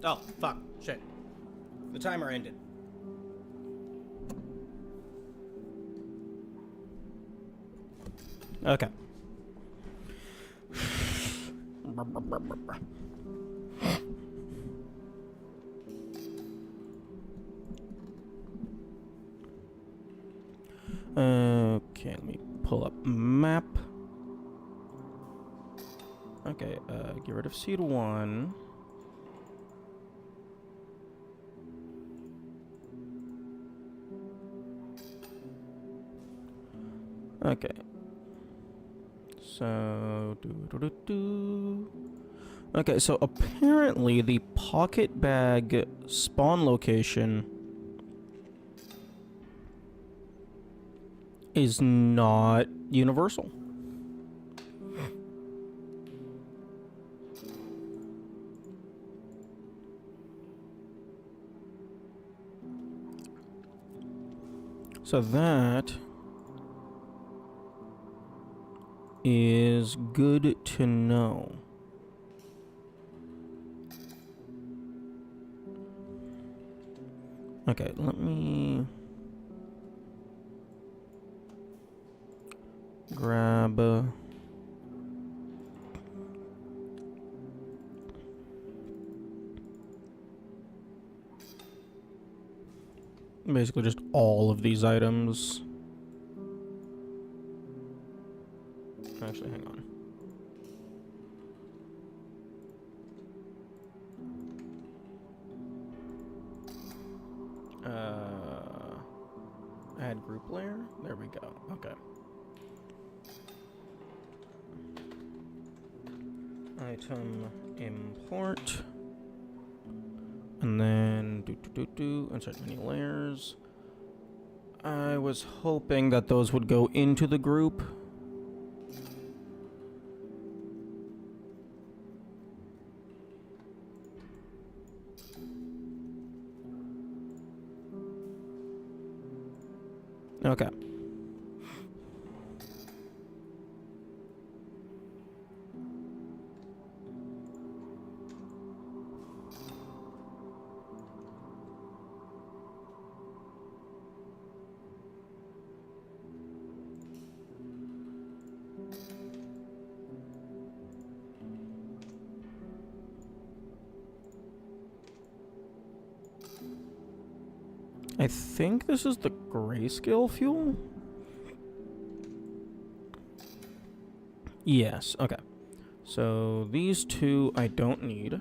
Oh, fuck. Shit. The timer ended. Okay. Okay, let me pull up map. Okay, get rid of seed 1. Okay. So, okay, so apparently the pocket bag spawn location is not universal. So that is good to know. Okay, let me grab basically just all of these items. Actually, hang on. Add group layer? There we go. Okay. Item import. And then insert many layers. I was hoping that those would go into the group. Okay. I think this is the grayscale fuel? Yes, okay. So these two I don't need.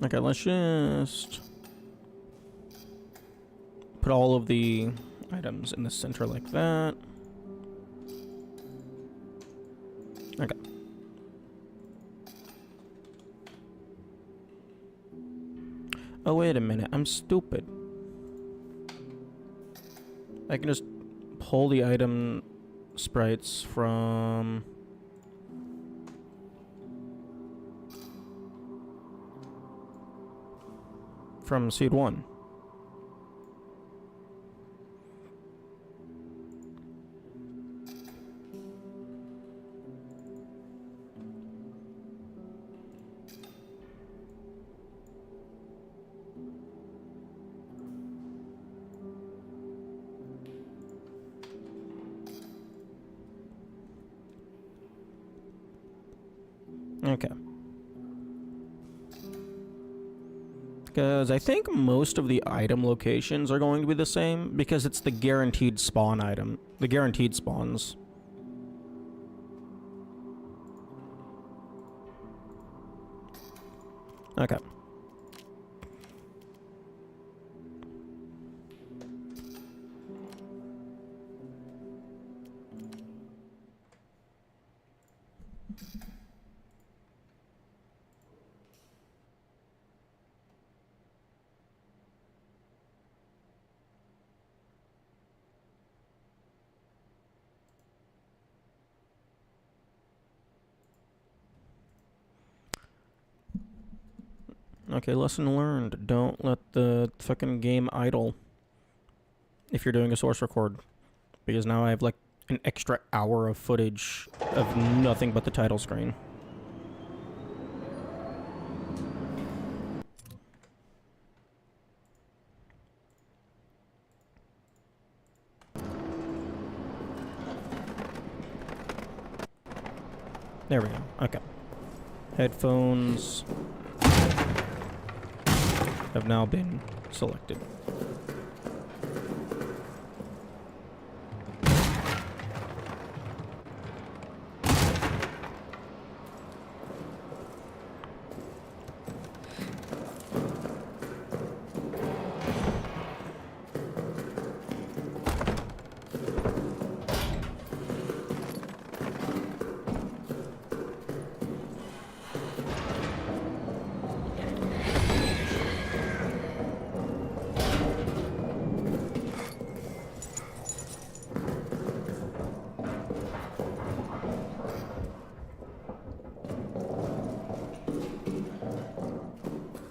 Okay, let's just put all of the items in the center like that. Okay. Oh, wait a minute. I'm stupid. I can just pull the item sprites from seed 1. Okay. Because I think most of the item locations are going to be the same, because it's the guaranteed spawn item. The guaranteed spawns. Okay. Okay, lesson learned. Don't let the fucking game idle if you're doing a source record. Because now I have like an extra hour of footage of nothing but the title screen. There we go. Okay. Headphones have now been selected.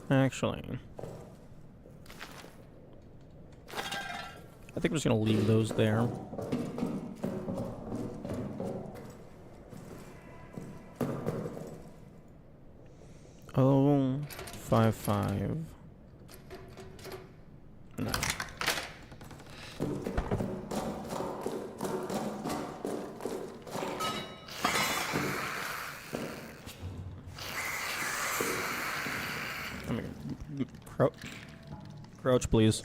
Actually, I think I'm just gonna leave those there. Oh, 5. No. Crouch, please.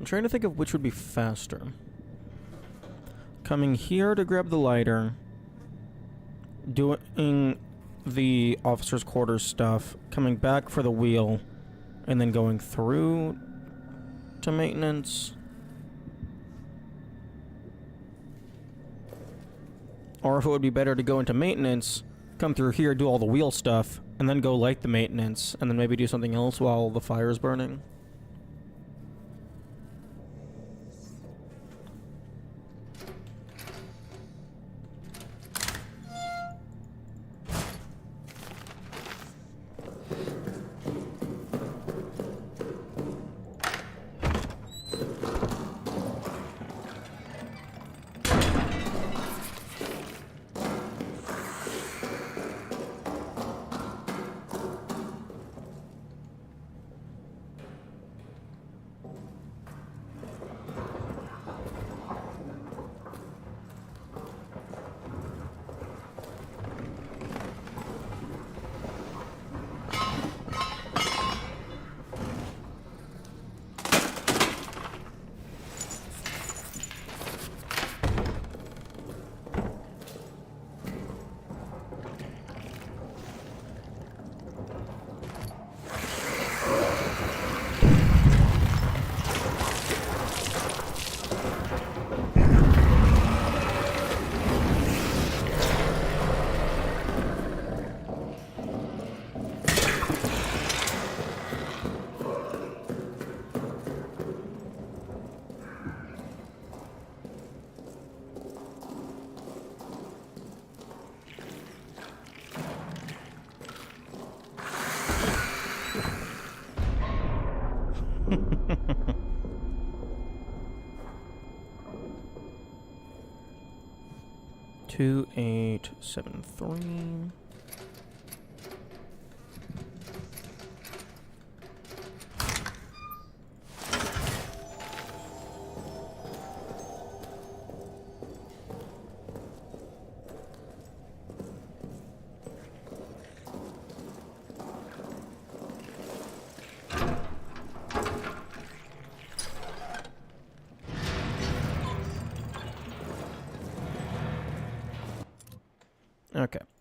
I'm trying to think of which would be faster. Coming here to grab the lighter, doing the officer's quarters stuff, coming back for the wheel, and then going through to maintenance. Or if it would be better to go into maintenance, come through here, do all the wheel stuff, and then go light the maintenance, and then maybe do something else while the fire is burning. Two, 8, 7, 3.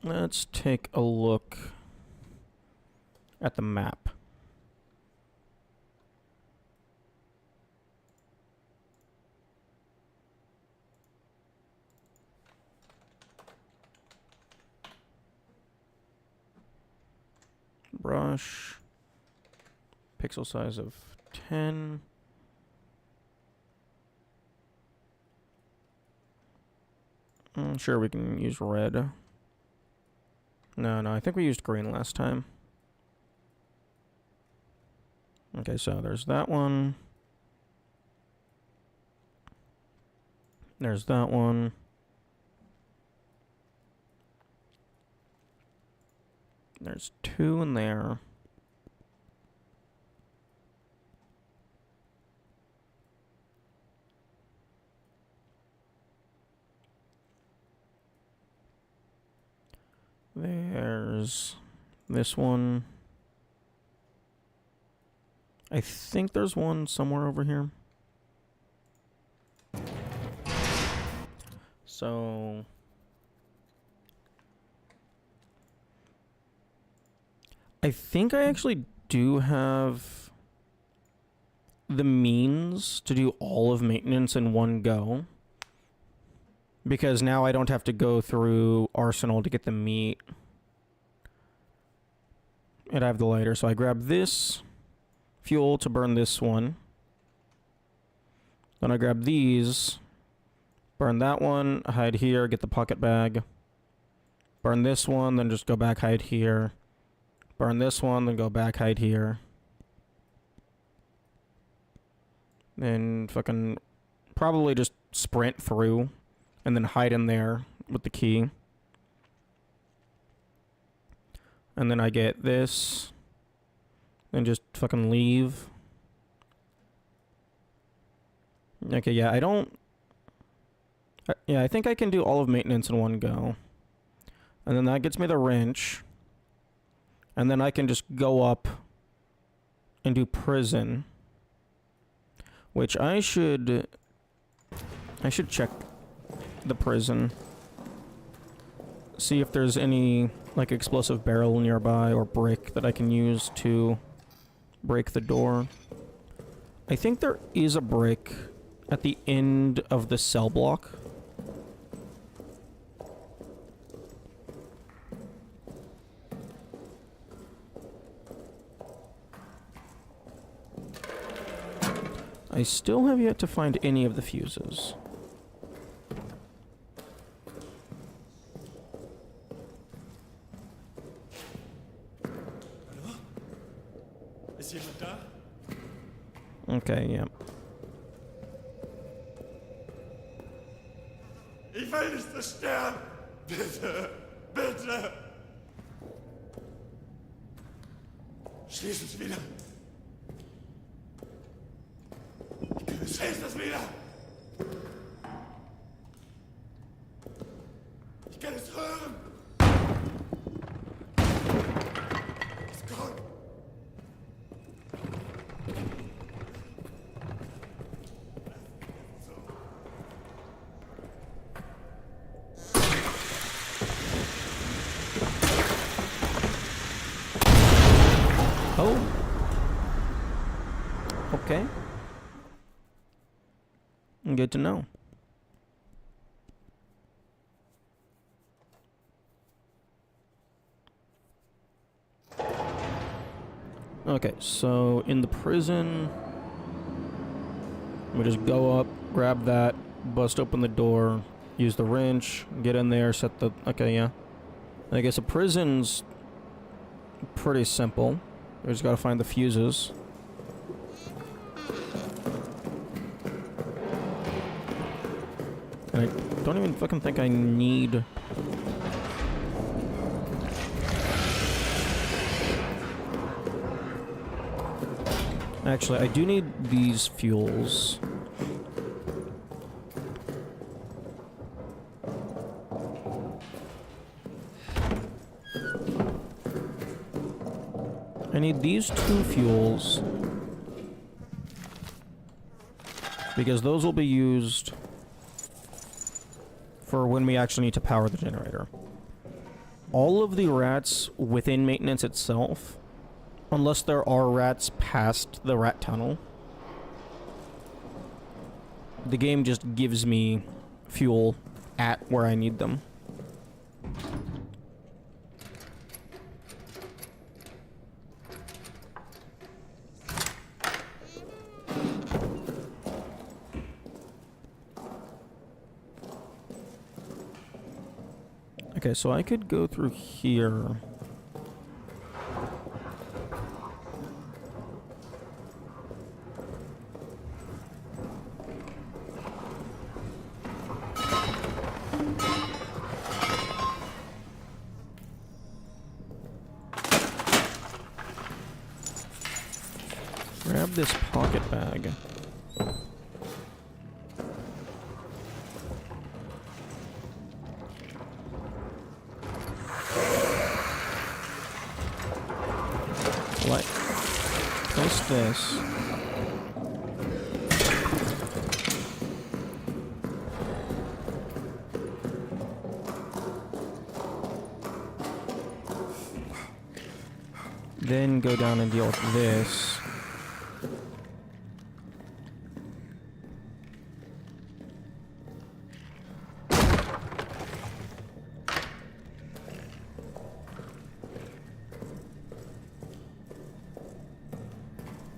Let's take a look at the map. Brush. Pixel size of 10. Sure, we can use red. No, I think we used green last time. Okay, so there's that one. There's that one. There's 2 in there. There's this one. I think there's one somewhere over here. So I think I actually do have the means to do all of maintenance in one go. Because now I don't have to go through Arsenal to get the meat. And I have the lighter, so I grab this fuel to burn this one. Then I grab these, burn that one, hide here, get the pocket bag. Burn this one, then just go back, hide here. Burn this one, then go back, hide here. Then fucking probably just sprint through. And then hide in there with the key. And then I get this. And just fucking leave. Okay, yeah, I don't... yeah, I think I can do all of maintenance in one go. And then that gets me the wrench. And then I can just go up and do prison. Which I should check the prison. See if there's any like explosive barrel nearby or brick that I can use to break the door. I think there is a brick at the end of the cell block. I still have yet to find any of the fuses. Okay, yeah. Ich will nicht so sterben! Bitte! Bitte! Schließ es wieder! Schließ es wieder! Ich kann es hören! Es kommt! Oh. Okay. Good to know. Okay, so in the prison, we just go up, grab that, bust open the door, use the wrench, get in there, set the... Okay, yeah. I guess a prison's pretty simple. We just gotta find the fuses. And I don't even fucking think I need... Actually, I do need these fuels. I need these 2 fuels. Because those will be used for when we actually need to power the generator. all of the rats within maintenance itself, unless there are rats past the rat tunnel, the game just gives me fuel at where I need them. Okay, so I could go through here. Grab this pocket bag. Place this. Then go down and deal with this.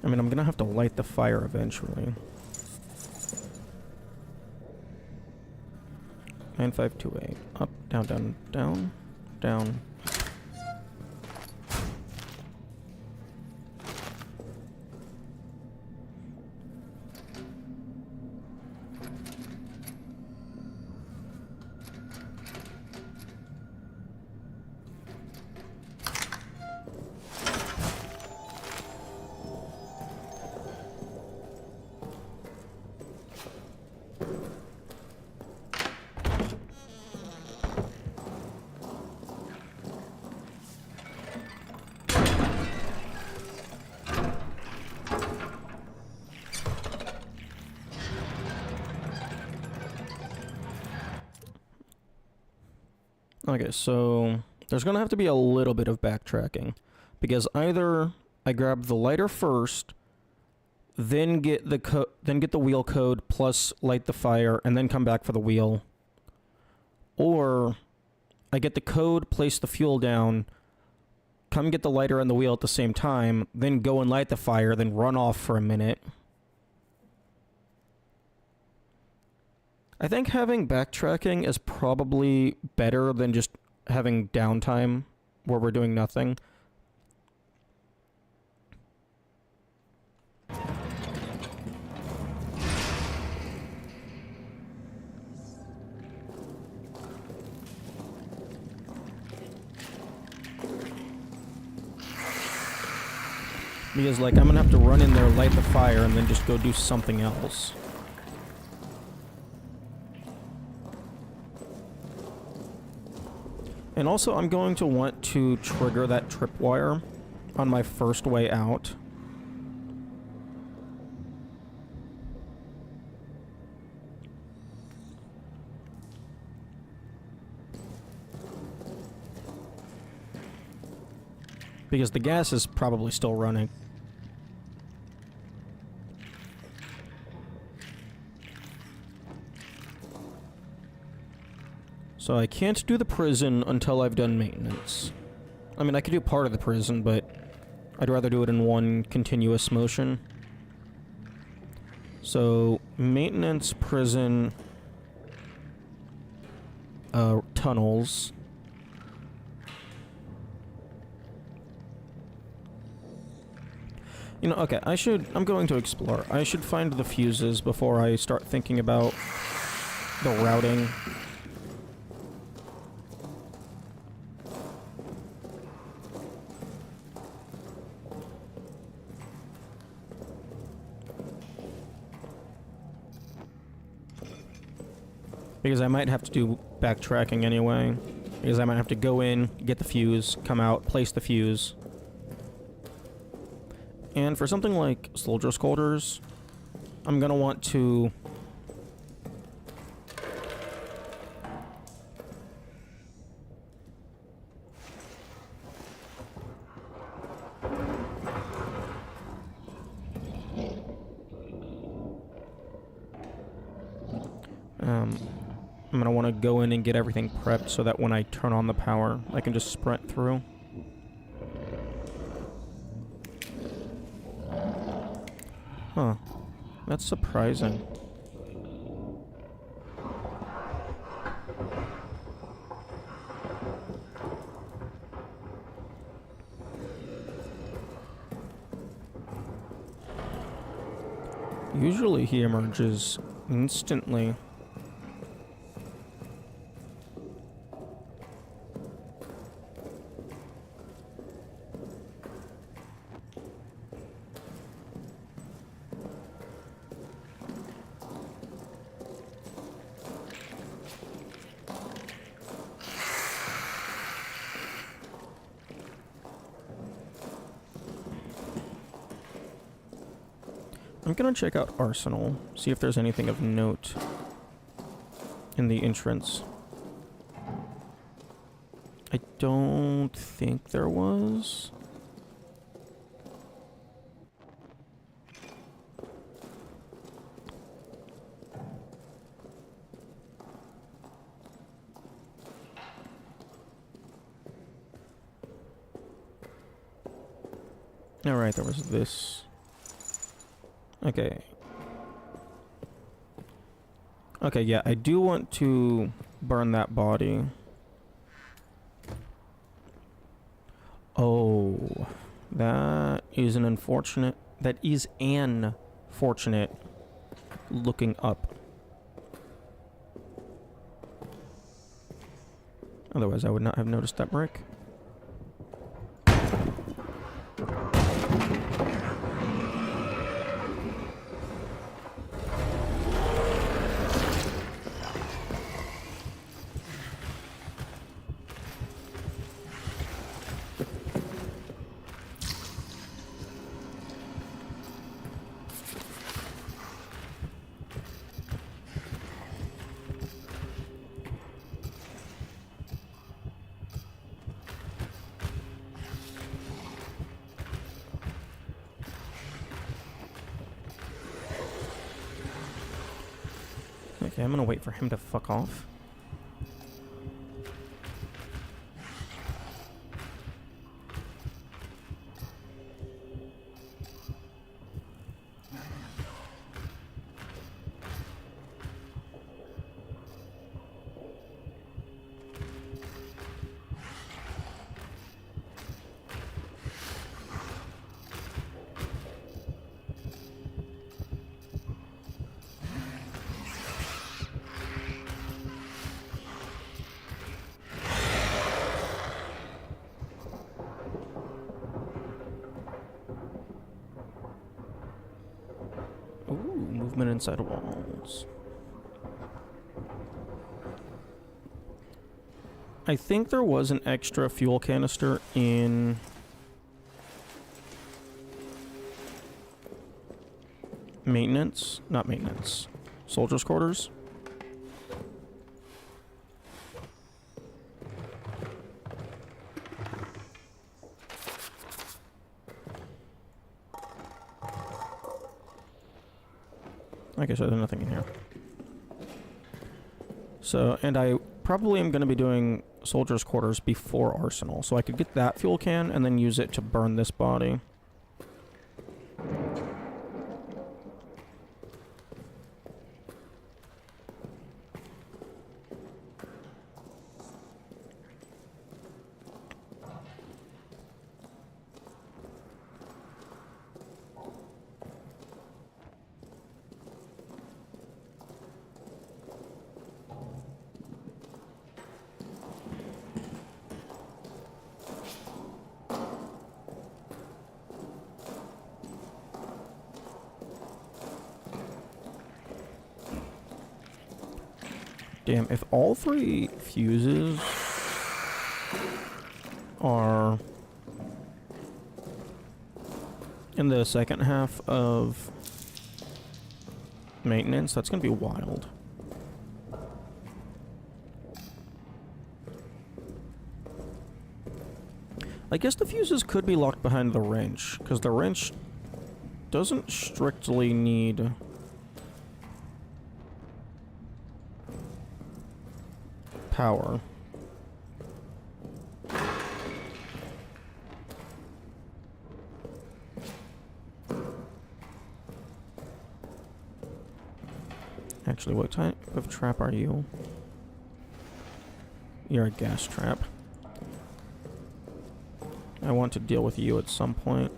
I mean, I'm gonna have to light the fire eventually. 9528. Up, down, down, down, down. Okay, so there's gonna have to be a little bit of backtracking, because either I grab the lighter first, then get the wheel code plus light the fire, and then come back for the wheel, or I get the code, place the fuel down, come get the lighter and the wheel at the same time, then go and light the fire, then run off for a minute. I think having backtracking is probably better than just having downtime where we're doing nothing. Because, like, I'm gonna have to run in there, light the fire, and then just go do something else. And also, I'm going to want to trigger that tripwire on my first way out. Because the gas is probably still running. So I can't do the prison until I've done maintenance. I mean, I could do part of the prison, but I'd rather do it in one continuous motion. So, maintenance, prison, tunnels. You know, okay, I'm going to explore. I should find the fuses before I start thinking about the routing. Because I might have to do backtracking anyway. Because I might have to go in, get the fuse, come out, place the fuse. And for something like soldier quarters, I'm gonna want to... I'm gonna want to go in and get everything prepped so that when I turn on the power, I can just sprint through. Huh. That's surprising. Usually he emerges instantly. I'm gonna check out Arsenal, see if there's anything of note in the entrance. I don't think there was. Alright, there was this. Okay. Okay, yeah, I do want to burn that body. Oh, that is an unfortunate... That is an fortunate looking up. Otherwise, I would not have noticed that brick. Okay, I'm gonna wait for him to fuck off. Ooh, movement inside walls. I think there was an extra fuel canister in... maintenance? Not maintenance. Soldiers' quarters? Okay, so there's nothing in here. So, and I probably am going to be doing soldiers' quarters before Arsenal, so I could get that fuel can and then use it to burn this body. Damn, if all three fuses are in the second half of maintenance, that's gonna be wild. I guess the fuses could be locked behind the wrench, because the wrench doesn't strictly need tower. Actually, what type of trap are you? You're a gas trap. I want to deal with you at some point.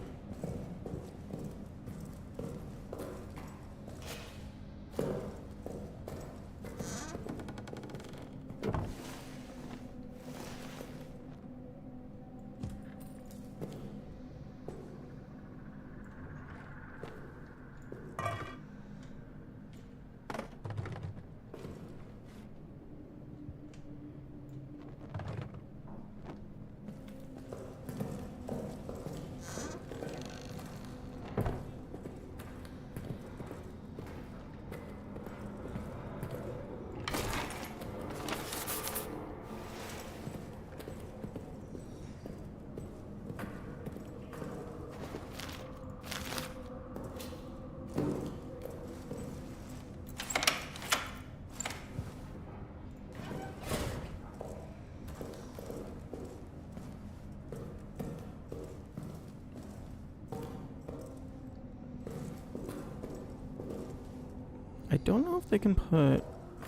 I don't know if they can put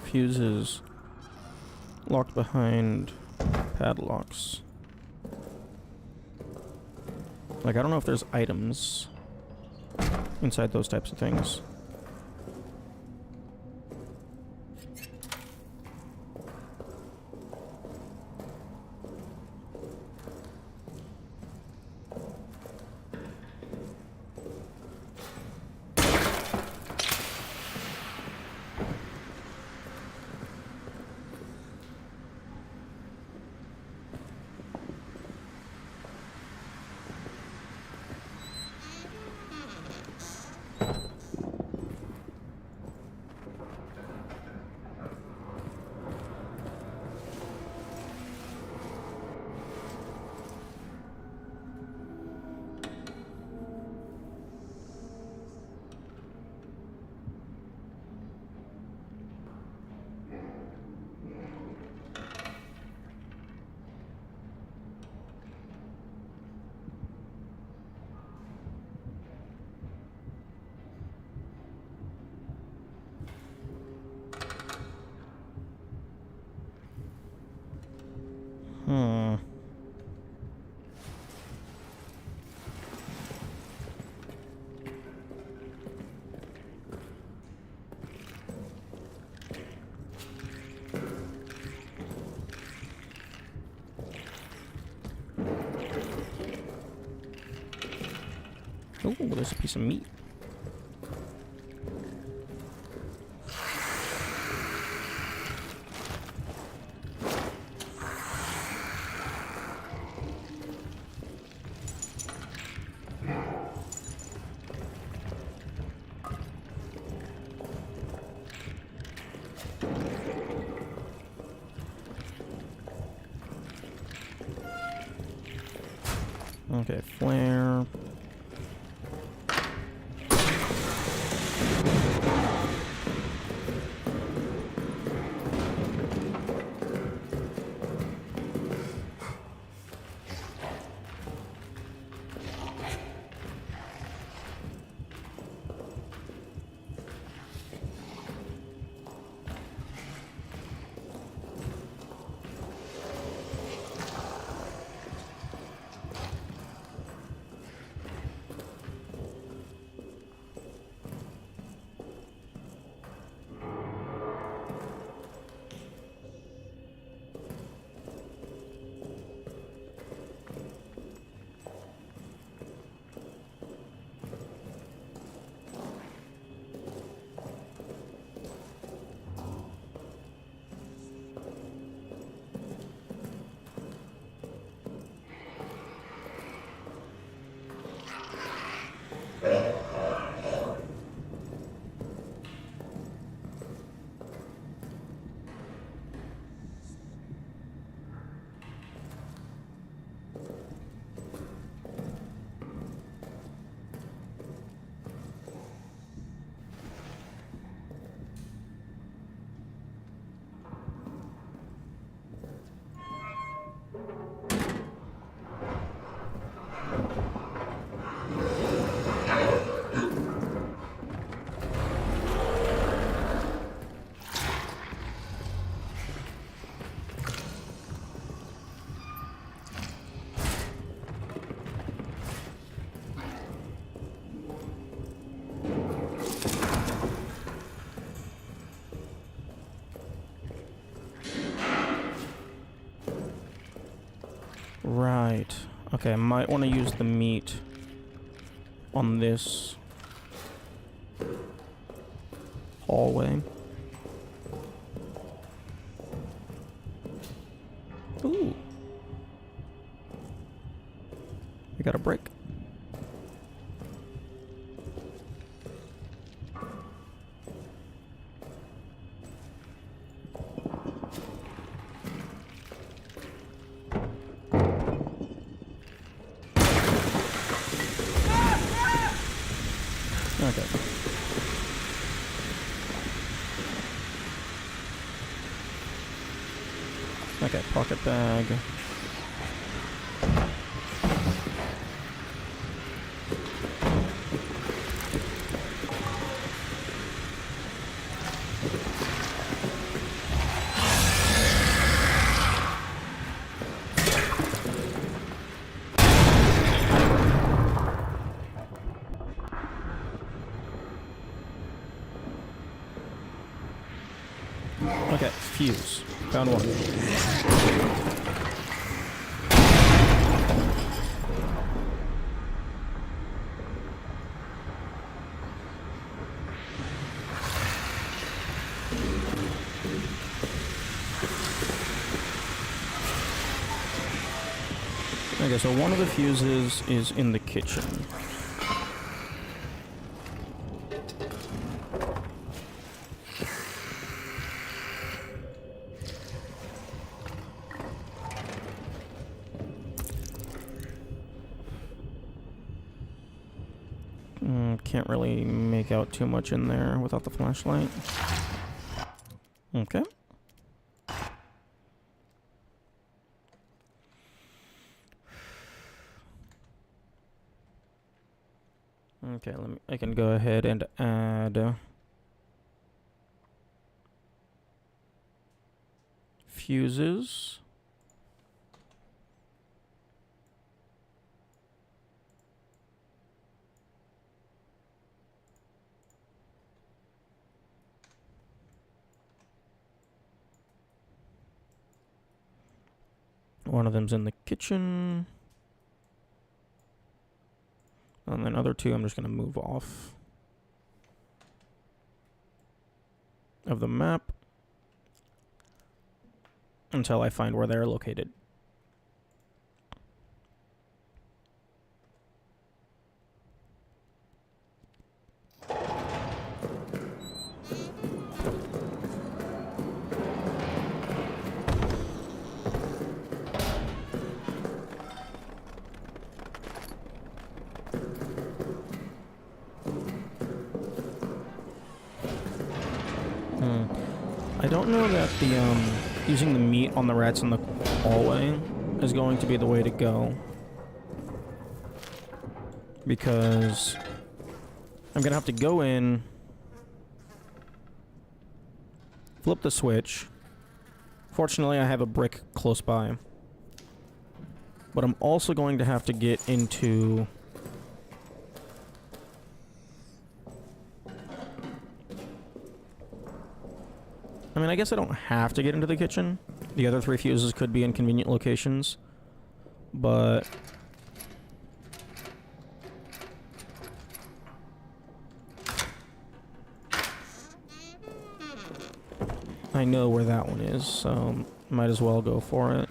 fuses locked behind padlocks. Like, I don't know if there's items inside those types of things. Hmm. Oh, there's a piece of meat. Okay, flare. Okay, I might want to use the meat on this hallway. Ooh. We got a brick. Okay. Okay, pocket bag. Okay, fuse. Found one. Okay, so one of the fuses is in the kitchen. Can't really make out too much in there without the flashlight. Okay. Okay, I can go ahead and add fuses. One of them's in the kitchen. And then other two I'm just going to move off of the map until I find where they're located. I don't know that the using the meat on the rats in the hallway is going to be the way to go, because I'm gonna have to go in, flip the switch. Fortunately, I have a brick close by, but I'm also going to have to get into I mean, I guess I don't have to get into the kitchen. The other three fuses could be in convenient locations, but I know where that one is, so might as well go for it.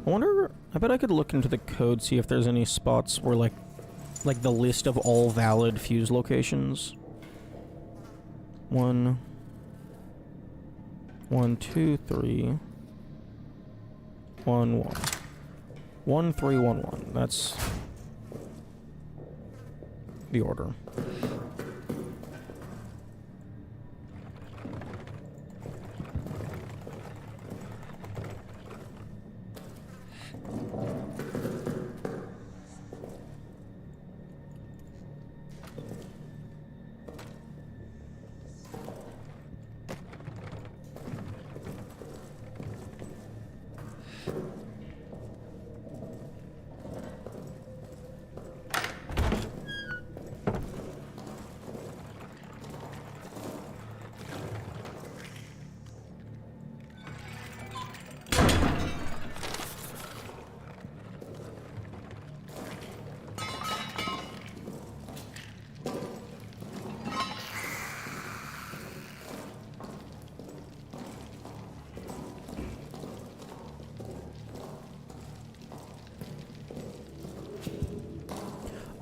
I wonder, I bet I could look into the code, see if there's any spots where like the list of all valid fuse locations. 1, 2, 3, 1, 1. 1, 3, 1, 1. That's the order.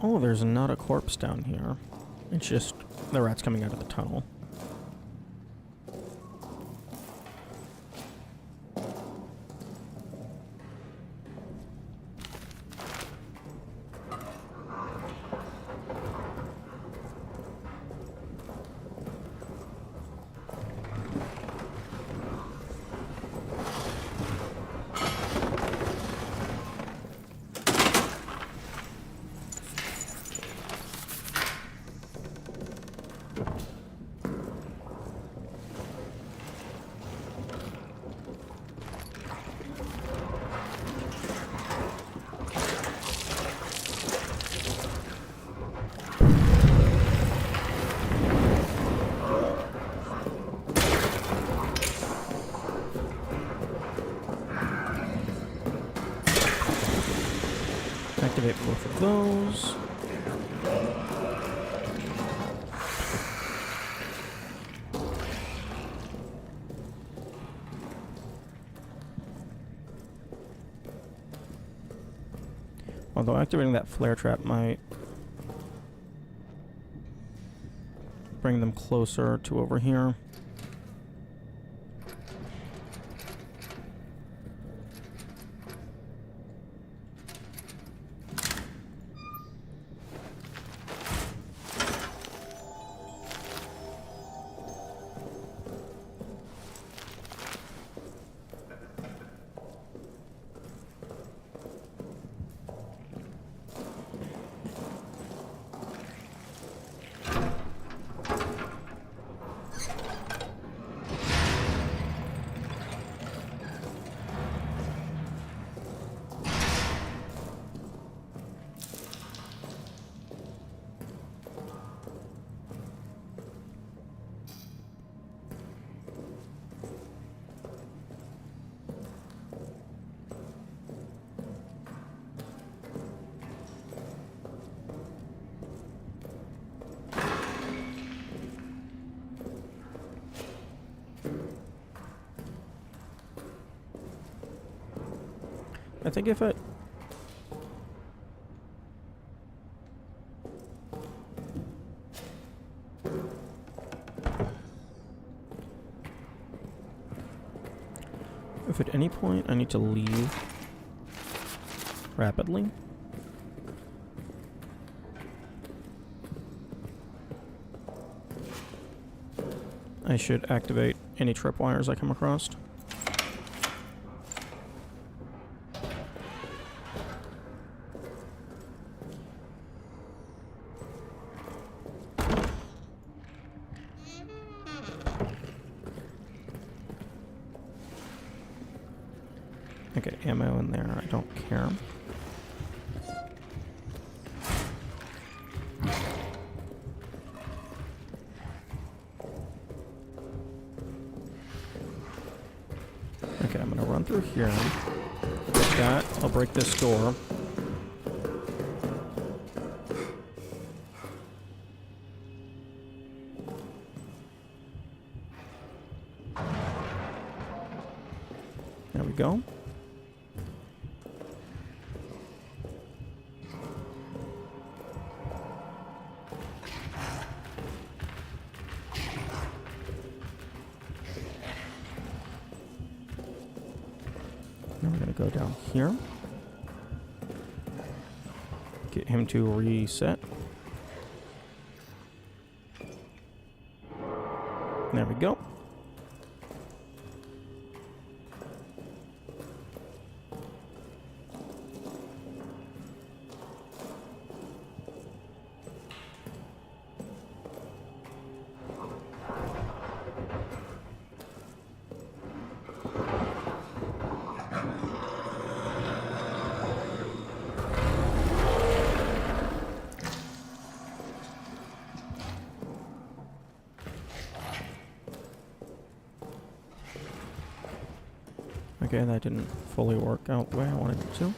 Oh, there's not a corpse down here. It's just the rats coming out of the tunnel. Activate both of those. Although activating that flare trap might bring them closer to over here. I think if it... If at any point I need to leave rapidly, I should activate any tripwires I come across. Okay, ammo in there, I don't care. Okay, I'm gonna run through here. Like that, I'll break this door. There we go. Now we're gonna go down here. Get him to reset. There we go. Okay, that didn't fully work out the way I wanted it to.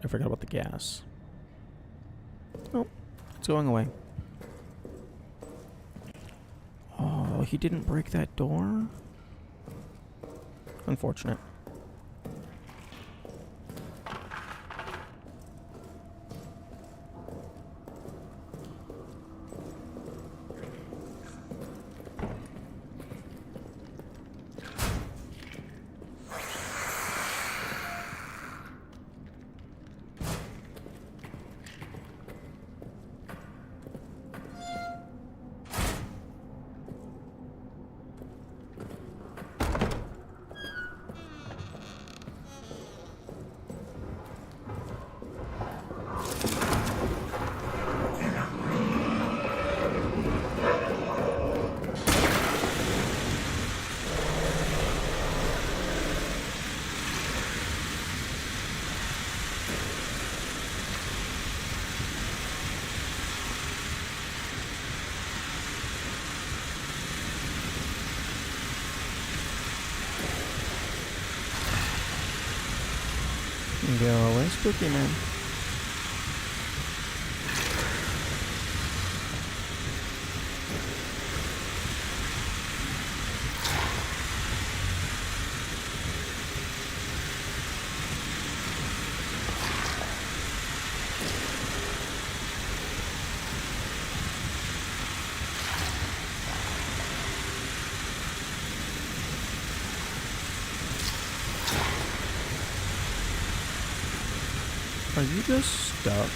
I forgot about the gas. Oh, it's going away. Oh, he didn't break that door? Unfortunate. Go away, spooky man. Are you just stuck?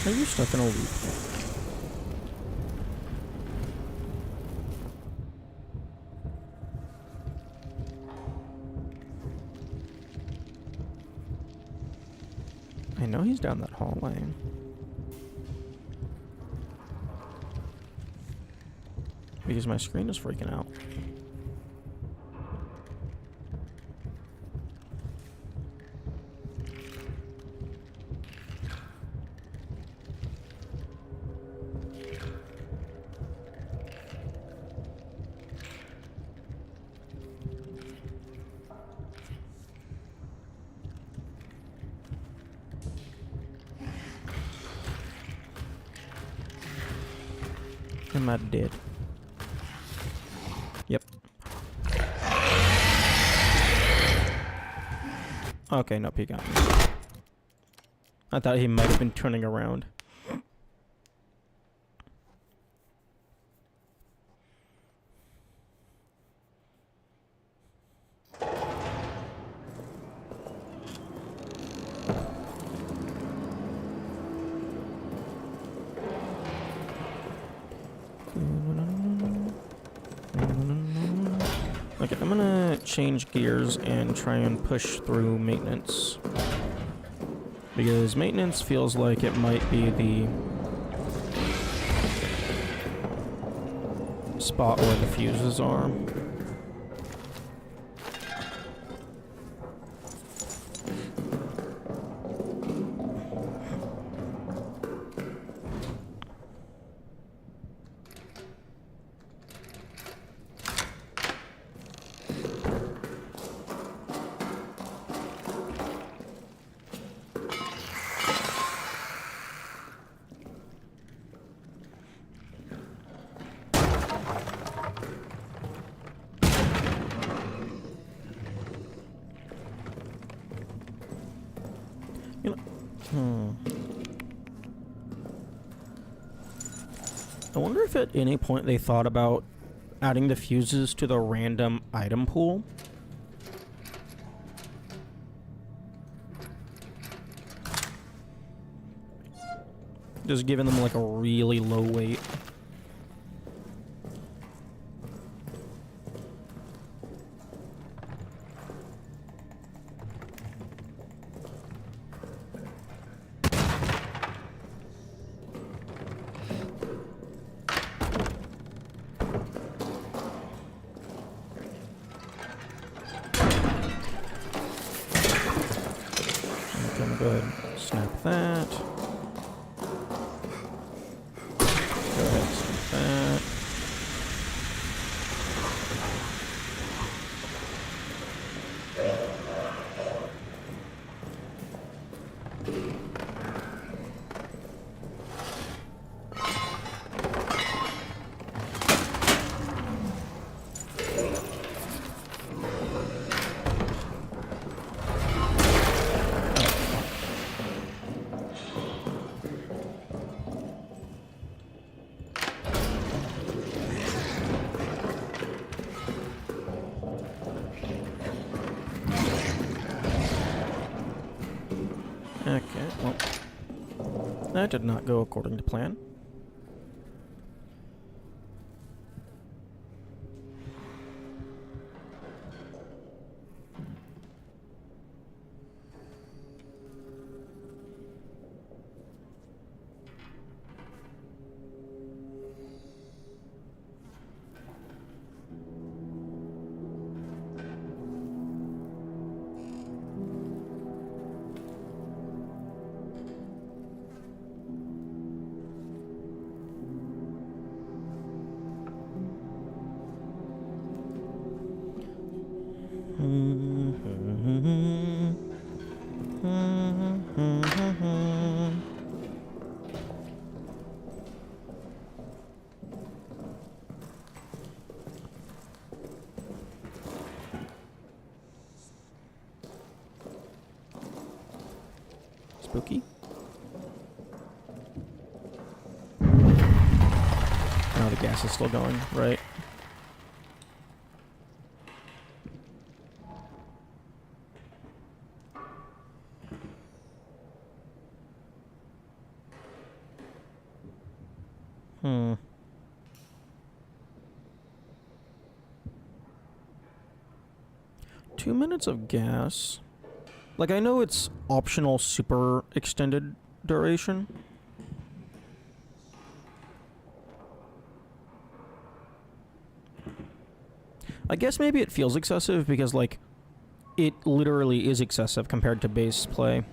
Are you stuck in a loop? I know he's down that hallway. Because my screen is freaking out. Am I dead? Yep. Okay, nope, he got me. I thought he might have been turning around. Okay, I'm gonna change gears and try and push through maintenance. Because maintenance feels like it might be the spot where the fuses are. I wonder if at any point they thought about adding the fuses to the random item pool. Just giving them like a really low weight. Go ahead and snap that. Go ahead and snap that. Okay, well, that did not go according to plan. Spooky. Oh, the gas is still going, right? Hmm. Two minutes of gas. Like, I know it's optional super extended duration. I guess maybe it feels excessive because, like, it literally is excessive compared to base play.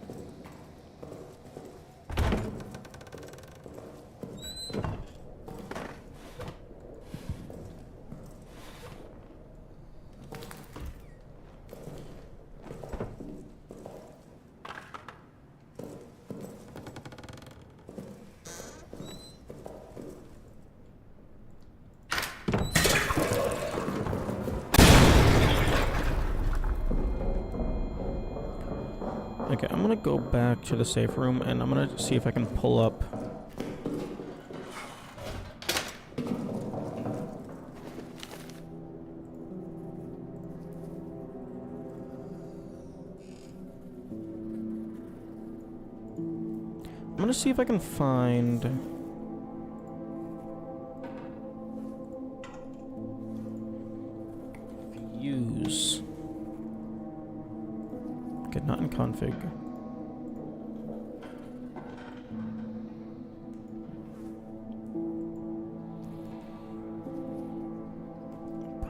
Okay, I'm gonna go back to the safe room and I'm gonna see if I can pull up. I'm gonna see if I can find fuse. Okay, not in config.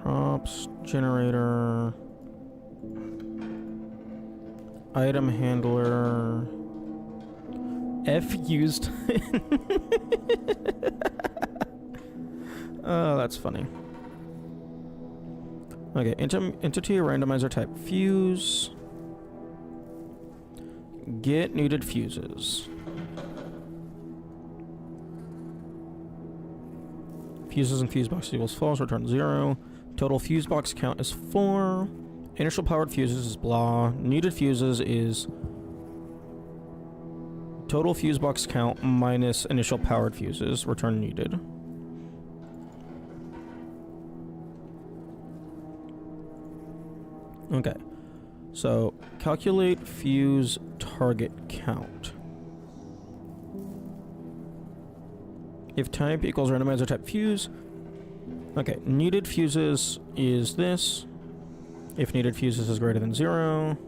Props, generator, item handler, F used. Oh, that's funny. Okay, entity randomizer type fuse. Get needed fuses. Fuses and fuse box equals false, return 0. Total fuse box count is 4. Initial powered fuses is blah. Needed fuses is total fuse box count minus initial powered fuses, return needed. Okay. So, calculate fuse target count. If type equals randomizer type fuse. Okay, needed fuses is this. If needed fuses is greater than 0.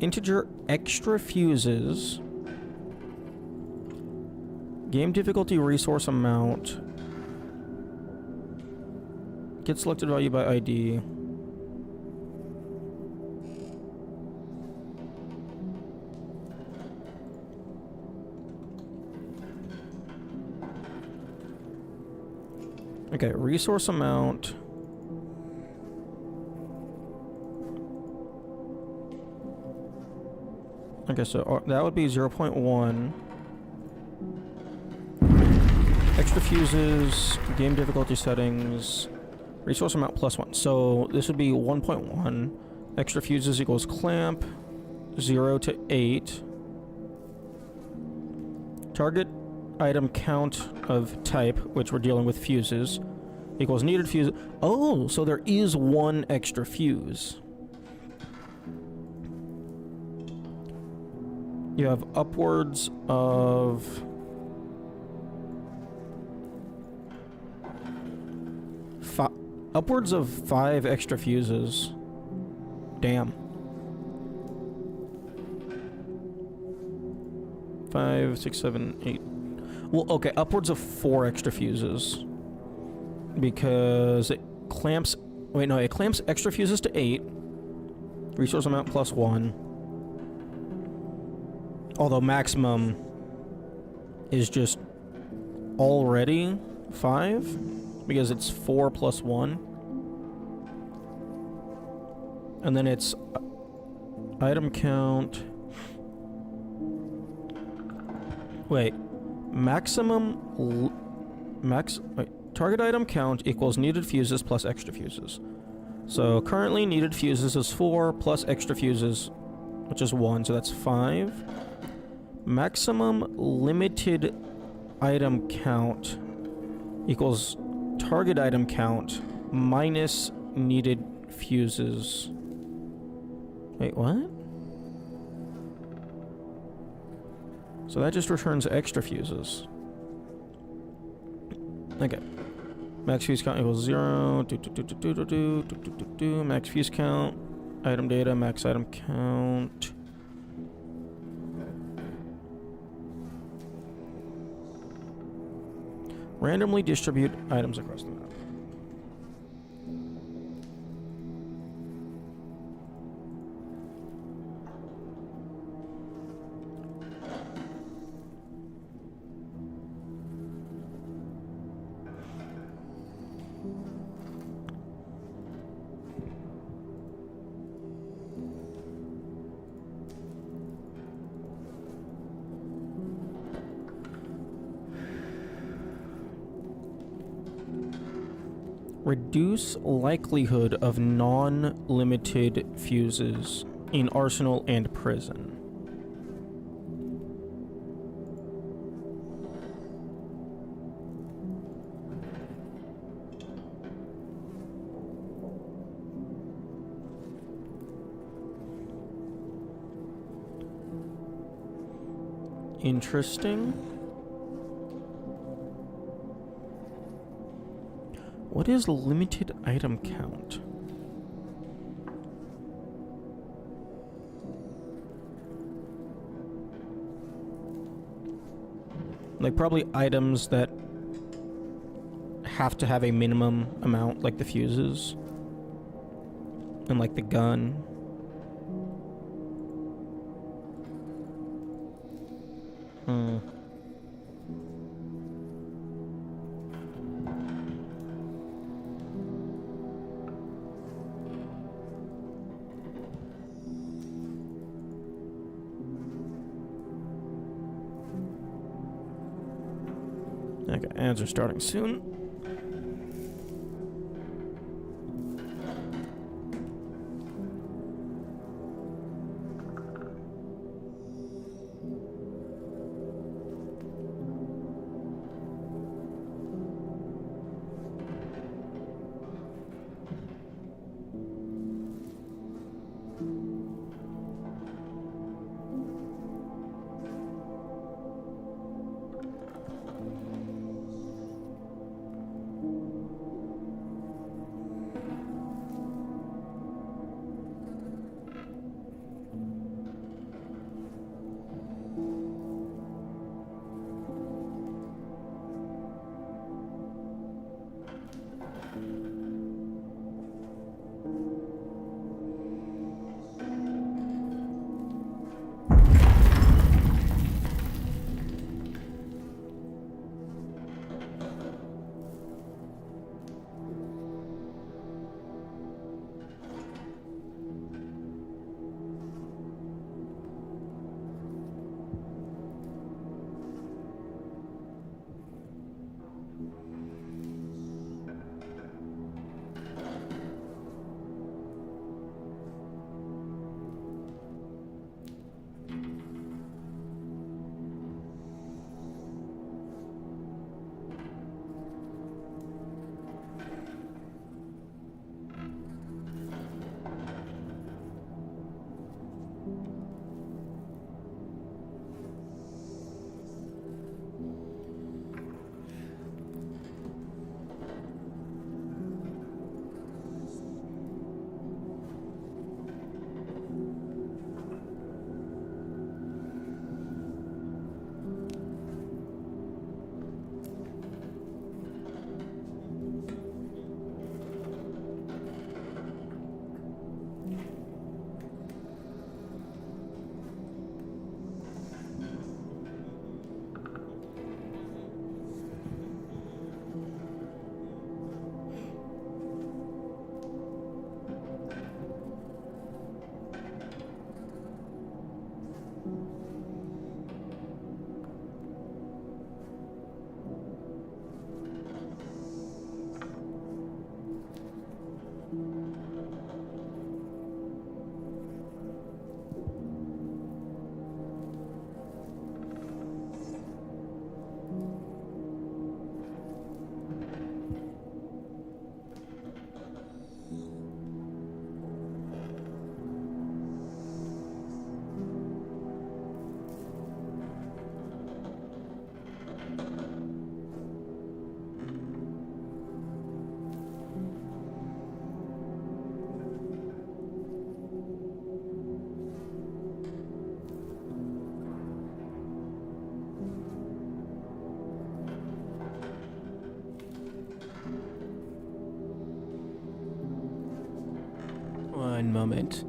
Integer extra fuses. Game difficulty resource amount. Get selected value by ID. Okay, resource amount. Okay, so that would be 0.1. Extra fuses, game difficulty settings, resource amount +1. So this would be 1.1. Extra fuses equals clamp, 0 to 8. Target item count of type, which we're dealing with fuses, equals needed fuse. Oh, so there is one extra fuse. You have upwards of upwards of 5 extra fuses. Damn. 5, 6, 7, 8. Well, okay, upwards of 4 extra fuses. Because it clamps... Wait, no, it clamps extra fuses to 8. Resource amount +1. Although maximum is just already 5. Because it's 4 + 1. And then it's item count... Wait, target item count equals needed fuses plus extra fuses. So currently needed fuses is 4 plus extra fuses, which is 1, so that's 5. Maximum limited item count equals target item count minus needed fuses. Wait, what? So that just returns extra fuses. Okay. Max fuse count equals 0. Max fuse count. Item data, max item count. Randomly distribute items across the map. Reduce likelihood of non-limited fuses in arsenal and prison. Interesting. What is limited item count? Like probably items that have to have a minimum amount, like the fuses. And like the gun. Okay, ads are starting soon. moment.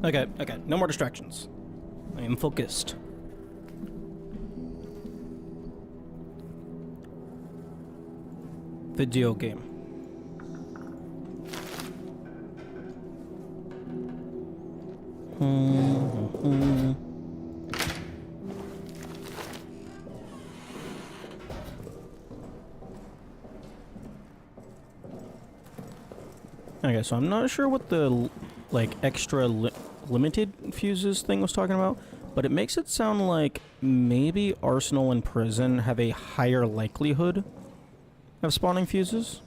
Okay, no more distractions. I am focused. Video game. Okay, so I'm not sure what the extra limited fuses thing was talking about, but it makes it sound like maybe Arsenal and Prison have a higher likelihood of spawning fuses.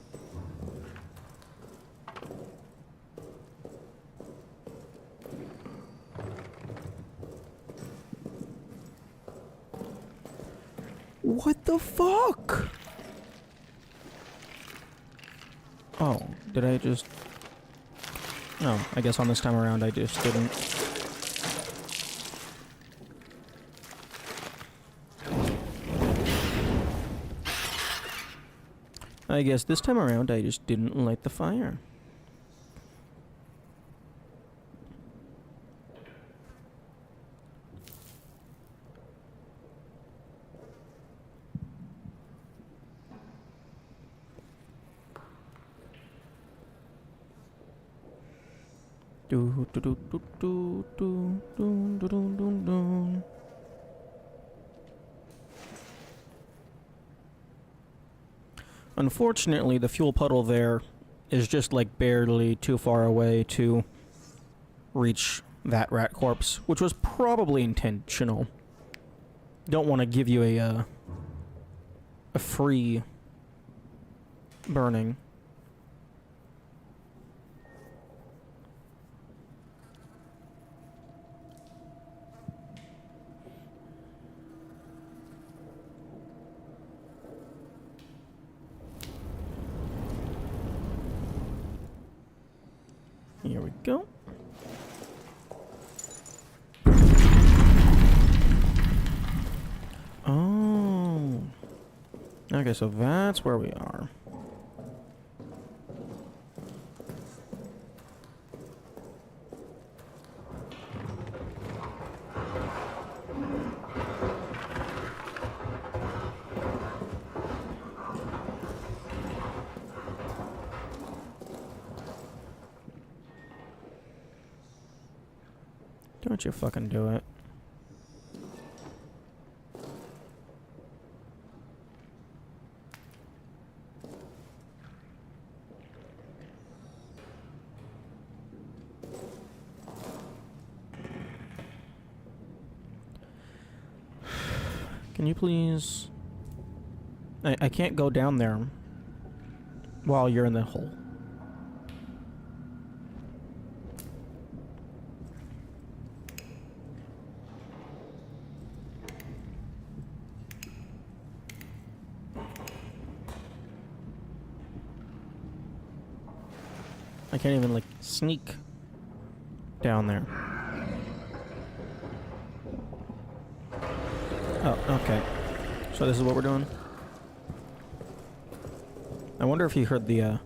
What the fuck? Oh, did I just... No, I guess on this time around I just didn't. I guess this time around I just didn't light the fire. Do do do do do do do do do do do. Unfortunately, the fuel puddle there is just like barely too far away to reach that rat corpse, which was probably intentional. Don't want to give you a free burning. Here we go. Oh. Okay, so that's where we are. Don't you fucking do it. Can you please... I can't go down there while you're in the hole. I can't even, like, sneak down there. Oh, okay. So this is what we're doing? I wonder if he heard the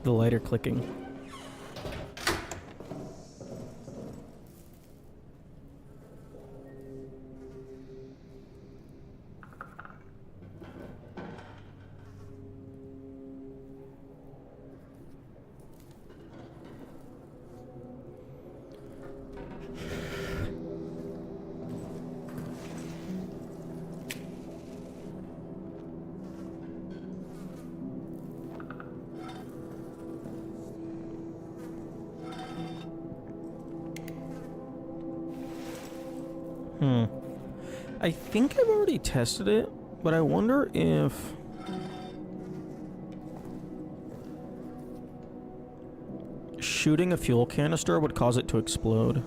the lighter clicking. I think I've already tested it, but I wonder if... shooting a fuel canister would cause it to explode.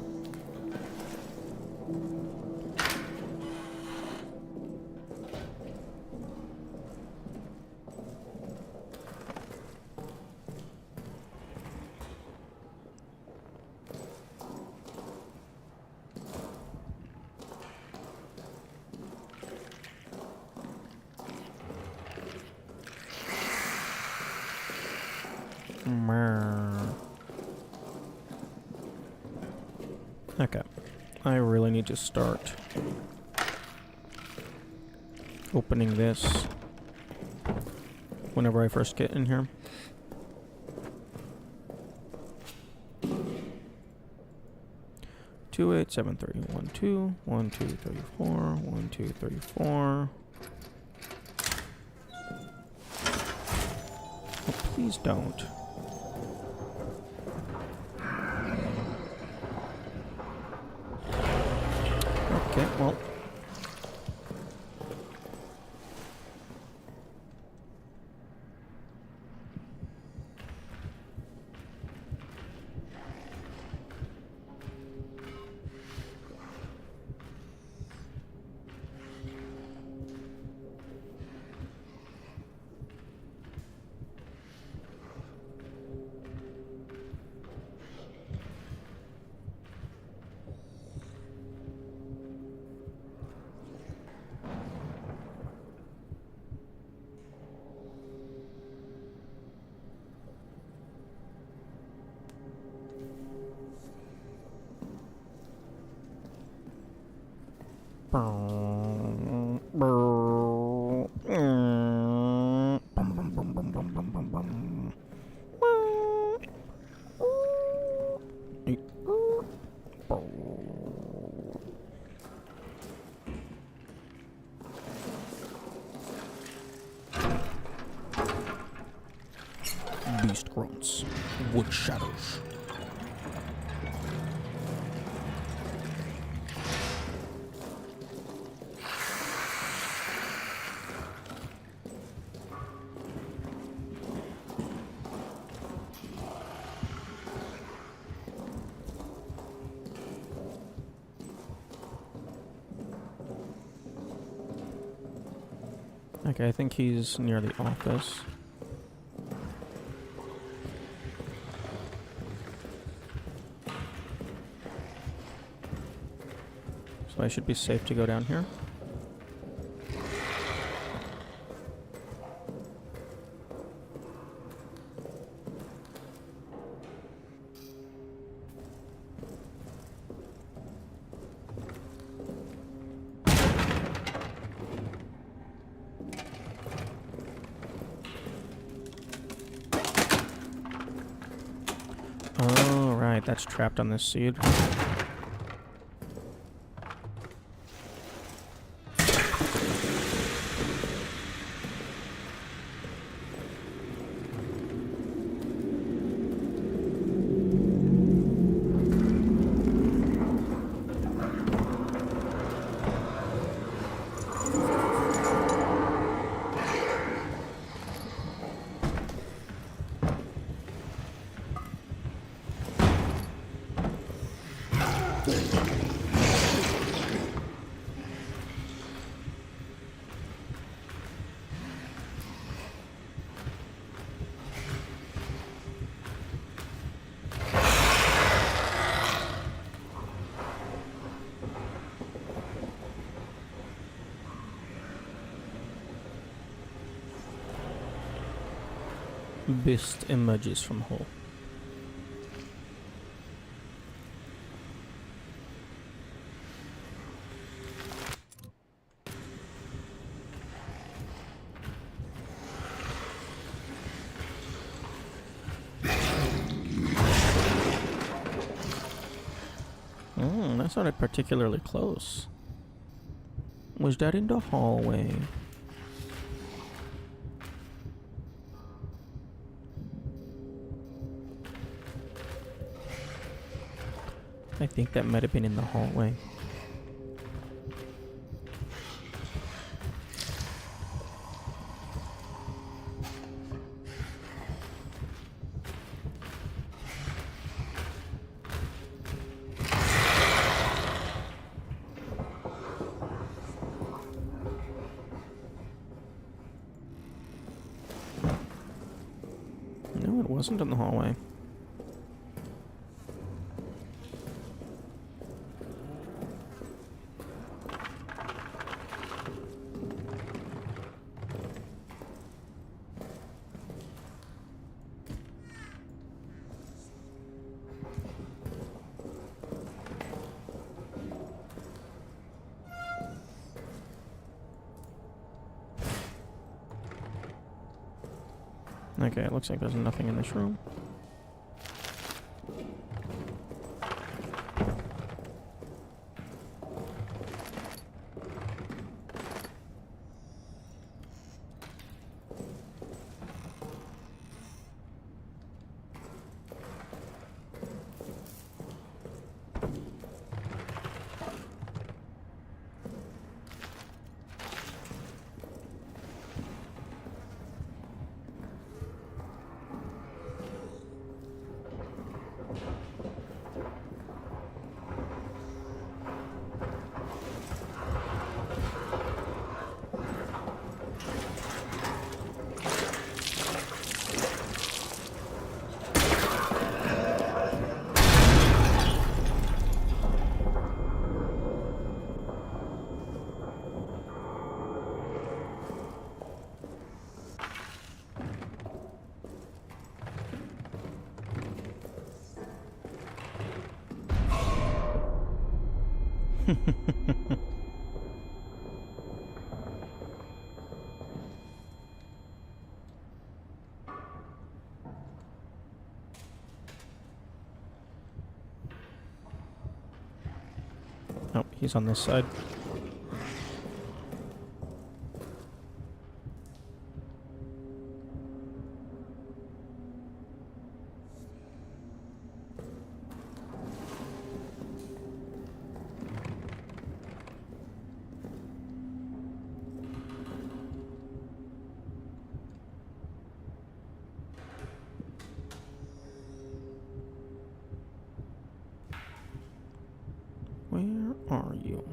Okay. I really need to start opening this whenever I first get in here. Two 8 7 3 1 2 1 2 34 1 2 34. Oh, please don't. Okay, well. Beast grunts, wood shadows. Okay, I think he's near the office. So I should be safe to go down here. Oh, right, that's trapped on this seed. Best emerges from hole. That sounded particularly close. Was that in the hallway? I think that might have been in the hallway. No, it wasn't in the hallway. Okay, it looks like there's nothing in this room. Oh, he's on this side. Where are you?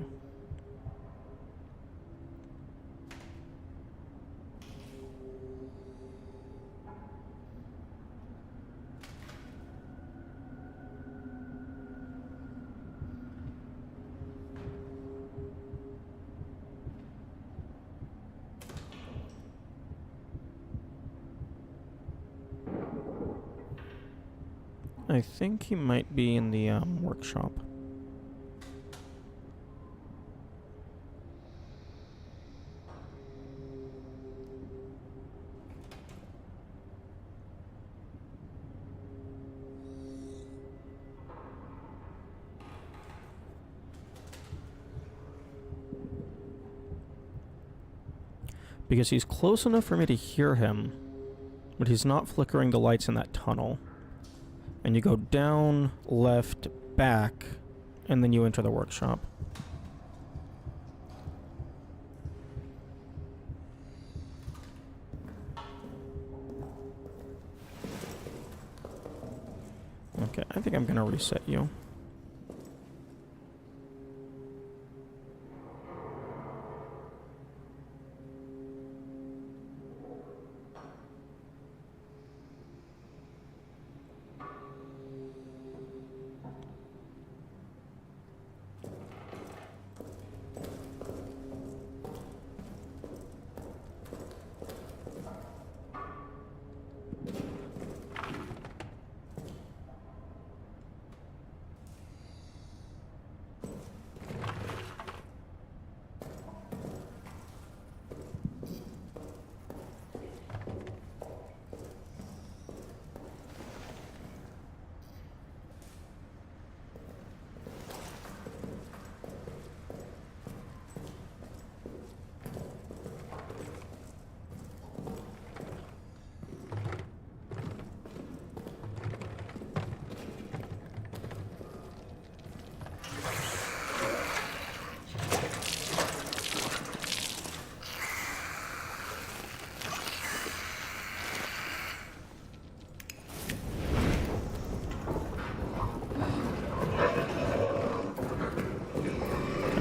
I think he might be in the workshop. Because he's close enough for me to hear him, but he's not flickering the lights in that tunnel. And you go down, left, back, and then you enter the workshop. Okay, I think I'm gonna reset you.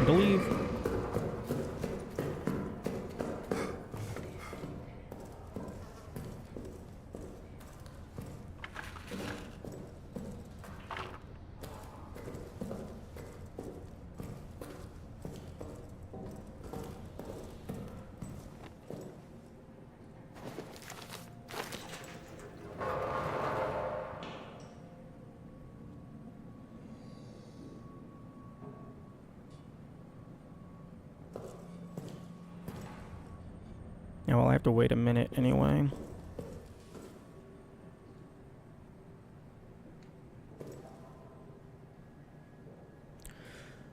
to leave. Yeah, well, I have to wait a minute anyway.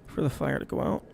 For the fire to go out.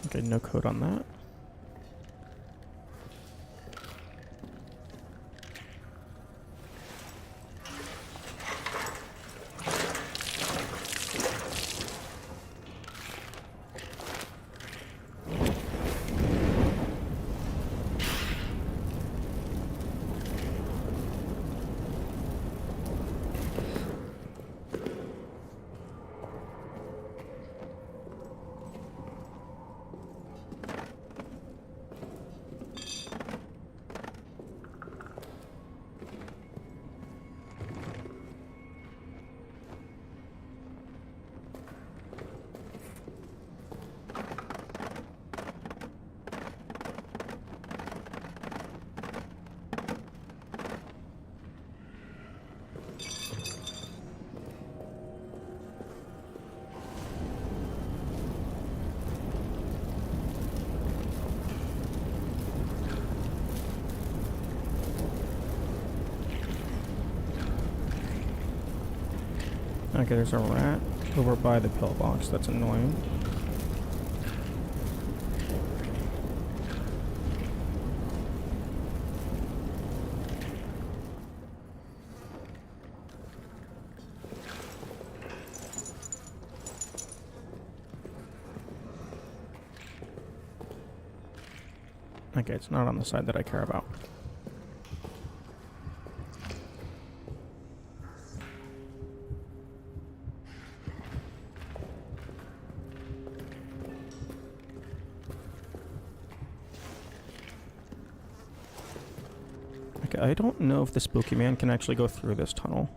Okay, no code on that. Okay, there's a rat over by the pillbox. That's annoying. Okay, it's not on the side that I care about. Okay, I don't know if the spooky man can actually go through this tunnel.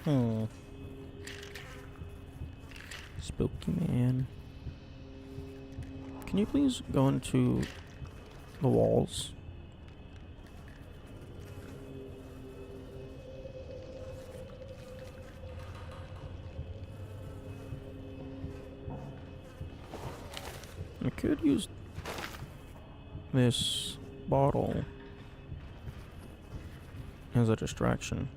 Hmm. Spooky man. Can you please go into the walls. I could use this bottle as a distraction.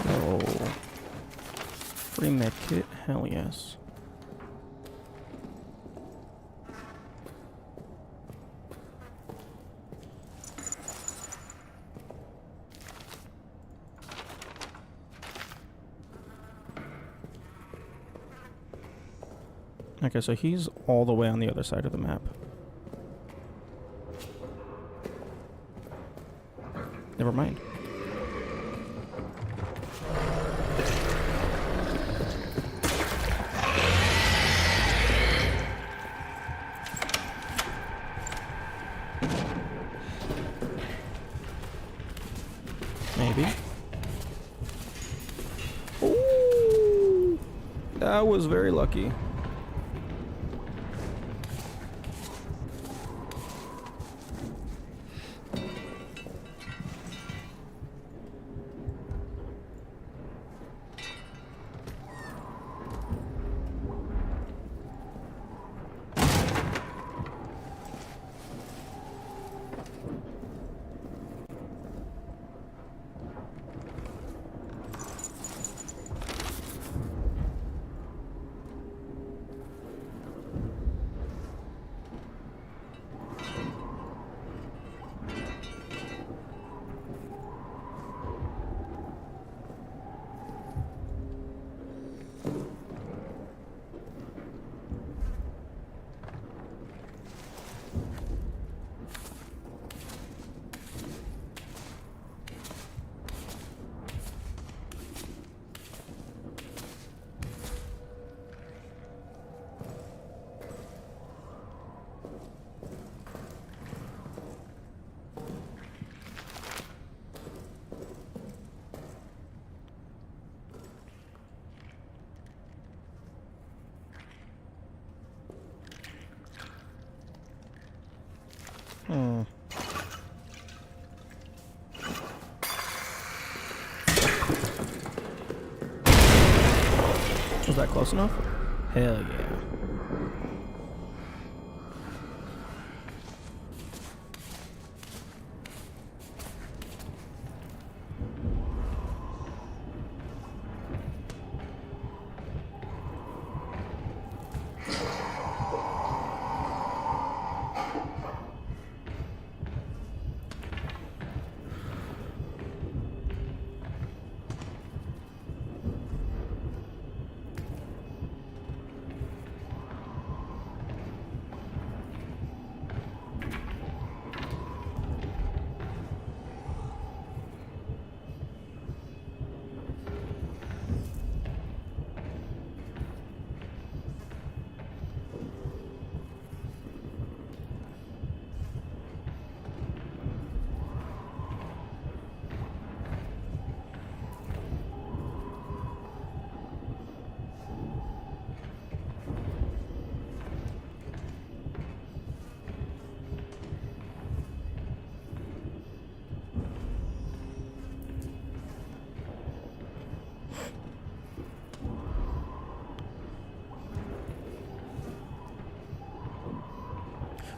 Oh. Free med kit? Hell yes. Okay, so he's all the way on the other side of the map. Never mind. Maybe. Ooh, that was very lucky. Was that close enough? Hell yeah.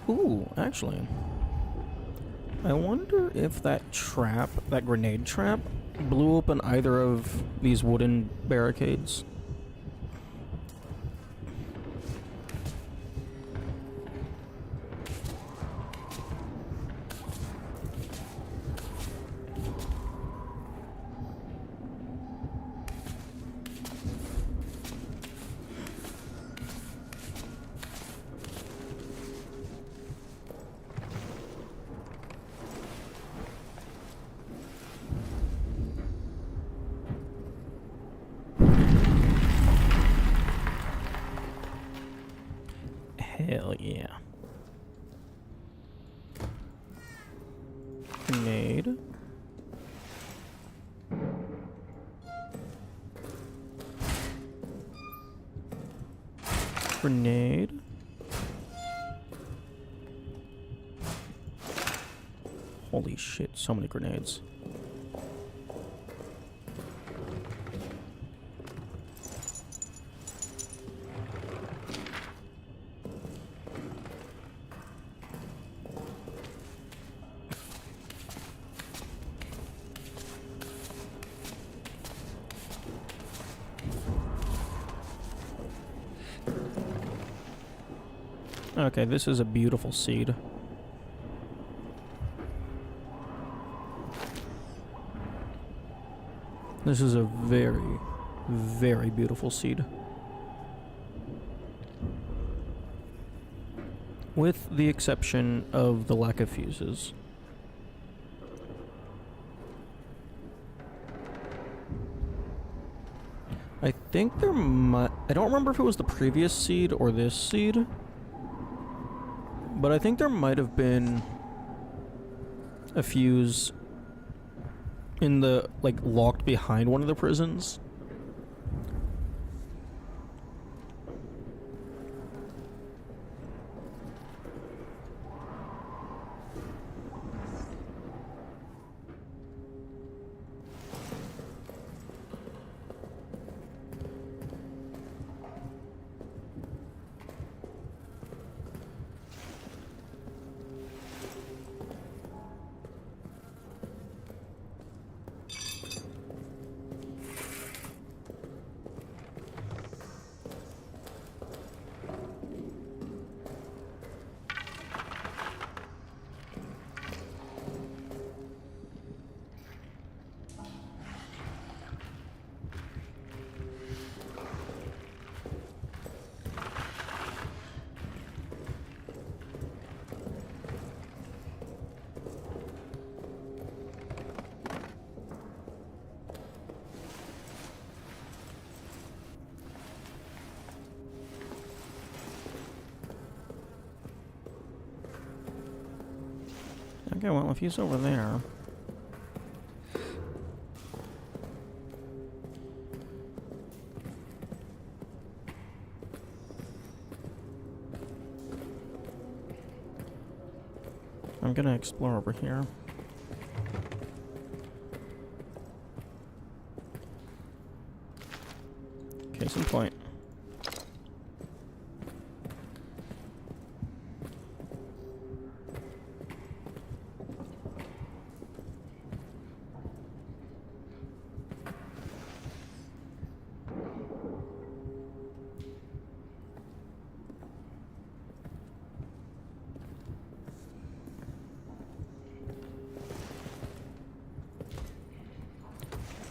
Ooh, actually. I wonder if that trap, that grenade trap, blew open either of these wooden barricades. Hell yeah. Grenade. Grenade. Holy shit, so many grenades. Okay, this is a beautiful seed. This is a very, very beautiful seed. With the exception of the lack of fuses. I think there might... I don't remember if it was the previous seed or this seed. But I think there might have been a fuse in the, like, locked behind one of the prisons. Okay, well, if he's over there... I'm gonna explore over here. Case in point.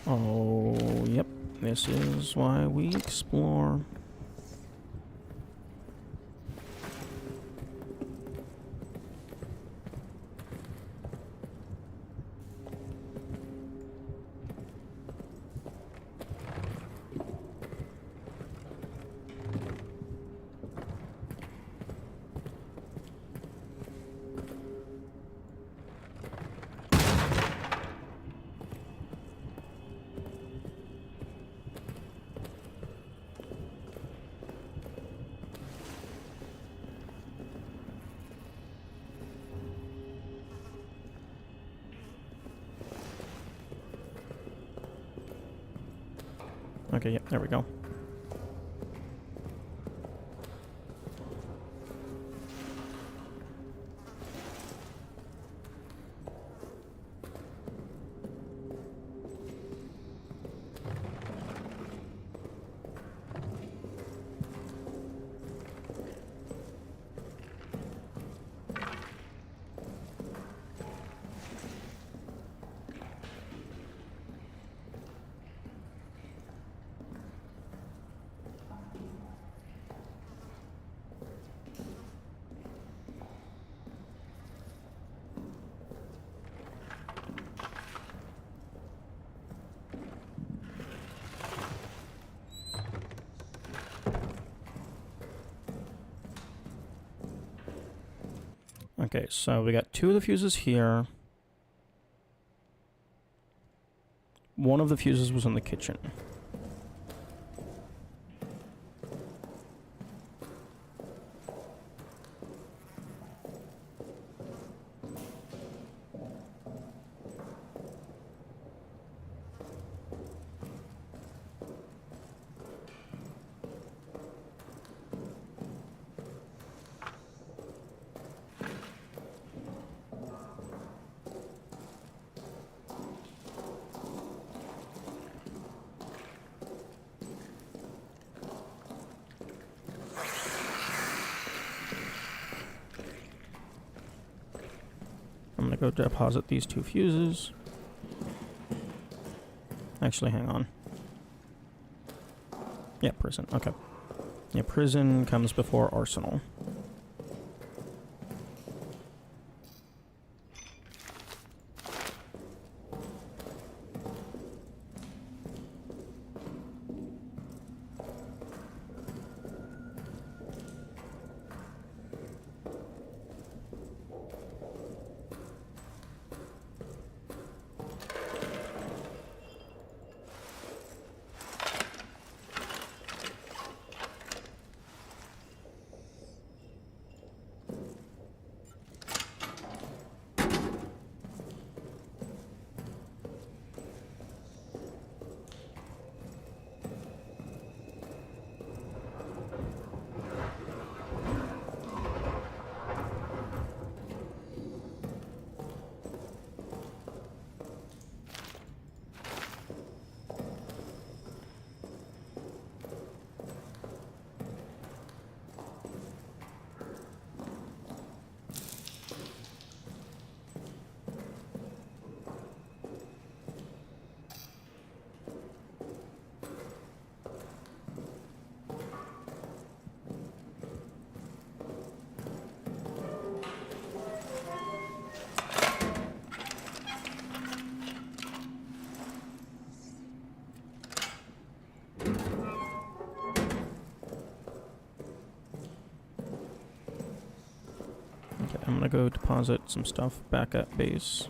Oh, yep. This is why we explore. Okay, yep, there we go. Okay, so we got 2 of the fuses here. One of the fuses was in the kitchen. I'm gonna go deposit these 2 fuses. Actually, hang on. Yeah, prison. Okay. Yeah, prison comes before arsenal. Okay, I'm gonna go deposit some stuff back at base.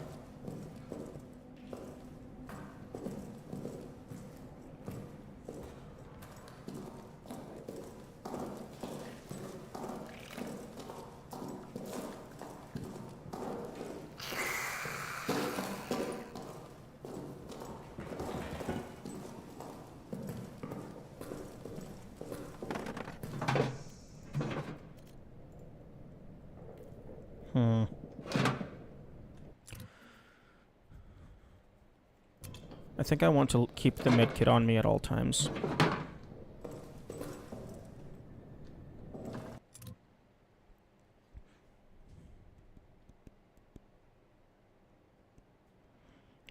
I think I want to keep the medkit on me at all times.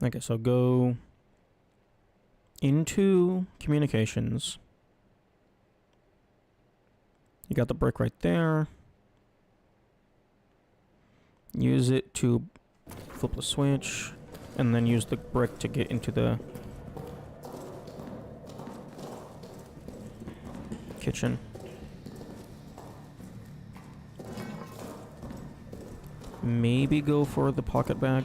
Okay, so go into communications. You got the brick right there. Use it to flip the switch, and then use the brick to get into the kitchen. Maybe go for the pocket bag.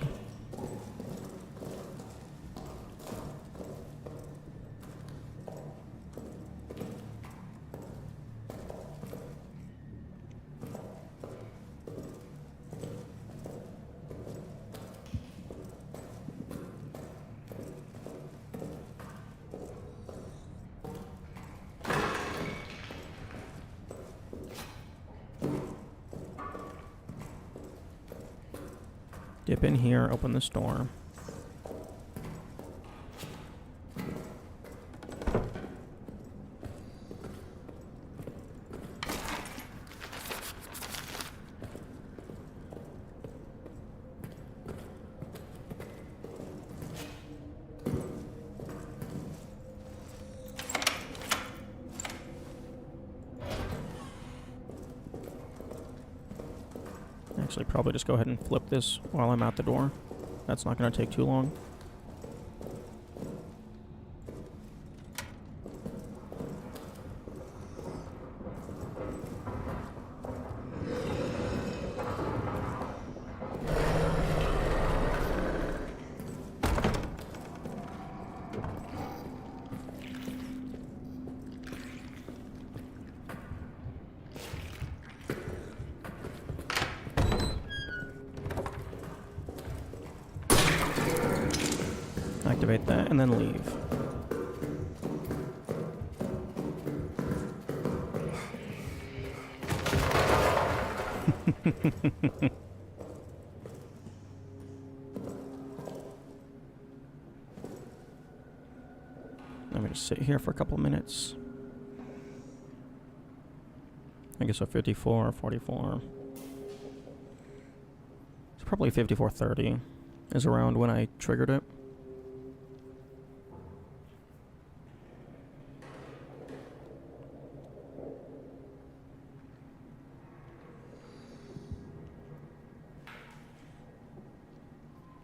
Dip in here, open this door. Actually, probably just go ahead and flip this while I'm at the door. That's not going to take too long. Deactivate that and then leave. I'm gonna sit here for a couple minutes. I guess so 54, 44. It's probably 54:30 is around when I triggered it.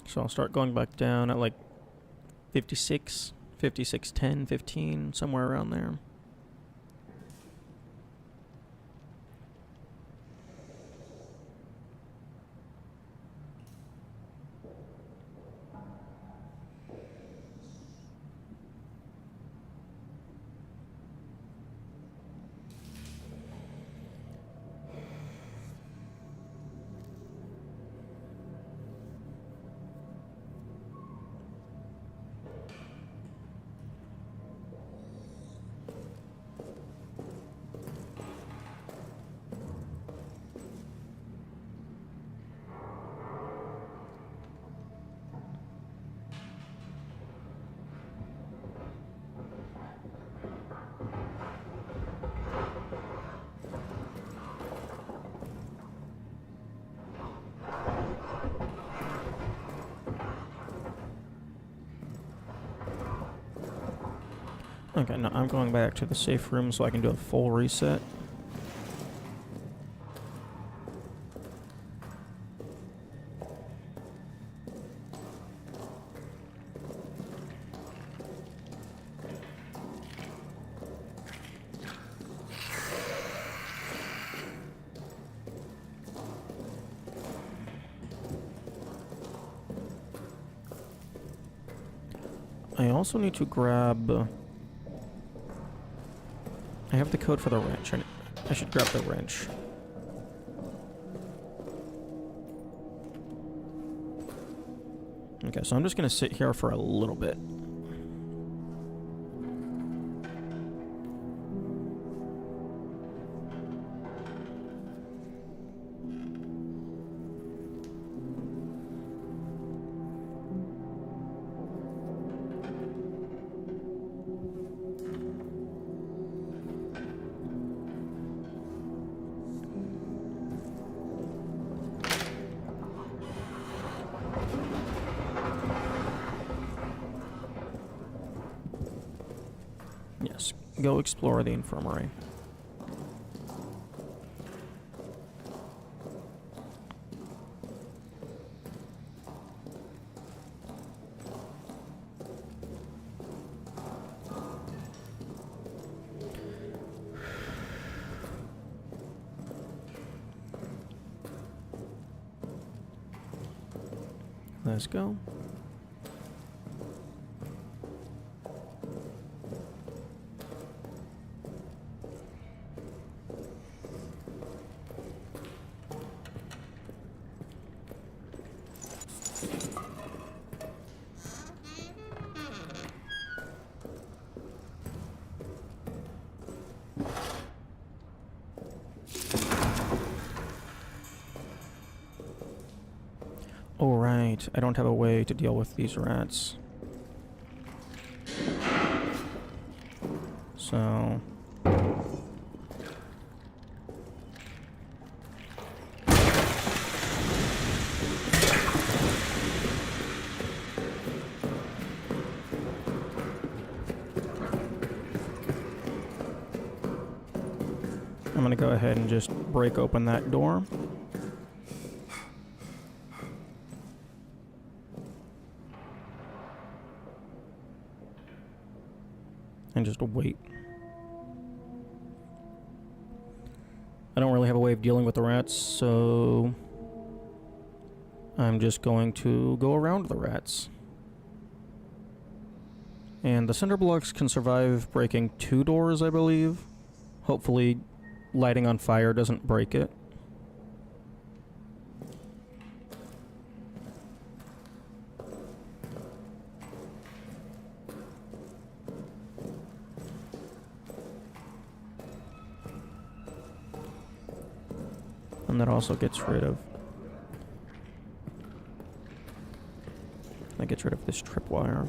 So I'll start going back down at like 56, 56:10, 15, somewhere around there. Okay, now I'm going back to the safe room so I can do a full reset. I also need to grab... I have the code for the wrench. I should grab the wrench. Okay, so I'm just gonna sit here for a little bit. Yes, go explore the infirmary. Let's go. Oh, right. I don't have a way to deal with these rats. So... I'm gonna go ahead and just break open that door. And just wait. I don't really have a way of dealing with the rats, so I'm just going to go around the rats. And the cinder blocks can survive breaking 2 doors, I believe. Hopefully lighting on fire doesn't break it. And that also gets rid of... That gets rid of this tripwire.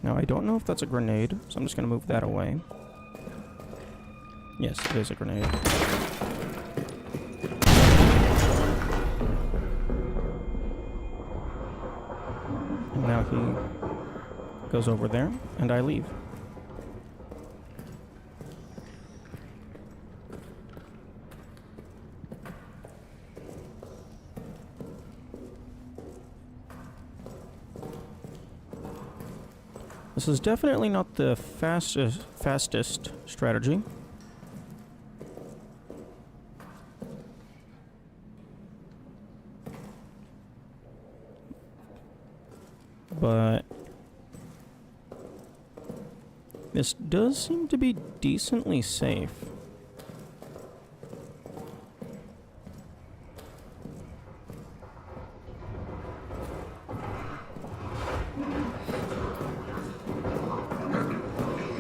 Now, I don't know if that's a grenade, so I'm just going to move that away. Yes, it is a grenade. And now he goes over there, and I leave. This is definitely not the fastest strategy. But this does seem to be decently safe.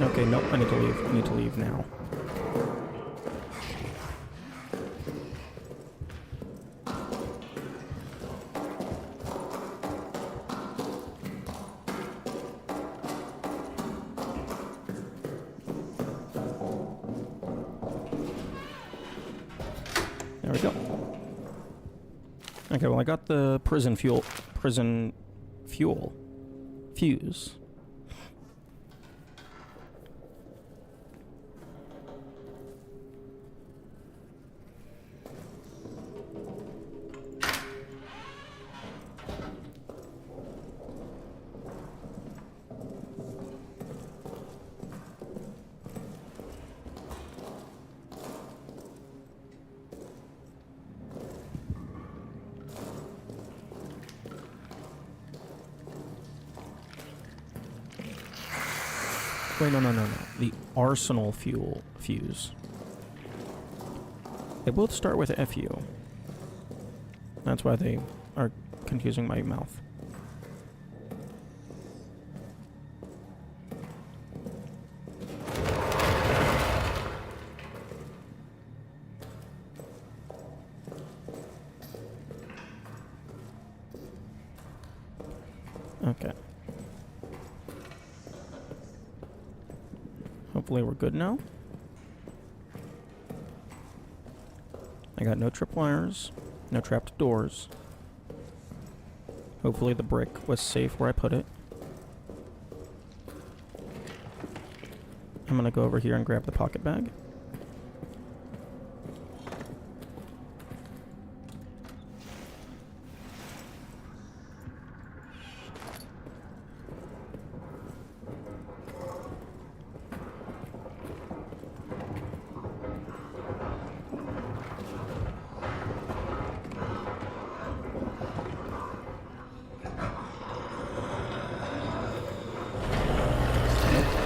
Okay, nope, I need to leave. I need to leave now. There we go. Okay, well, I got the prison fuel fuse. Wait, no. The arsenal fuse. They both start with FU. That's why they are confusing my mouth. Okay. Hopefully we're good now. I got no tripwires, no trapped doors. Hopefully the brick was safe where I put it. I'm gonna go over here and grab the pocket bag.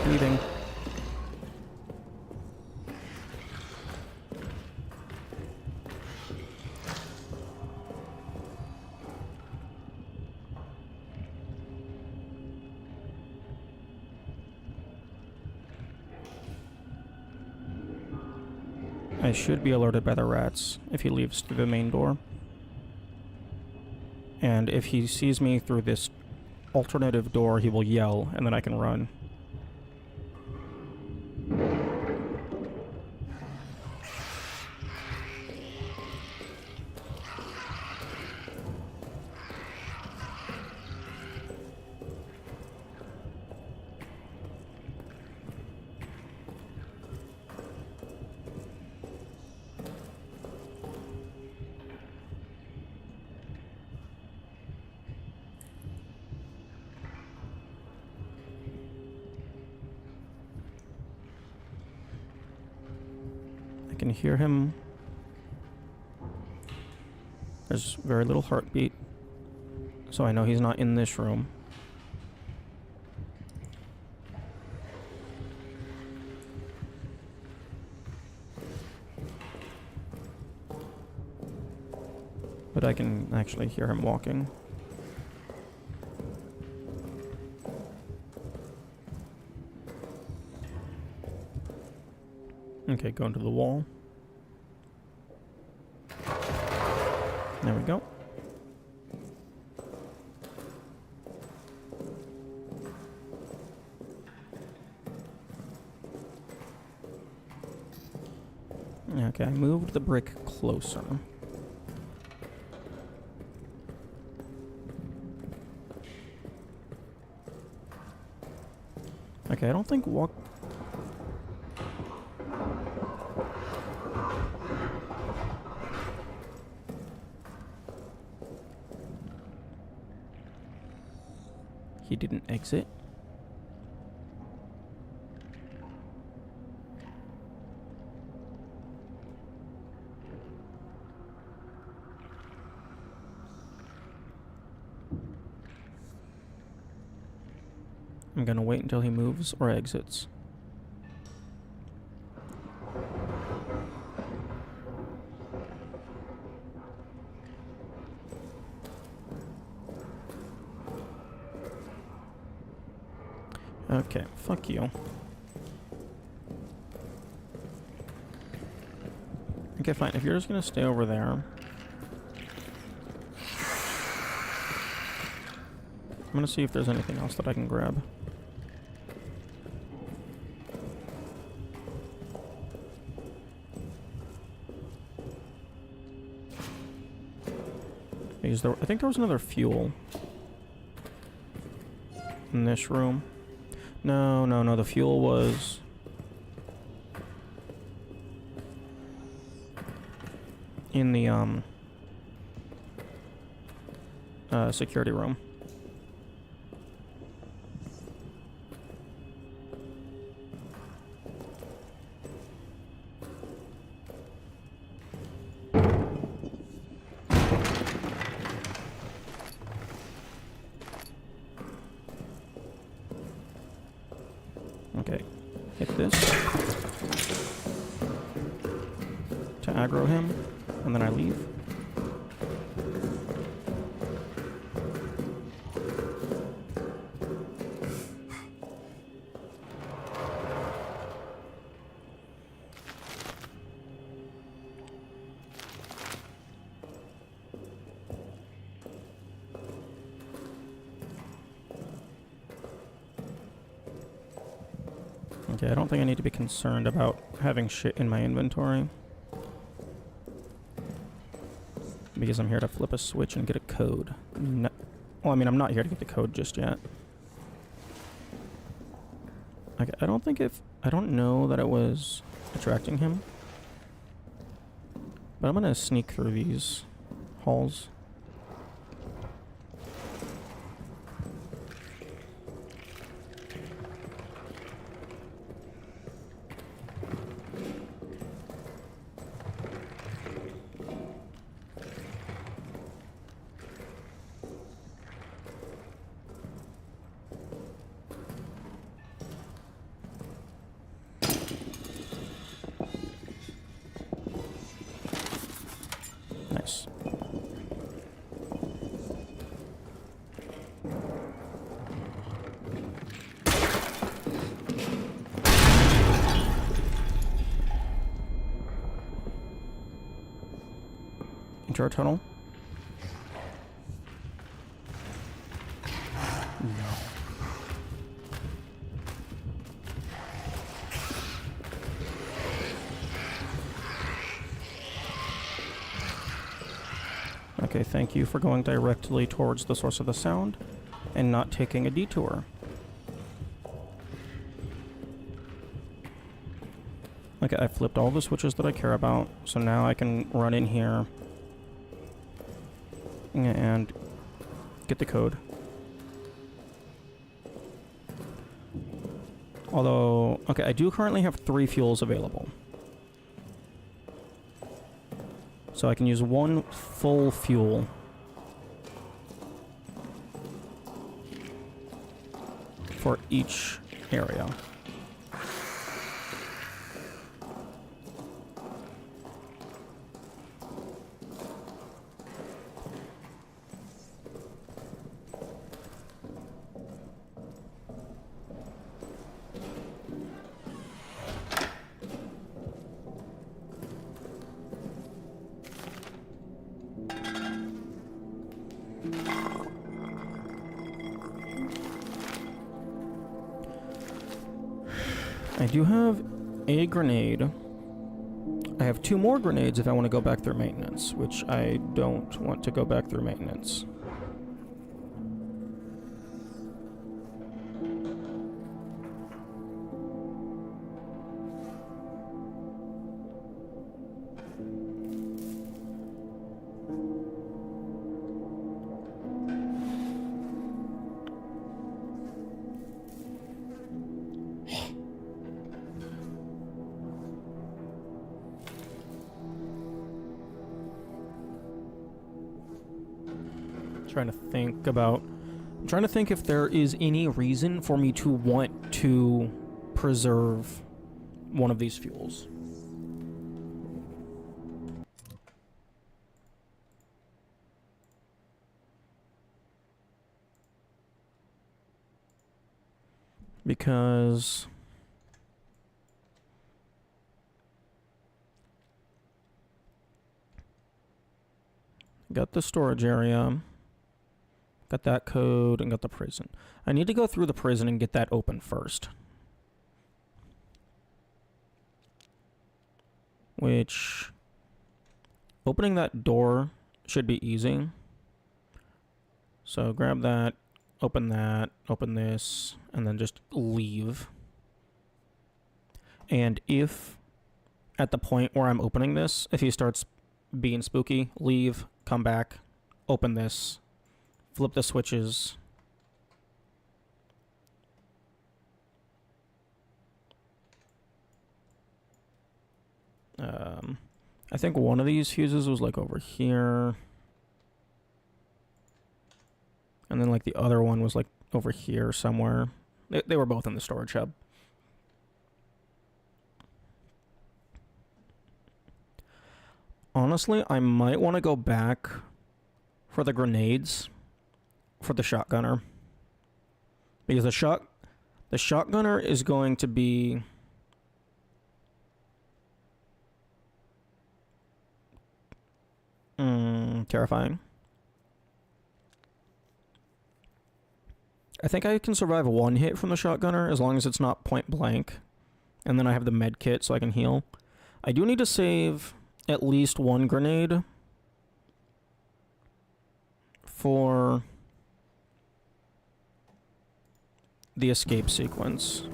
Leaving. I should be alerted by the rats if he leaves through the main door. And if he sees me through this alternative door, he will yell, and then I can run. can hear him. There's very little heartbeat, so I know he's not in this room. But I can actually hear him walking. Okay, go into the wall. There we go. Okay, I moved the brick closer. Okay, I don't think walk... He didn't exit. I'm gonna wait until he moves or exits. Okay, fuck you. Okay, fine. If you're just gonna stay over there... I'm gonna see if there's anything else that I can grab. Because there, I think there was another fuel in this room. No, no, no. The fuel was... in the, security room. Okay, hit this to aggro him, and then I leave. Okay, I don't think I need to be concerned about having shit in my inventory. Because I'm here to flip a switch and get a code. No. Well, I mean, I'm not here to get the code just yet. Okay, I don't think if... I don't know that it was attracting him. But I'm gonna sneak through these halls. Nice. Into our tunnel. No. Okay, thank you for going directly towards the source of the sound and not taking a detour. Okay, I flipped all the switches that I care about, so now I can run in here and get the code. Although, okay, I do currently have 3 fuels available. So I can use one full fuel. For each area. I do have a grenade. I have 2 more grenades if I want to go back through maintenance, which I don't want to go back through maintenance. I'm trying to think if there is any reason for me to want to preserve one of these fuels. Because got the storage area. Got that code and got the prison. I need to go through the prison and get that open first. Which, opening that door should be easy. So grab that, open this, and then just leave. And if, at the point where I'm opening this, if he starts being spooky, leave, come back, open this, flip the switches. I think one of these fuses was like over here. And then like the other one was like over here somewhere. They were both in the storage hub. Honestly, I might want to go back for the grenades for the shotgunner. Because the shotgunner is going to be terrifying. I think I can survive 1 hit from the shotgunner as long as it's not point blank. And then I have the med kit so I can heal. I do need to save at least 1 grenade for the escape sequence.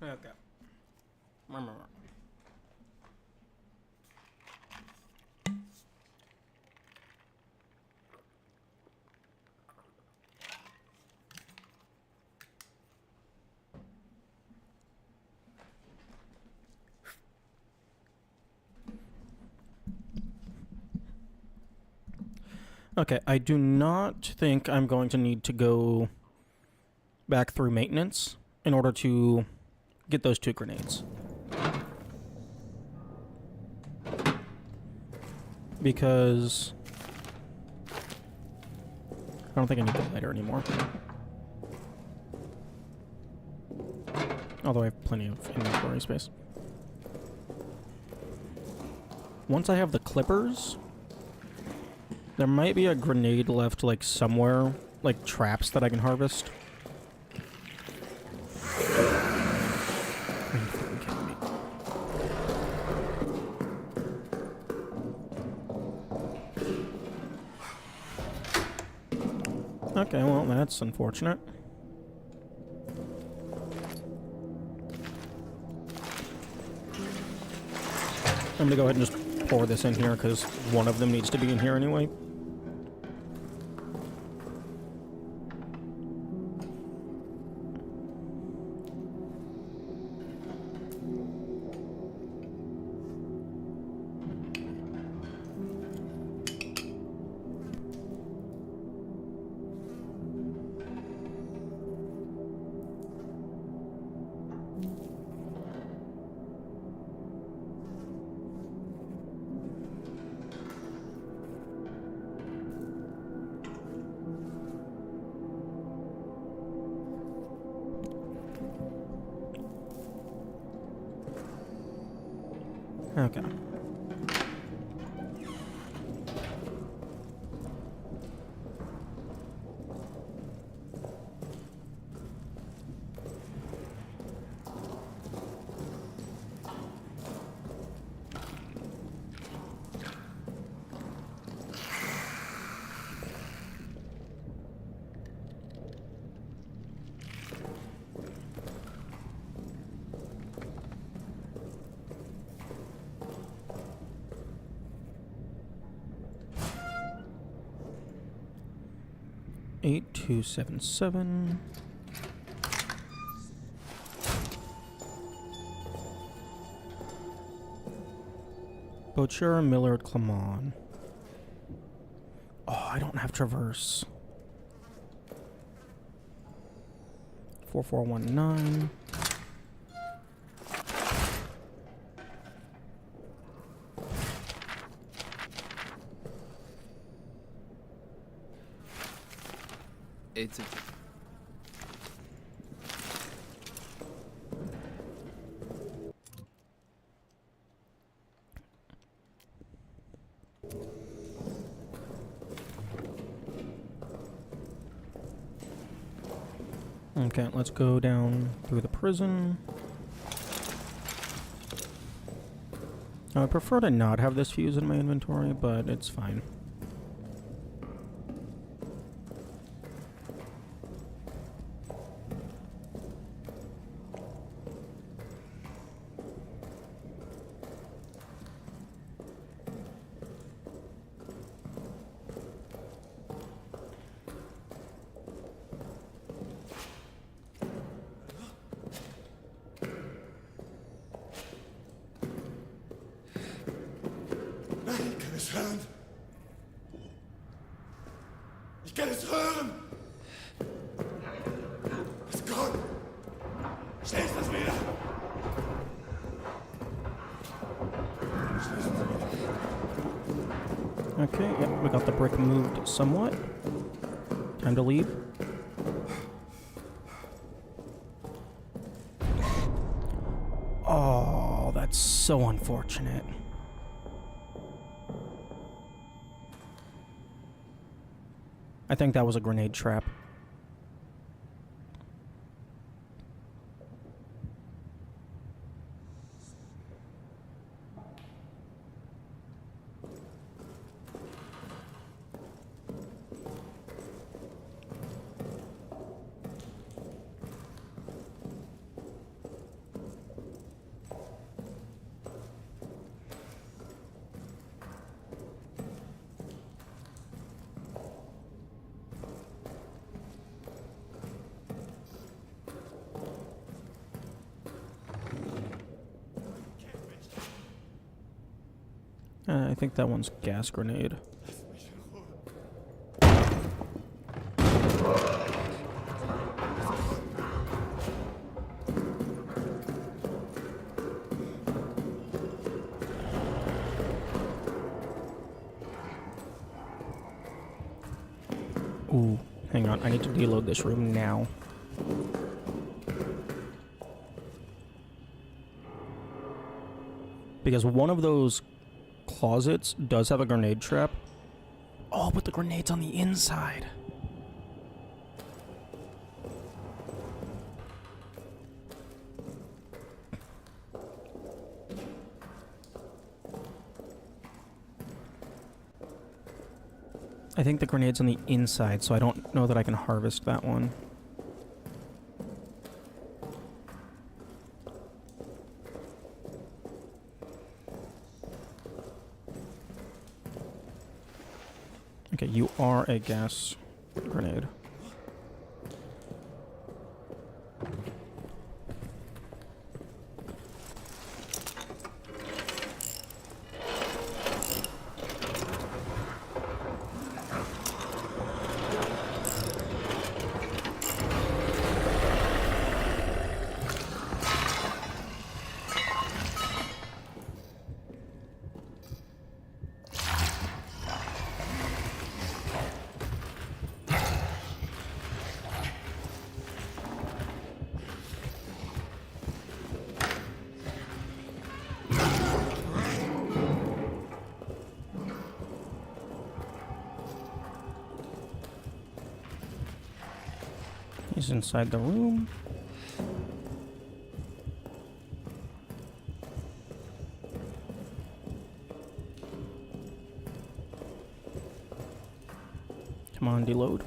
Okay. Okay, I do not think I'm going to need to go back through maintenance in order to get those 2 grenades. Because I don't think I need the lighter anymore. Although I have plenty of inventory space. Once I have the clippers, there might be a grenade left, like, somewhere. Like, traps that I can harvest. Are you fucking kidding me? Okay, well, that's unfortunate. I'm gonna go ahead and just pour this in here, because one of them needs to be in here anyway. Okay. Eight, 2, 7, 7. Boucher, Millard, Clement. Oh, I don't have Traverse. 4419. It's a Okay, let's go down through the prison. I would prefer to not have this fuse in my inventory, but it's fine. Nein, ich kann es hören. Ich kann es hören. Es kommt. Schnell ist das wieder. Okay, yep, we got the brick moved somewhat. Time to leave. Oh, that's so unfortunate. I think that was a grenade trap. I think that one's gas grenade. Ooh, hang on. I need to deload this room now. Because one of those closets does have a grenade trap. Oh, but the grenade's on the inside. I think the grenade's on the inside, so I don't know that I can harvest that one. Okay, you are a gas grenade. He's inside the room. Come on, deload.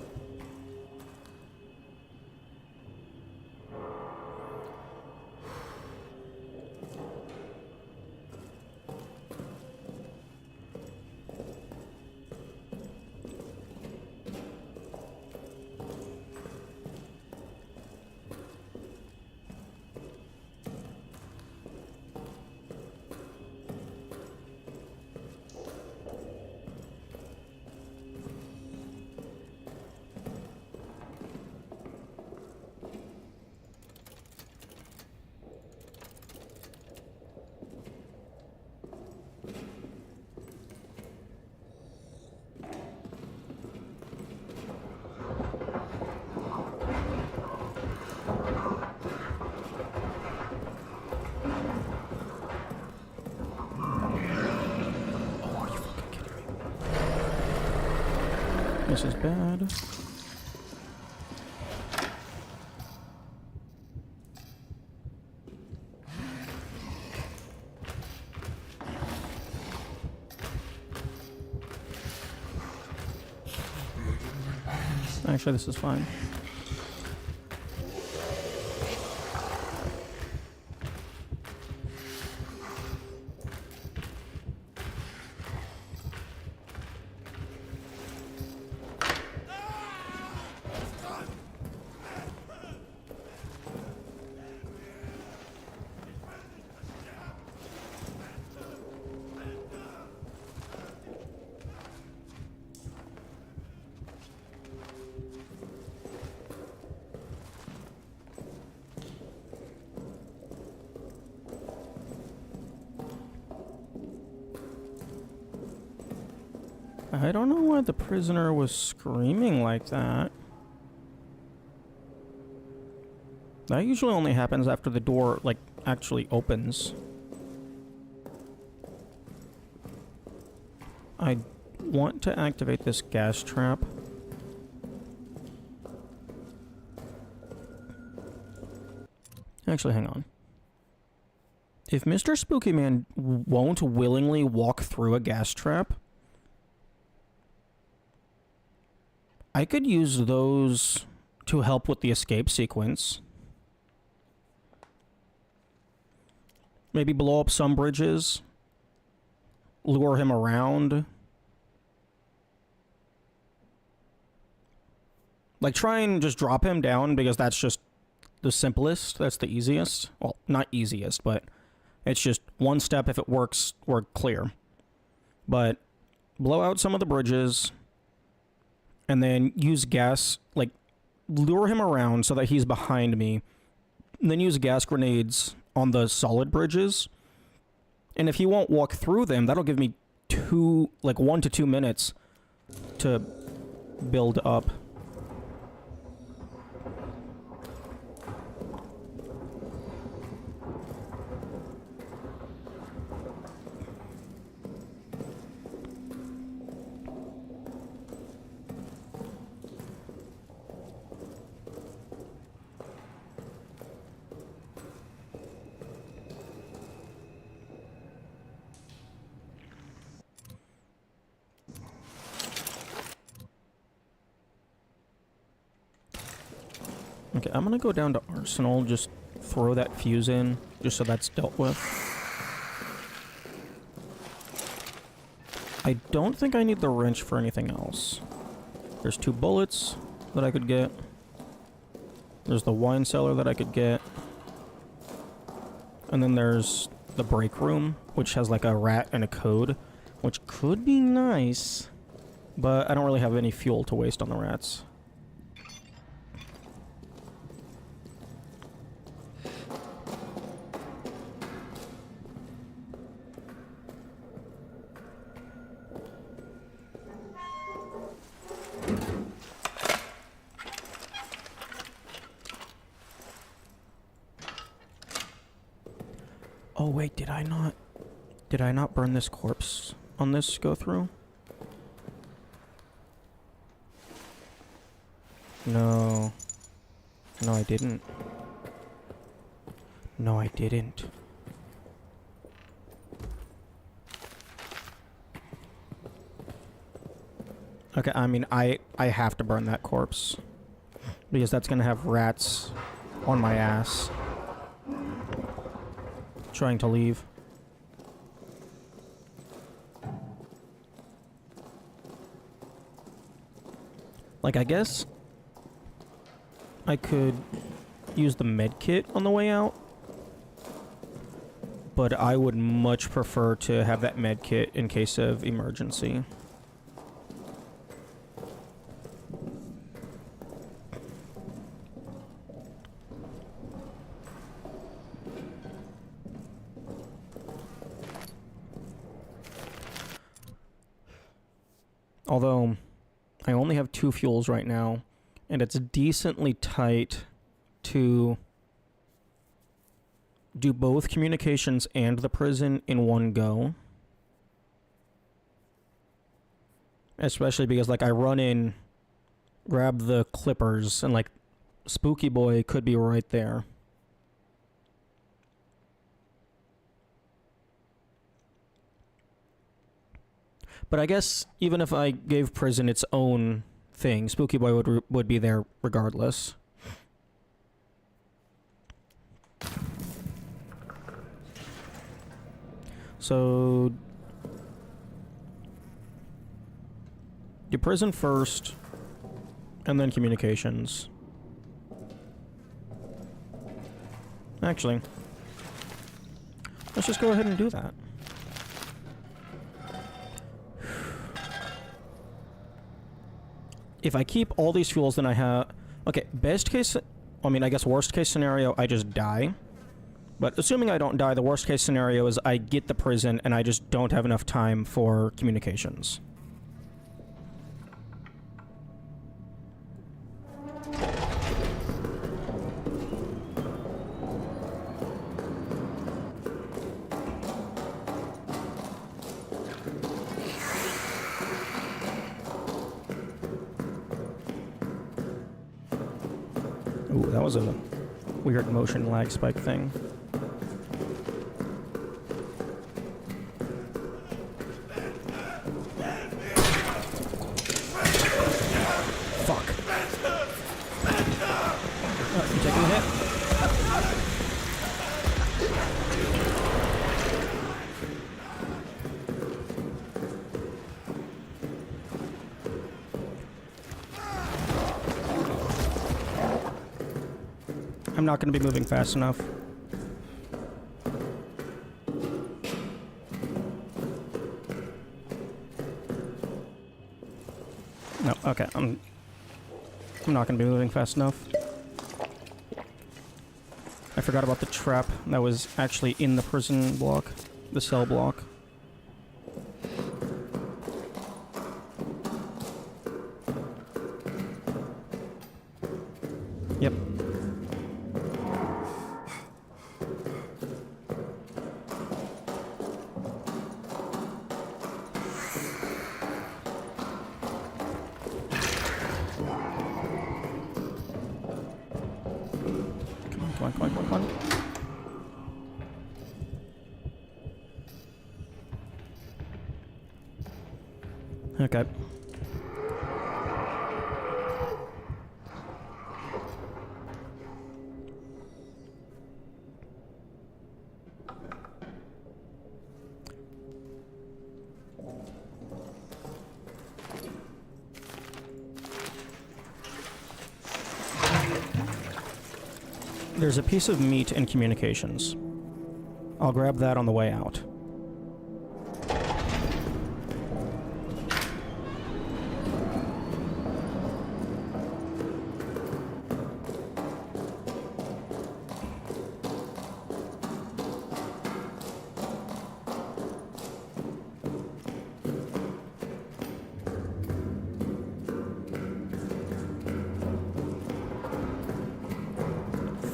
This is bad. Actually, this is fine. I don't know why the prisoner was screaming like that. That usually only happens after the door, like, actually opens. I want to activate this gas trap. Actually, hang on. If Mr. Spooky Man won't willingly walk through a gas trap, I could use those to help with the escape sequence. Maybe blow up some bridges, lure him around. Like, try and just drop him down, because that's just the simplest. That's the easiest. Well, not easiest, but it's just one step. If it works, we're clear. But blow out some of the bridges, and then use gas, like, lure him around so that he's behind me. And then use gas grenades on the solid bridges. And if he won't walk through them, that'll give me 1 to 2 minutes to build up. Okay, I'm gonna go down to Arsenal, just throw that fuse in, just so that's dealt with. I don't think I need the wrench for anything else. There's 2 bullets that I could get. There's the wine cellar that I could get. And then there's the break room, which has like a rat and a code, which could be nice, but I don't really have any fuel to waste on the rats. Oh wait, did I not burn this corpse on this go through? No. No, I didn't. No, I didn't. Okay, I mean, I have to burn that corpse, because that's gonna have rats on my ass trying to leave. Like, I guess I could use the med kit on the way out, but I would much prefer to have that med kit in case of emergency. Although, I only have 2 fuels right now, and it's decently tight to do both communications and the prison in one go. Especially because, like, I run in, grab the clippers, and, like, Spooky Boy could be right there. But I guess even if I gave prison its own thing. Spooky Boy would be there regardless. So do prison first, and then communications. Actually, let's just go ahead and do that. If I keep all these fuels, then I have... Okay, best case... I mean, I guess worst case scenario, I just die. But assuming I don't die, the worst case scenario is I get the prison and I just don't have enough time for communications. Ooh, that was a weird motion lag spike thing. Fuck. I'm taking a hit. I'm not going to be moving fast enough. No, okay, I'm not going to be moving fast enough. I forgot about the trap that was actually in the prison block, the cell block. Yep. Come on. Okay. There's a piece of meat in communications. I'll grab that on the way out.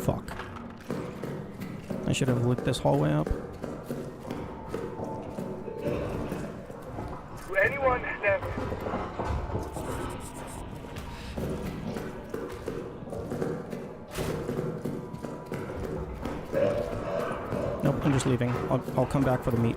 Fuck. I should have lit this hallway up. To anyone that... Nope, I'm just leaving. I'll come back for the meat.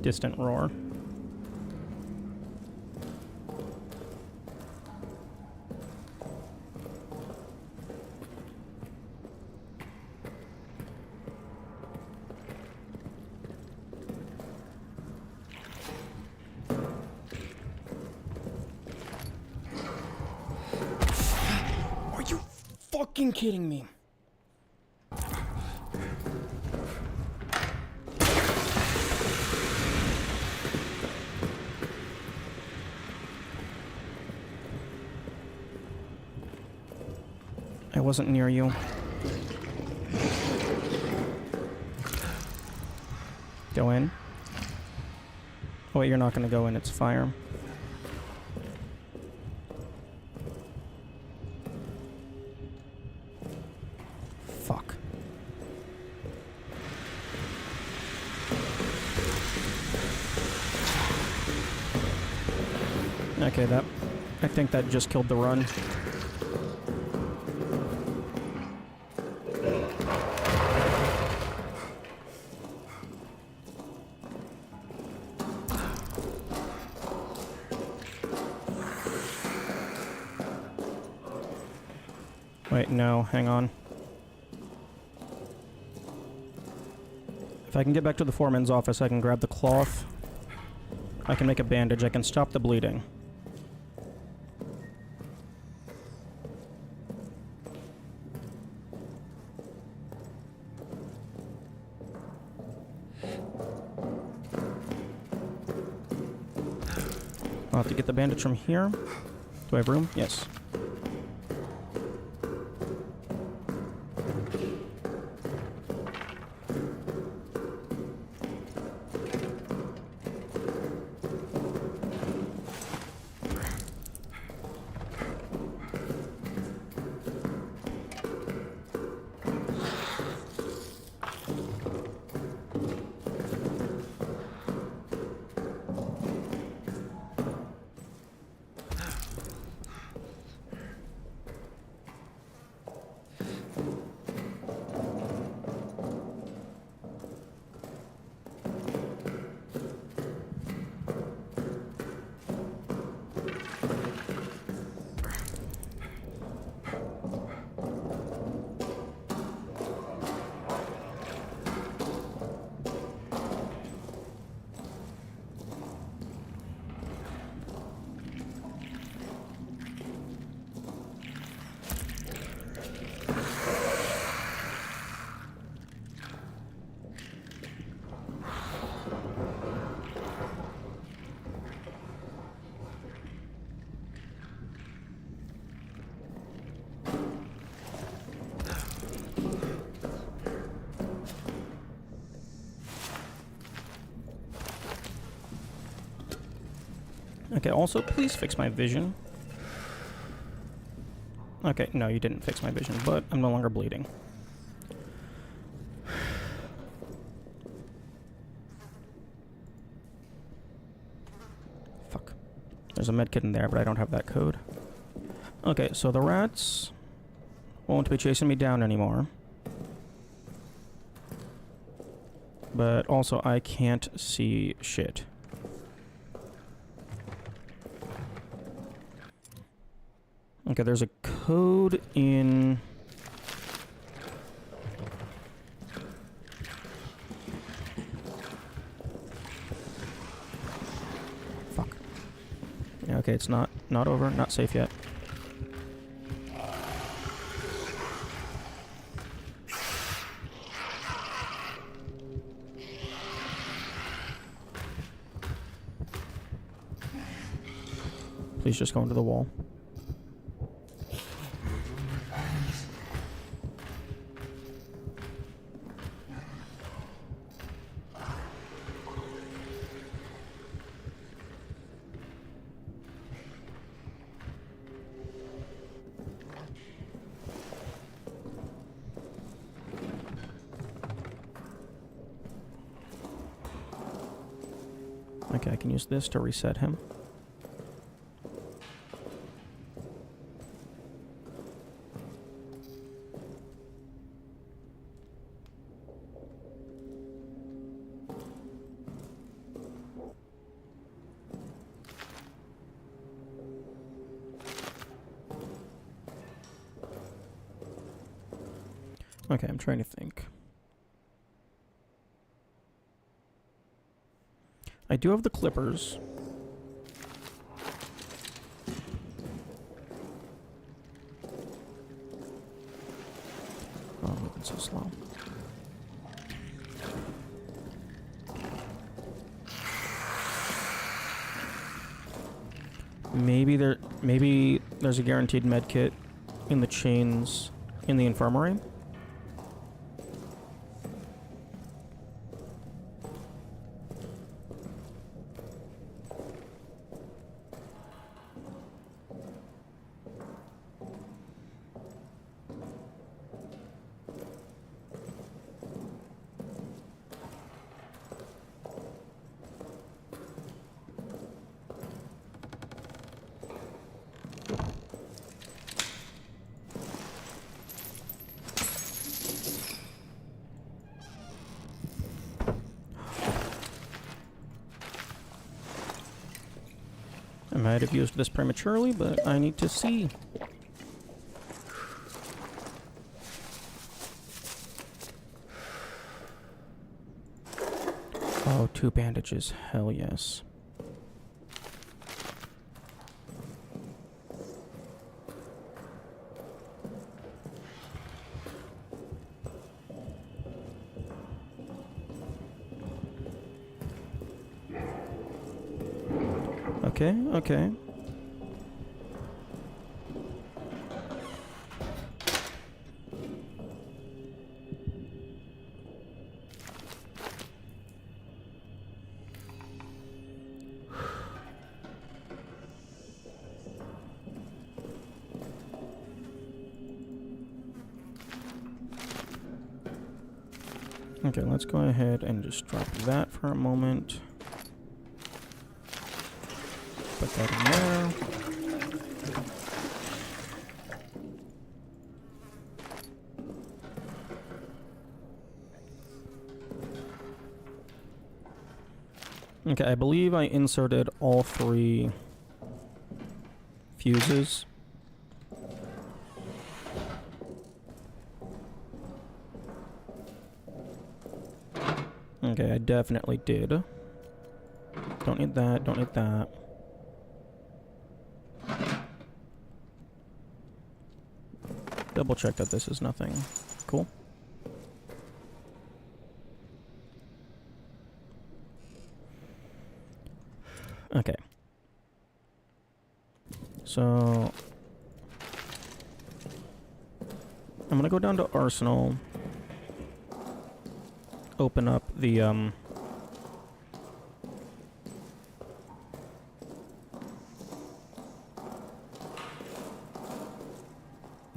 Distant roar. Are you fucking kidding me? I wasn't near you. Go in. Oh, wait, you're not gonna go in, it's fire. Fuck. Okay, I think that just killed the run. Wait, no, hang on. If I can get back to the foreman's office, I can grab the cloth. I can make a bandage, I can stop the bleeding. I'll have to get the bandage from here. Do I have room? Yes. Okay, also, please fix my vision. Okay, no, you didn't fix my vision, but I'm no longer bleeding. Fuck. There's a medkit in there, but I don't have that code. Okay, so the rats won't be chasing me down anymore. But also, I can't see shit. Okay, there's a code in... Fuck. Yeah, okay, it's not over, not safe yet. Please just go into the wall. Okay, I can use this to reset him. Okay, I'm trying to think. I do have the clippers. Oh, I'm moving so slow. Maybe there's a guaranteed med kit in the chains in the infirmary. I might have used this prematurely, but I need to see. Oh, 2 bandages. Hell yes. Okay, okay. Okay, let's go ahead and just drop that for a moment. Put that in there. Okay, I believe I inserted all 3 fuses. Okay, I definitely did. Don't need that, don't need that. Double check that this is nothing. Cool. Okay. So I'm gonna go down to Arsenal. Open up the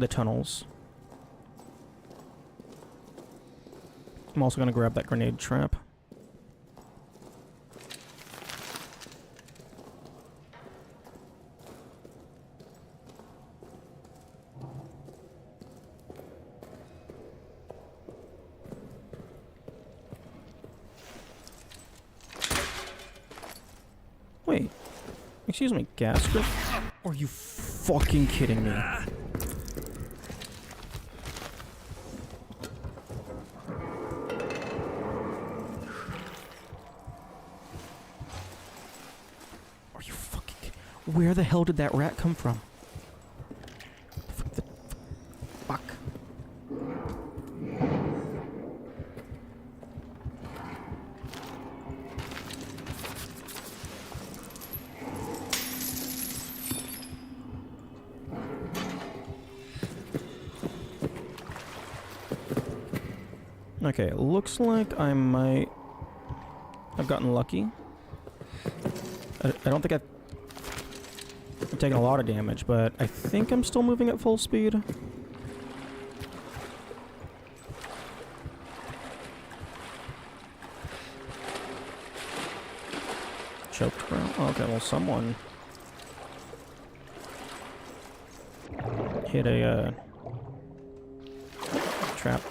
tunnels. I'm also gonna grab that grenade trap. Wait. Excuse me, gas grip? Are you fucking kidding me? Where the hell did that rat come from? Fuck. Okay, it looks like I might have gotten lucky. I don't think I've taken a lot of damage, but I think I'm still moving at full speed. Choked, bro. Okay, well, someone hit a trap.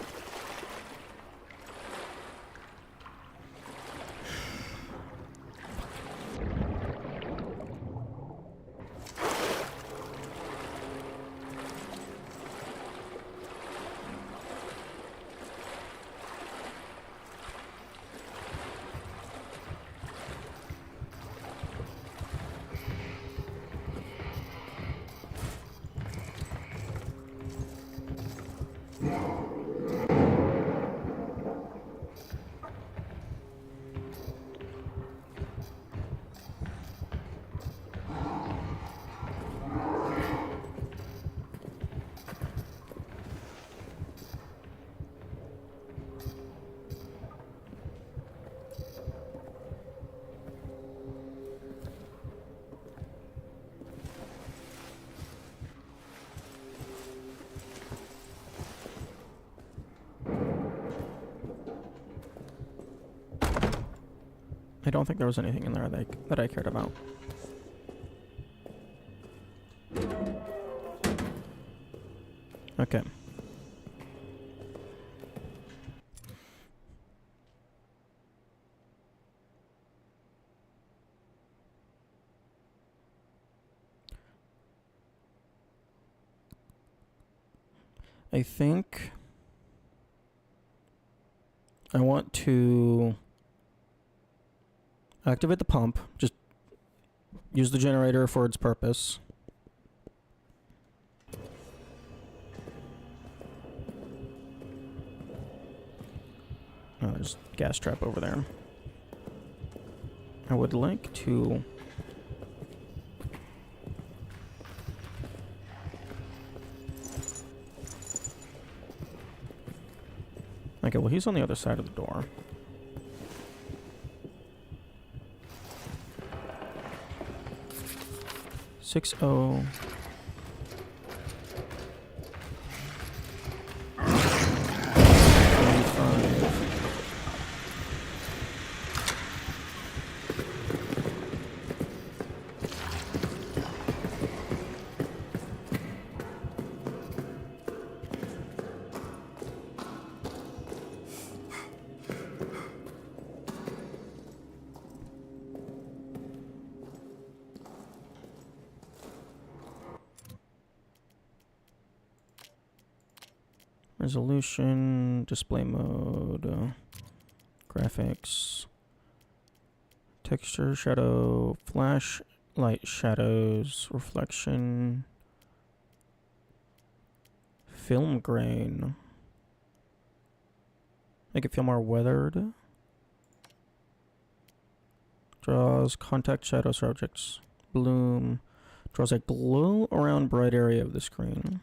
I don't think there was anything in there that I cared about. Okay. I think I want to activate the pump. Just use the generator for its purpose. Oh, there's a gas trap over there. I would like to... Okay, well, he's on the other side of the door. Six oh. Resolution, display mode, graphics, texture, shadow, flash, light, shadows, reflection, film grain. Make it feel more weathered. Draws contact shadows or objects. Bloom. Draws a glow around bright area of the screen.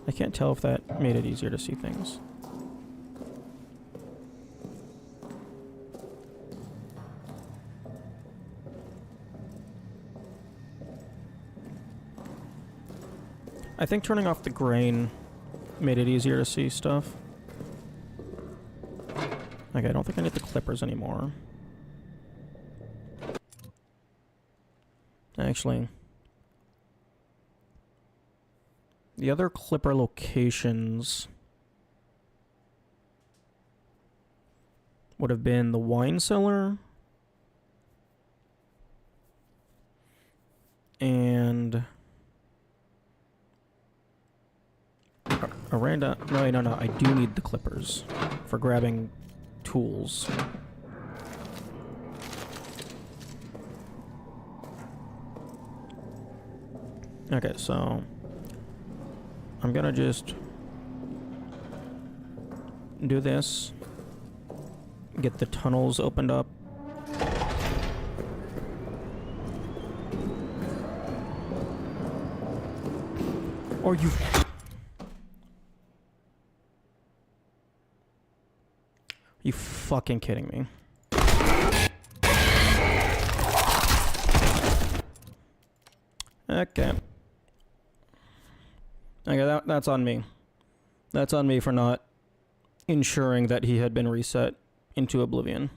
I can't tell if that made it easier to see things. I think turning off the grain made it easier to see stuff. Okay, I don't think I need the clippers anymore. Actually, the other clipper locations would have been the wine cellar and Aranda. No, I do need the clippers for grabbing tools. Okay, so I'm gonna just do this, get the tunnels opened up. Or you fucking kidding me? Okay. Okay, that's on me. That's on me for not ensuring that he had been reset into oblivion.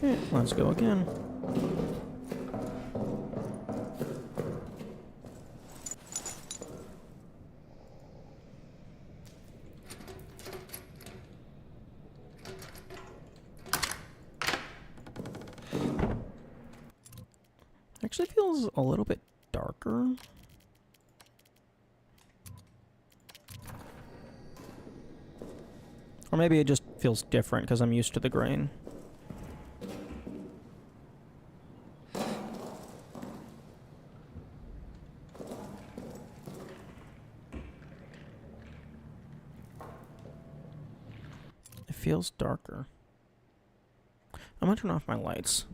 Okay, let's go again. Actually feels a little bit darker. Or maybe it just feels different because I'm used to the grain. It feels darker. I'm gonna turn off my lights.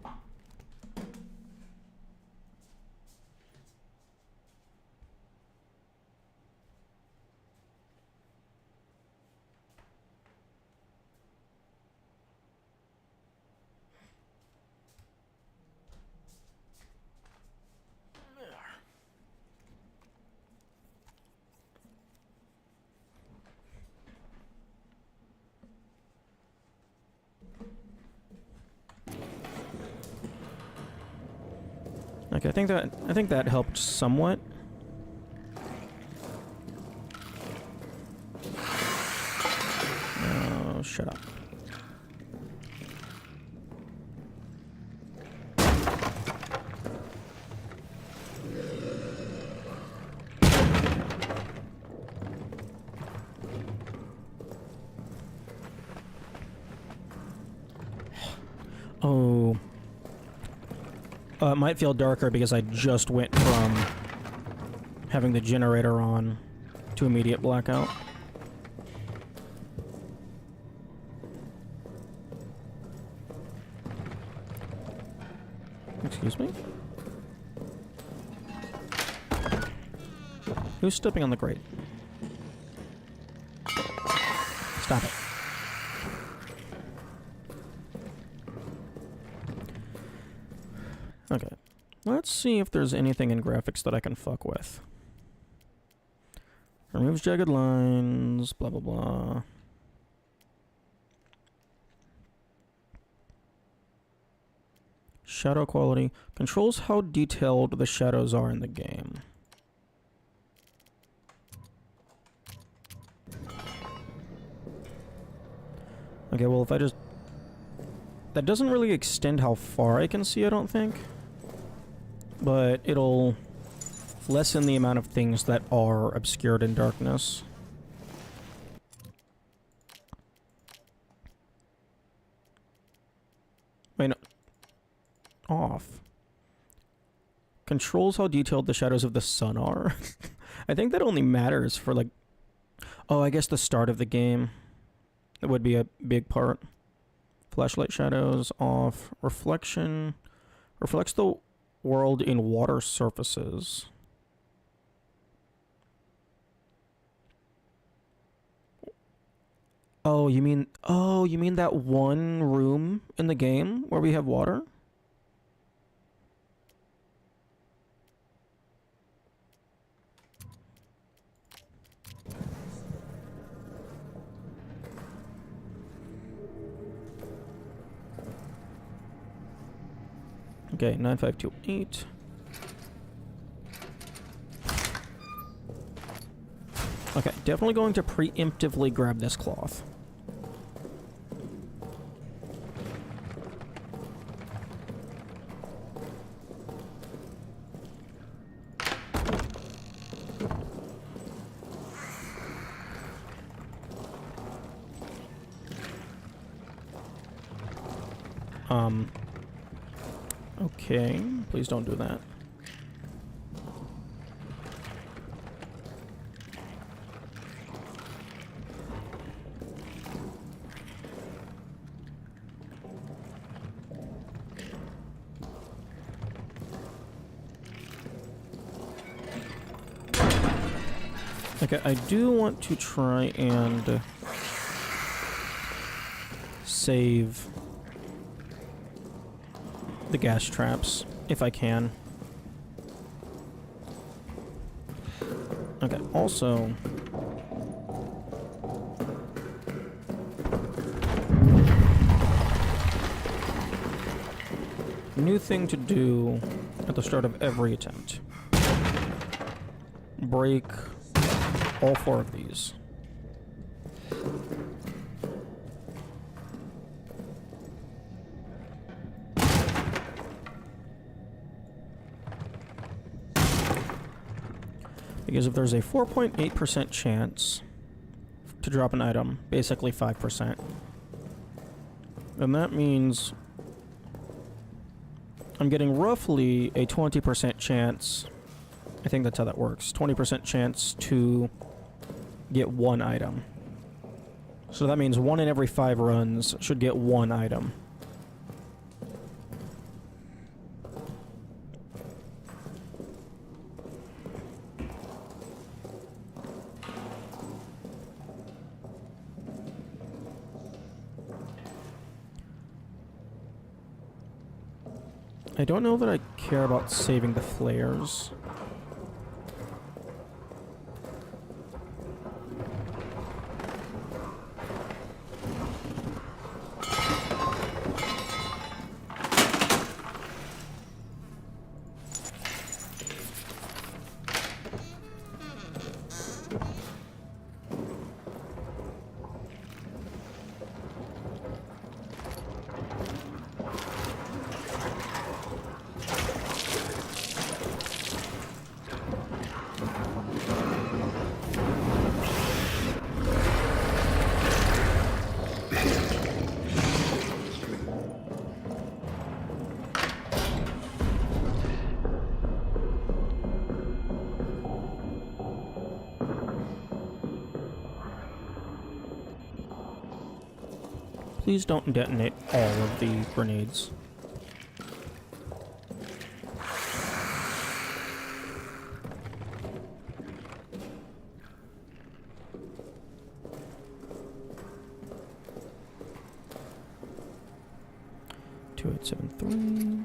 Okay, I think that helped somewhat. Oh, shut up. Oh. It might feel darker because I just went from having the generator on to immediate blackout. Excuse me? Who's stepping on the grate? Stop it. Okay. Let's see if there's anything in graphics that I can fuck with. Removes jagged lines, blah blah blah. Shadow quality. Controls how detailed the shadows are in the game. Okay, well if I just... That doesn't really extend how far I can see, I don't think. But it'll lessen the amount of things that are obscured in darkness. Wait, no. Off. Controls how detailed the shadows of the sun are. I think that only matters for, like... Oh, I guess the start of the game. It would be a big part. Flashlight shadows off. Reflection. Reflects the world in water surfaces. Oh, you mean that one room in the game where we have water? Okay, 9528. Okay, definitely going to preemptively grab this cloth. Okay, please don't do that. Okay, I do want to try and save the gas traps, if I can. Okay, also... New thing to do at the start of every attempt. Break all 4 of these. Because if there's a 4.8% chance to drop an item, basically 5%, then that means I'm getting roughly a 20% chance, I think that's how that works, 20% chance to get 1 item. So that means 1 in every 5 runs should get 1 item. I don't know that I care about saving the flares. Please don't detonate all of the grenades. Two, 873.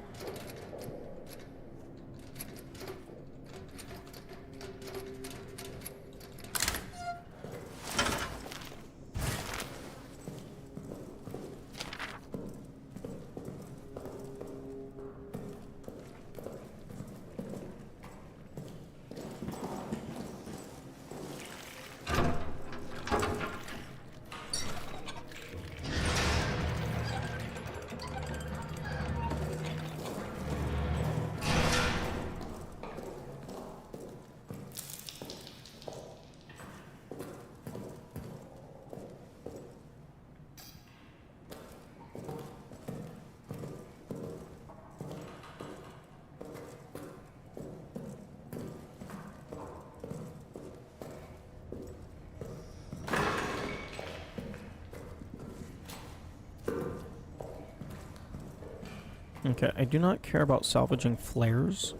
Okay, I do not care about salvaging flares.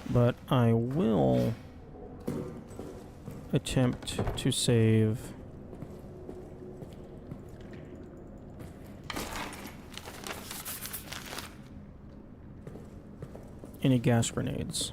But I will attempt to save any gas grenades.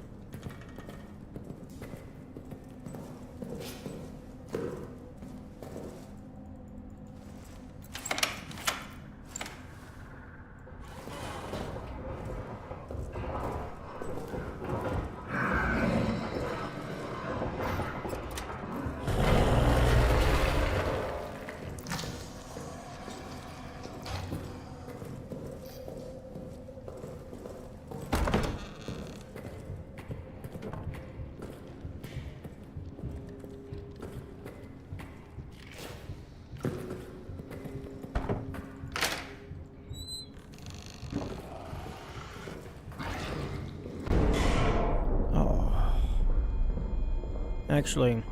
Actually,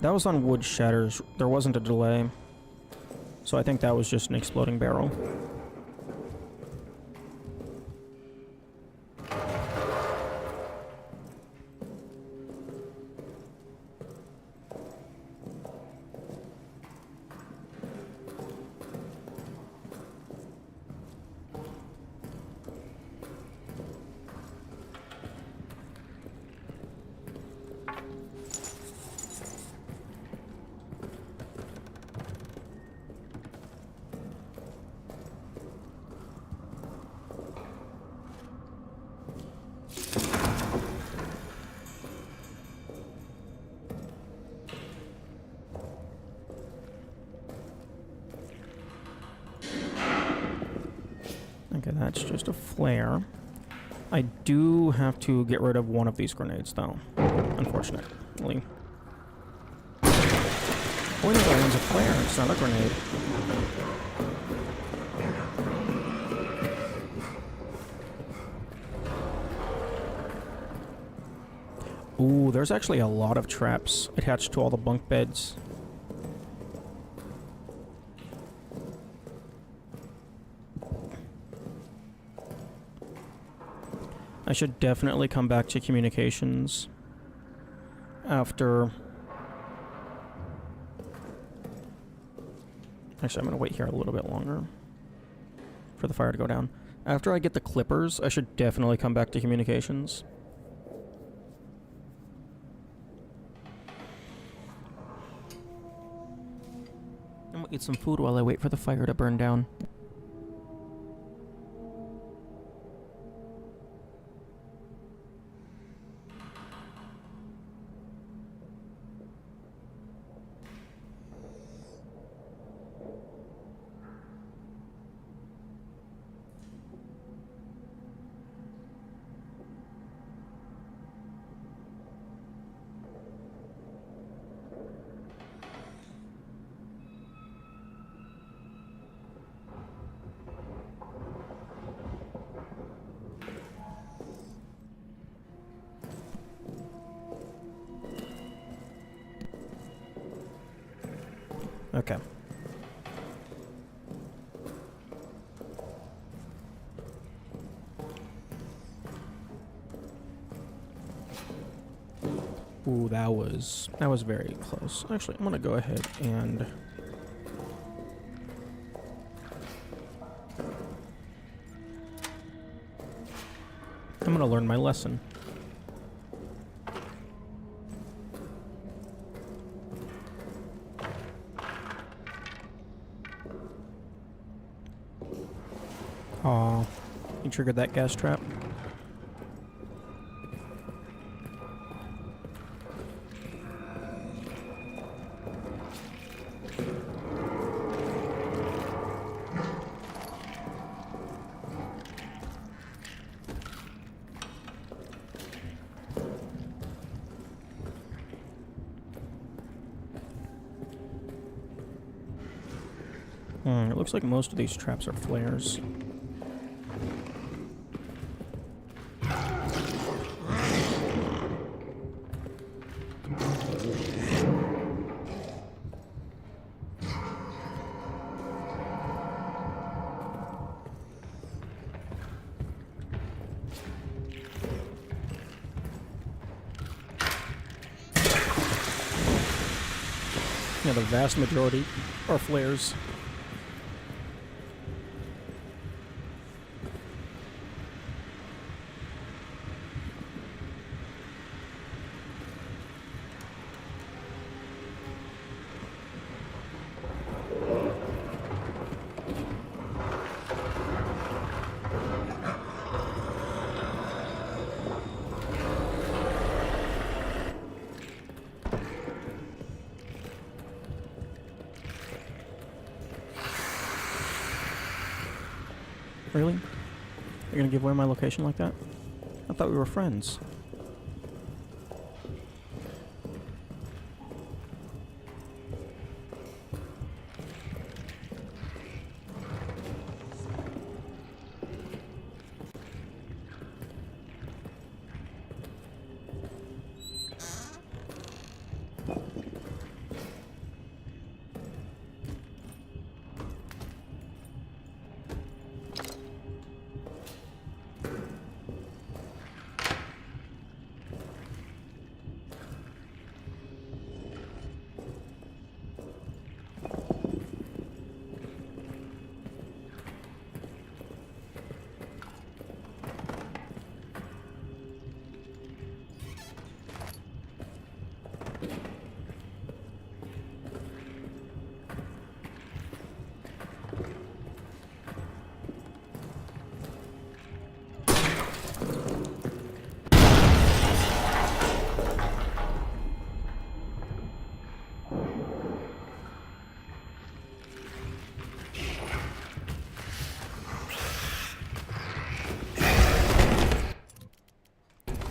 that was on wood shatters. There wasn't a delay. So I think that was just an exploding barrel. Okay, that's just a flare. I do have to get rid of one of these grenades, though. Unfortunately. Oh, no, that one's a flare. It's not a grenade. Ooh, there's actually a lot of traps attached to all the bunk beds. I should definitely come back to communications after Actually, I'm gonna wait here a little bit longer for the fire to go down. After I get the clippers, I should definitely come back to communications. I'm gonna eat some food while I wait for the fire to burn down. Okay. Ooh, that was very close. Actually, I'm gonna go ahead and I'm gonna learn my lesson. Aw, you triggered that gas trap. It looks like most of these traps are flares. Yeah, the vast majority are flares. Really? You're gonna give away my location like that? I thought we were friends.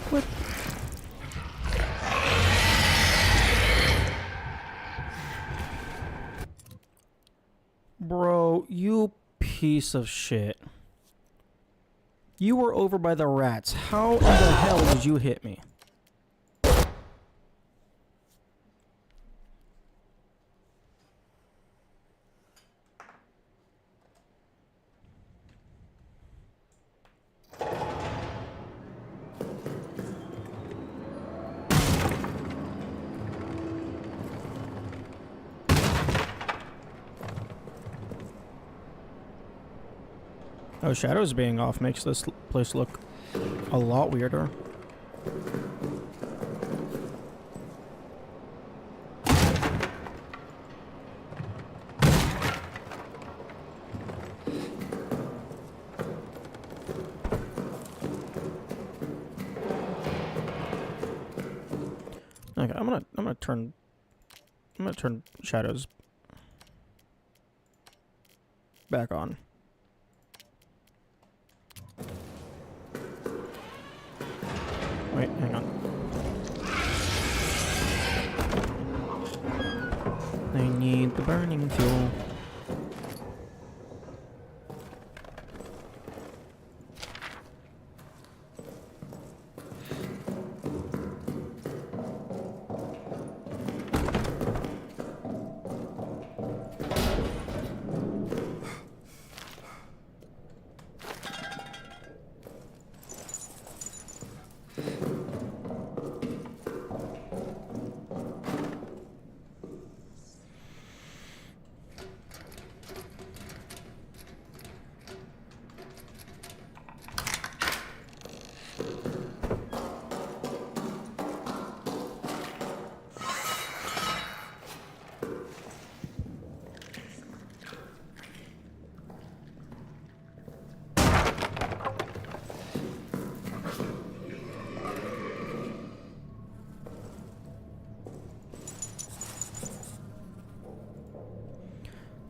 What? Bro, you piece of shit. You were over by the rats. How in the hell did you hit me? Oh, shadows being off makes this place look a lot weirder. Okay, I'm gonna turn shadows back on. Wait, hang on. I need the burning fuel.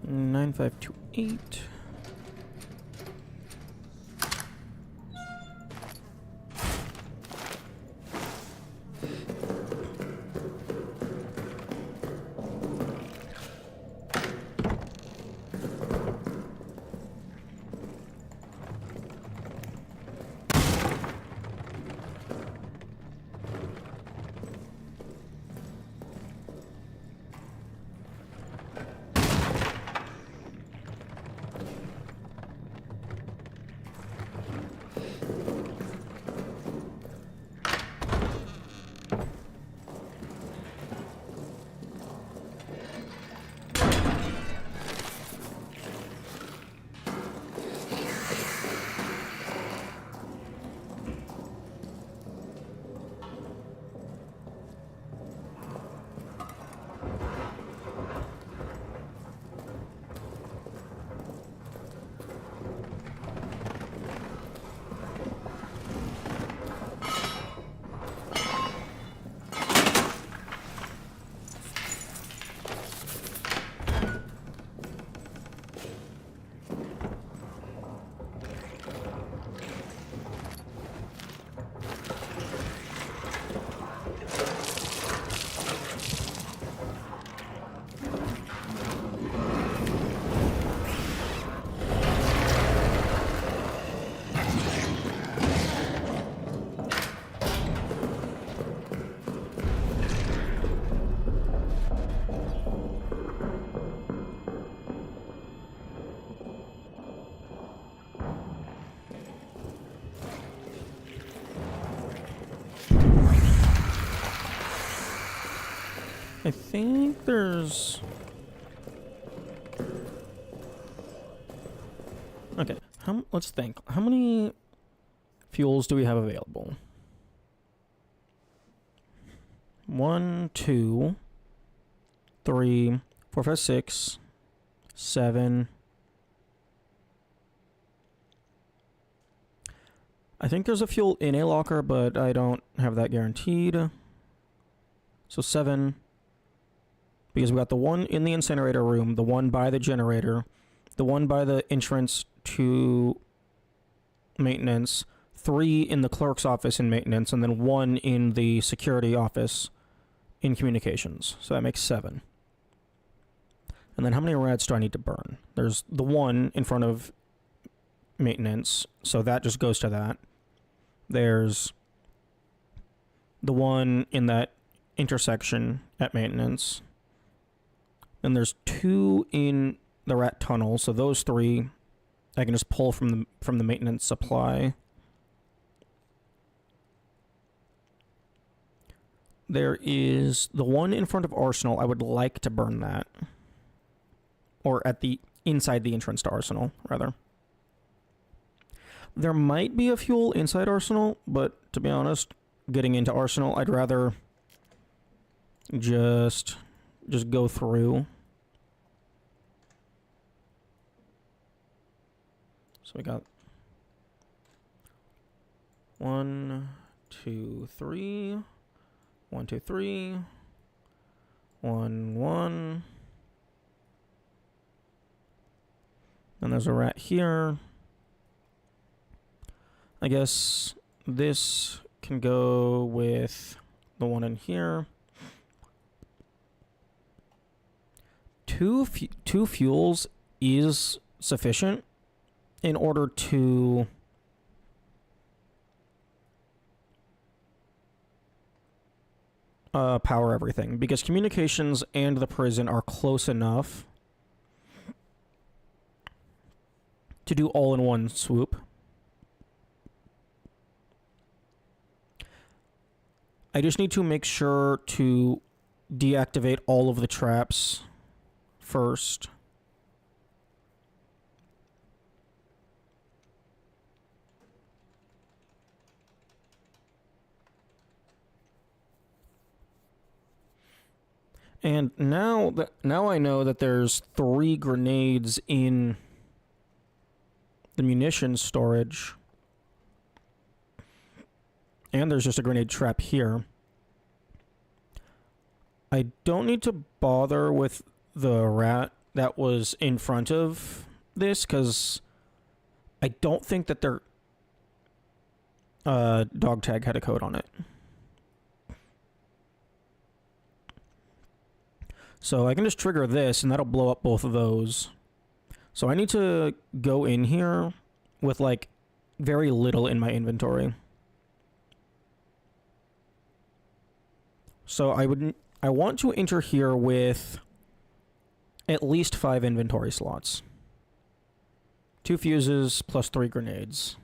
Nine 528. I think there's... Okay, let's think. How many fuels do we have available? 1, 2, 3, 4, 5, 6, 7. I think there's a fuel in a locker, but I don't have that guaranteed. So 7. Because we got the one in the incinerator room, the one by the generator, the one by the entrance to maintenance, 3 in the clerk's office in maintenance, and then 1 in the security office in communications. So that makes 7. And then how many rats do I need to burn? There's the 1 in front of maintenance, so that just goes to that. There's the 1 in that intersection at maintenance. Then there's 2 in the rat tunnel, so those 3 I can just pull from the maintenance supply. There is the 1 in front of Arsenal. I would like to burn that. Or at the inside the entrance to Arsenal, rather. There might be a fuel inside Arsenal, but to be honest, getting into Arsenal, I'd rather just go through. So we got 1, 2, 3. 1, 2, 3. 1, 1. And there's a rat here. I guess this can go with the one in here. Two fuels is sufficient in order to power everything, because communications and the prison are close enough to do all in one swoop. I just need to make sure to deactivate all of the traps first. And now I know that there's 3 grenades in the munitions storage. And there's just a grenade trap here. I don't need to bother with the rat that was in front of this, because I don't think that their dog tag had a code on it. So I can just trigger this, and that'll blow up both of those. So I need to go in here with, like, very little in my inventory. So I want to enter here with at least 5 inventory slots. 2 fuses plus 3 grenades.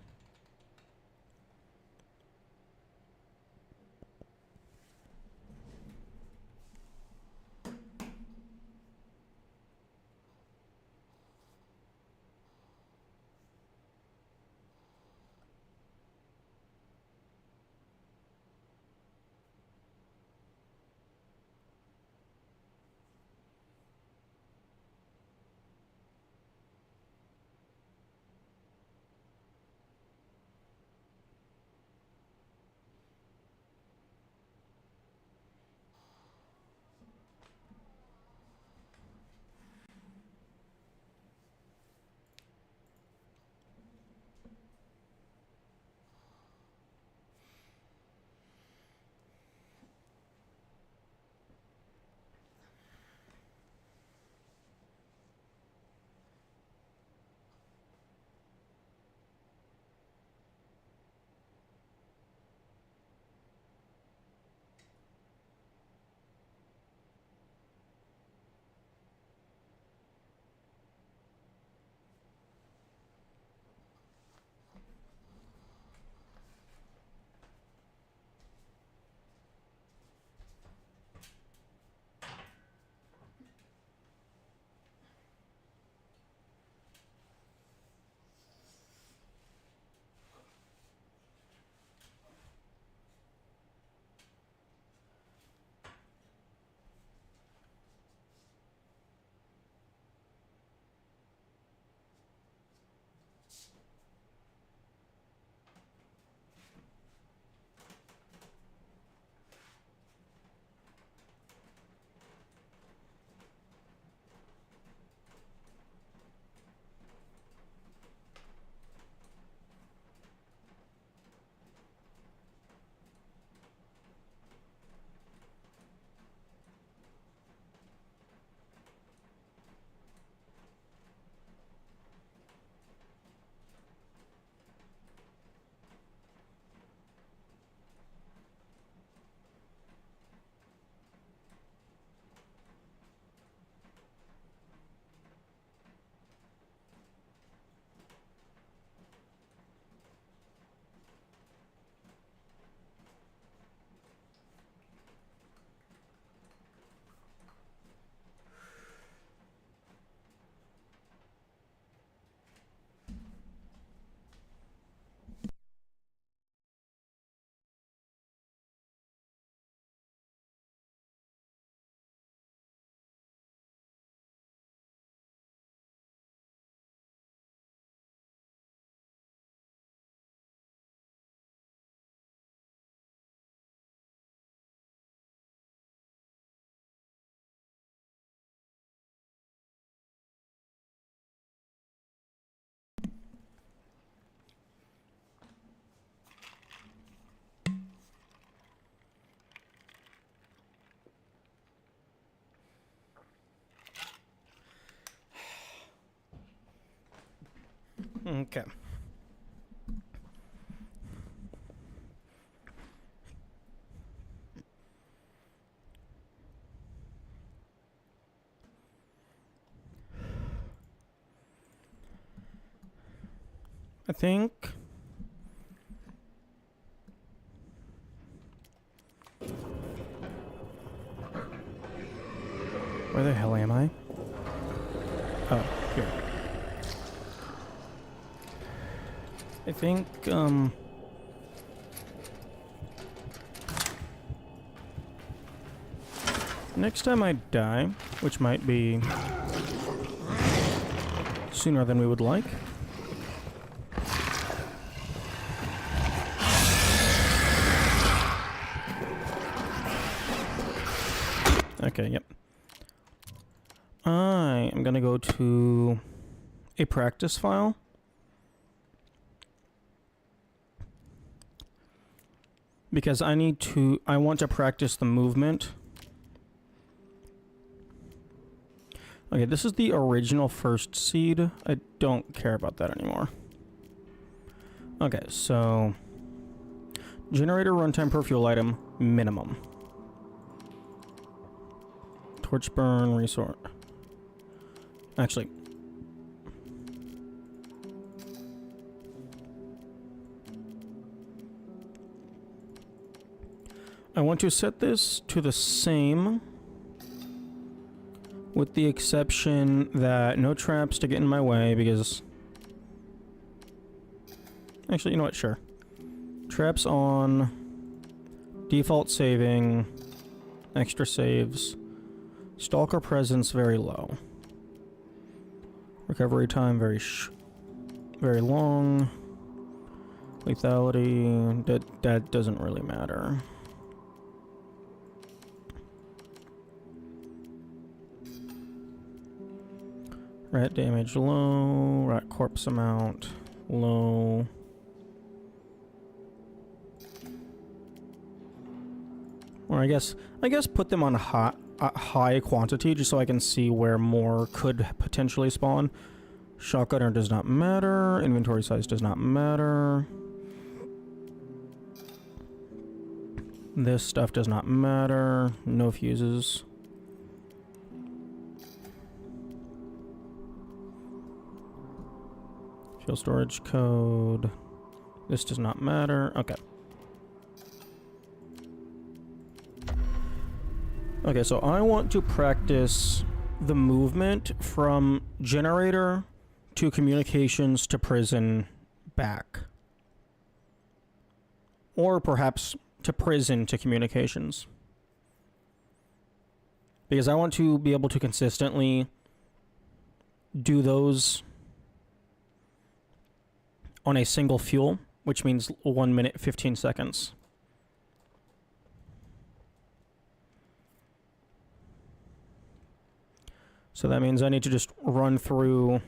Okay. I think where the hell am I? Oh, here. I think next time I die, which might be sooner than we would like. Okay, yep. I am gonna go to a practice file. Because I want to practice the movement. Okay, this is the original first seed. I don't care about that anymore. Okay, so generator runtime per fuel item minimum. Torch burn resource. Actually, I want to set this to the same, with the exception that no traps to get in my way, because actually, you know what, sure. Traps on, default saving, extra saves, stalker presence very low. Recovery time very long. Lethality, that doesn't really matter. Rat damage low, rat corpse amount low. Or I guess put them on high quantity just so I can see where more could potentially spawn. Shotgunner does not matter. Inventory size does not matter. This stuff does not matter. No fuses. Fuel storage code. This does not matter. Okay. Okay, so I want to practice the movement from generator to communications to prison back. Or perhaps to prison to communications. Because I want to be able to consistently do those on a single fuel, which means 1 minute, 15 seconds. So that means I need to just run through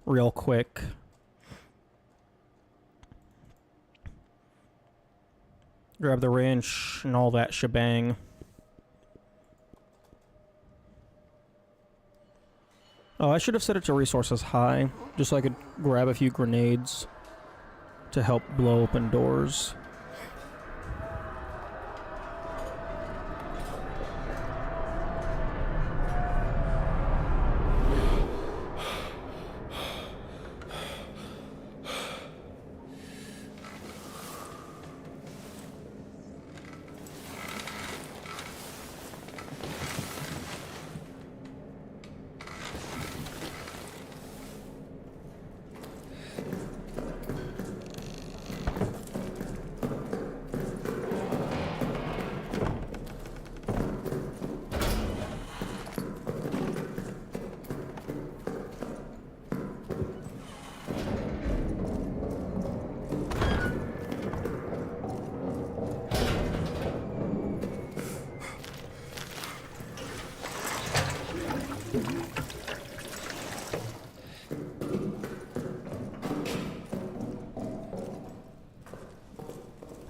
real quick. Grab the wrench and all that shebang. Oh, I should have set it to resources high, just so I could grab a few grenades to help blow open doors.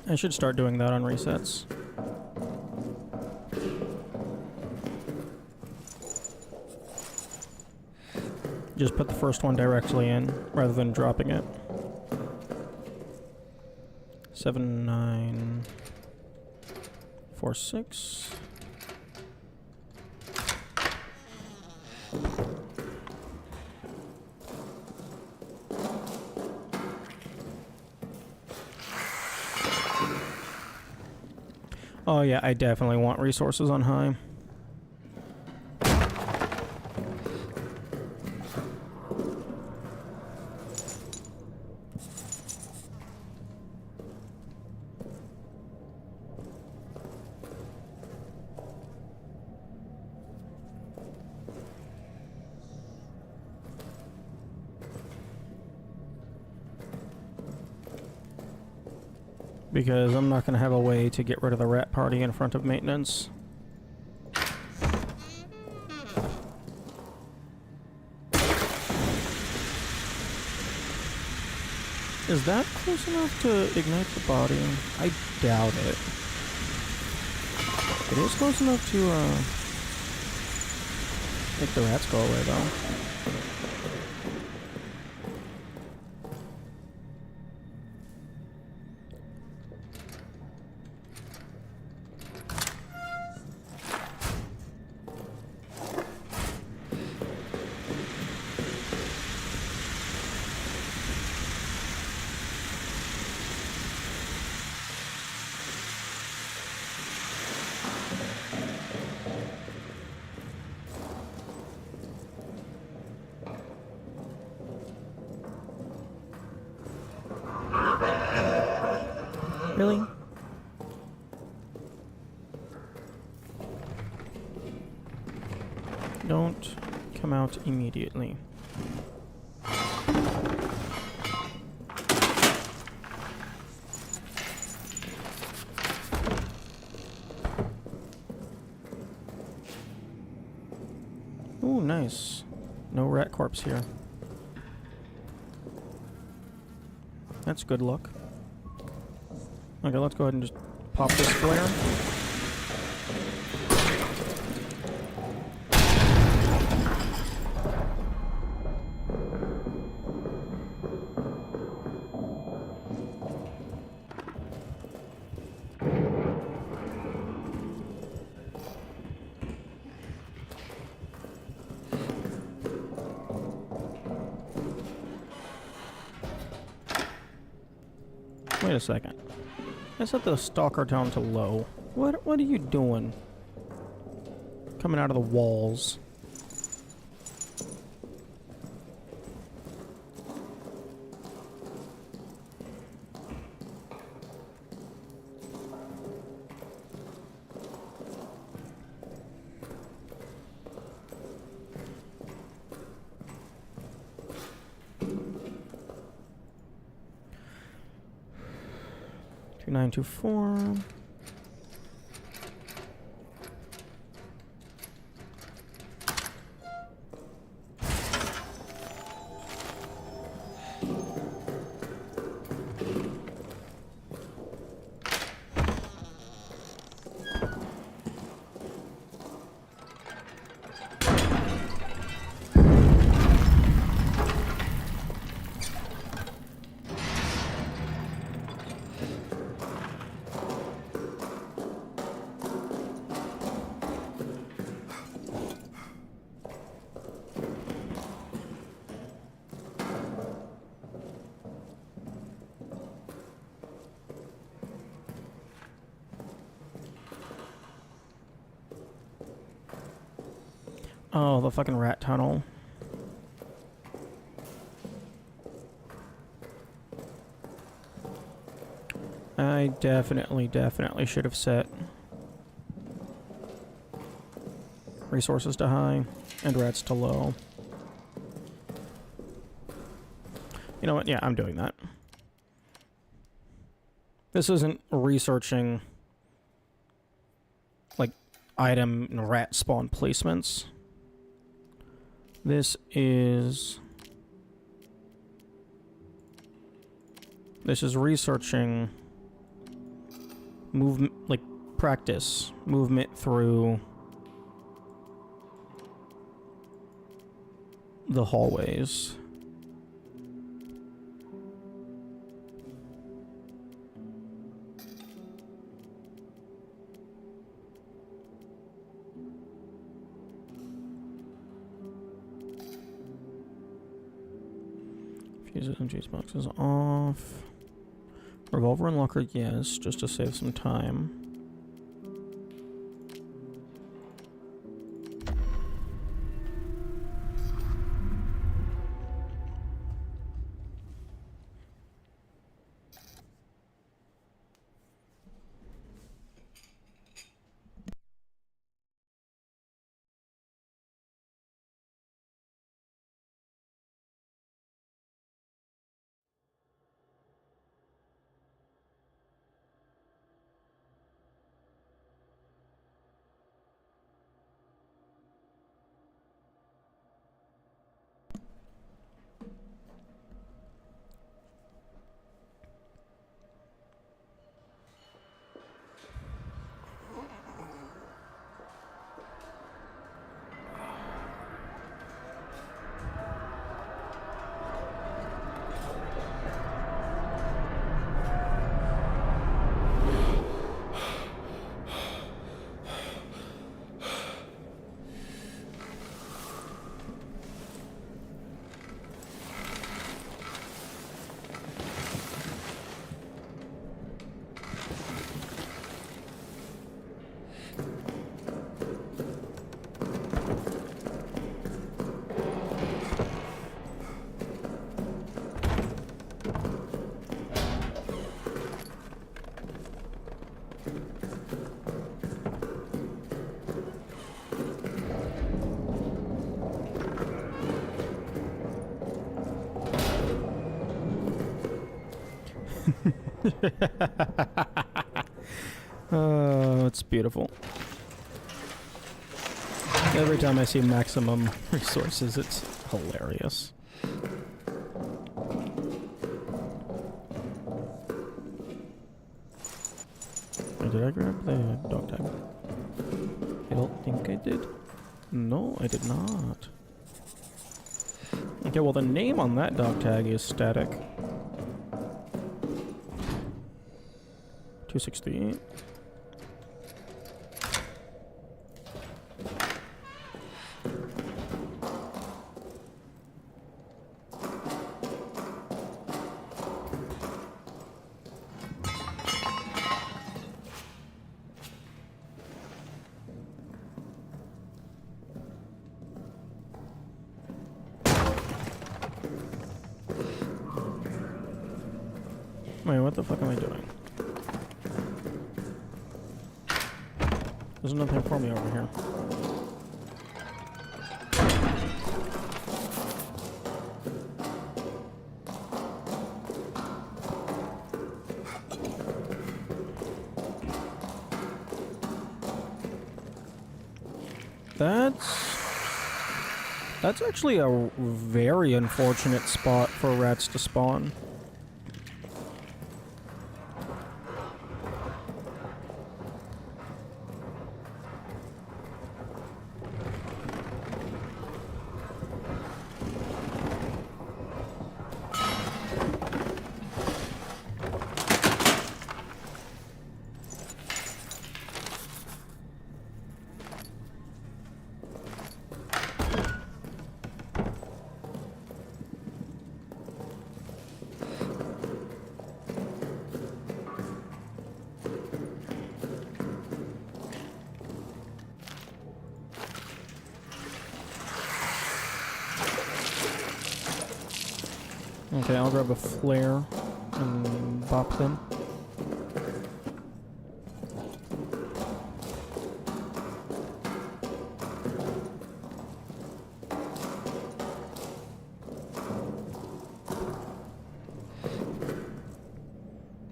I should start doing that on resets. Just put the first one directly in rather than dropping it. 7946. Oh yeah, I definitely want resources on high. Because I'm not going to have a way to get rid of the rat party in front of maintenance. Is that close enough to ignite the body? I doubt it. It is close enough to make the rats go away though. Really? Don't come out immediately. Ooh, nice. No rat corpse here. That's good luck. Okay, let's go ahead and just pop this flare. Wait a second. I set the stalker down to low. What are you doing? Coming out of the walls. Two 924. Oh, the fucking rat tunnel. I definitely should have set resources to high and rats to low. You know what? Yeah, I'm doing that. This isn't researching like item and rat spawn placements. This is researching movement, like practice movement through the hallways. Fuses and juice boxes off. Revolver and locker, yes, just to save some time. Oh, it's beautiful. Every time I see maximum resources, it's hilarious. Did I grab the dog tag? I don't think I did. No, I did not. Okay, well the name on that dog tag is static. 268. Wait, what the fuck am I doing? There's nothing for me over here. That's actually a very unfortunate spot for rats to spawn. Okay, I'll grab a flare and bop them.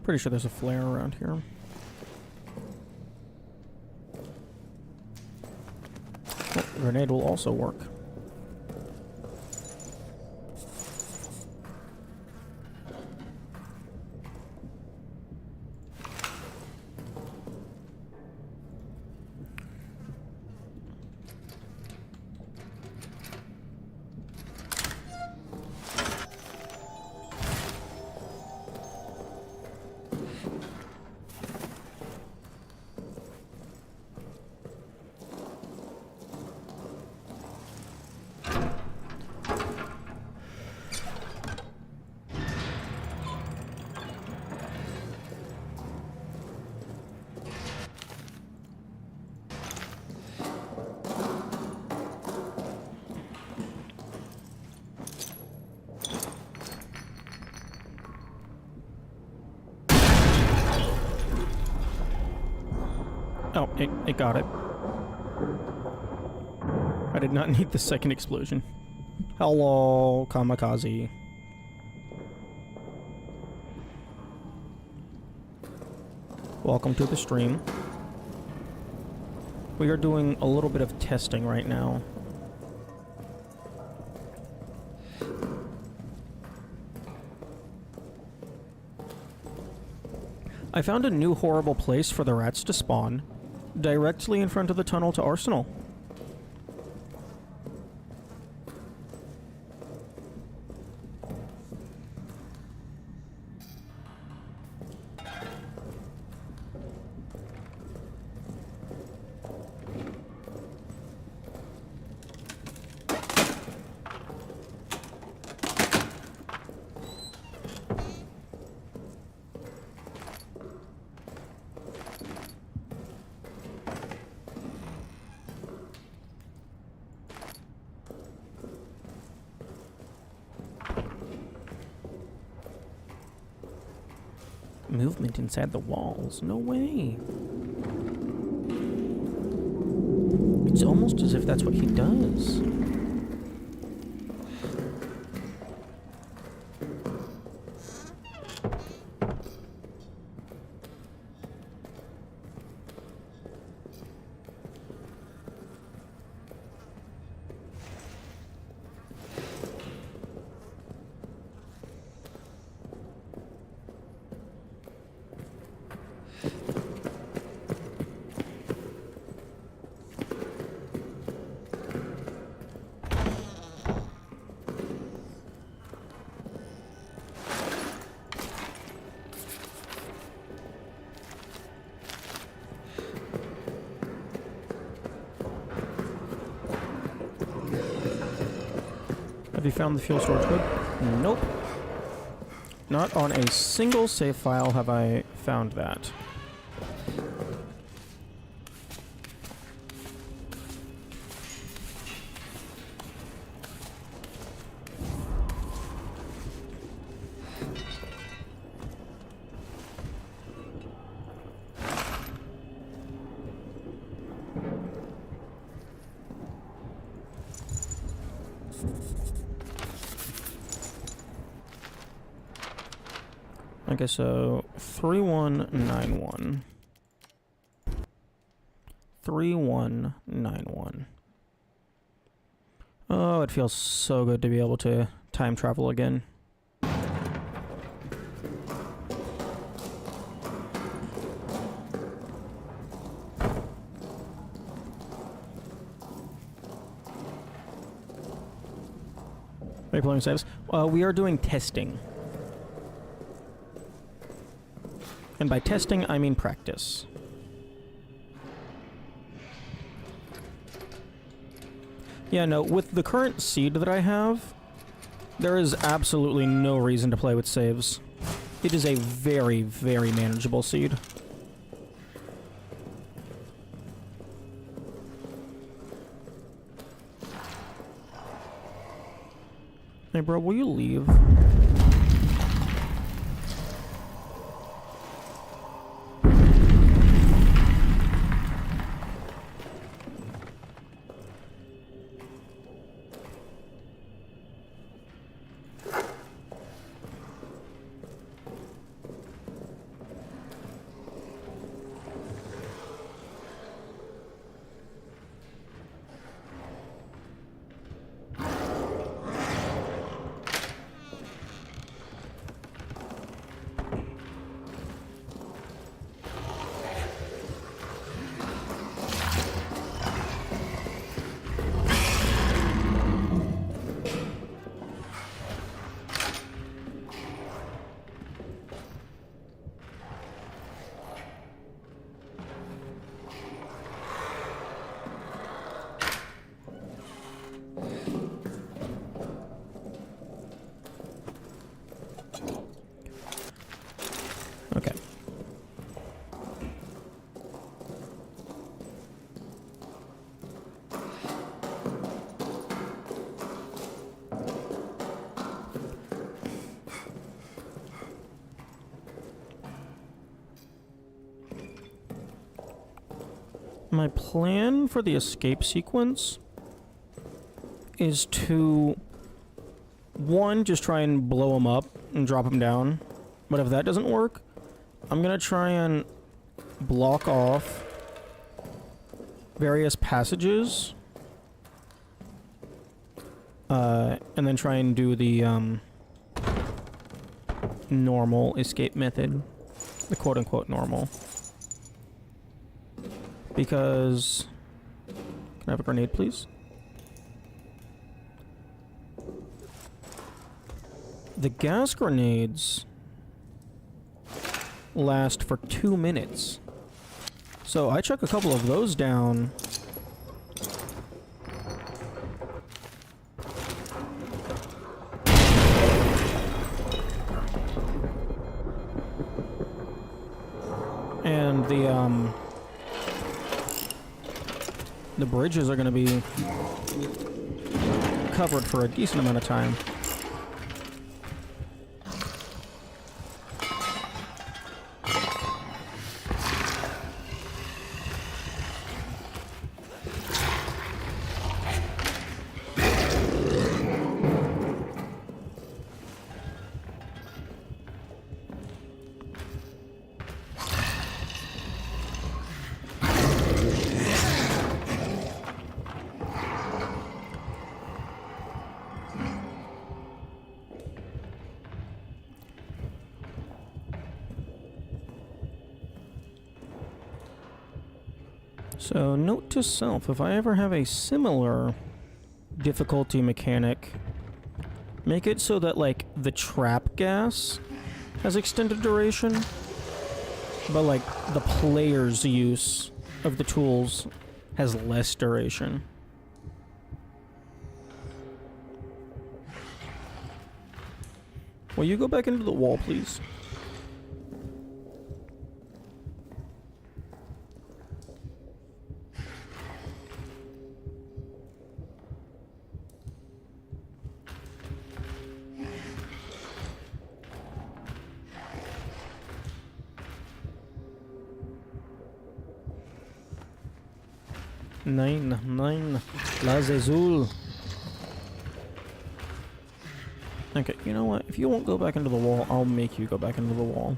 Pretty sure there's a flare around here. Oh, grenade will also work. Oh, it got it. I did not need the second explosion. Hello, kamikaze. Welcome to the stream. We are doing a little bit of testing right now. I found a new horrible place for the rats to spawn, directly in front of the tunnel to Arsenal. Movement inside the walls. No way. It's almost as if that's what he does. Have you found the fuel storage hood? Nope. Not on a single save file have I found that. Okay, so 3191. 3191. Oh, it feels so good to be able to time travel again. Are you playing saves? We are doing testing. And by testing, I mean practice. Yeah, no, with the current seed that I have, there is absolutely no reason to play with saves. It is a very, very manageable seed. Hey bro, will you leave? my plan for the escape sequence is to, one, just try and blow him up and drop him down. But if that doesn't work, I'm gonna try and block off various passages. And then try and do the, normal escape method. The quote-unquote normal. Because... Can I have a grenade, please? The gas grenades last for 2 minutes. So I chuck a couple of those down. And the bridges are going to be covered for a decent amount of time. So, note to self, if I ever have a similar difficulty mechanic, make it so that, like, the trap gas has extended duration, but, like, the player's use of the tools has less duration. Will you go back into the wall, please? Nine. Las Azul. Okay, you know what? If you won't go back into the wall, I'll make you go back into the wall.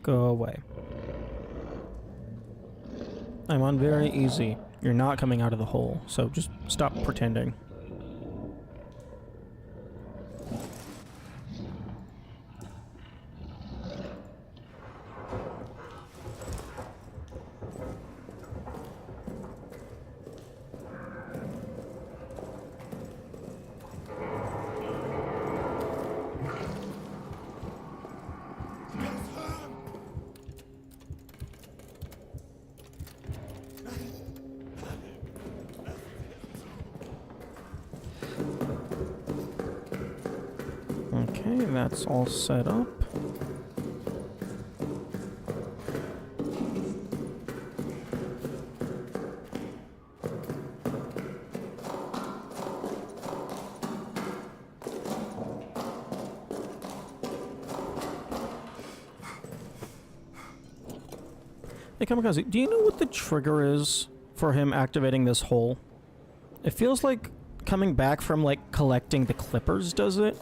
Go away. I'm on very easy. You're not coming out of the hole, so just stop pretending. Okay, that's all set up. Hey, Kamikaze, do you know what the trigger is for him activating this hole? It feels like coming back from, like, collecting the clippers does it.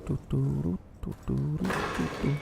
Do, do, do, do, do, do, do, do.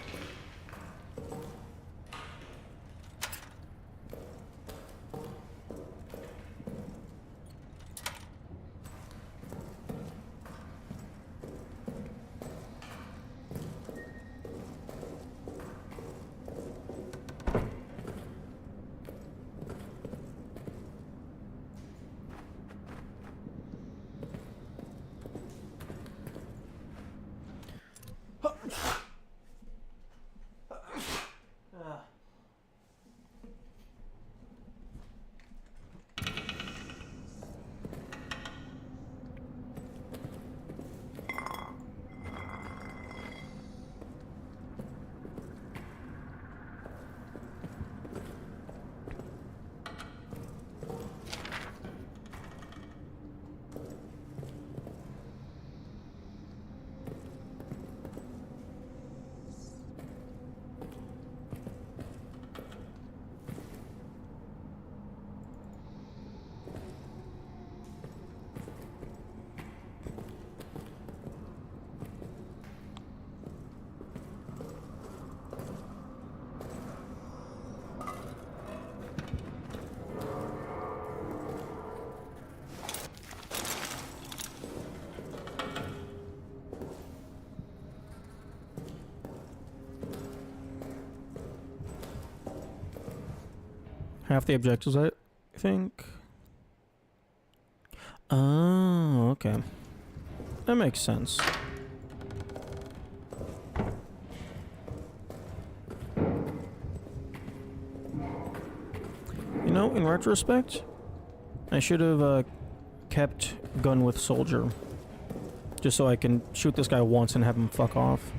Half the objectives, I think. Oh, okay. That makes sense. You know, in retrospect, I should have kept gun with soldier. Just so I can shoot this guy once and have him fuck off.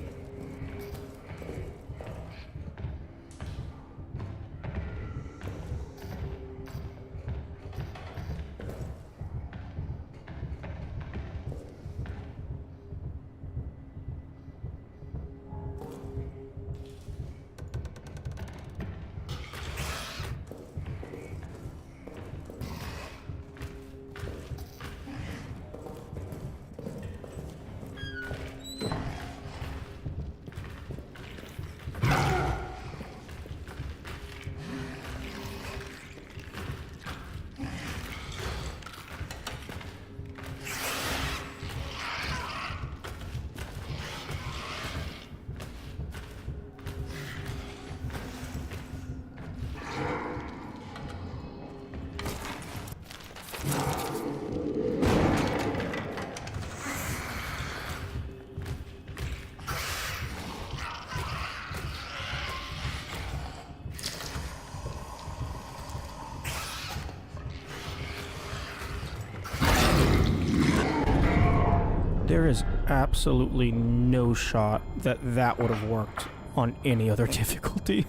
There is absolutely no shot that that would have worked on any other difficulty.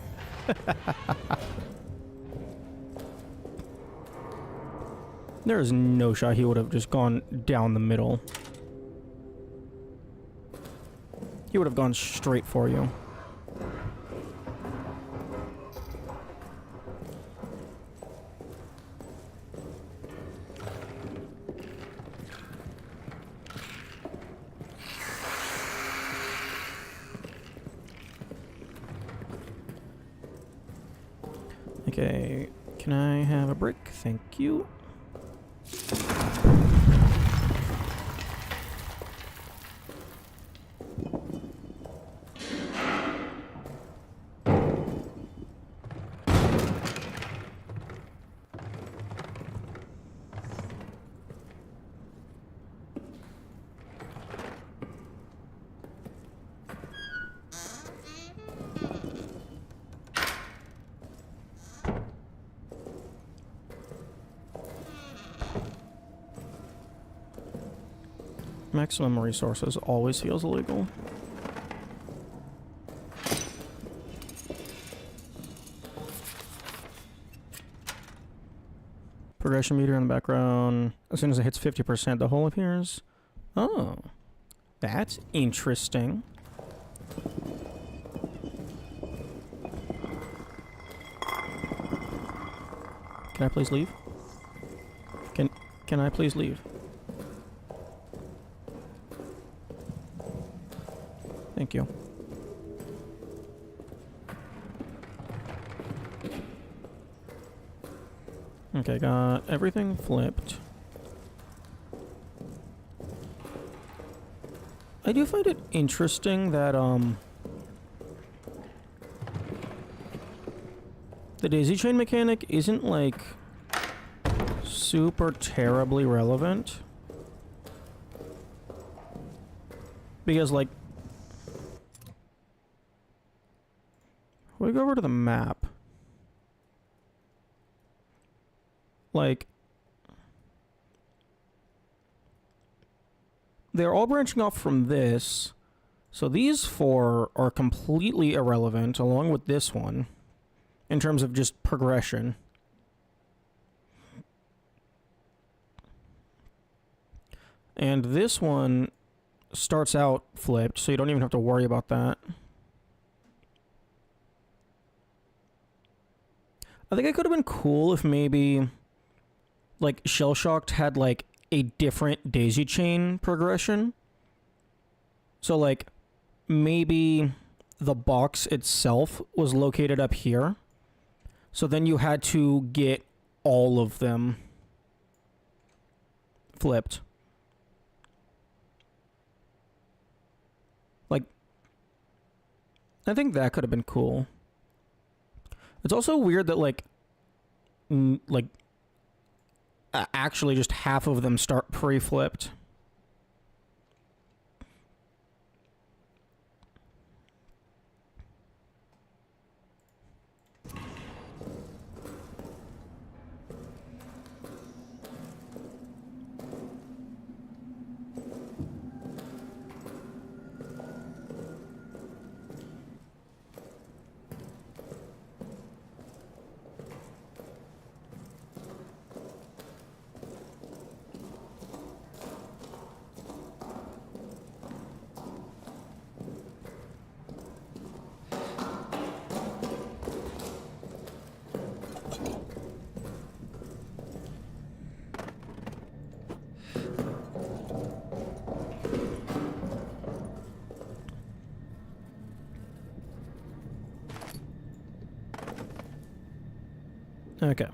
There is no shot he would have just gone down the middle. He would have gone straight for you. Okay, can I have a brick? Thank you. Maximum resources always feels illegal. Progression meter in the background. As soon as it hits 50%, the hole appears. Oh, that's interesting. Can I please leave? Can I please leave? Thank you. Okay, got everything flipped. I do find it interesting that, the daisy chain mechanic isn't, like, super terribly relevant. Because, like, we go over to the map. Like, they're all branching off from this. So these four are completely irrelevant, along with this one, in terms of just progression. And this one starts out flipped, so you don't even have to worry about that. I think it could have been cool if maybe, like, Shell Shocked had, like, a different daisy chain progression. So, like, maybe the box itself was located up here. So then you had to get all of them flipped. Like, I think that could have been cool. It's also weird that, like, actually just half of them start pre-flipped. Okay.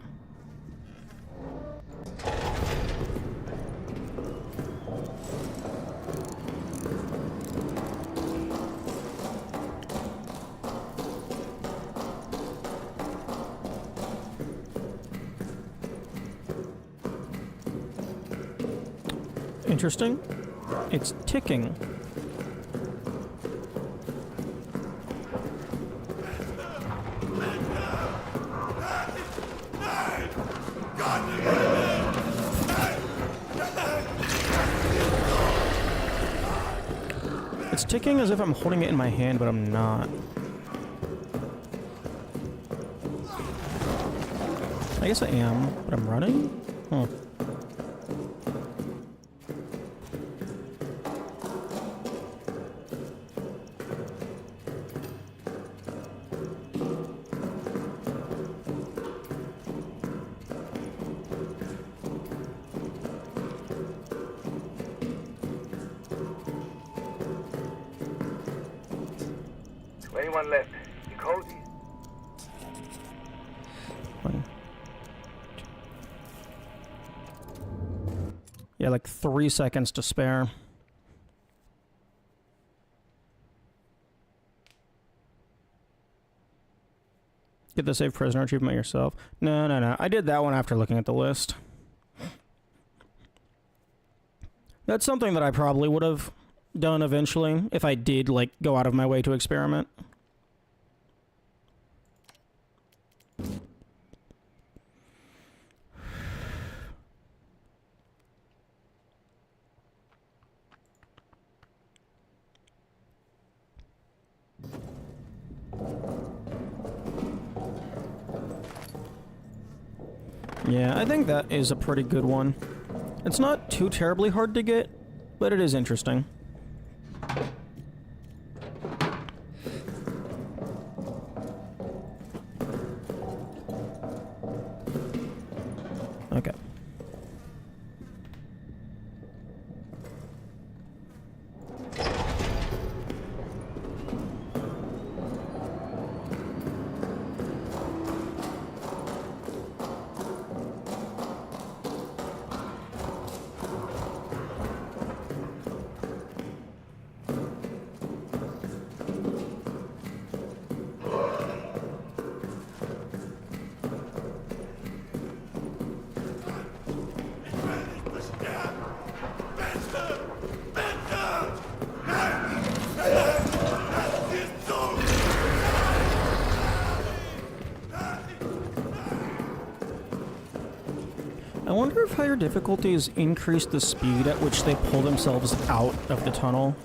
Interesting. It's ticking. It's ticking as if I'm holding it in my hand, but I'm not. I guess I am, but I'm running? Huh. Anyone left? You cozy? One. Yeah, like 3 seconds to spare. Get the save prisoner achievement yourself. No. I did that one after looking at the list. That's something that I probably would have done eventually if I did, like, go out of my way to experiment. Yeah, I think that is a pretty good one. It's not too terribly hard to get, but it is interesting. Okay. wonder if higher difficulties increase the speed at which they pull themselves out of the tunnel.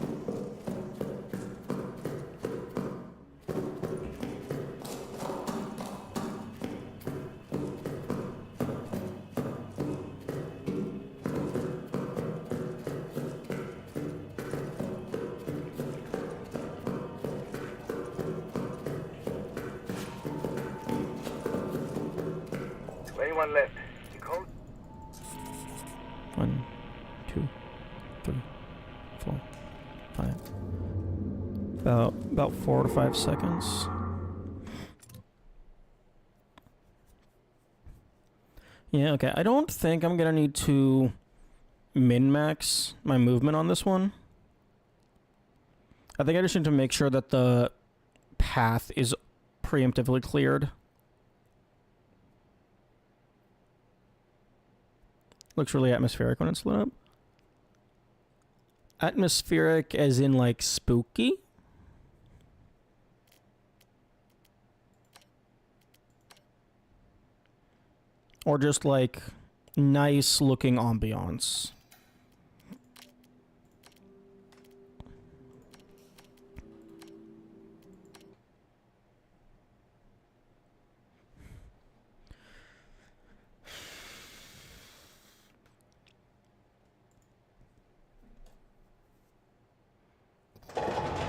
Anyone left? The code? 1, 2, 3, 4, 5. About 4 to 5 seconds. Yeah, okay. I don't think I'm gonna need to min-max my movement on this one. I think I just need to make sure that the path is preemptively cleared. Looks really atmospheric when it's lit up. Atmospheric as in, like, spooky? Or just, like, nice-looking ambiance?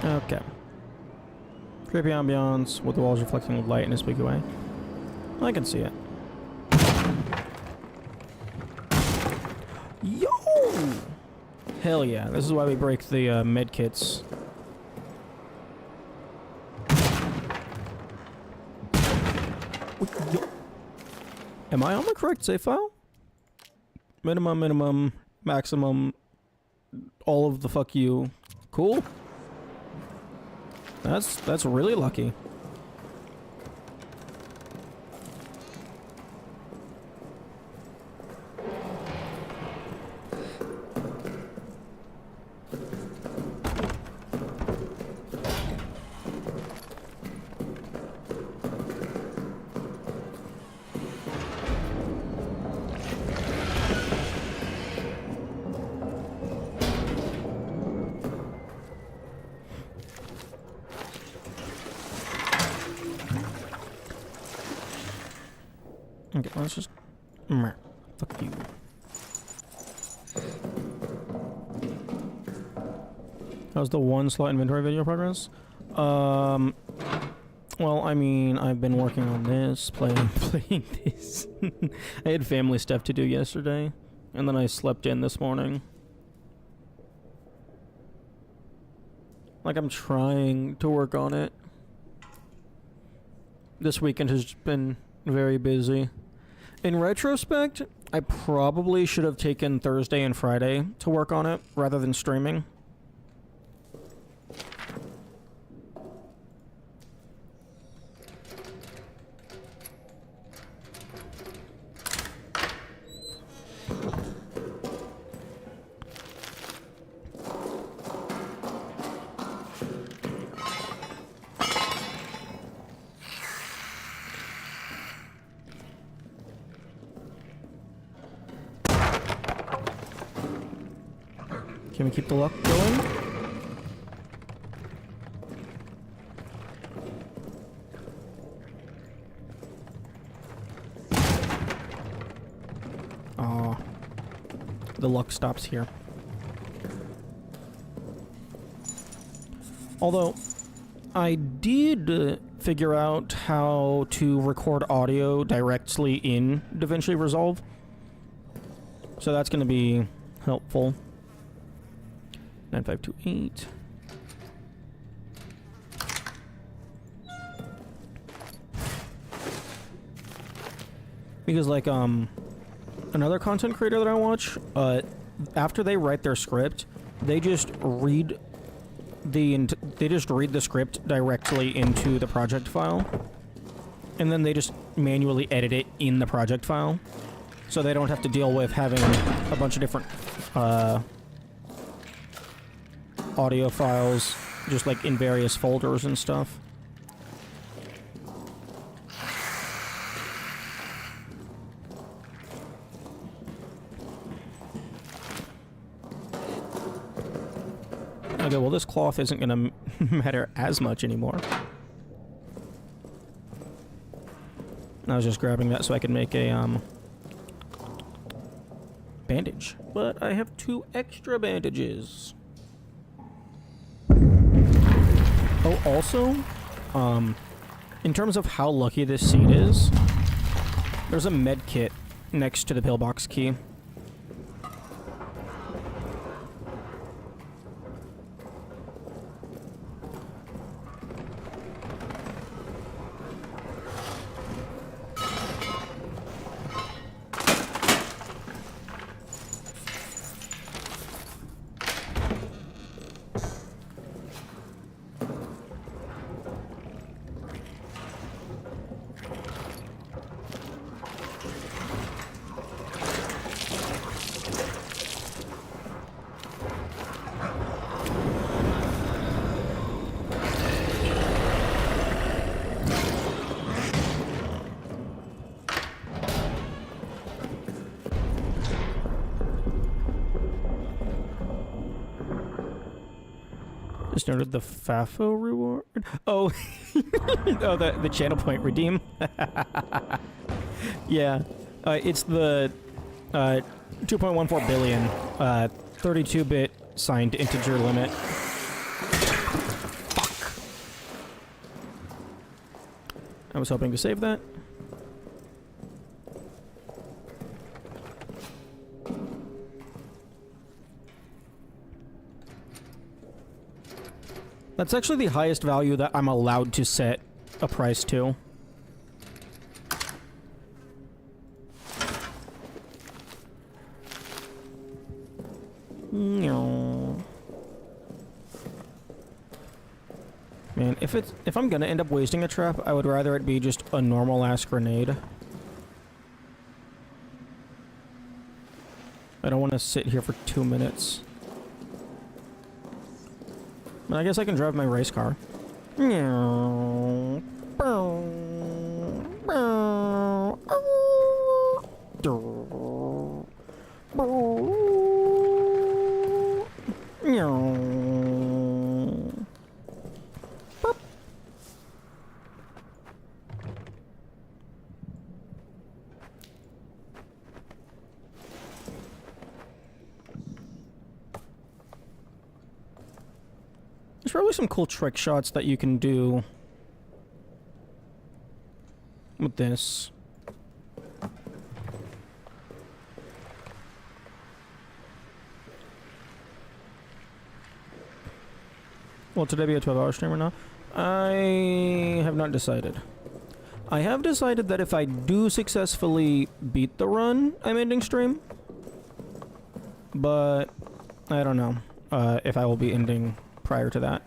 Okay. Creepy ambiance with the walls reflecting light in a spooky way. I can see it. Yo! Hell yeah. This is why we break the med kits. Am I on the correct save file? Minimum, maximum, all of the fuck you. Cool. That's really lucky. Okay, let's just... Fuck you. How's the one slot inventory video progress? Well, I mean, I've been working on this, playing this. I had family stuff to do yesterday, and then I slept in this morning. Like, I'm trying to work on it. This weekend has been very busy. In retrospect, I probably should have taken Thursday and Friday to work on it rather than streaming. Can we keep the luck going? Aw. The luck stops here. Although, I did figure out how to record audio directly in DaVinci Resolve. So that's going to be helpful. 9528. Because, like, another content creator that I watch, after they write their script, they just read the script directly into the project file, and then they just manually edit it in the project file, so they don't have to deal with having a bunch of different audio files, just like in various folders and stuff. Okay, well this cloth isn't gonna matter as much anymore. I was just grabbing that so I could make a, bandage. But I have 2 extra bandages. Oh, also, in terms of how lucky this seed is, there's a med kit next to the pillbox key. Just noted the FAFO reward. Oh, oh, the channel point redeem. Yeah, it's the 2.14 billion 32-bit signed integer limit. Fuck. I was hoping to save that. That's actually the highest value that I'm allowed to set a price to. Man, if I'm gonna end up wasting a trap, I would rather it be just a normal ass grenade. I don't want to sit here for 2 minutes. But I guess I can drive my race car. There's probably some cool trick shots that you can do with this. Will today be a 12-hour stream or not? I have not decided. I have decided that if I do successfully beat the run, I'm ending stream. But I don't know if I will be ending prior to that.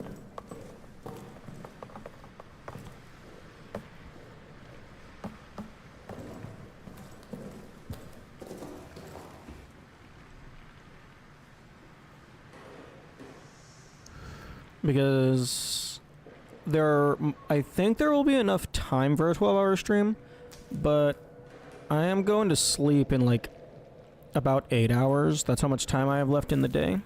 Because I think there will be enough time for a 12-hour stream, but I am going to sleep in like about 8 hours. That's how much time I have left in the day.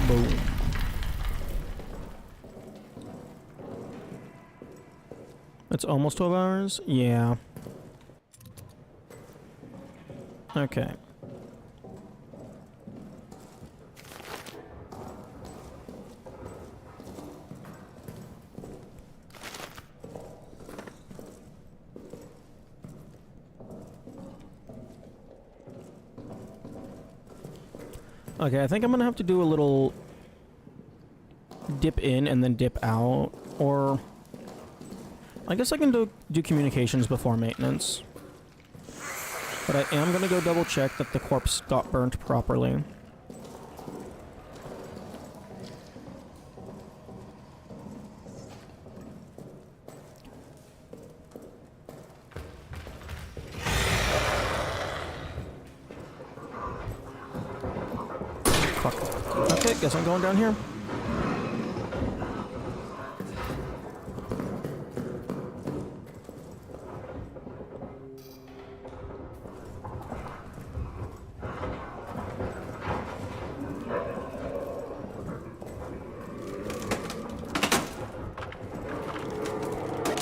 Boom. It's almost 12 hours? Yeah. Okay. Okay, I think I'm gonna have to do a little dip in and then dip out, or I guess I can do communications before maintenance. But I am gonna go double check that the corpse got burnt properly. Fuck. Okay, guess I'm going down here.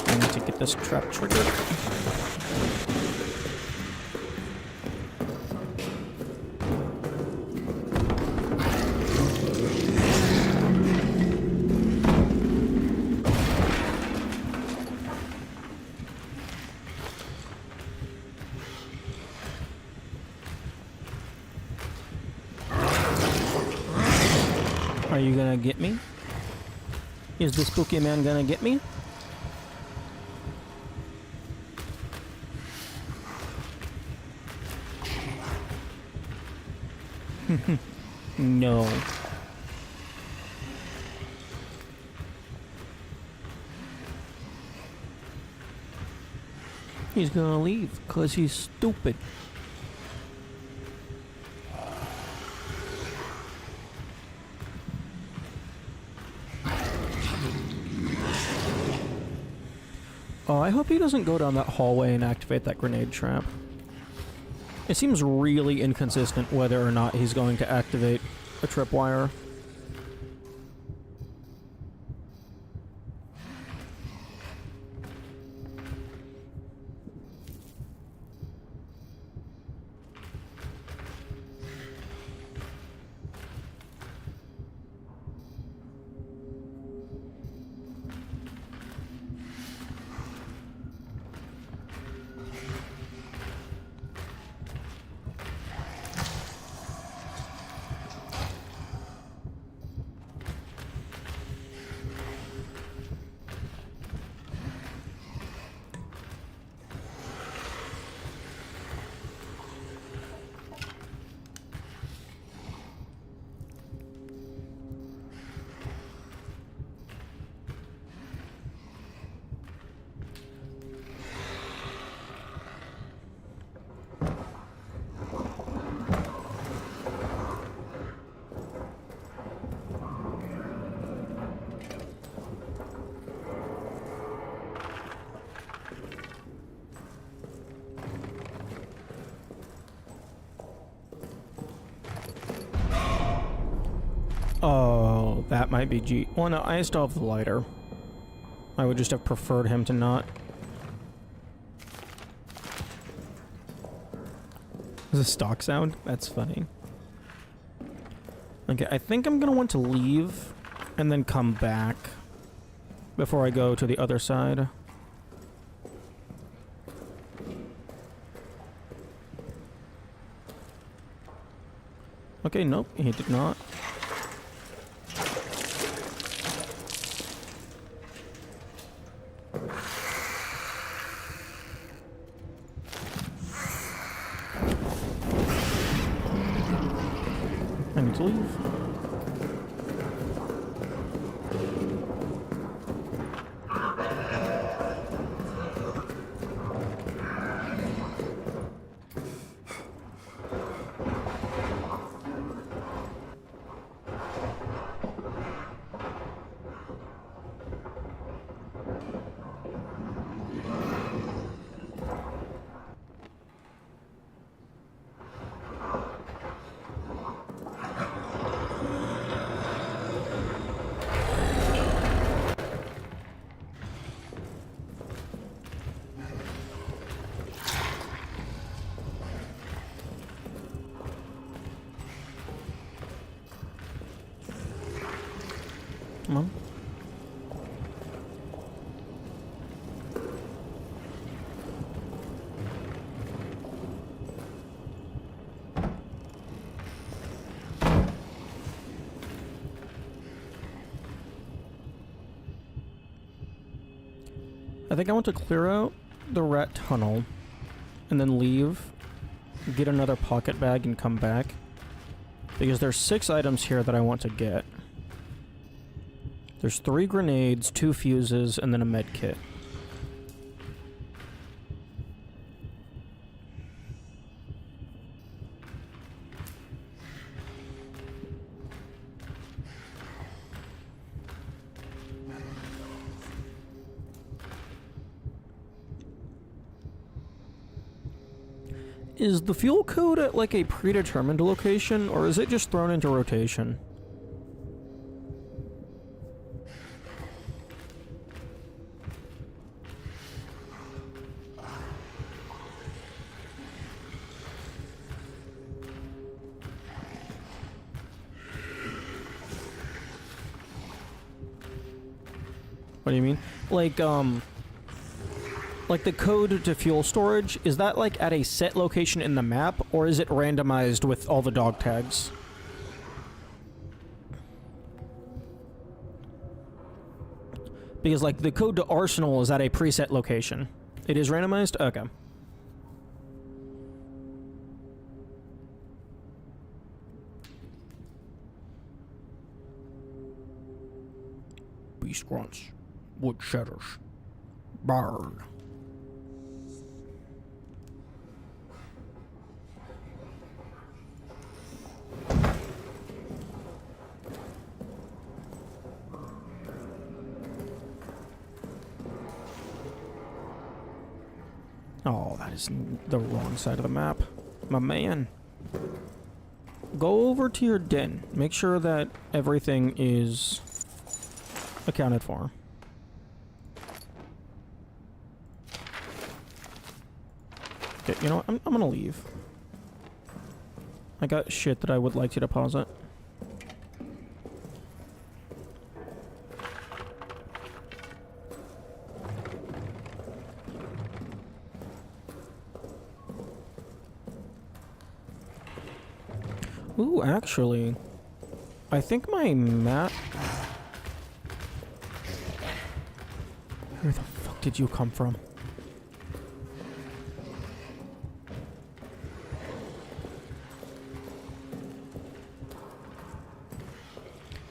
I need to get this trap triggered. Are you gonna get me? Is the spooky man gonna get me? No. He's gonna leave because he's stupid. Oh, I hope he doesn't go down that hallway and activate that grenade trap. It seems really inconsistent whether or not he's going to activate a tripwire. Oh, that might be G. Well, no, I still have the lighter. I would just have preferred him to not. Is a stock sound? That's funny. Okay, I think I'm gonna want to leave and then come back before I go to the other side. Okay, nope, he did not. I need to leave. Come on. I think I want to clear out the rat tunnel and then leave, get another pocket bag and come back. Because there's 6 items here that I want to get. There's 3 grenades, 2 fuses, and then a med kit. Is the fuel code at like a predetermined location, or is it just thrown into rotation? What do you mean? Like the code to fuel storage, is that like at a set location in the map, or is it randomized with all the dog tags? Because like the code to Arsenal is at a preset location. It is randomized? Okay. Beast grunts. Wood shudders. Burn. Oh, that is the wrong side of the map. My man. Go over to your den. Make sure that everything is accounted for. Okay, you know what? I'm gonna leave. I got shit that I would like to deposit. Ooh, actually, I think my map... Where the fuck did you come from?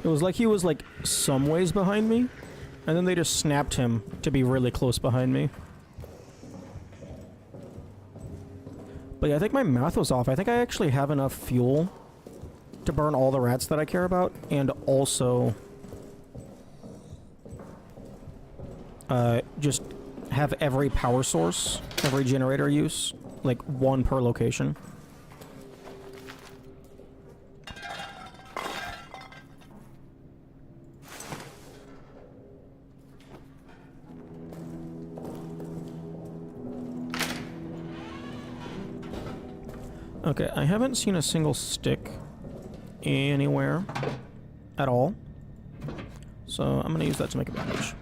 It was like he was like some ways behind me, and then they just snapped him to be really close behind me. But yeah, I think my math was off. I think I actually have enough fuel to burn all the rats that I care about, and also just have every power source, every generator use, like one per location. Okay, I haven't seen a single stick anywhere at all, so I'm gonna use that to make a bandage.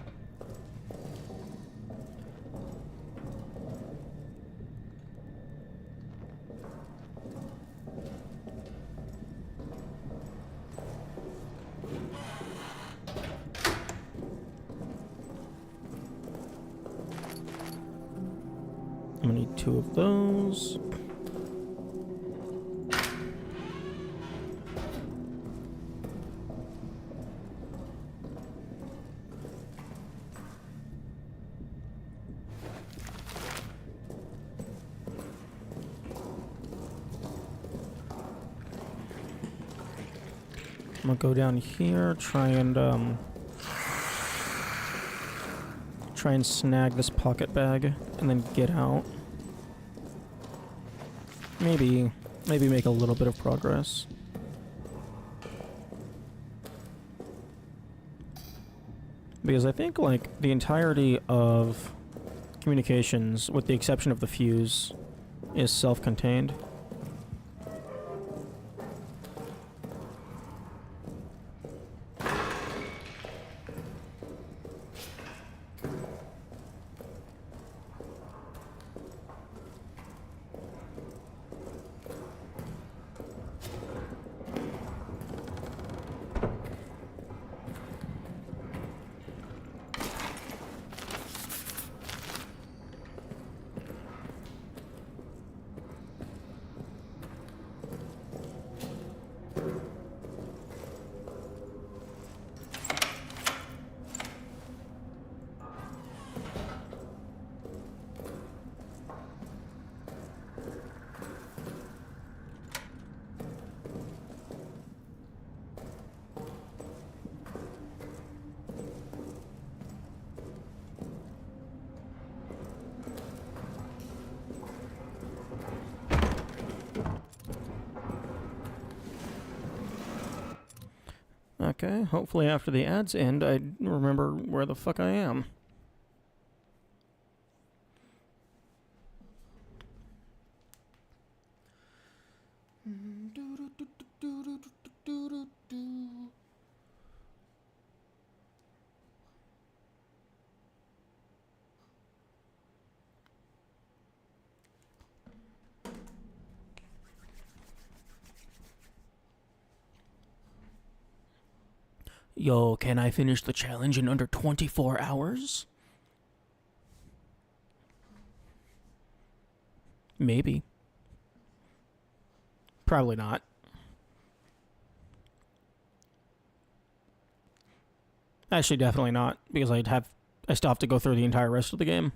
I'm gonna need 2 of those. I'm gonna go down here, try and snag this pocket bag, and then get out. Maybe make a little bit of progress. Because I think, like, the entirety of communications, with the exception of the fuse, is self-contained. Okay, hopefully after the ads end, I remember where the fuck I am. Yo, can I finish the challenge in under 24 hours? Maybe. Probably not. Actually, definitely not, because I still have to go through the entire rest of the game.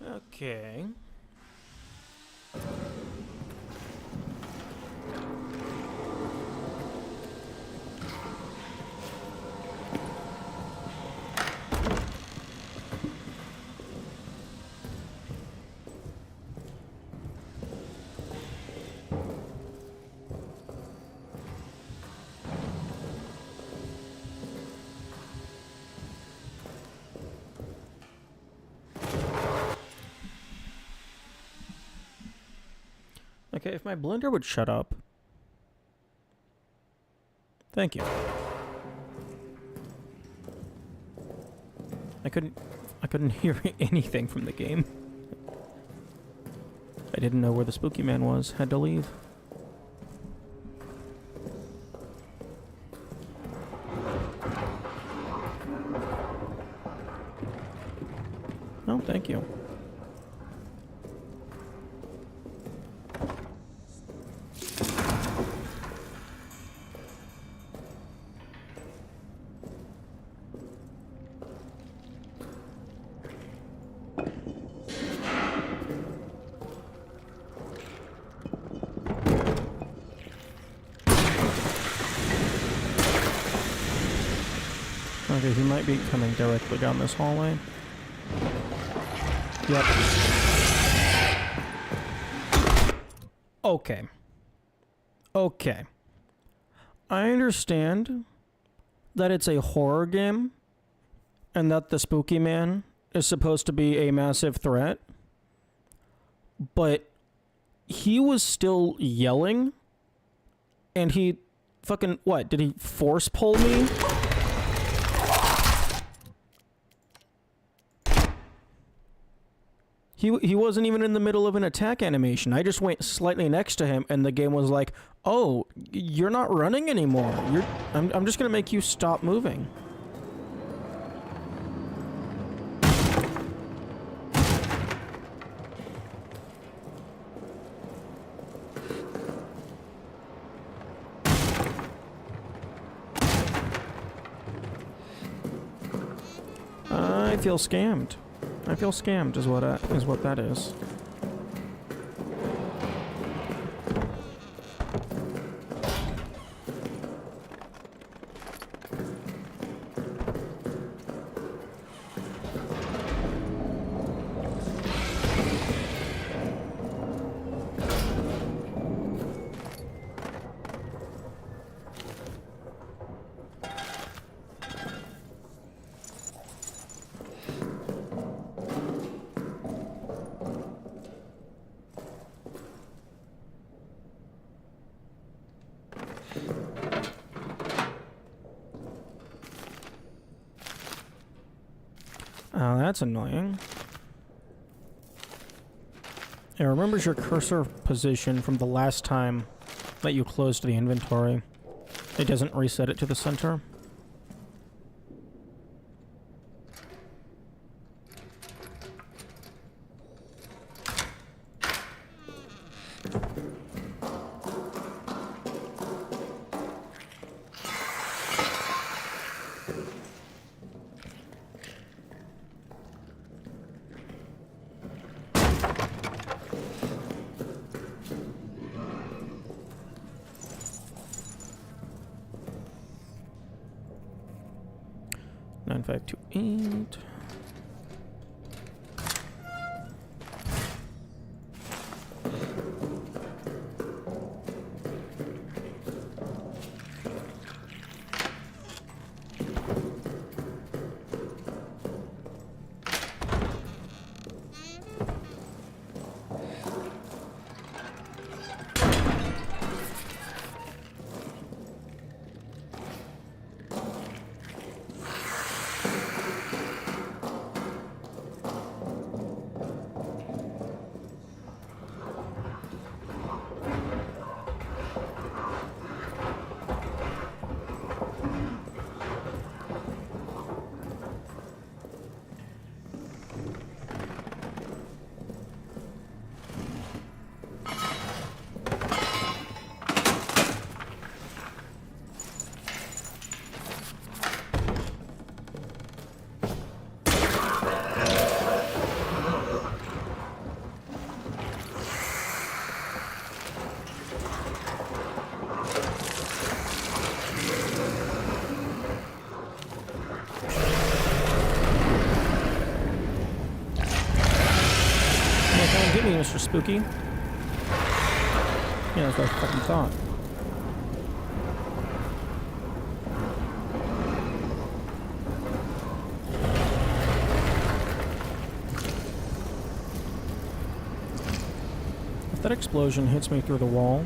Okay. Okay, if my blender would shut up. Thank you. I couldn't hear anything from the game. I didn't know where the spooky man was. Had to leave. Oh, thank you. Okay, he might be coming directly down this hallway. Yep. Okay. Okay. I understand that it's a horror game and that the spooky man is supposed to be a massive threat, but he was still yelling and he fucking, what, did he force pull me? He wasn't even in the middle of an attack animation. I just went slightly next to him, and the game was like, "Oh, you're not running anymore. I'm just gonna make you stop moving." I feel scammed. I feel scammed is what that is. Oh, that's annoying. It remembers your cursor position from the last time that you closed the inventory. It doesn't reset it to the center. Nine, 5, 2, 8. Get me, Mr. Spooky. Yeah, that's what I fucking thought. If that explosion hits me through the wall,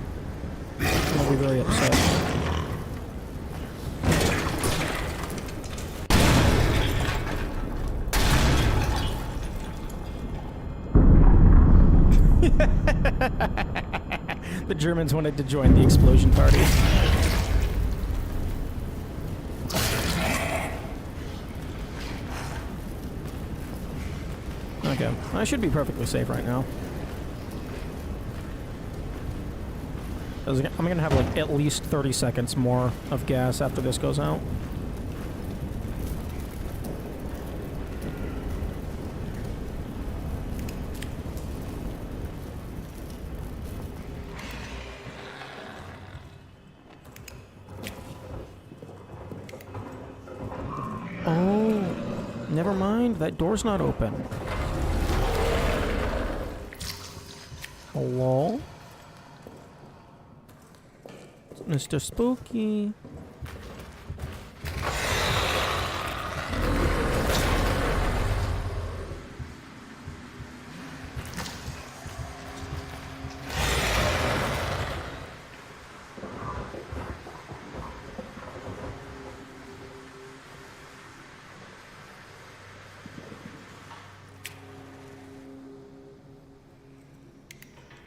I'll be very upset. The Germans wanted to join the explosion party. Okay, I should be perfectly safe right now. I'm gonna have like at least 30 seconds more of gas after this goes out. Oh, never mind. That door's not open. Hello? Mr. Spooky.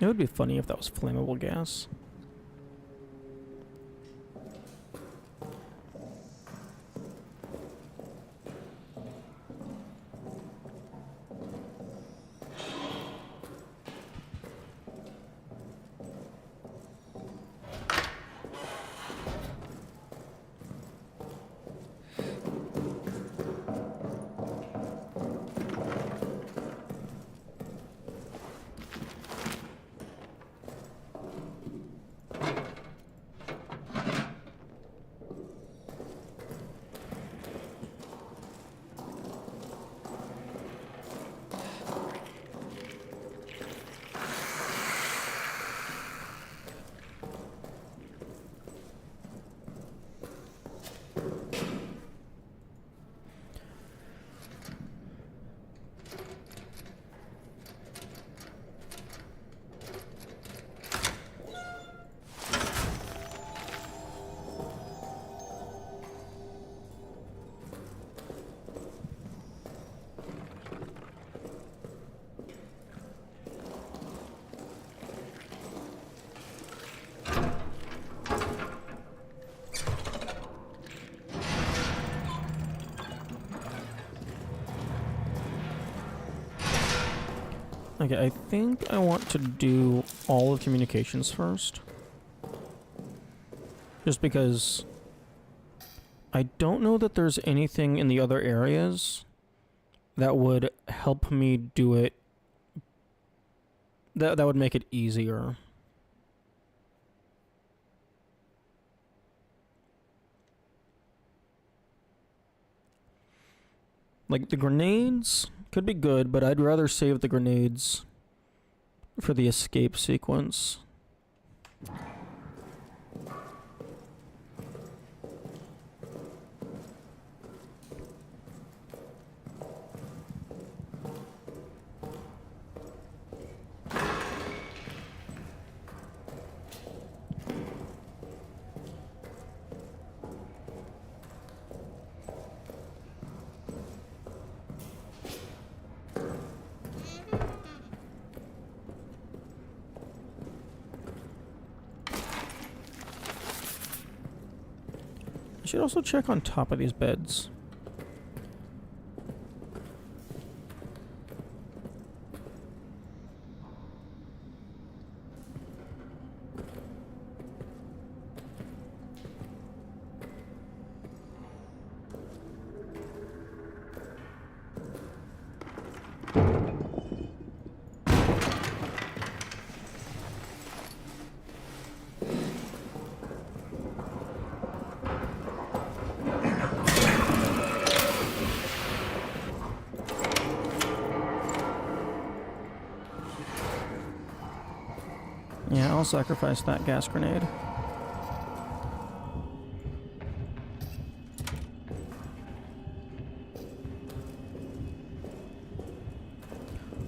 It would be funny if that was flammable gas. Okay, I think I want to do all of communications first. Just because I don't know that there's anything in the other areas that would help me do it. That would make it easier. Like, the grenades could be good, but I'd rather save the grenades for the escape sequence. I should also check on top of these beds. Yeah, I'll sacrifice that gas grenade.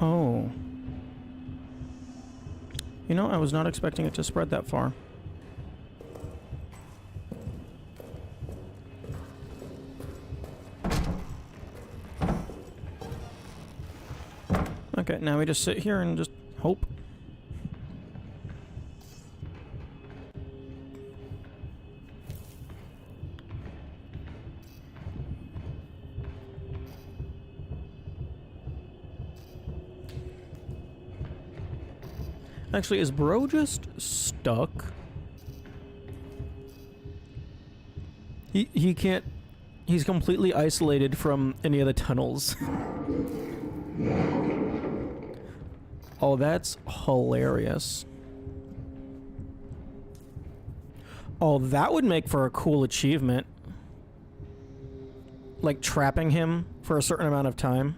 Oh. You know, I was not expecting it to spread that far. Okay, now we just sit here and just hope. Actually, is Bro just stuck? He can't... He's completely isolated from any of the tunnels. Oh, that's hilarious. Oh, that would make for a cool achievement. Like, trapping him for a certain amount of time.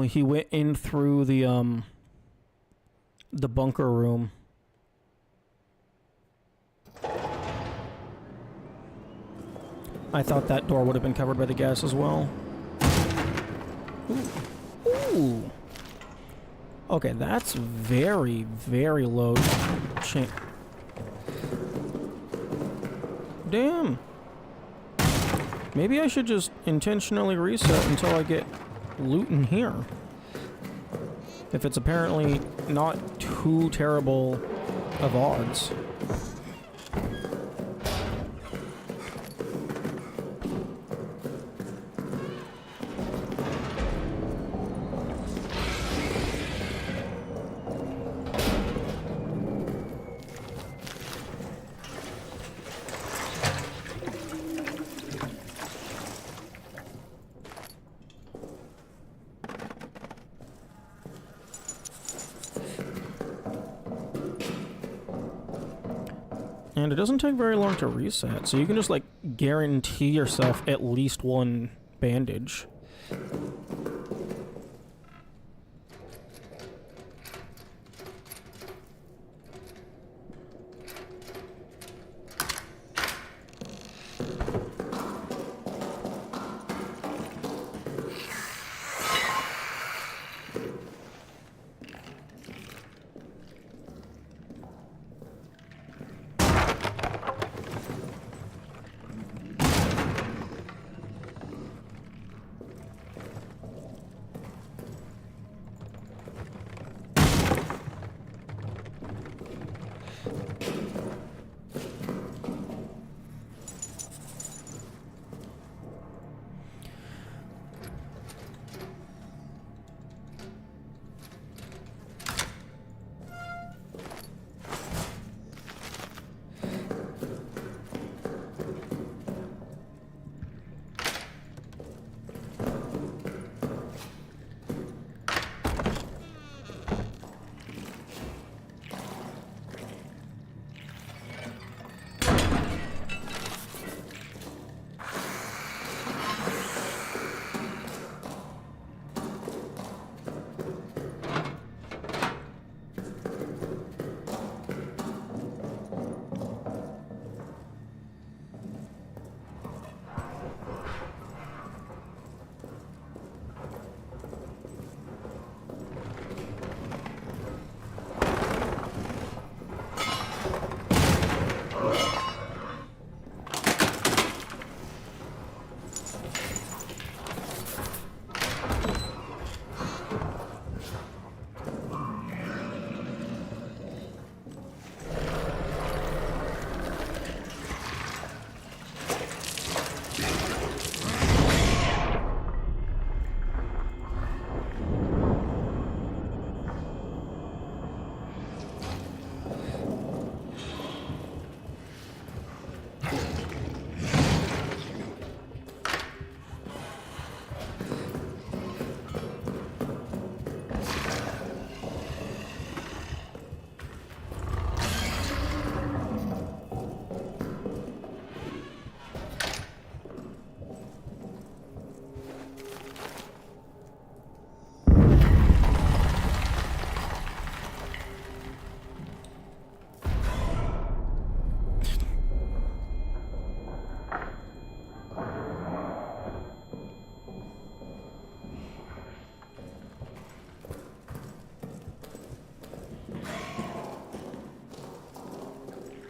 he went in through the bunker room. I thought that door would have been covered by the gas as well. Ooh. Ooh. Okay, that's very, very low. Damn. Maybe I should just intentionally reset until I get loot in here. If it's apparently not too terrible of odds. And it doesn't take very long to reset, so you can just, like, guarantee yourself at least one bandage.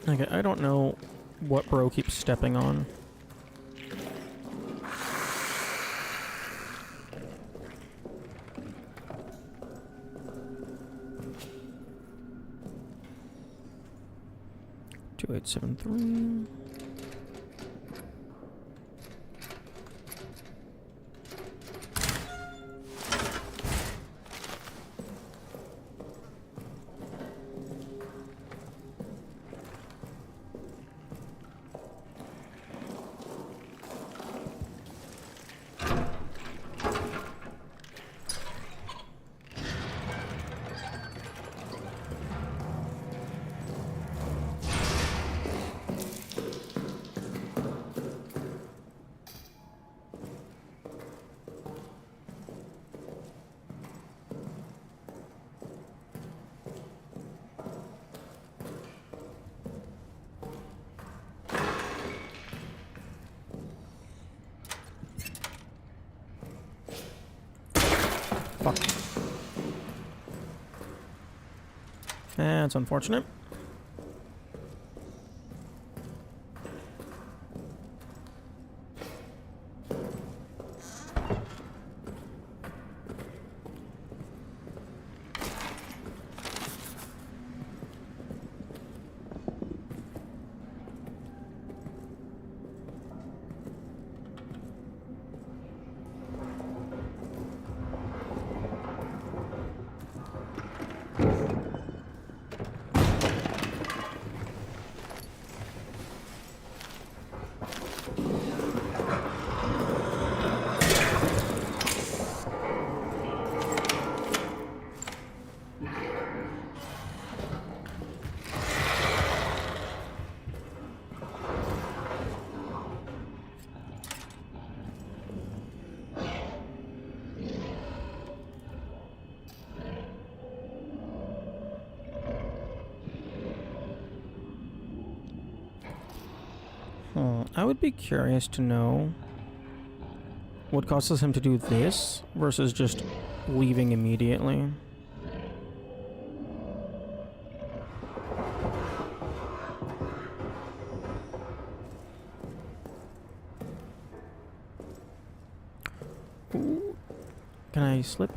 Okay, I don't know what bro keeps stepping on. Two 2873. That's unfortunate. I would be curious to know what causes him to do this versus just leaving immediately. Ooh. Can I slip?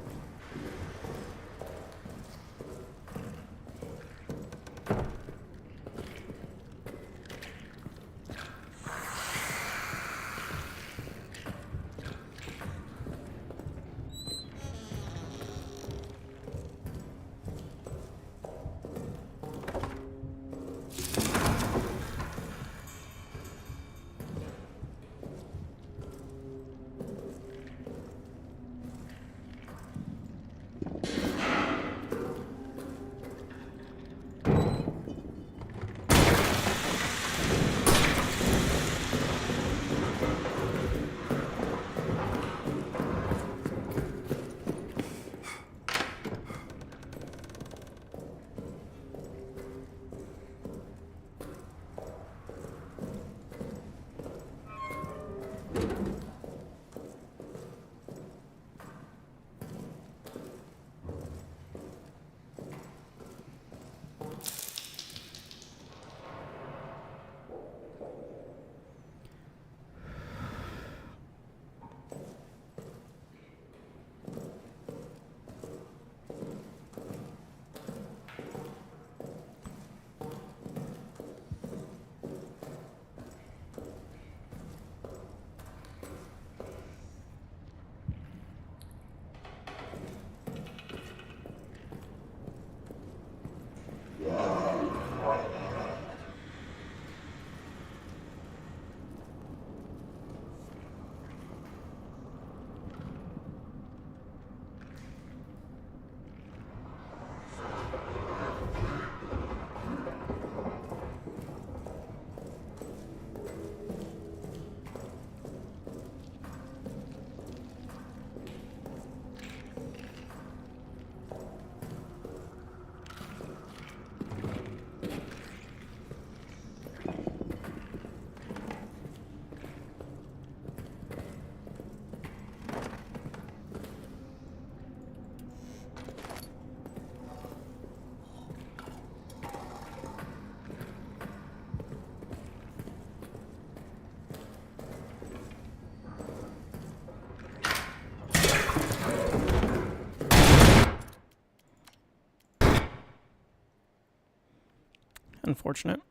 Unfortunate.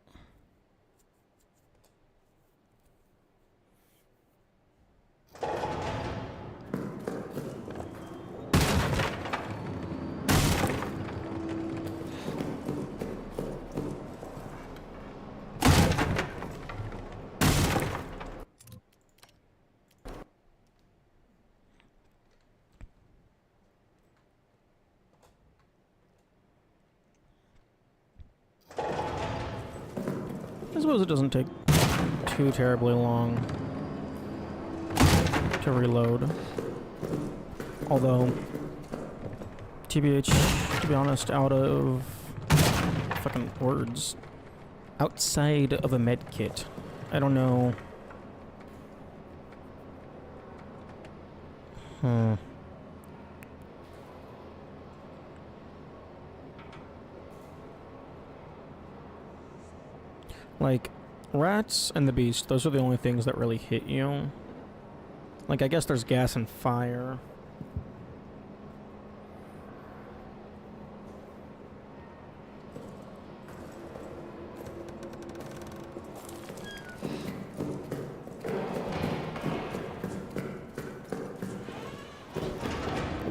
I suppose it doesn't take too terribly long to reload. Although, TBH, to be honest, out of fucking words, outside of a med kit, I don't know. Like, rats and the beast, those are the only things that really hit you. Like, I guess there's gas and fire.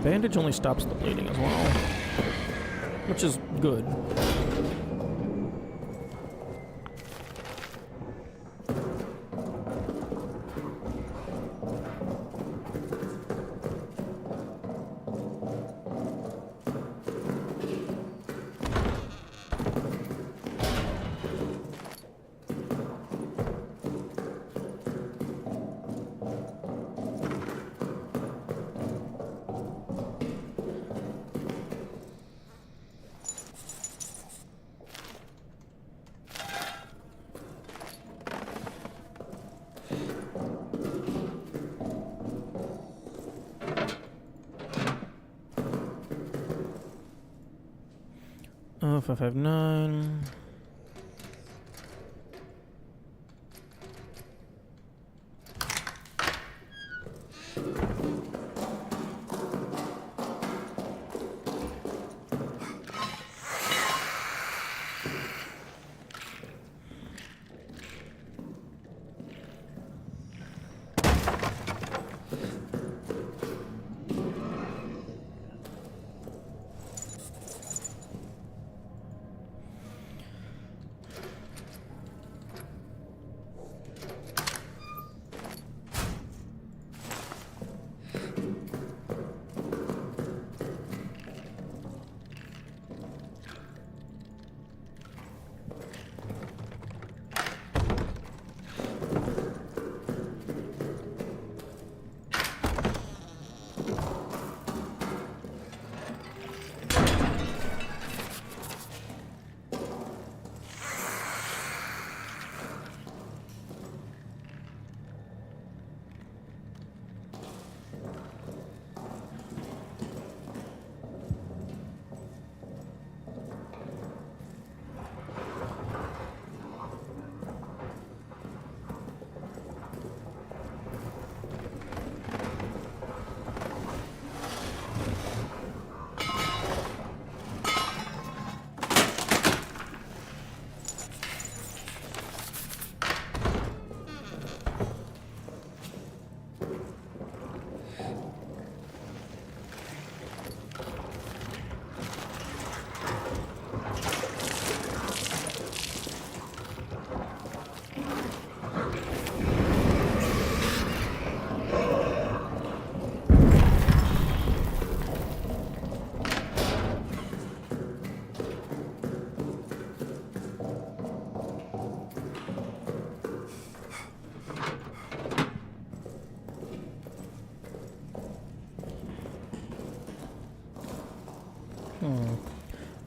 Bandage only stops the bleeding as well, which is good. Oh, 559.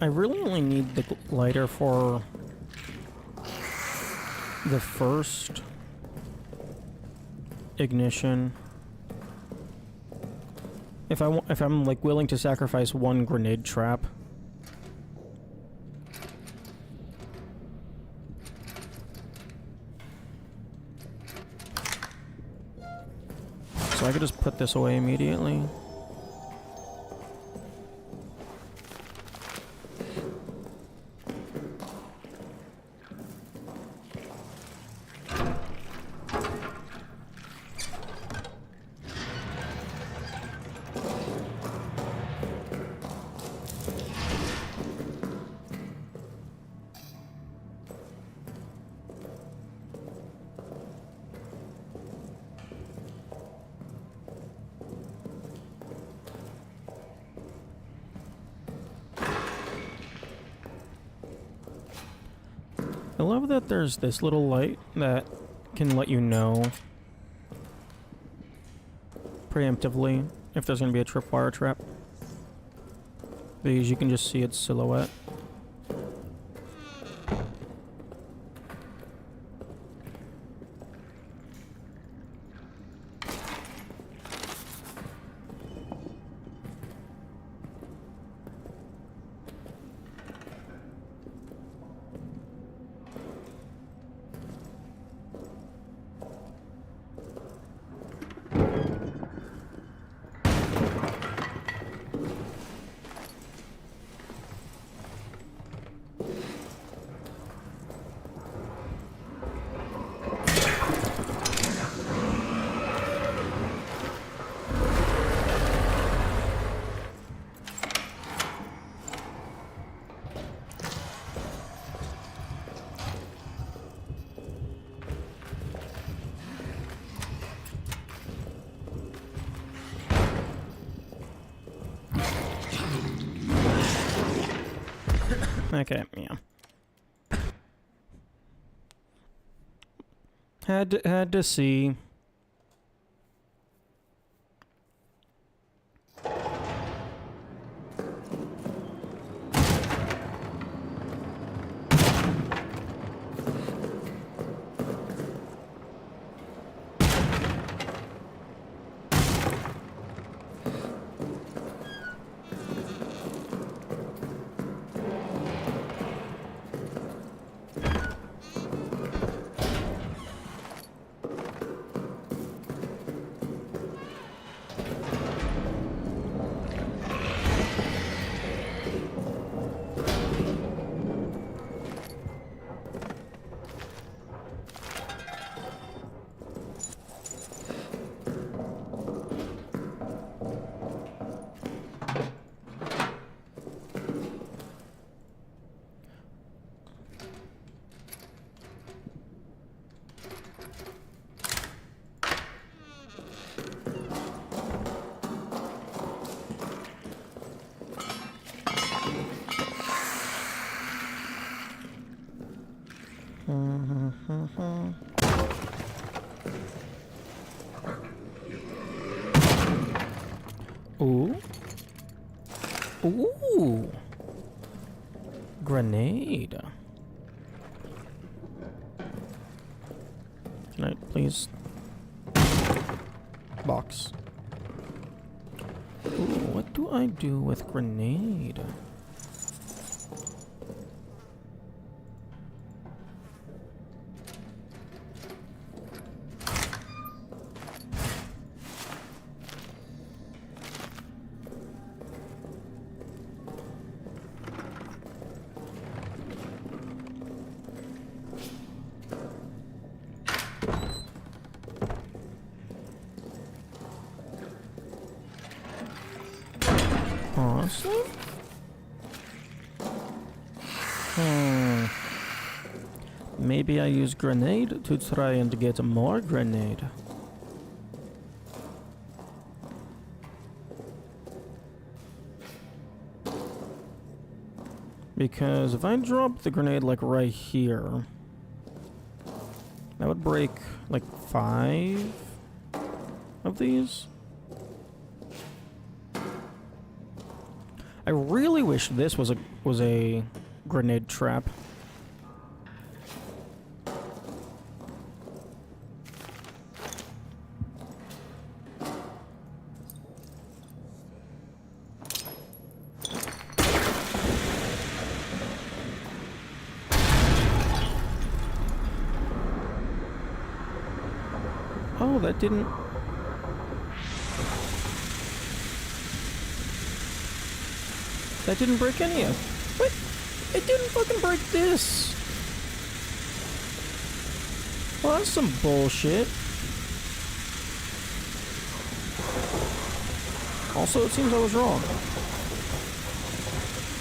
I really only need the lighter for the first ignition. If I'm like willing to sacrifice one grenade trap. So I could just put this away immediately. I love that there's this little light that can let you know preemptively if there's going to be a tripwire trap. Because you can just see its silhouette. Okay, yeah. Had to see. Ooh. Ooh. Grenade. Can I please? Box. Ooh, what do I do with grenade? Awesome. Maybe I use grenade to try and get more grenade. Because if I drop the grenade like right here, that would break like 5 of these. I really wish this was a grenade trap. Oh, that didn't... That didn't break any of... What? It didn't fucking break this! Well, that's some bullshit. Also, it seems I was wrong.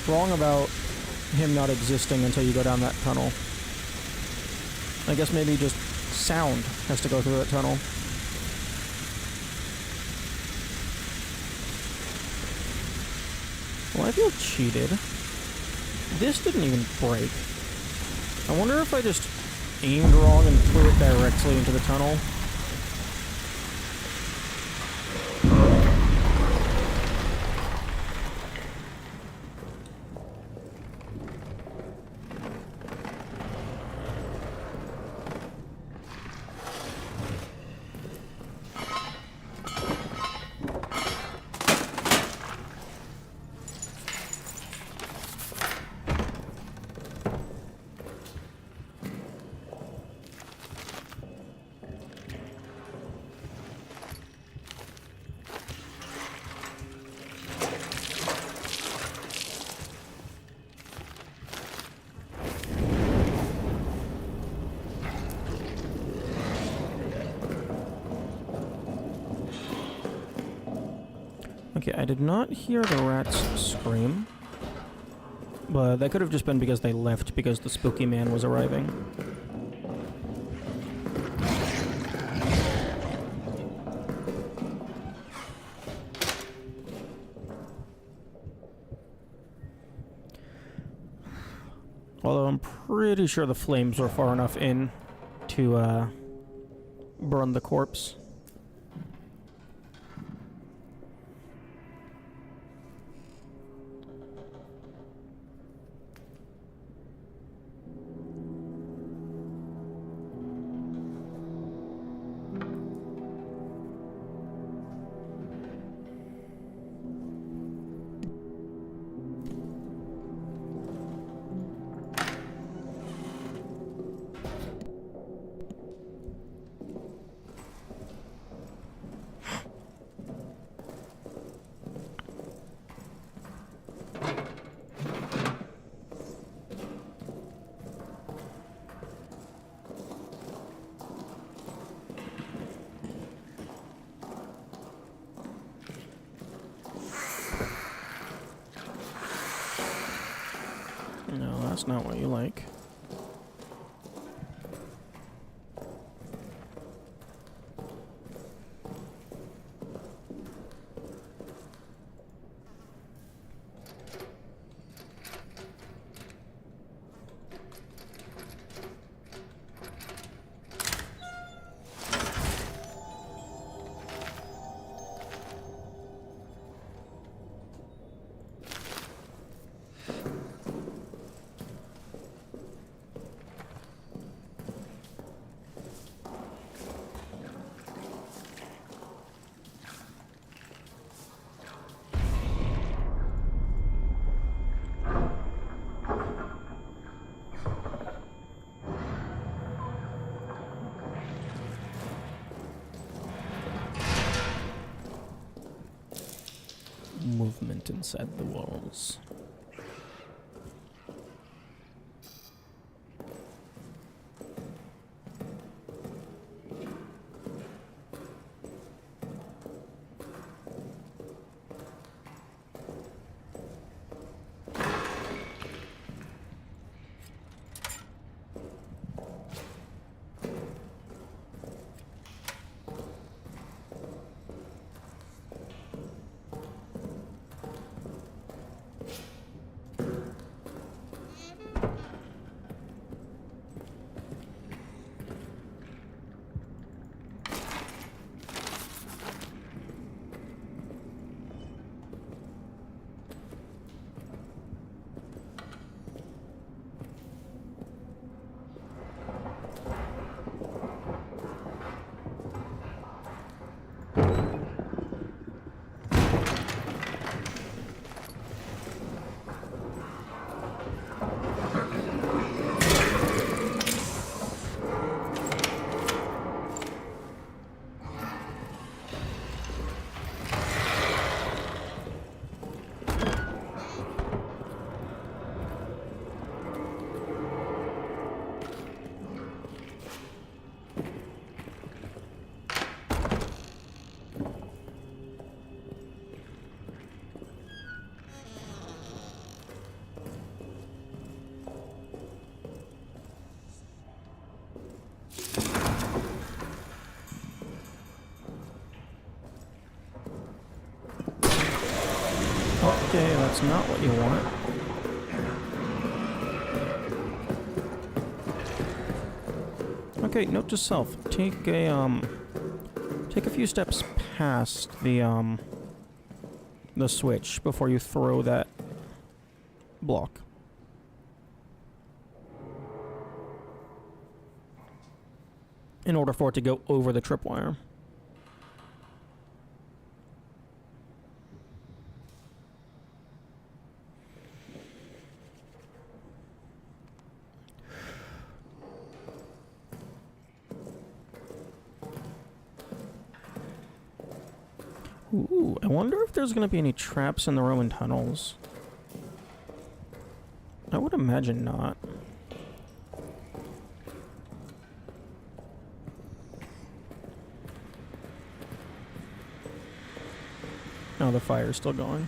Wrong about him not existing until you go down that tunnel. I guess maybe just sound has to go through that tunnel. Well, I feel cheated. This didn't even break. I wonder if I just aimed wrong and threw it directly into the tunnel. Okay, I did not hear the rats scream. But that could have just been because they left because the spooky man was arriving. Although I'm pretty sure the flames were far enough in to burn the corpse. No, that's not what you like. Movement inside the walls. Okay, that's not what you want. Okay, note to self. Take a few steps past the switch before you throw that block. In order for it to go over the tripwire. Ooh, I wonder if there's gonna be any traps in the Roman tunnels. I would imagine not. Oh, the fire's still going.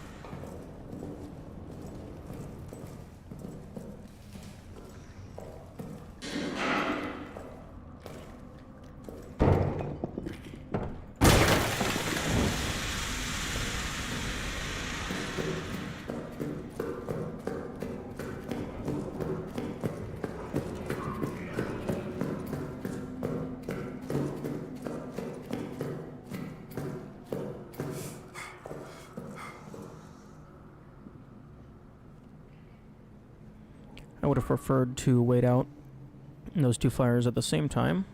would have preferred to wait out those two fires at the same time.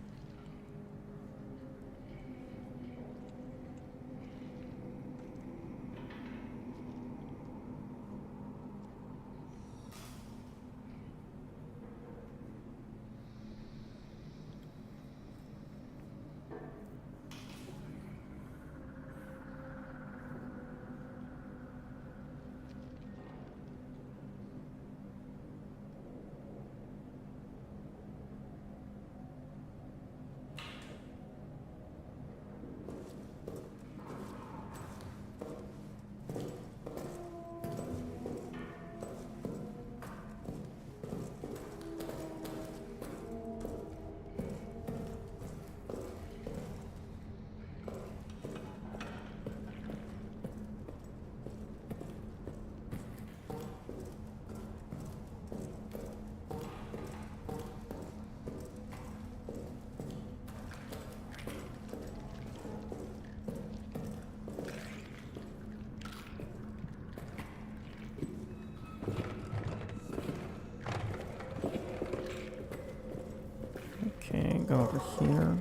Okay, go over here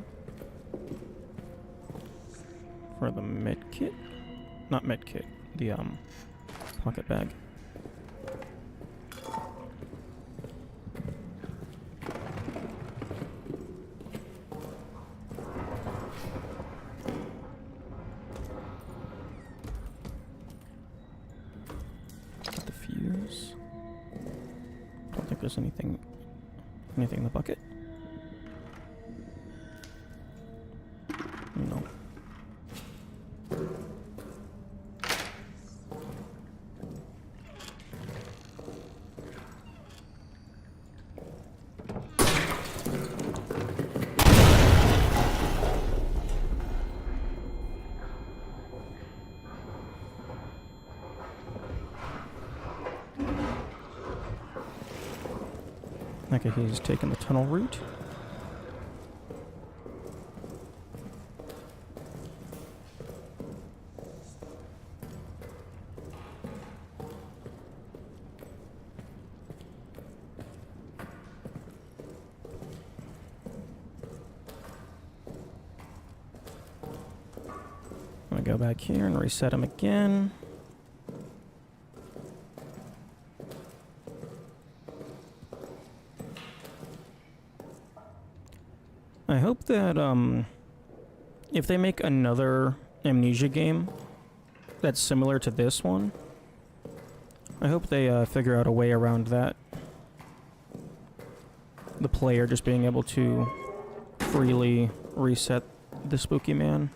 for the med kit. Not med kit, the pocket bag. Get the fuse. Don't think there's anything in the bucket. No. Okay, he's taken the tunnel route. I'm gonna go back here and reset him again. I hope that, if they make another Amnesia game that's similar to this one, I hope they, figure out a way around that. The player just being able to freely reset the spooky man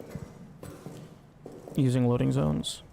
using loading zones.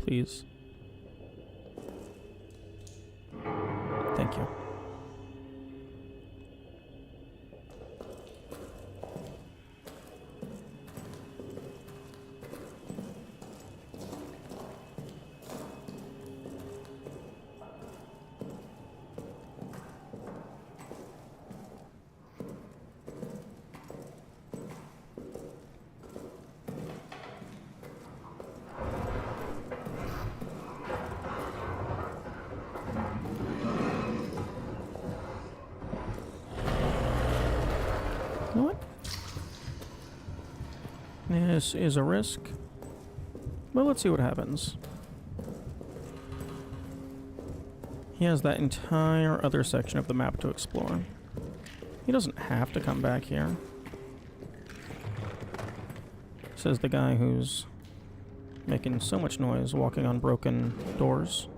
Please. Thank you. You know what? This is a risk. But let's see what happens. He has that entire other section of the map to explore. He doesn't have to come back here. Says the guy who's Making so much noise walking on broken doors.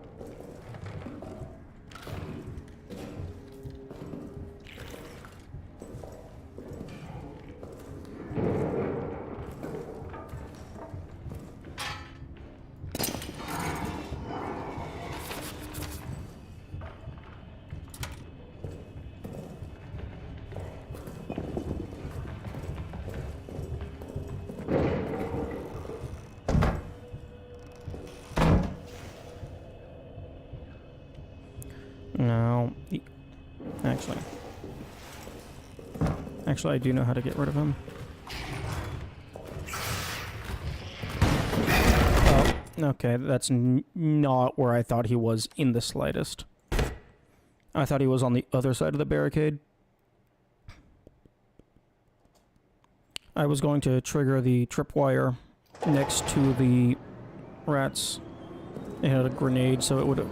No. Actually, I do know how to get rid of him. Oh, okay, that's not where I thought he was in the slightest. I thought he was on the other side of the barricade. I was going to trigger the tripwire next to the rats. It had a grenade, so it would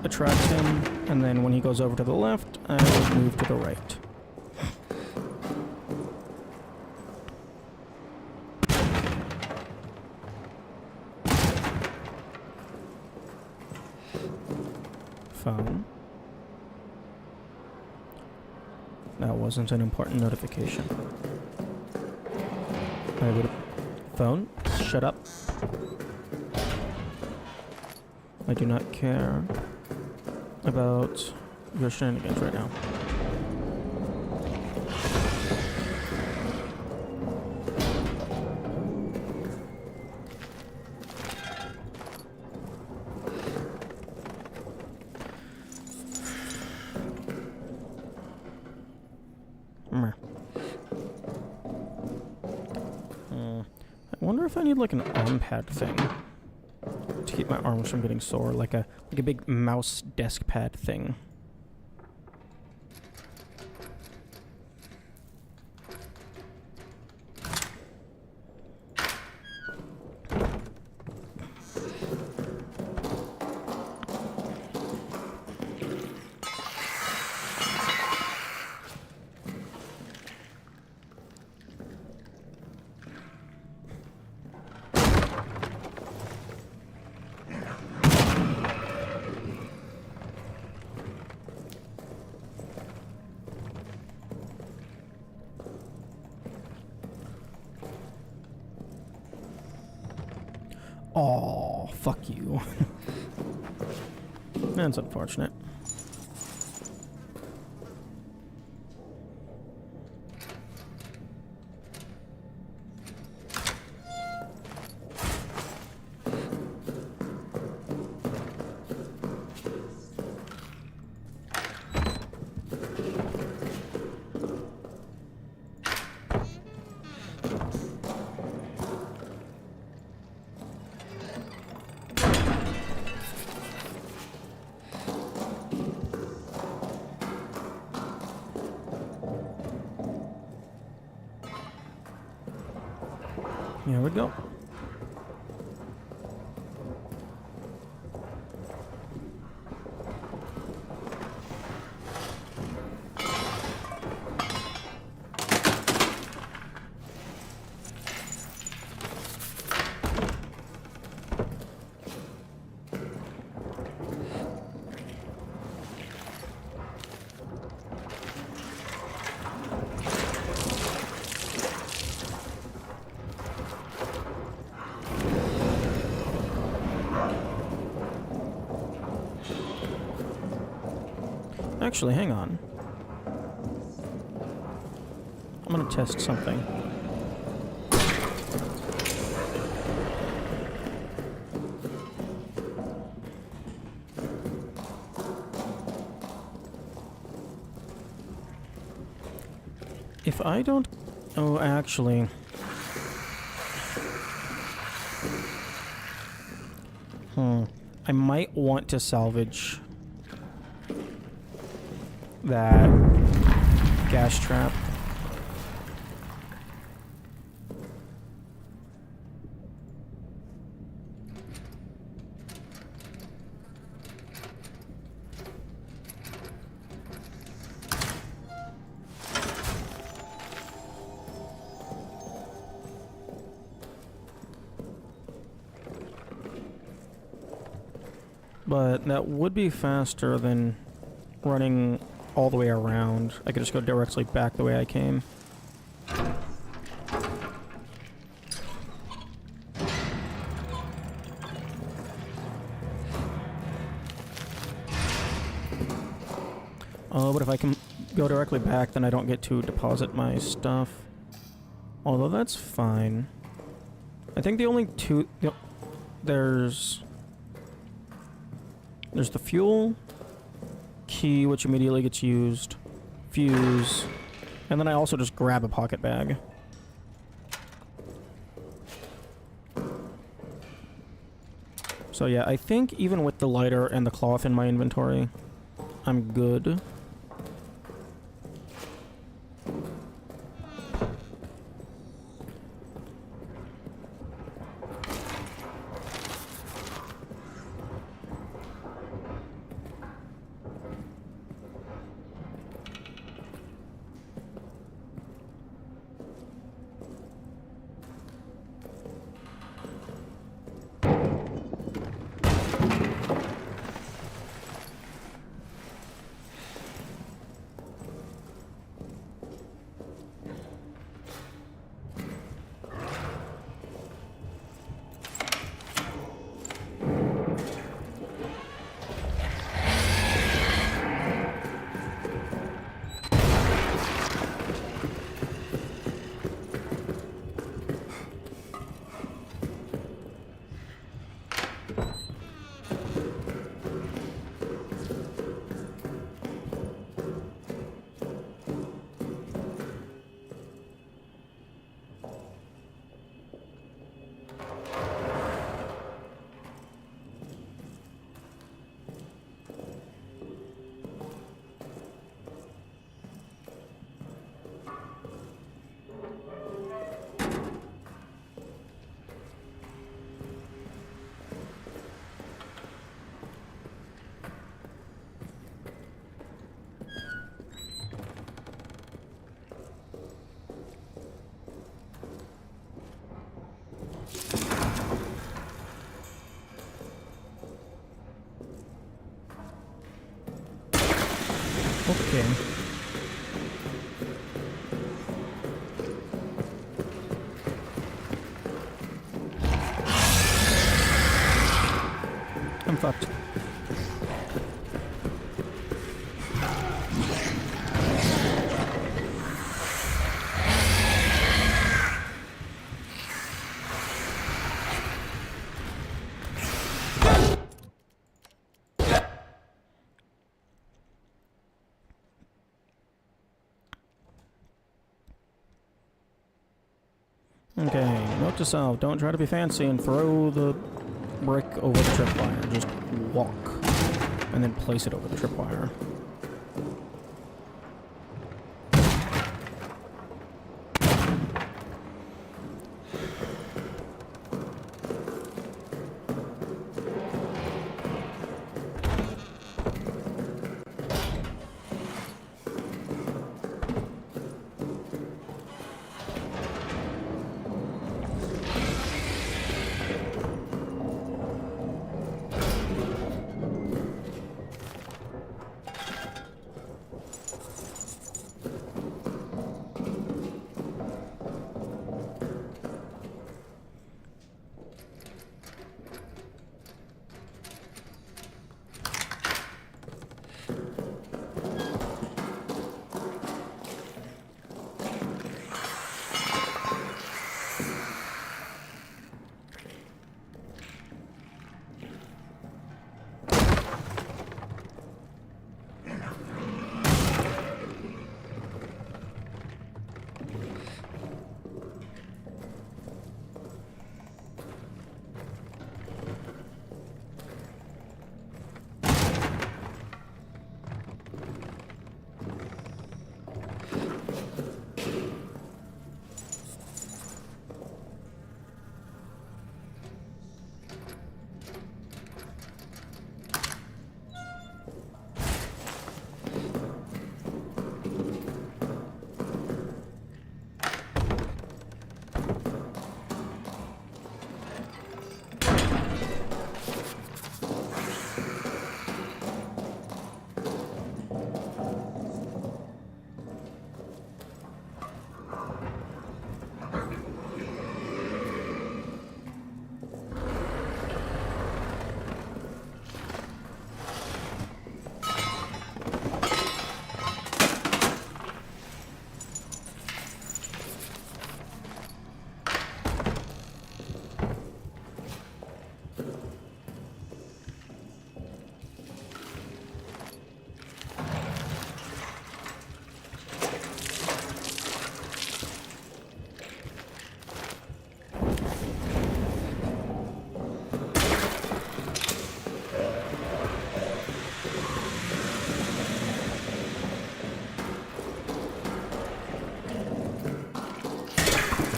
attract him, and then when he goes over to the left, I would move to the right. Phone. That wasn't an important notification. I would. Phone? Shut up. I do not care about your shenanigans right now. I wonder if I need like an arm pad thing to keep my arms from getting sore, like a big mouse desk pad thing. Oh, fuck you. That's unfortunate. Here we go. Actually, hang on. I'm gonna test something. If I don't... Oh, actually... I might want to salvage that gas trap. But that would be faster than running all the way around. I could just go directly back the way I came. Oh, but if I can go directly back, then I don't get to deposit my stuff. Although that's fine. I think the only two... There's the fuel key, which immediately gets used. Fuse. And then I also just grab a pocket bag. So yeah, I think even with the lighter and the cloth in my inventory, I'm good. Okay. I'm fucked. Okay, note to self, don't try to be fancy and throw the brick over the tripwire. Just walk, and then place it over the tripwire.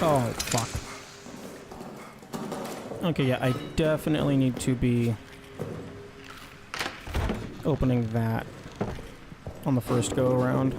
Oh, fuck. Okay, yeah, I definitely need to be opening that on the first go around.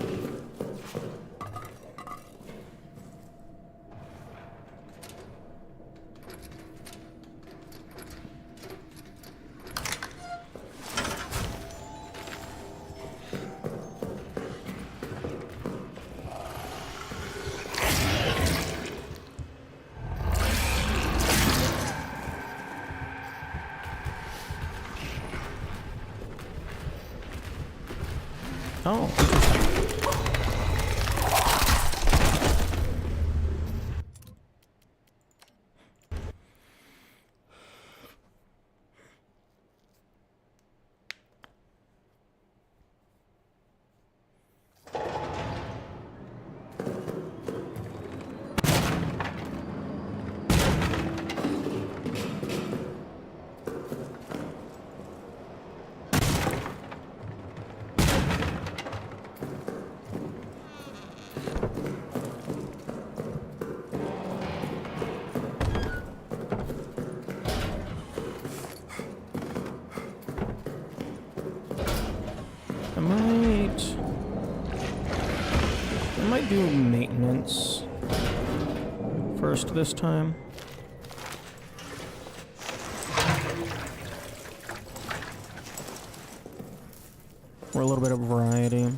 Oh, interesting. I might do maintenance first this time. For a little bit of variety.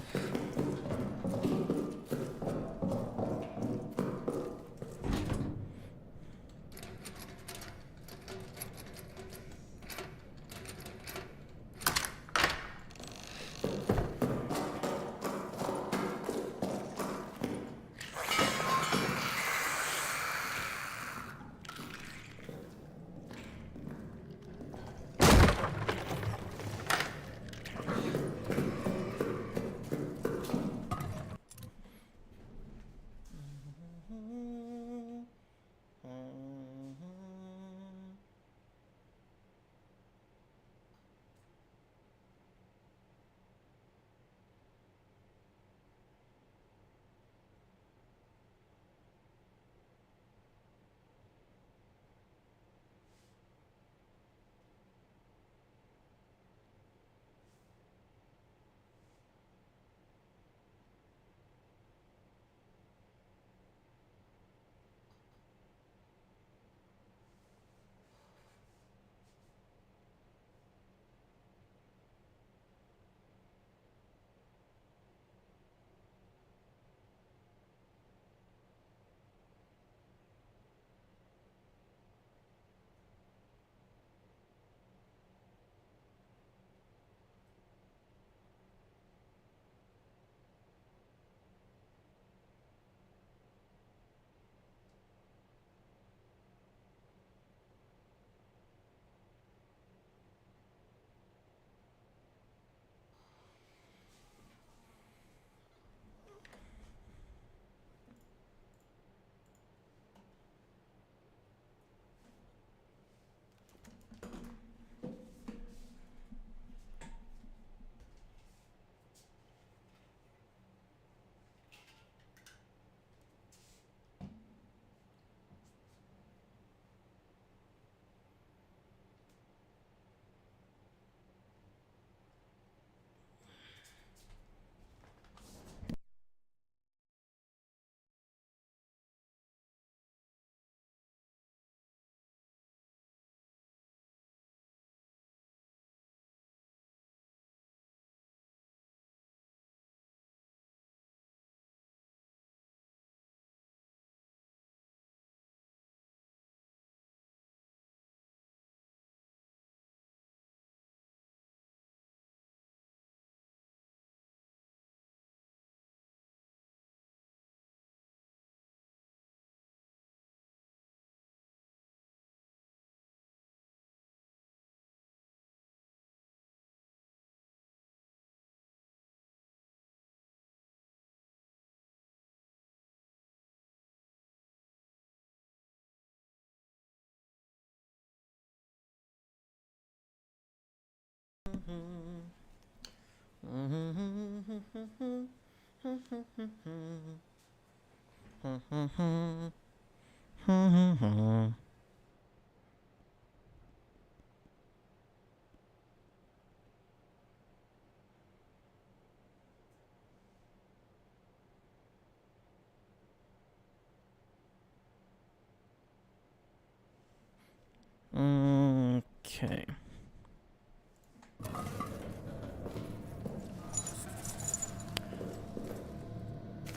Okay.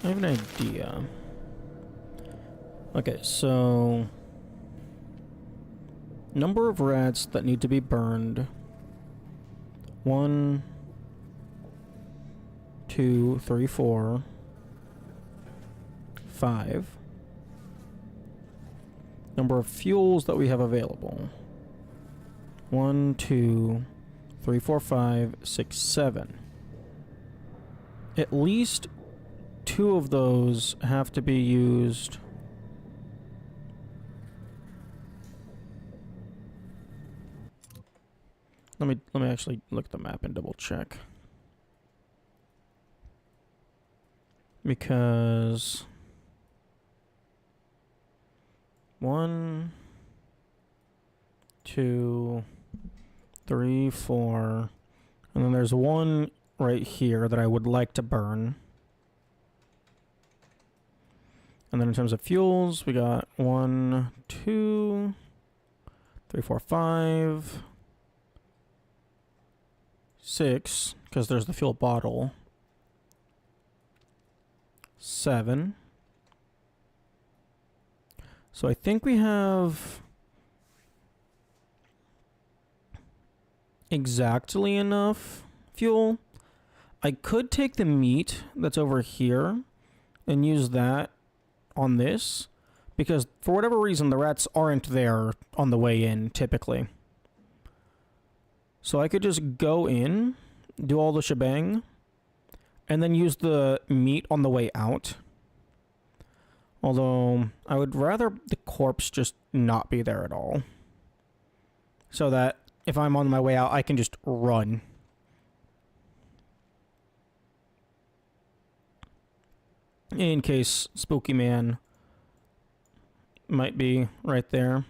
I have an idea. Okay, so number of rats that need to be burned. 1, 2, 3, 4, 5. Number of fuels that we have available. 1, 2, 3, 4, 5, 6, 7. At least 2 of those have to be used. Let me actually look at the map and double check. Because 1, 2, 3, 4, and then there's 1 right here that I would like to burn. And then in terms of fuels, we got 1, 2, 3, 4, 5, 6, because there's the fuel bottle. 7. So I think we have exactly enough fuel. I could take the meat that's over here and use that on this, because for whatever reason the rats aren't there on the way in typically. So I could just go in, do all the shebang, and then use the meat on the way out. Although I would rather the corpse just not be there at all, so that if I'm on my way out I can just run. In case Spooky Man might be right there.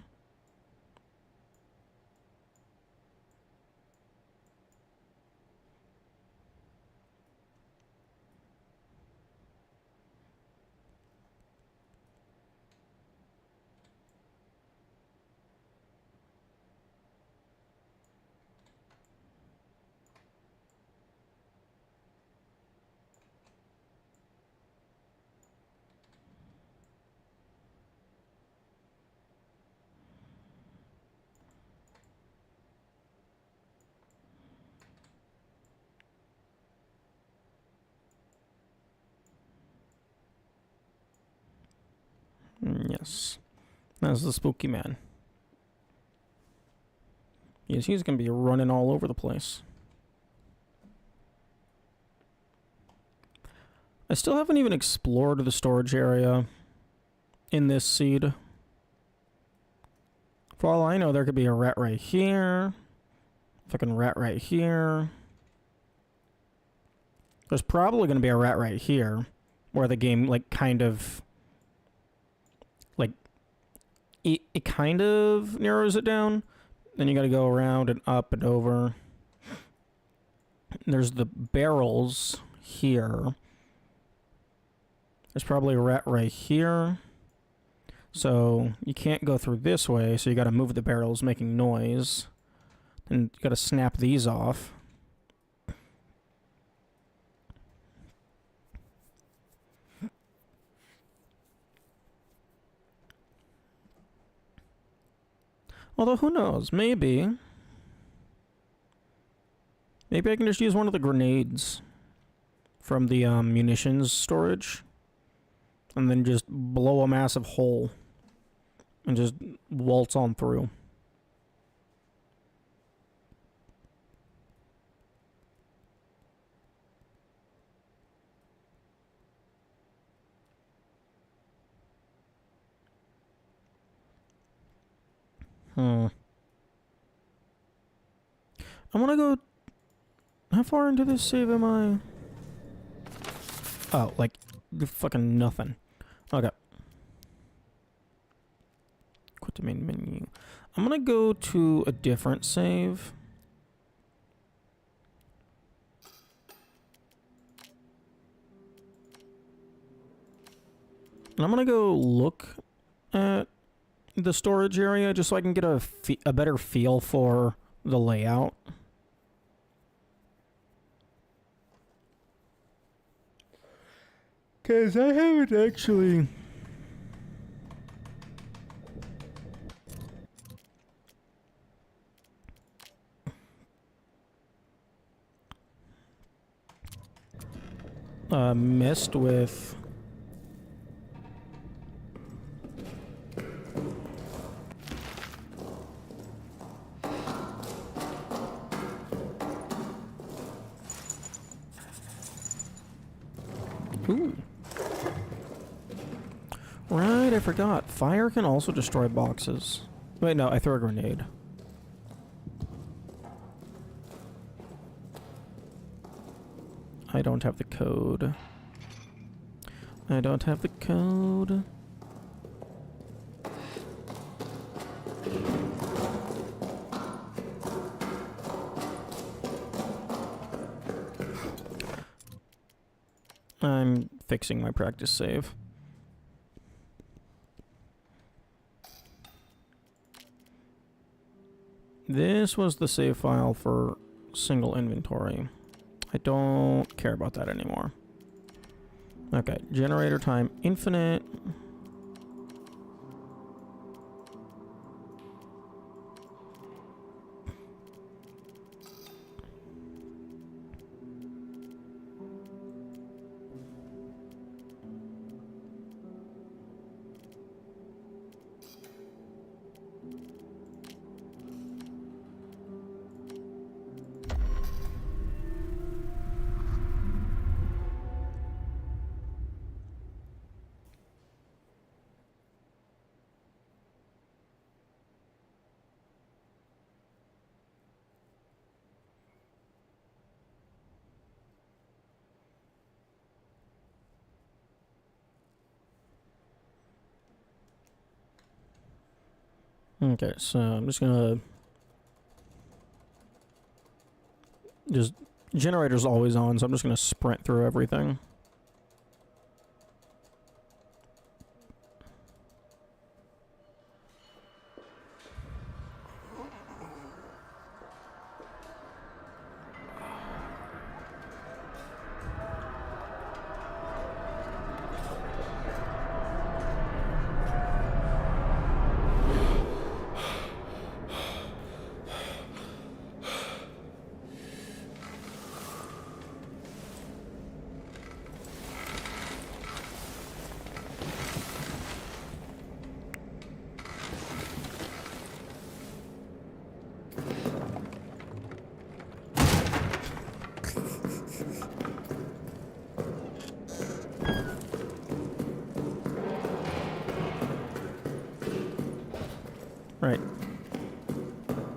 Yes. That's the Spooky Man. Yes, he's gonna be running all over the place. I still haven't even explored the storage area in this seed. For all I know, there could be a rat right here. Fucking rat right here. There's probably gonna be a rat right here, where the game, like, kind of... like, it kind of narrows it down. Then you gotta go around and up and over. There's the barrels here. There's probably a rat right here. So you can't go through this way, so you gotta move the barrels making noise. And you gotta snap these off. Although, who knows? Maybe I can just use one of the grenades from the munitions storage and then just blow a massive hole and just waltz on through. I want to go... How far into this save am I? Oh, like, fucking nothing. Okay. to main menu. I'm gonna go to a different save. And I'm gonna go look at the storage area just so I can get a better feel for the layout. Because I haven't actually... messed with... Ooh. Right, I forgot. Fire can also destroy boxes. Wait, no, I threw a grenade. I don't have the code. I don't have the code. I'm fixing my practice save. This was the save file for single inventory. I don't care about that anymore. Okay, generator time infinite. Okay, so I'm just gonna... Generator's always on, so I'm just gonna sprint through everything. Right.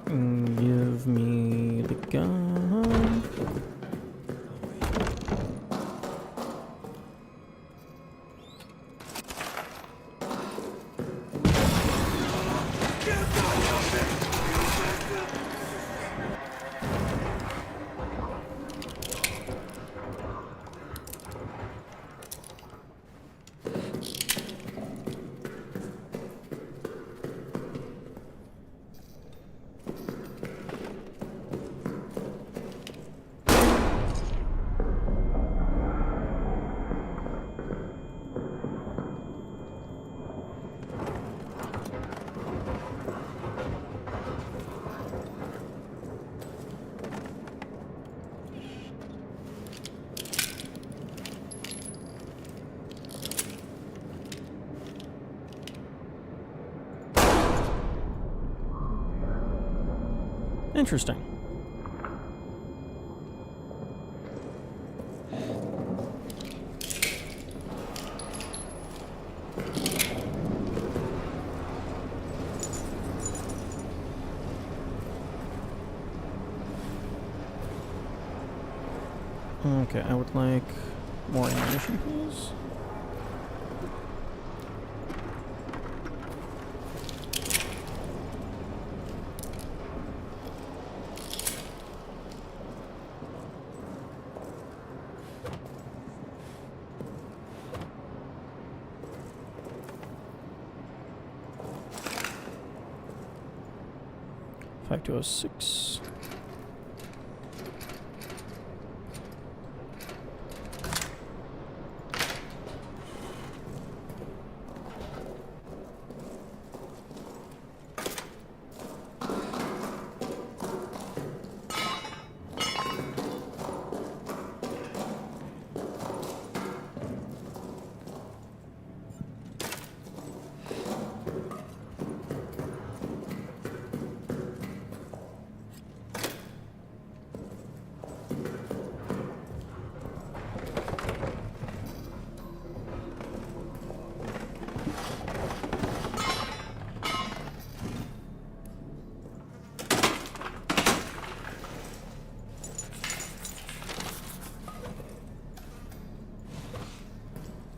Give me the gun. Interesting. Okay, I would like more ammunition, please. back to 06.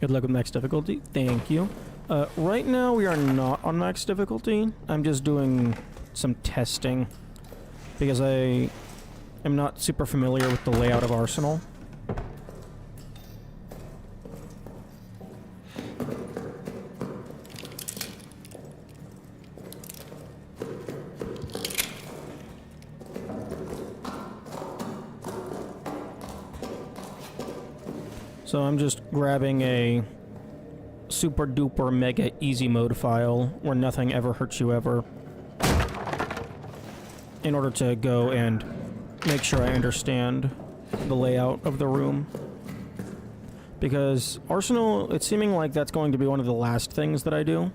Good luck with max difficulty. Thank you. Right now we are not on max difficulty. I'm just doing some testing because I am not super familiar with the layout of Arsenal. So I'm just grabbing a super duper mega easy mode file where nothing ever hurts you ever in order to go and make sure I understand the layout of the room. Because Arsenal, it's seeming like that's going to be one of the last things that I do.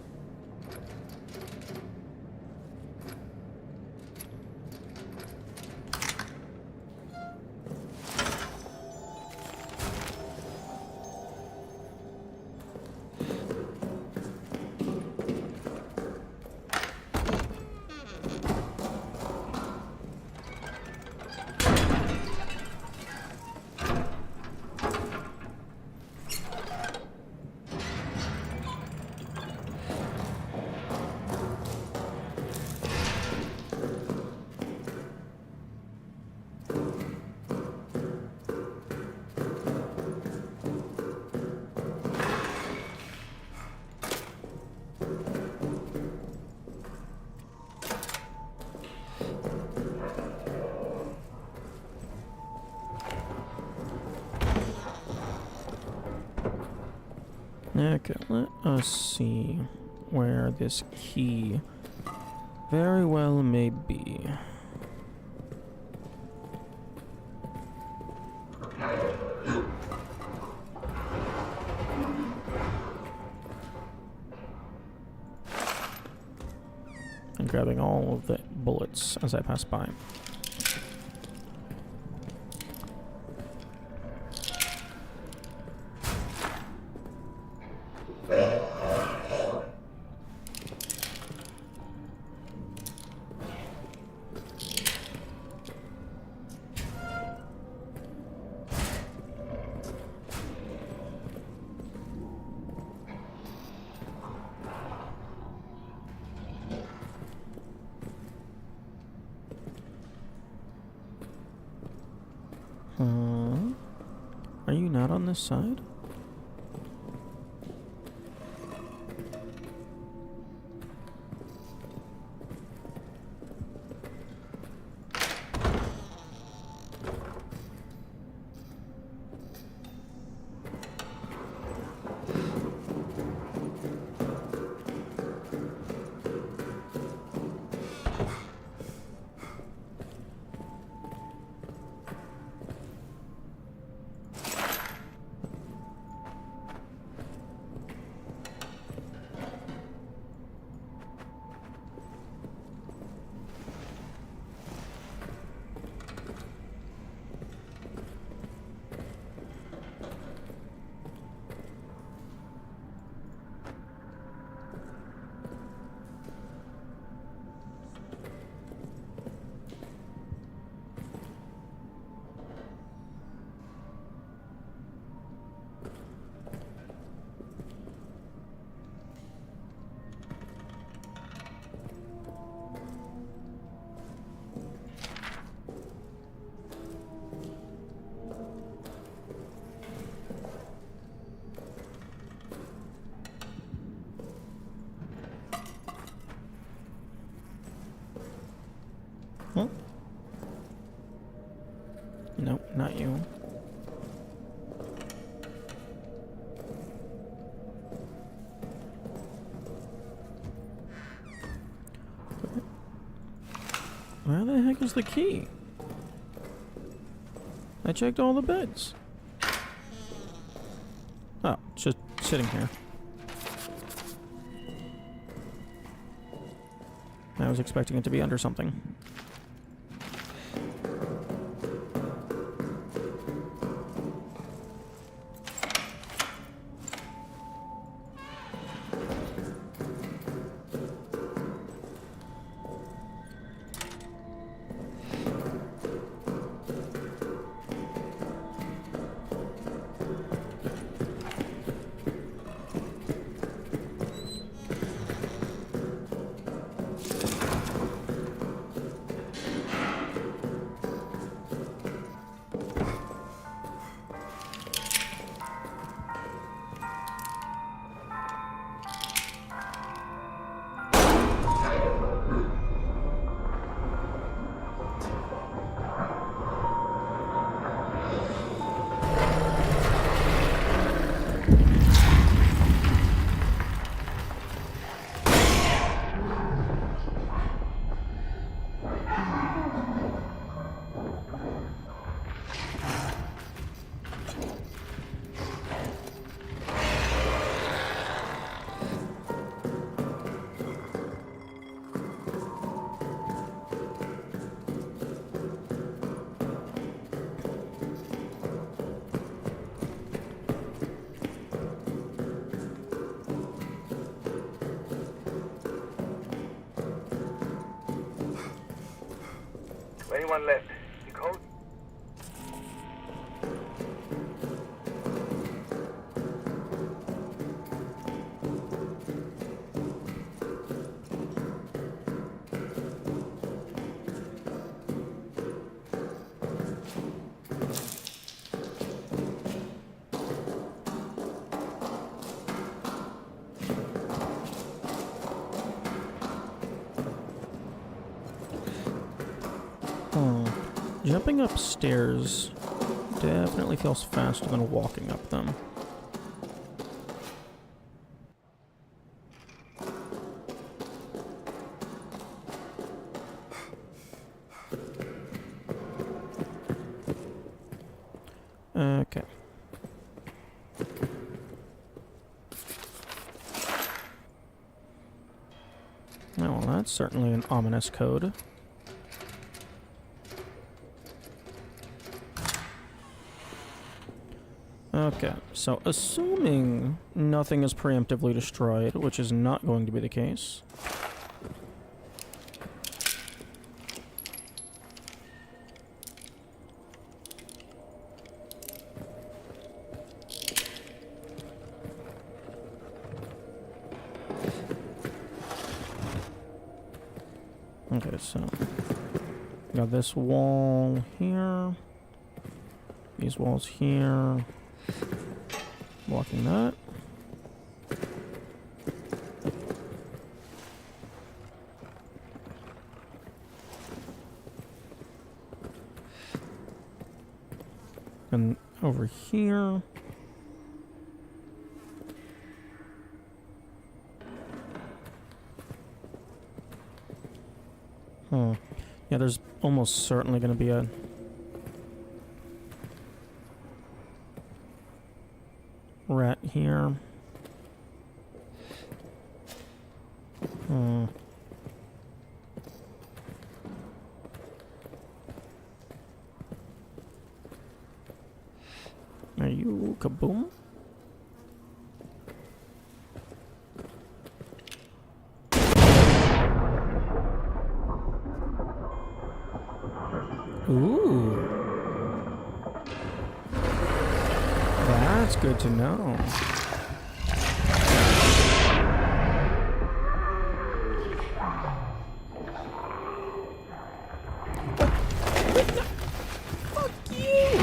Okay, let us see where this key very well may be. And grabbing all of the bullets as I pass by. Are you not on this side? at you. Where the heck is the key? I checked all the beds. Oh, it's just sitting here. I was expecting it to be under something. Anyone left? The code? Jumping upstairs definitely feels faster than walking up them. Okay. Well, that's certainly an ominous code. Okay, so assuming nothing is preemptively destroyed, which is not going to be the case. Okay, so got this wall here, these walls here. Blocking that. And over here. Yeah, there's almost certainly going to be a rat here. Are you kaboom? Ooh. That's good to know. Fuck you!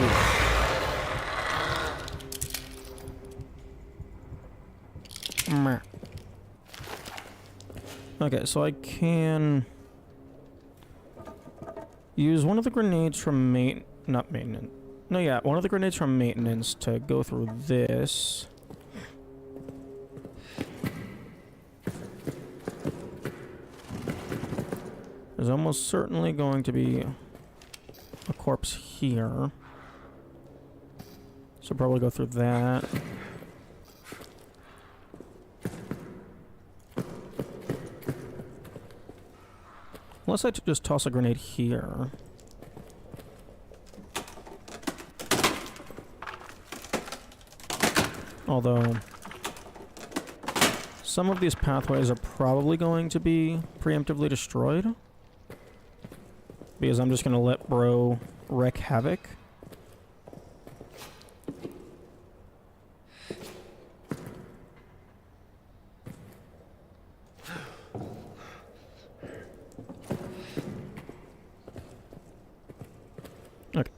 Meh. Okay, so I can use one of the grenades from not maintenance. No, yeah, one of the grenades from maintenance to go through this. There's almost certainly going to be a corpse here. So probably go through that. Unless I just toss a grenade here. Although, some of these pathways are probably going to be preemptively destroyed. Because I'm just going to let bro wreak havoc. Okay.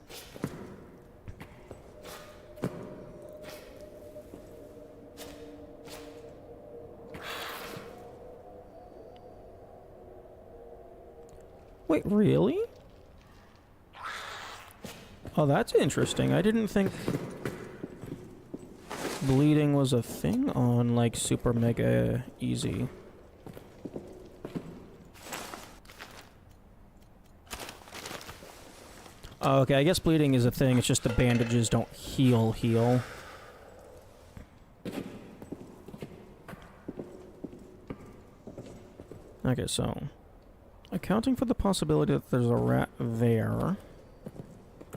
Wait, really? Oh, that's interesting. I didn't think bleeding was a thing on, like, super mega easy. Oh, okay, I guess bleeding is a thing. It's just the bandages don't heal. Okay, so accounting for the possibility that there's a rat there.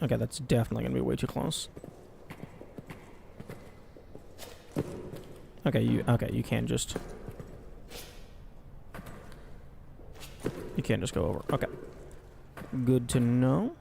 Okay, that's definitely gonna be way too close. Okay, you can't just go over. Okay. Good to know.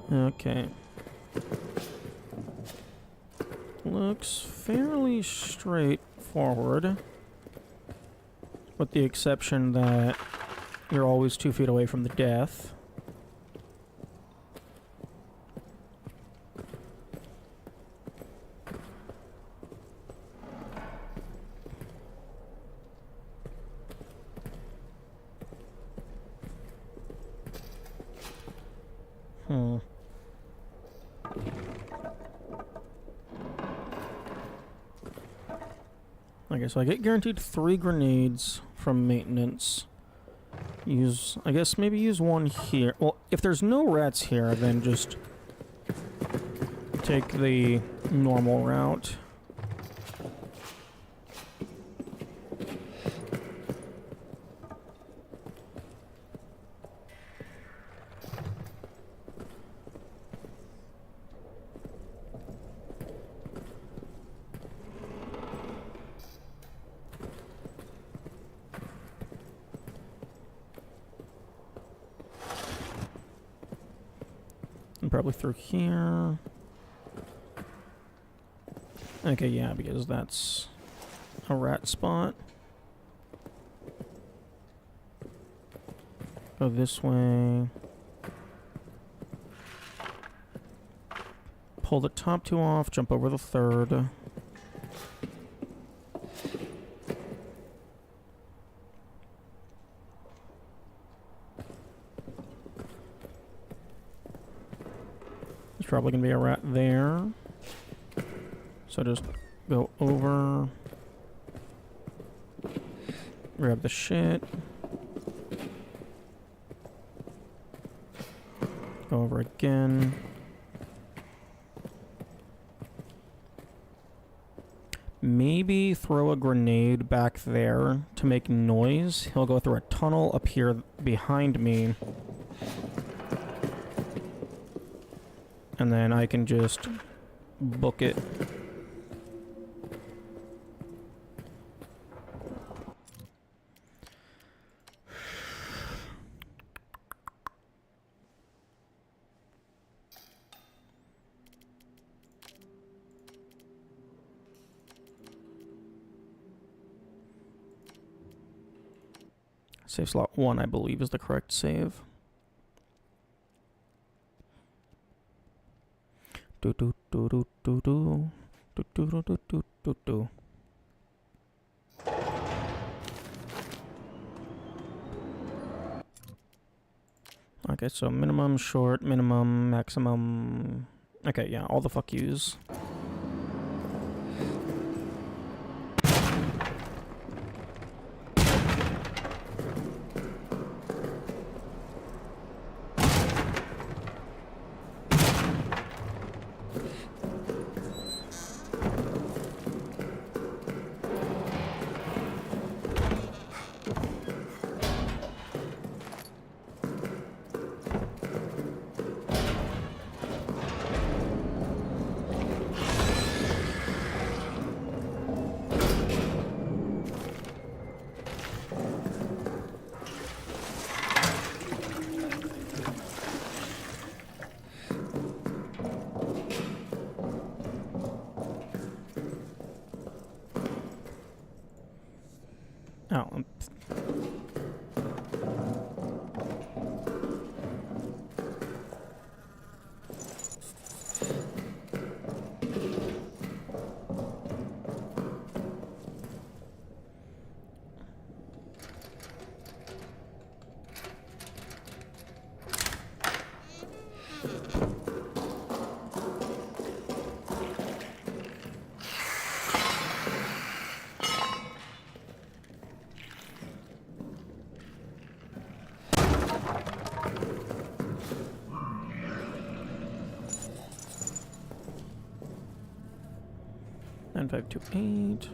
Okay. Looks fairly straightforward. With the exception that you're always 2 feet away from the death. Okay, so I get guaranteed 3 grenades from maintenance. I guess maybe use one here. Well, if there's no rats here, then just take the normal route. And probably through here. Okay, yeah, because that's a rat spot. Go this way. Pull the top 2 off, jump over the 3rd. There's probably gonna be a rat there. So just go over. Grab the shit. Go over again. Maybe throw a grenade back there to make noise. He'll go through a tunnel up here behind me. And then I can just book it. Save slot 1, I believe, is the correct save. Do do do do do do do do do do do do do. Okay, so minimum, short, minimum, maximum. Okay, yeah, all the fuck yous. Oh, nine five two eight.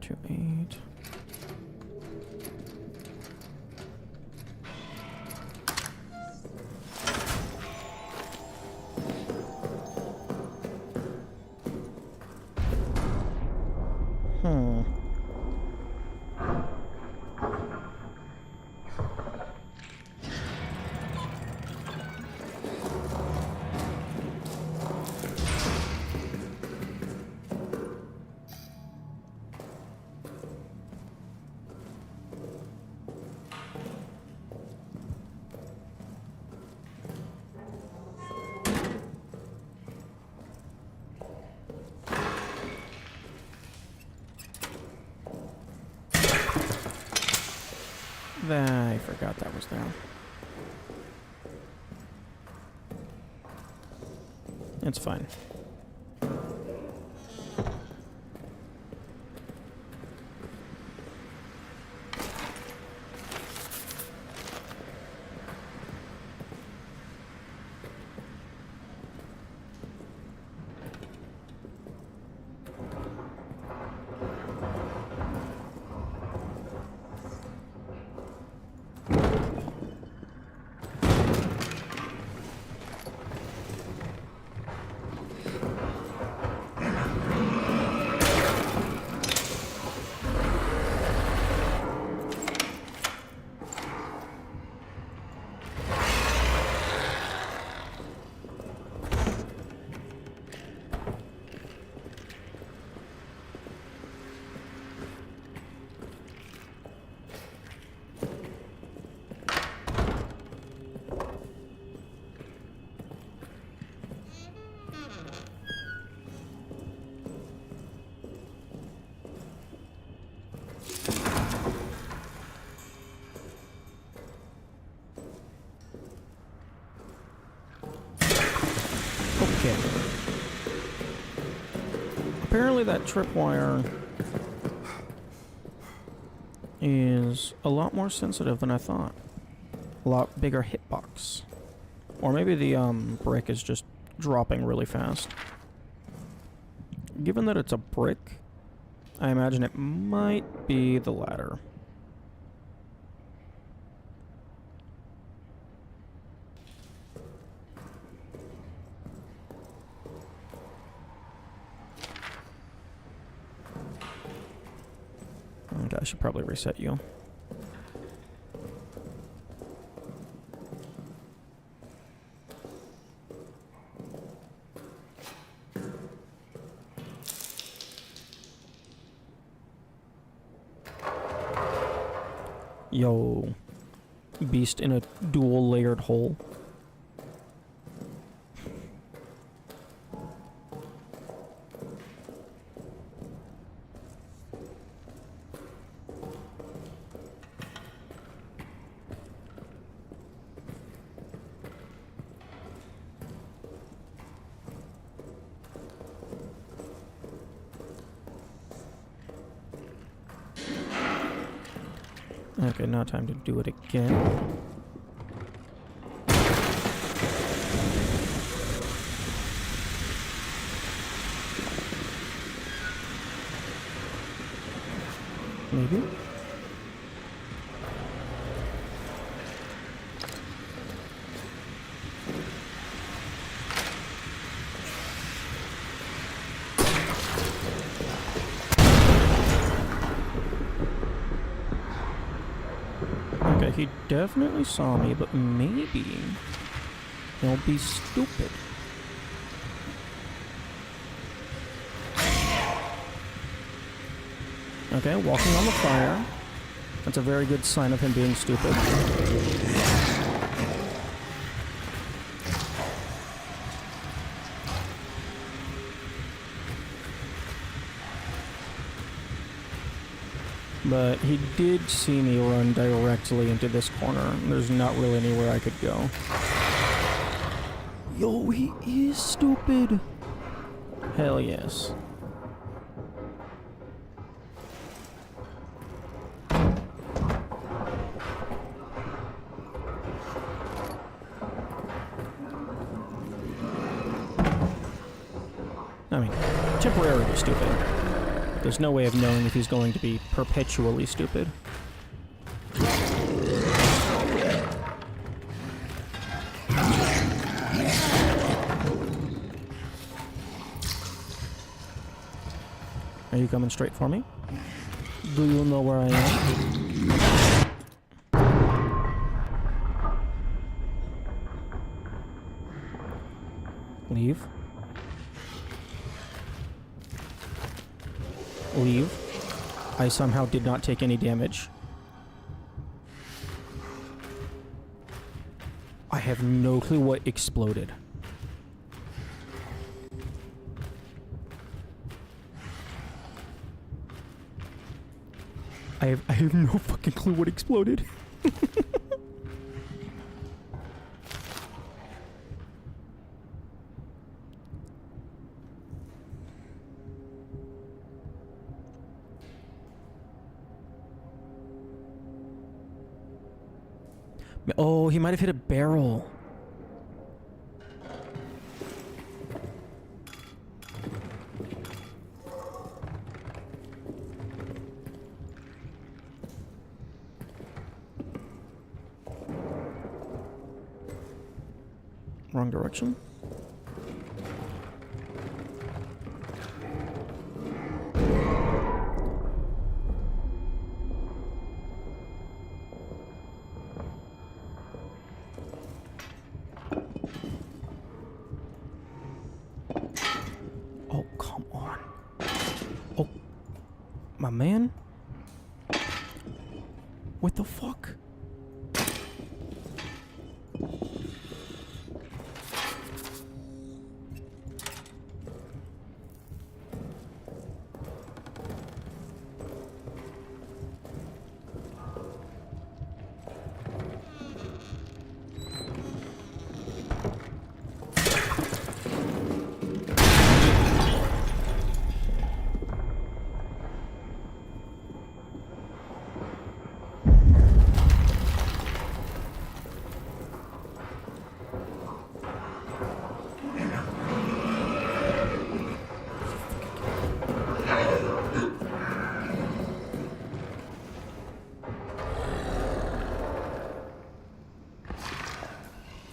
Two eight. Hmm. I forgot that was there. It's fine. Apparently that tripwire is a lot more sensitive than I thought. A lot bigger hitbox. Or maybe the brick is just dropping really fast. Given that it's a brick, I imagine it might be the latter. Okay, I should probably reset you. Yo, beast in a dual layered hole. Okay, now time to do it again. Maybe? Okay, he definitely saw me, but maybe he'll be stupid. Okay, walking on the fire. That's a very good sign of him being stupid. But he did see me run directly into this corner. There's not really anywhere I could go. Yo, he is stupid. Hell yes. I mean, temporarily stupid. There's no way of knowing if he's going to be perpetually stupid. Are you coming straight for me? Do you know where I am? Leave. Leave. I somehow did not take any damage. I have no clue what exploded. I have no fucking clue what exploded. Oh, he might have hit a barrel. Wrong direction. Oh, come on. Oh, my man? What the fuck?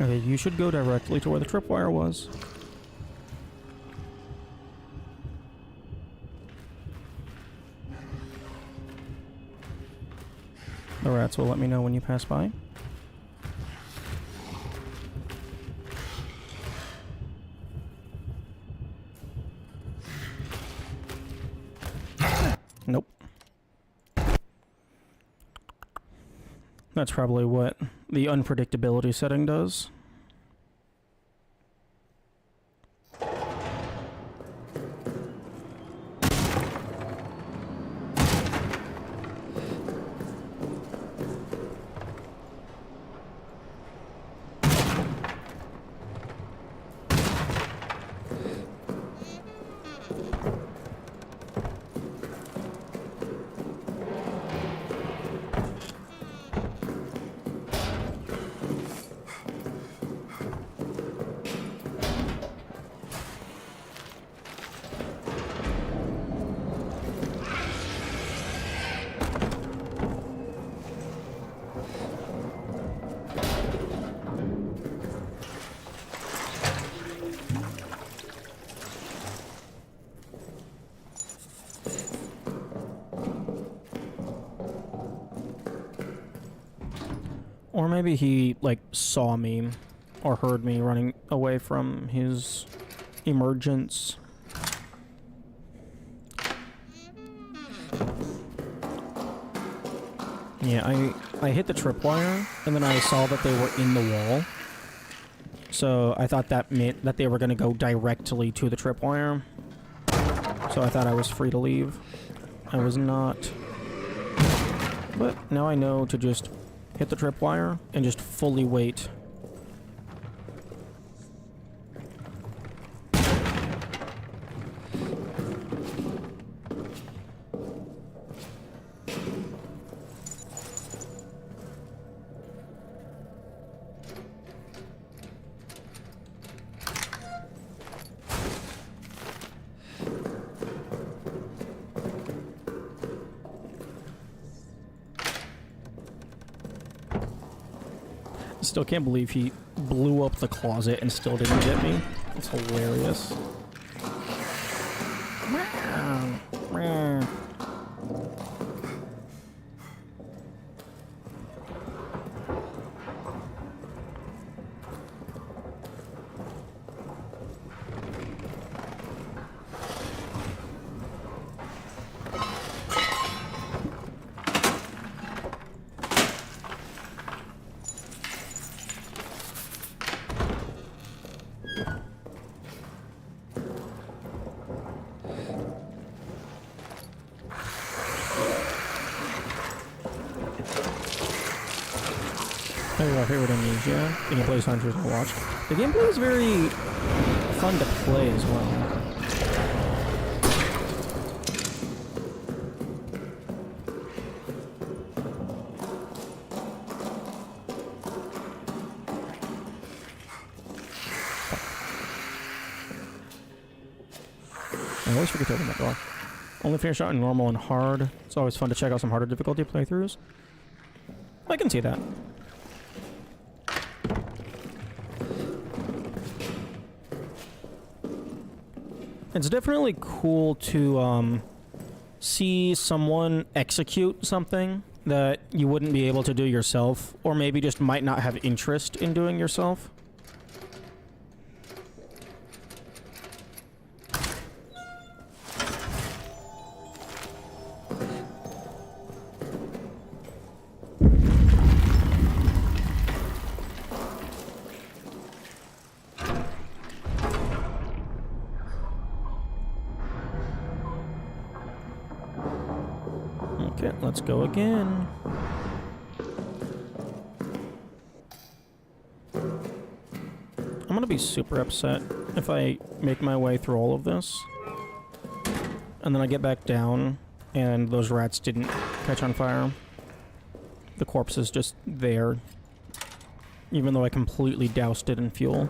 Okay, you should go directly to where the tripwire was. The rats will let me know when you pass by. Nope. That's probably what the unpredictability setting does. Or maybe he, like, saw me or heard me running away from his emergence. Yeah, I hit the tripwire, and then I saw that they were in the wall. So I thought that meant that they were going to go directly to the tripwire. So I thought I was free to leave. I was not. But now I know to just hit the tripwire and just fully wait. Still can't believe he blew up the closet and still didn't get me. It's hilarious. Our favorite Amnesia. The gameplay is hunters to watch. The gameplay is very fun to play as well. I always forget to open that door. Only finish out in normal and hard. It's always fun to check out some harder difficulty playthroughs. I can see that. It's definitely cool to see someone execute something that you wouldn't be able to do yourself, or maybe just might not have interest in doing yourself. Okay, let's go again. I'm gonna be super upset if I make my way through all of this, and then I get back down, and those rats didn't catch on fire. The corpse is just there, even though I completely doused it in fuel.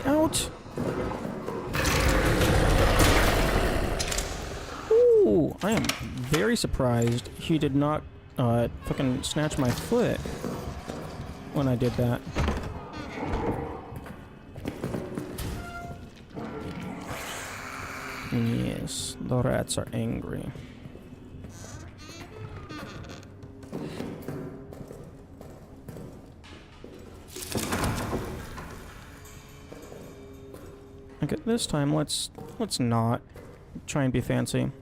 me out. Ooh, I am very surprised he did not fucking snatch my foot when I did that. Yes, the rats are angry. Okay, this time let's not try and be fancy.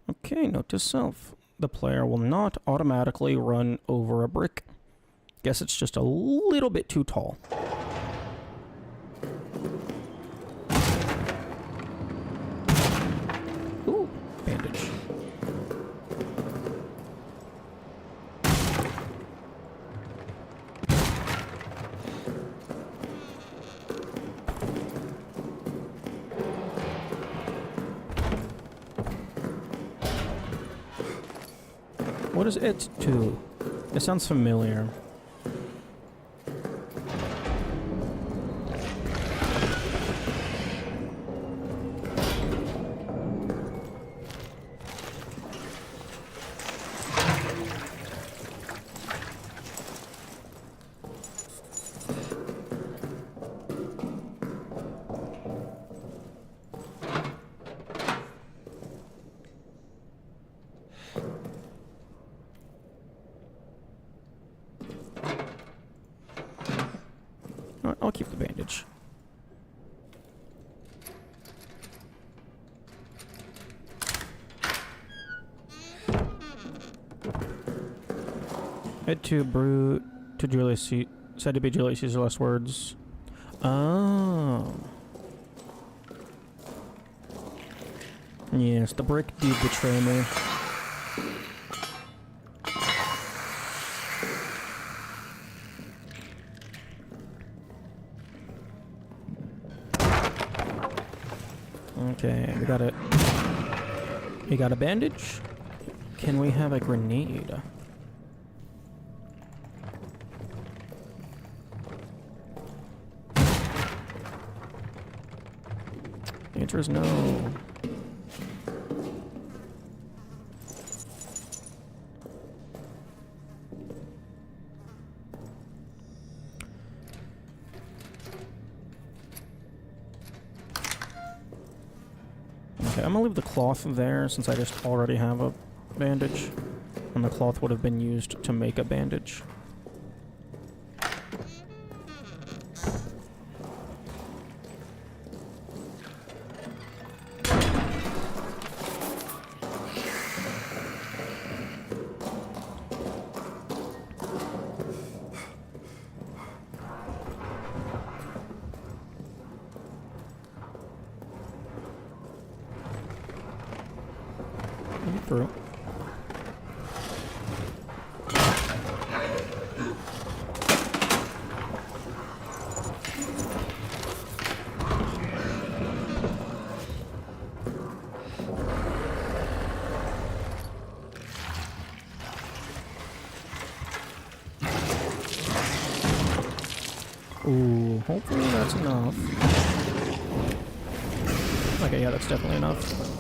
Okay, note to self. The player will not automatically run over a brick. Guess it's just a little bit too tall. Ooh, bandage. What is it to? It sounds familiar. Alright, I'll keep the bandage. Head to Brute to Julius said to be Julius Caesar's last words. Oh. Yes, the brick did betray me. Okay, we got it. We got a bandage. Can we have a grenade? The answer is no. Okay, I'm gonna leave the cloth there since I just already have a bandage. And the cloth would have been used to make a bandage. Through. Ooh, hopefully that's enough. Okay, yeah, that's definitely enough.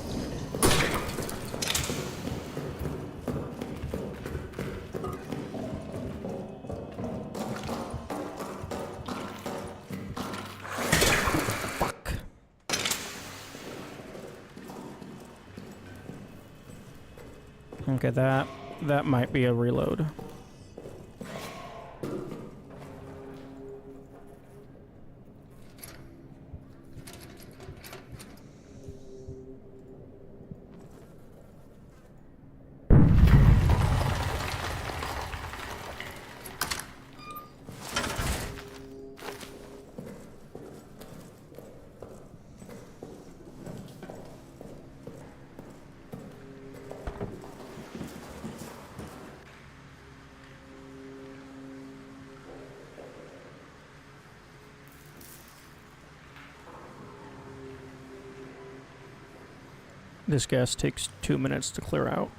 Okay, that might be a reload. This gas takes 2 minutes to clear out.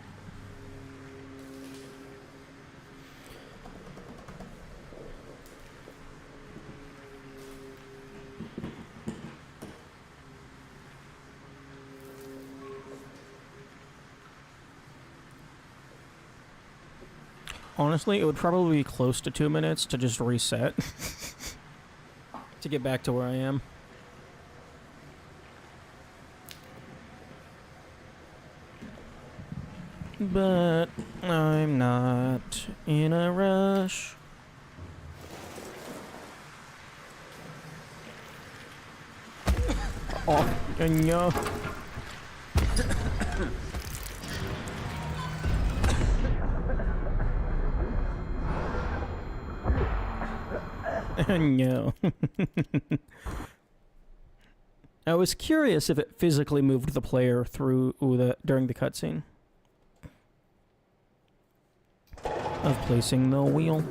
Honestly, it would probably be close to 2 minutes to just reset to get back to where I am. But I'm not in a rush. Oh, no. No. I was curious if it physically moved the player through during the cutscene of placing the wheel.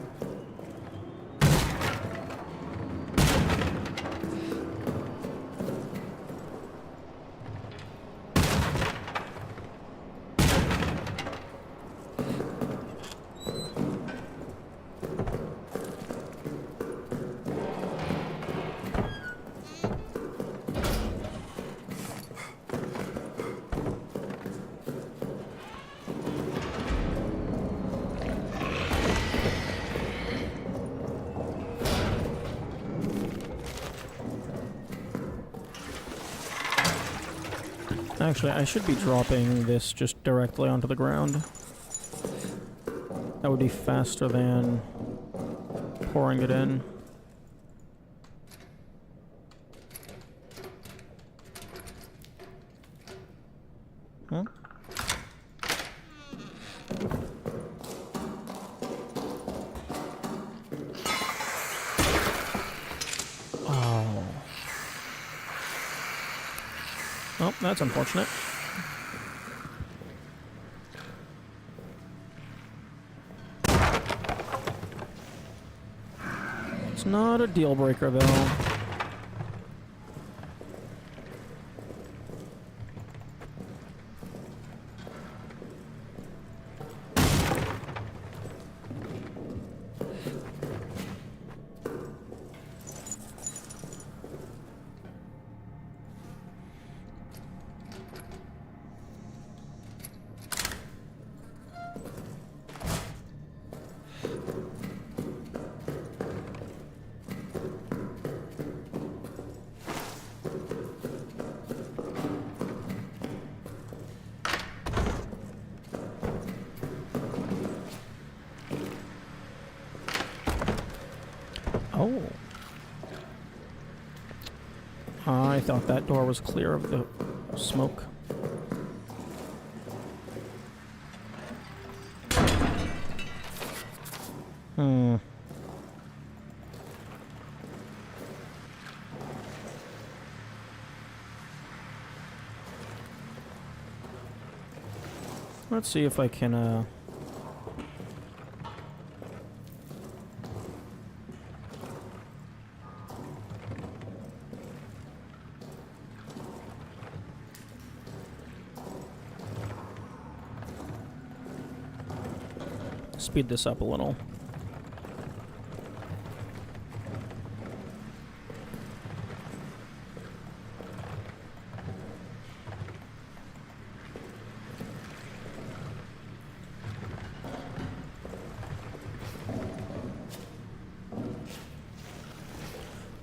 Actually, I should be dropping this just directly onto the ground. That would be faster than pouring it in. Huh? Oh. Oh, that's unfortunate. It's not a deal breaker, though. Oh. I thought that door was clear of the smoke. Let's see if I can, speed this up a little.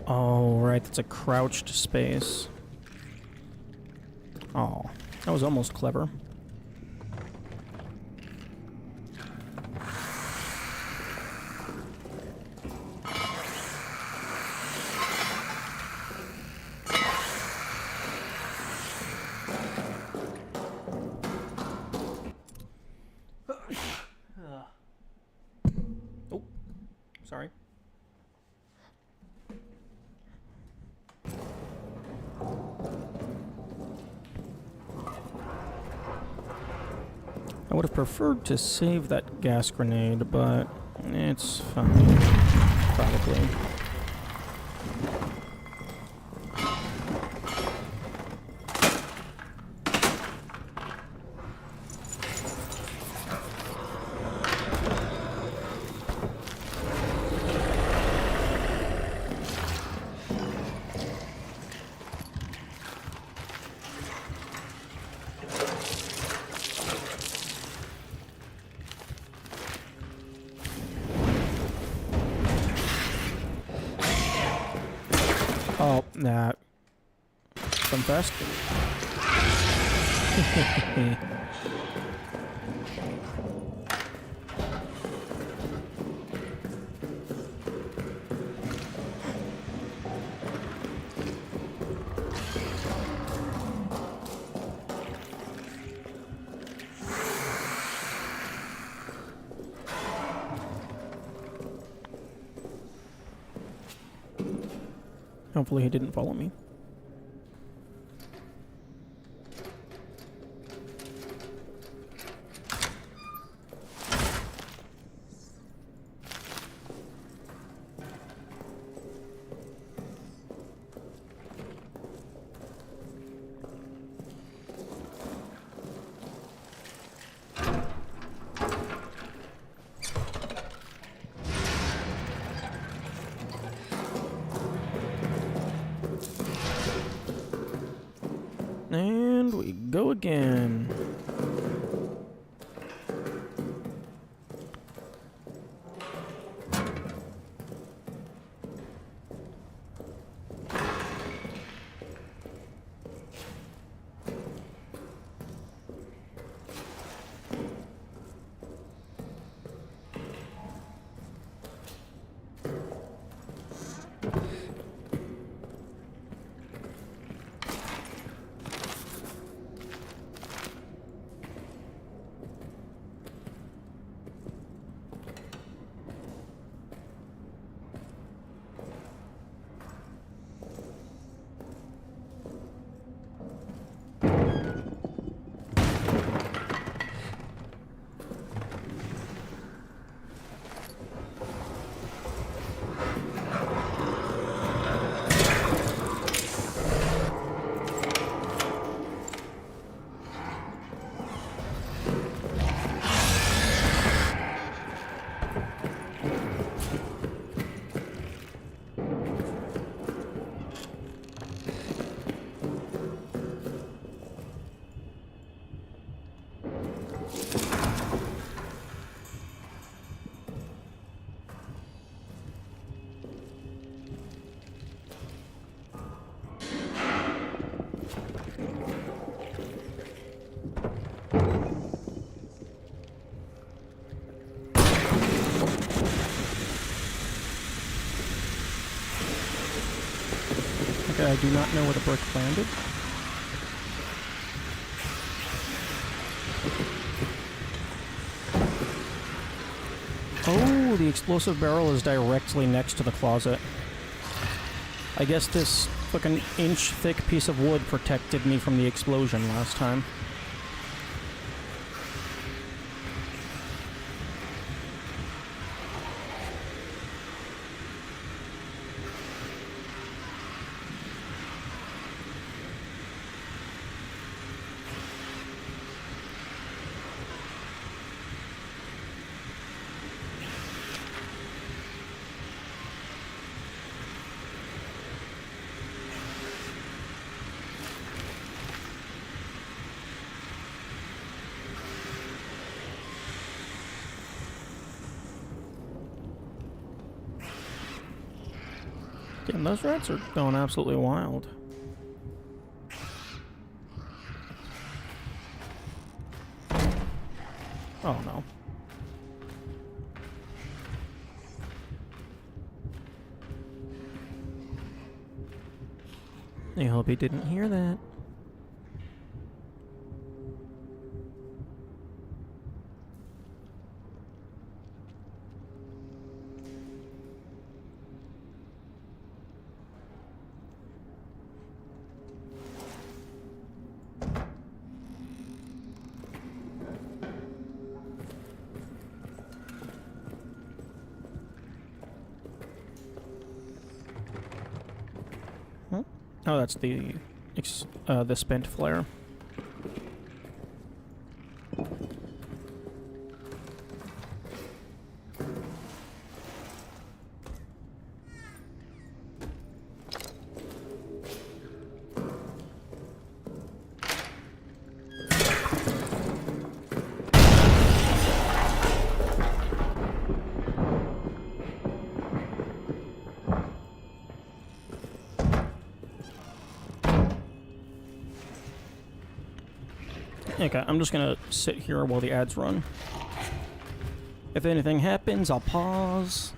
Oh, right, that's a crouched space. Oh, that was almost clever. Oh, sorry. I would have preferred to save that gas grenade, but it's fine. Probably. Nah. Come fast. Hopefully he didn't follow me. And we go again. Okay, I do not know where the brick landed. Oh, the explosive barrel is directly next to the closet. I guess this fucking inch-thick piece of wood protected me from the explosion last time. Damn, those rats are going absolutely wild. Oh no. I hope he didn't hear that. Oh, that's the spent flare. Okay, I'm just gonna sit here while the ads run. If anything happens, I'll pause.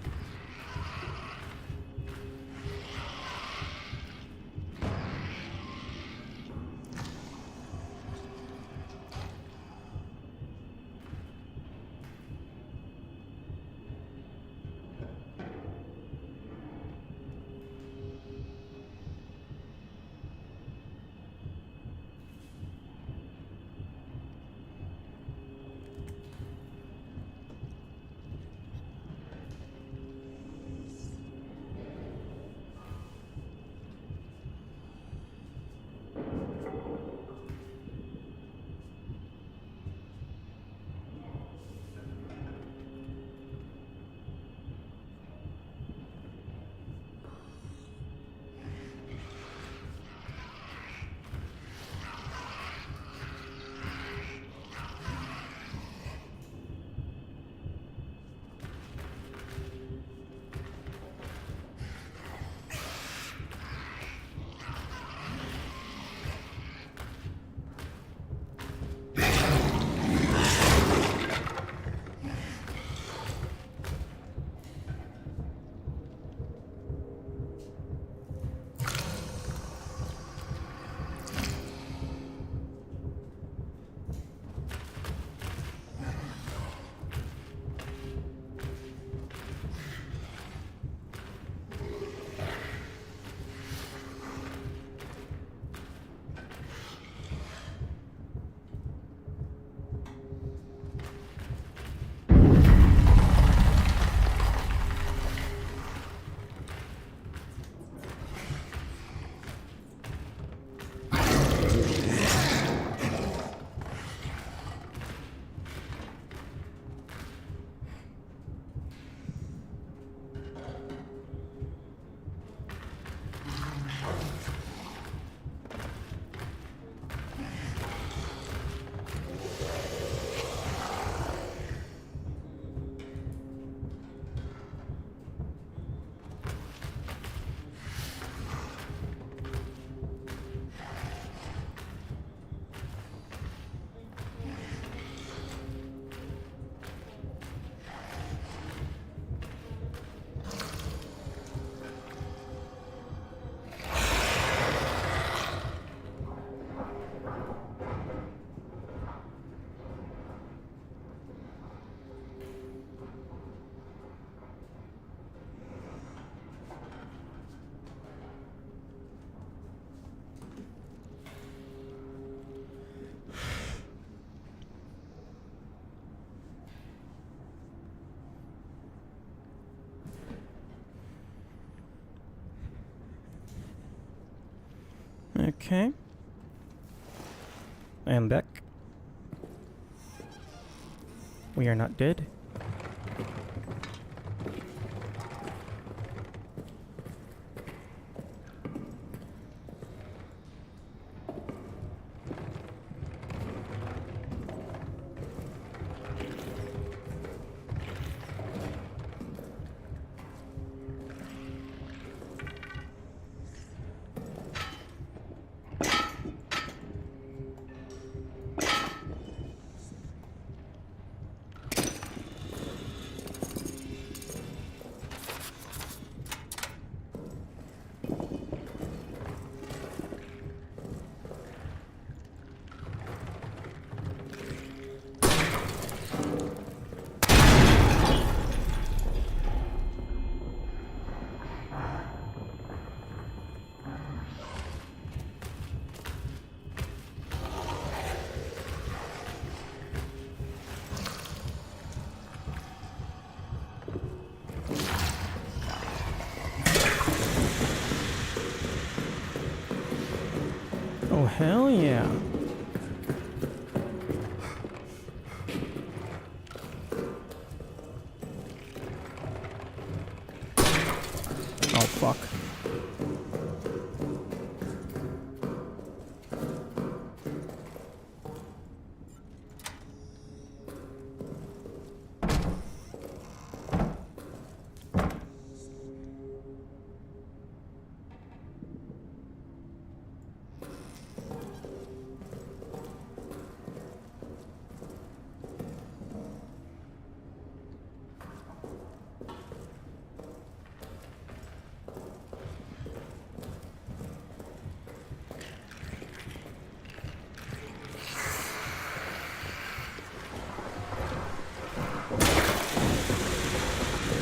Okay. I am back. We are not dead. Oh, hell yeah. Oh, fuck.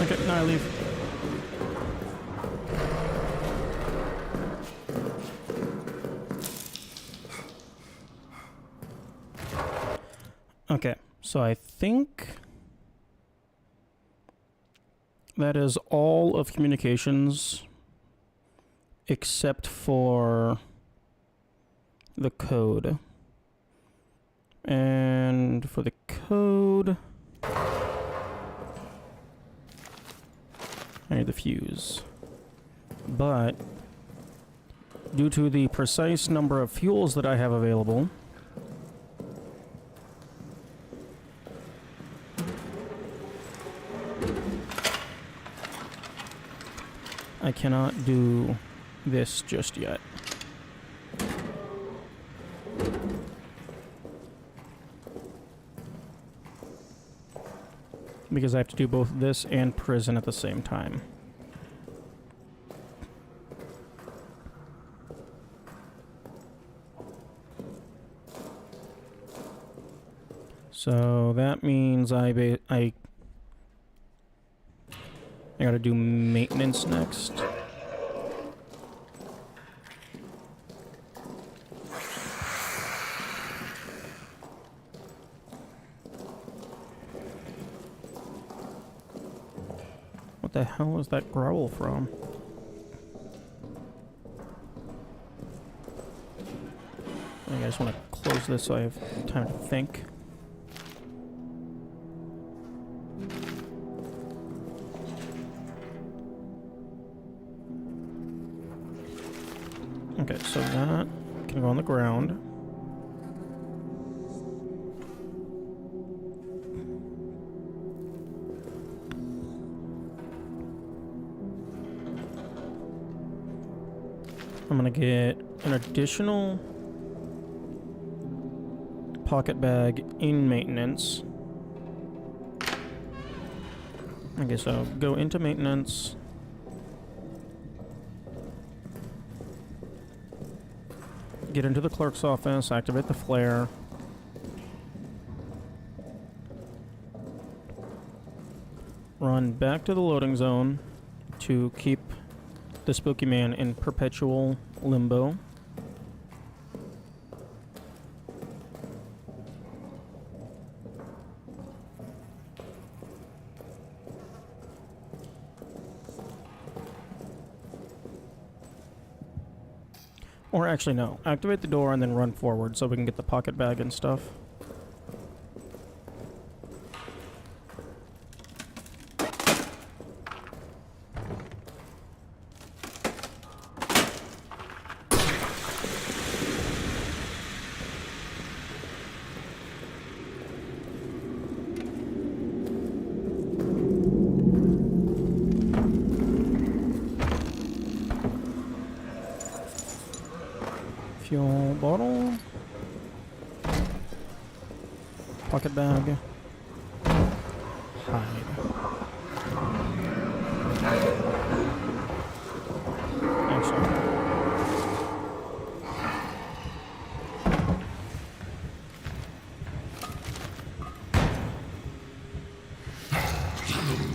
Okay, now I leave. Okay, so I think that is all of communications except for the code. And for the code, I need the fuse. But due to the precise number of fuels that I have available, I cannot do this just yet. Because I have to do both this and prison at the same time. So that means I gotta do maintenance next. What the hell is that growl from? I think I just want to close this so I have time to think. Okay, so that can go on the ground. I'm gonna get an additional pocket bag in maintenance. Okay, so go into maintenance. Get into the clerk's office, activate the flare. Run back to the loading zone to keep the spooky man in perpetual limbo. Or actually no, activate the door and then run forward so we can get the pocket bag and stuff. Fuel bottle. Pocket bag. Hide. Actually.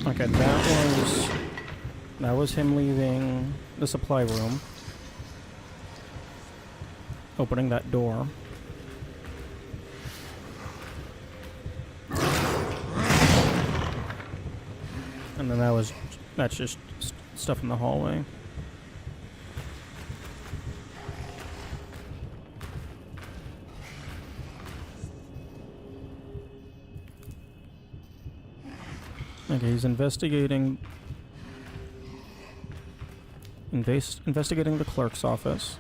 Okay, that was him leaving the supply room. Opening that door. And then that's just stuff in the hallway. Okay, he's investigating the clerk's office.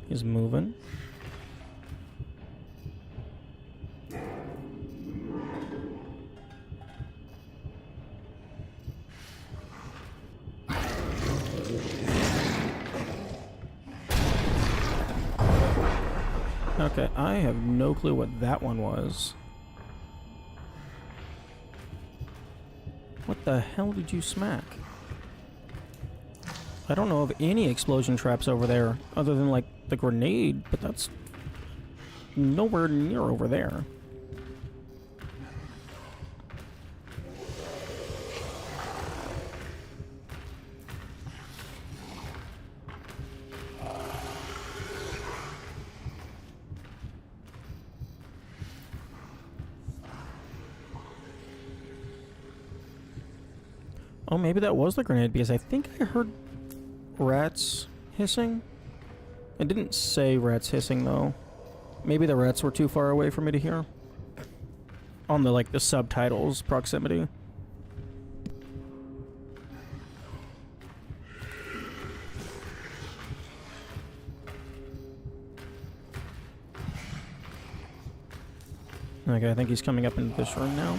He's moving. Okay, I have no clue what that one was. What the hell did you smack? I don't know of any explosion traps over there, other than, like, the grenade, but that's nowhere near over there. Oh, maybe that was the grenade, because I think I heard rats hissing. It didn't say rats hissing, though. Maybe the rats were too far away for me to hear. On the, like, the subtitles proximity. Okay, I think he's coming up into this room now.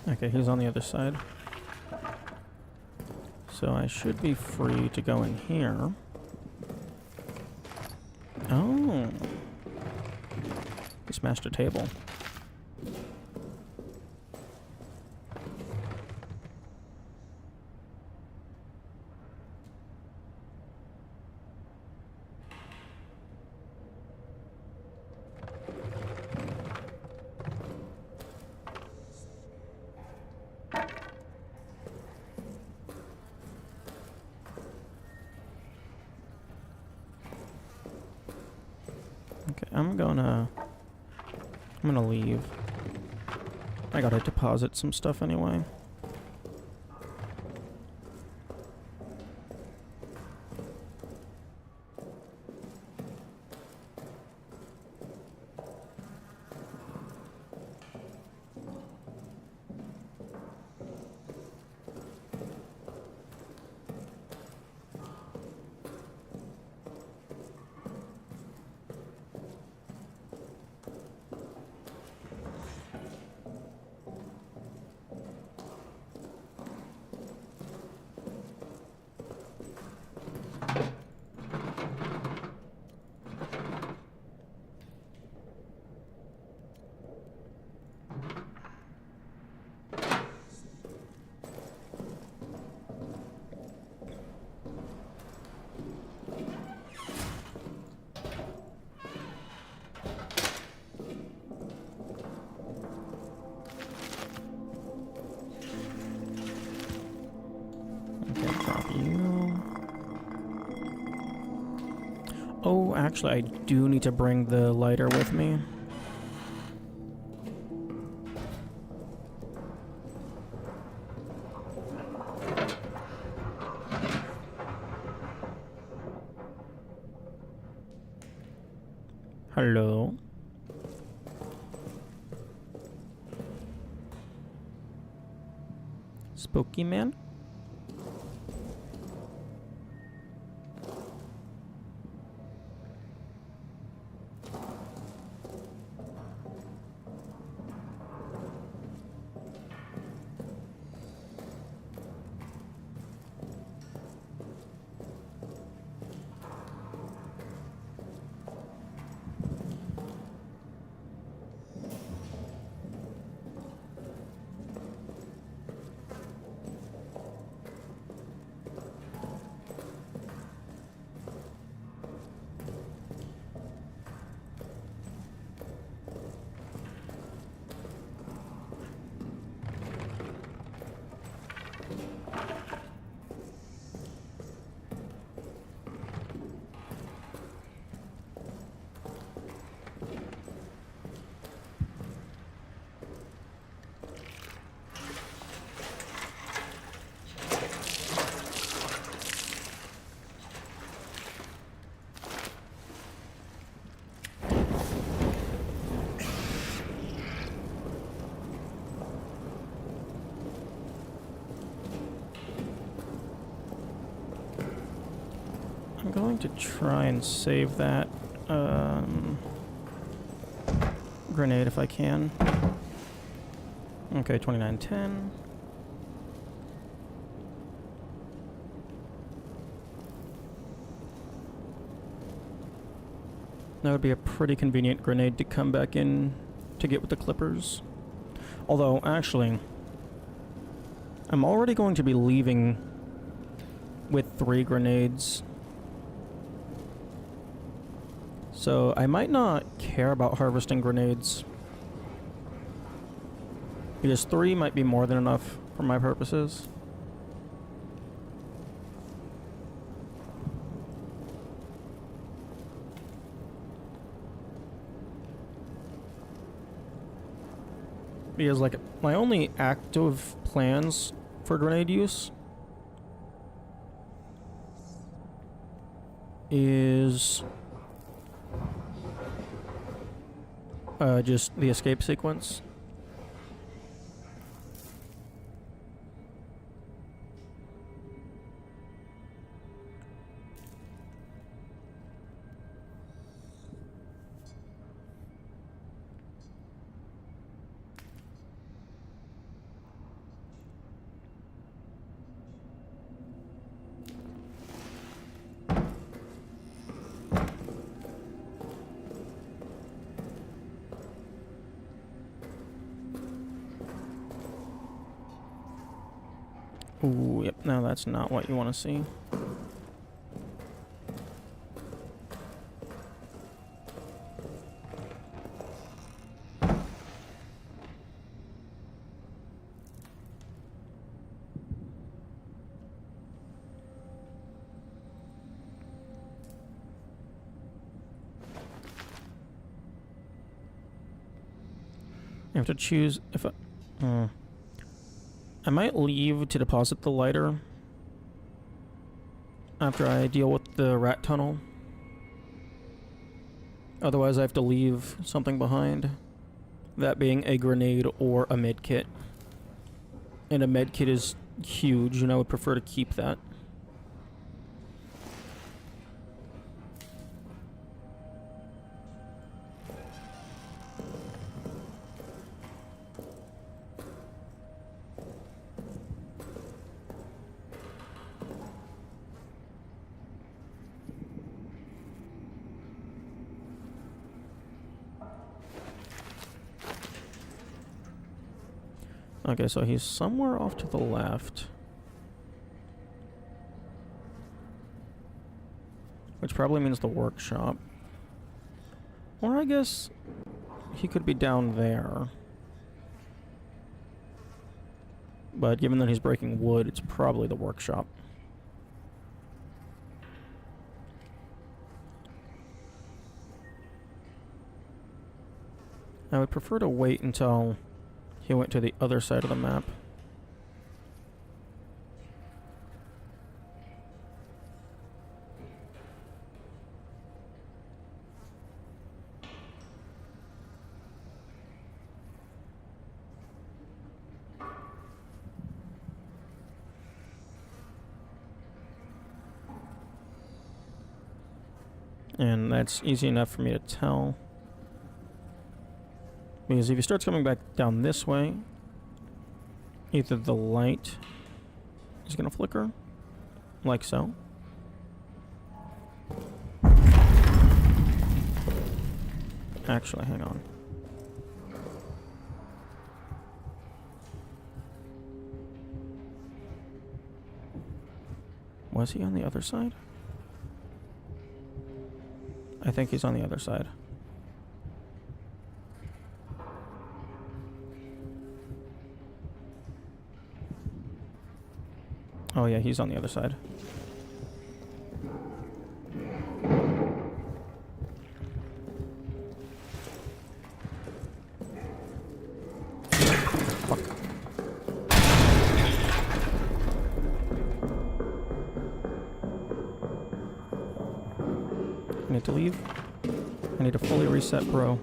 Okay, he's on the other side. So I should be free to go in here. Oh. He smashed a table. Okay, I'm gonna leave. I gotta deposit some stuff anyway. Oh, actually, I do need to bring the lighter with me. Hello? Spooky man? I'm going to try and save that grenade if I can. Okay, 2910. That would be a pretty convenient grenade to come back in to get with the clippers. Although, actually, I'm already going to be leaving with 3 grenades. So I might not care about harvesting grenades. Because 3 might be more than enough for my purposes. Because, like, my only active plans for grenade use is just the escape sequence. Ooh, yep, no, that's not what you want to see. You have to choose if I might leave to deposit the lighter after I deal with the rat tunnel. Otherwise I have to leave something behind. That being a grenade or a med kit. And a med kit is huge and I would prefer to keep that. Okay, so he's somewhere off to the left. Which probably means the workshop. Or I guess he could be down there. But given that he's breaking wood, it's probably the workshop. I would prefer to wait until he went to the other side of the map. And that's easy enough for me to tell. Because if he starts coming back down this way, either the light is going to flicker, like so. Actually, hang on. Was he on the other side? I think he's on the other side. Oh yeah, he's on the other side. Fuck. I need to leave. I need to fully reset, bro.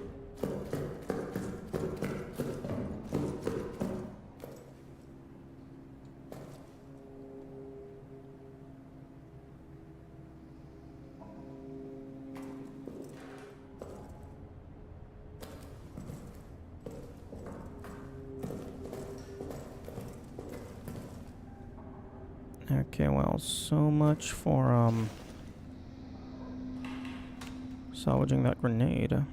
Okay, well, so much for, salvaging that grenade.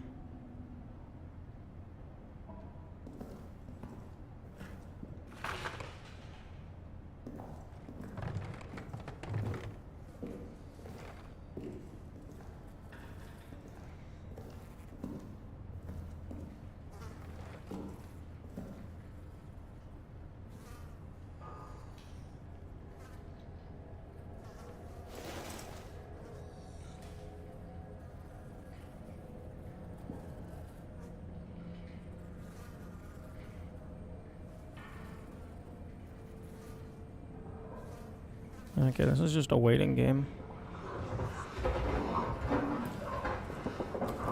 Okay, this is just a waiting game.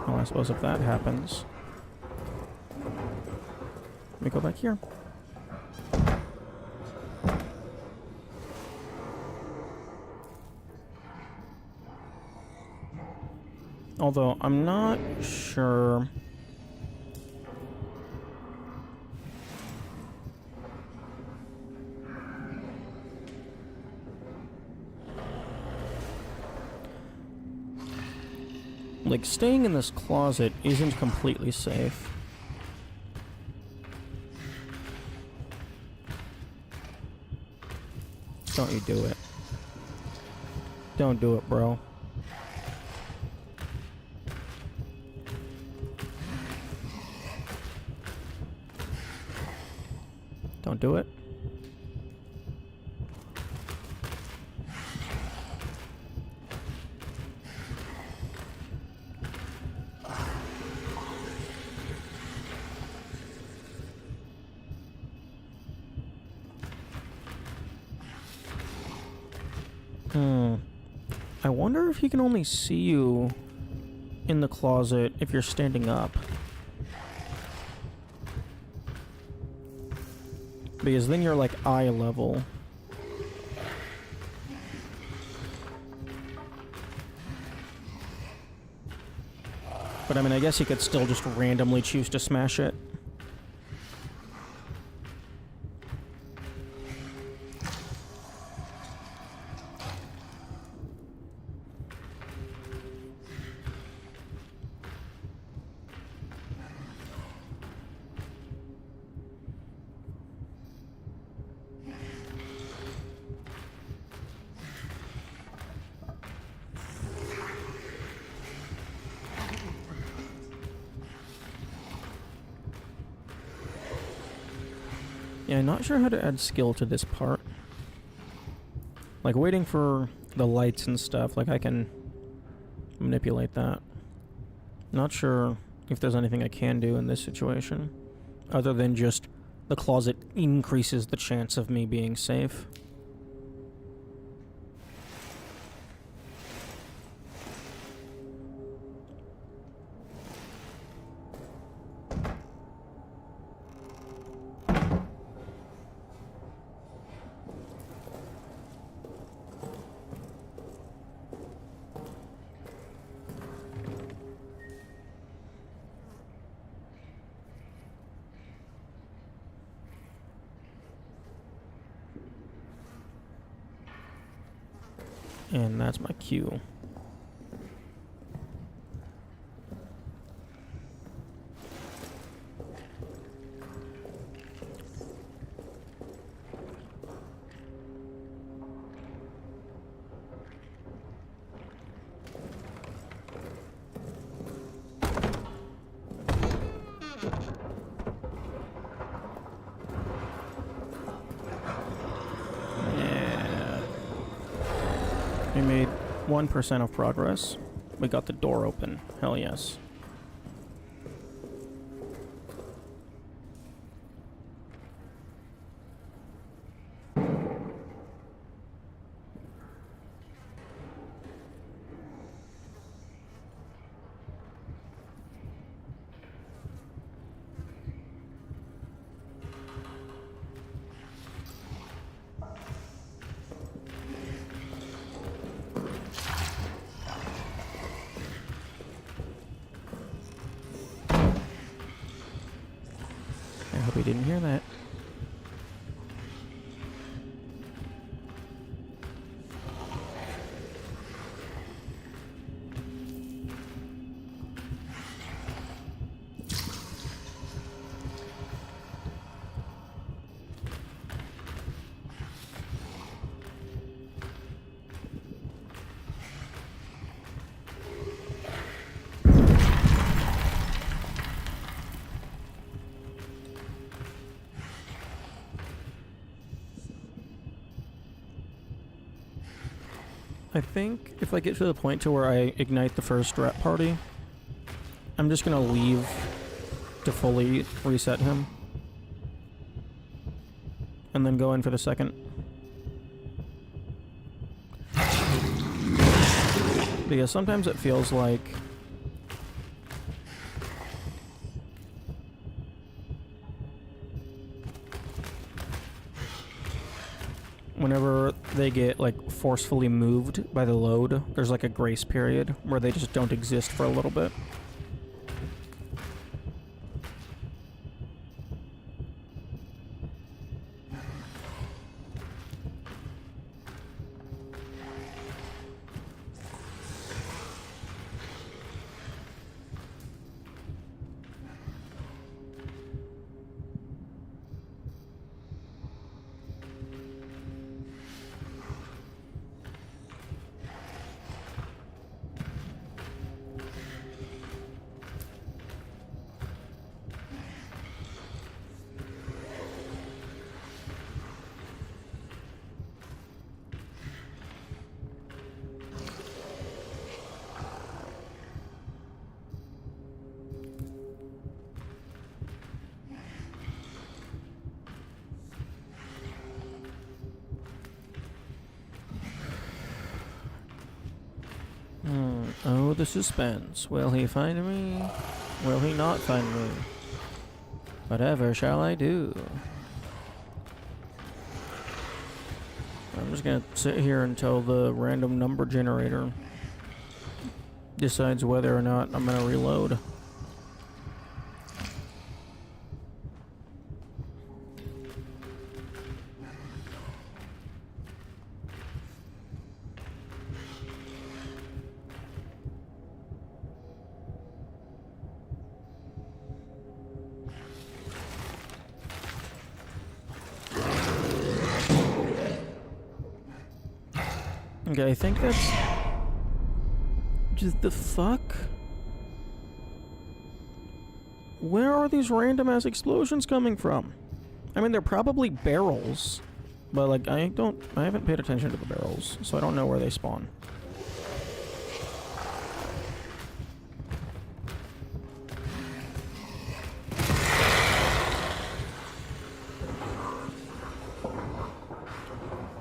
Well, I suppose if that happens... Let me go back here. Although, I'm not sure... Like, staying in this closet isn't completely safe. Don't you do it. Don't do it, bro. Don't do it. I wonder if he can only see you in the closet if you're standing up. Because then you're like eye level. But I mean, I guess he could still just randomly choose to smash it. Yeah, not sure how to add skill to this part. Like, waiting for the lights and stuff, like, I can manipulate that. Not sure if there's anything I can do in this situation, other than just the closet increases the chance of me being safe. And that's my cue. We made 1% of progress. We got the door open. Hell yes. I hope he didn't hear that. I think if I get to the point to where I ignite the first rat party, I'm just gonna leave to fully reset him. And then go in for the second. Because sometimes it feels like whenever they get like forcefully moved by the load, there's like a grace period where they just don't exist for a little bit. Oh, the suspense. Will he find me? Will he not find me? Whatever shall I do? I'm just gonna sit here until the random number generator decides whether or not I'm gonna reload. Okay, I think that's... Just the fuck? Where are these random ass explosions coming from? I mean, they're probably barrels, but like, I haven't paid attention to the barrels, so I don't know where they spawn.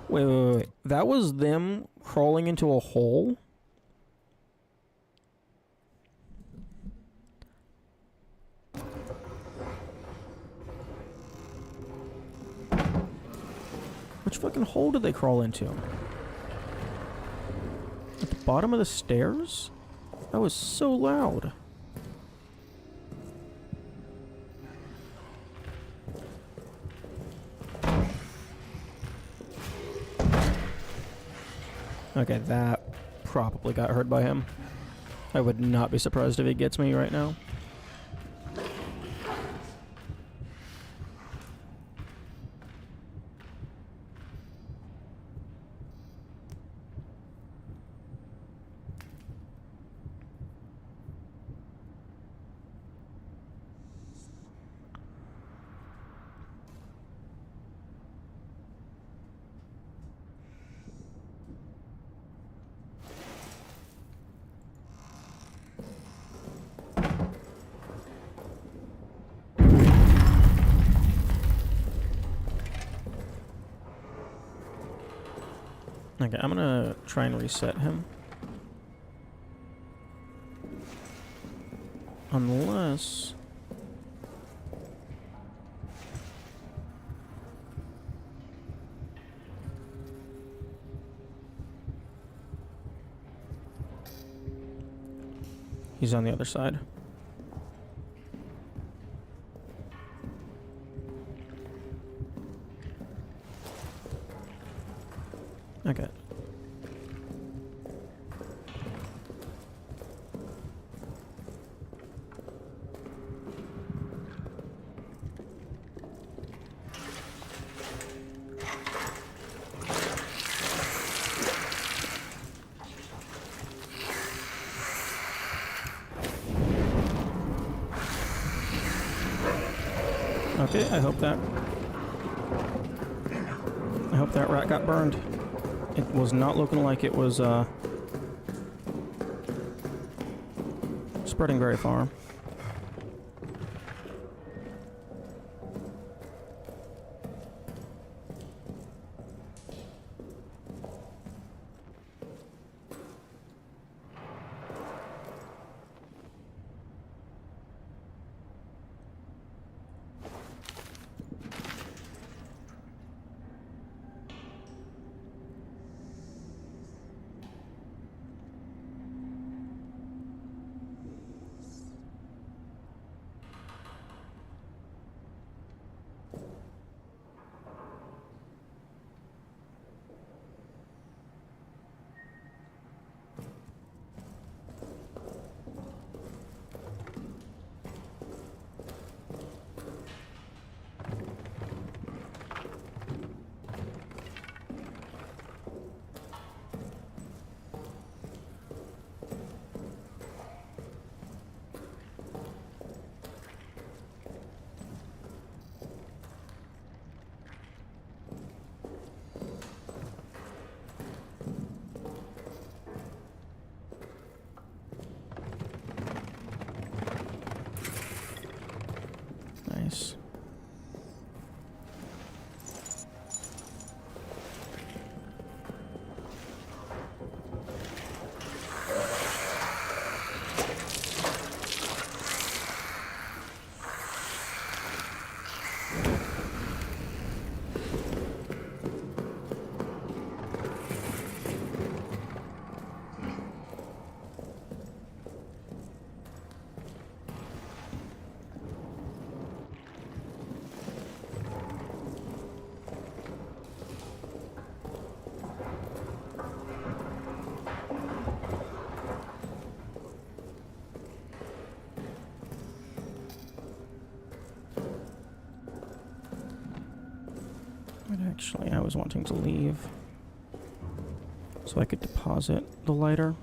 Wait. That was them crawling into a hole? Which fucking hole did they crawl into? At the bottom of the stairs? That was so loud. Okay, that probably got heard by him. I would not be surprised if he gets me right now. Okay, I'm gonna try and reset him. Unless... he's on the other side. Okay. Okay, I hope that rat got burned. It was not looking like it was spreading very far. Nice. But actually, I was wanting to leave so I could deposit the lighter.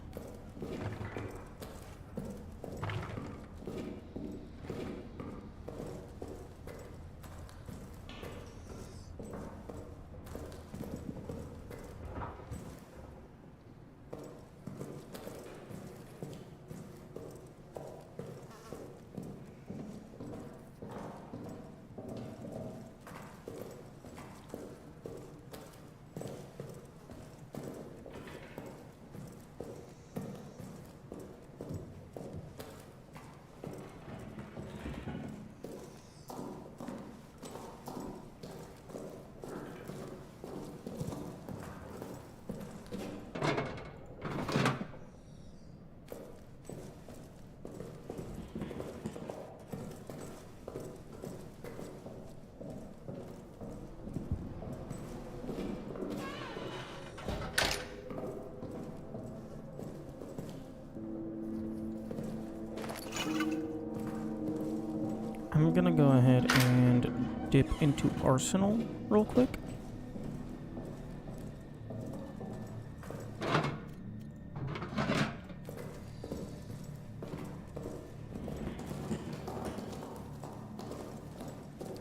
I'm gonna go ahead and dip into Arsenal real quick.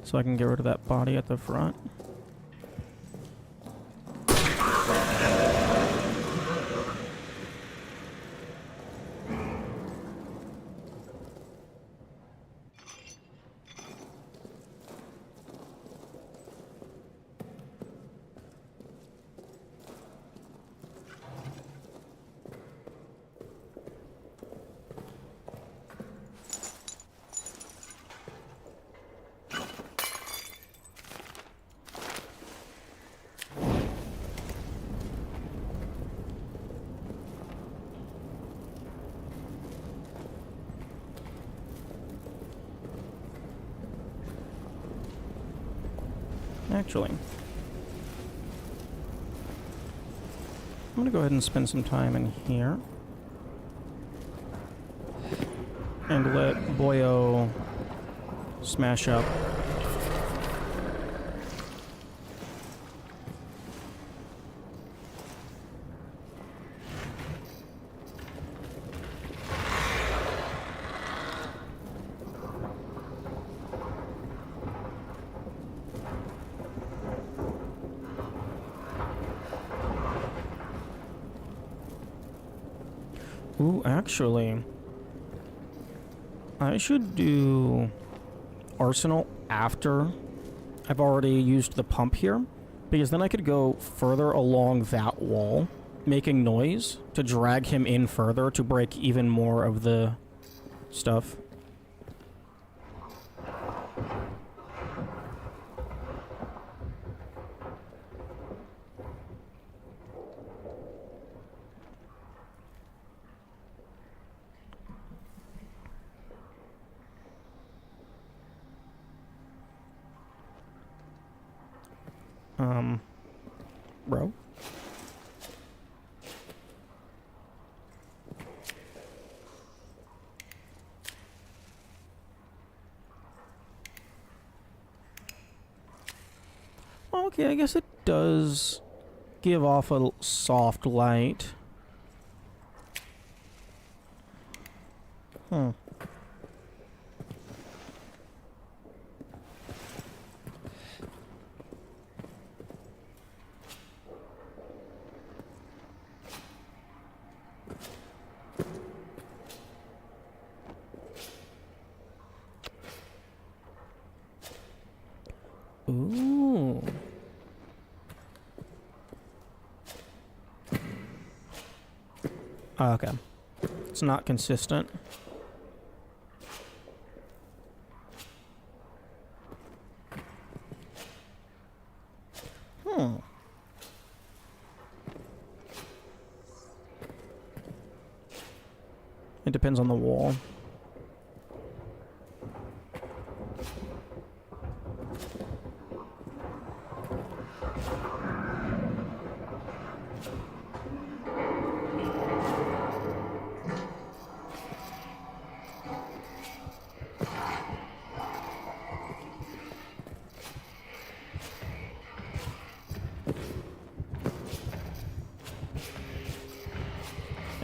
So I can get rid of that body at the front. Actually, I'm gonna go ahead and spend some time in here and let Boyo smash up. Ooh, actually, I should do Arsenal after I've already used the pump here, because then I could go further along that wall, making noise to drag him in further to break even more of the stuff. Bro? Okay, I guess it does give off a soft light. Hmm. Ooh. Okay. It's not consistent. Hmm. It depends on the wall.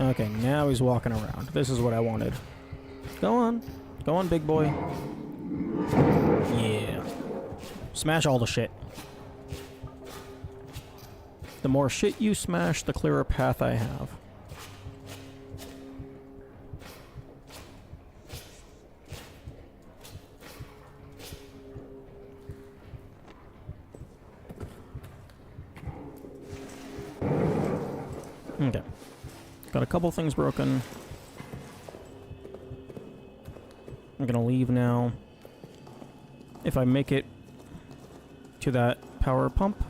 Okay, now he's walking around. This is what I wanted. Go on. Go on, big boy. Yeah. Smash all the shit. The more shit you smash, the clearer path I have. Okay. Got a couple things broken. I'm gonna leave now. If I make it to that power pump,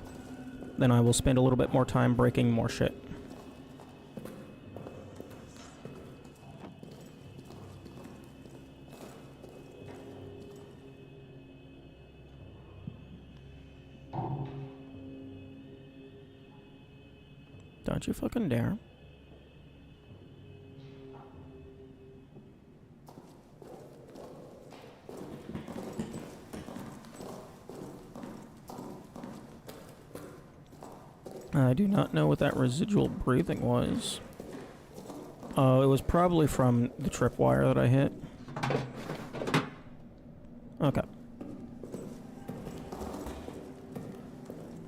then I will spend a little bit more time breaking more shit. Don't you fucking dare. I do not know what that residual breathing was. Oh, it was probably from the tripwire that I hit. Okay.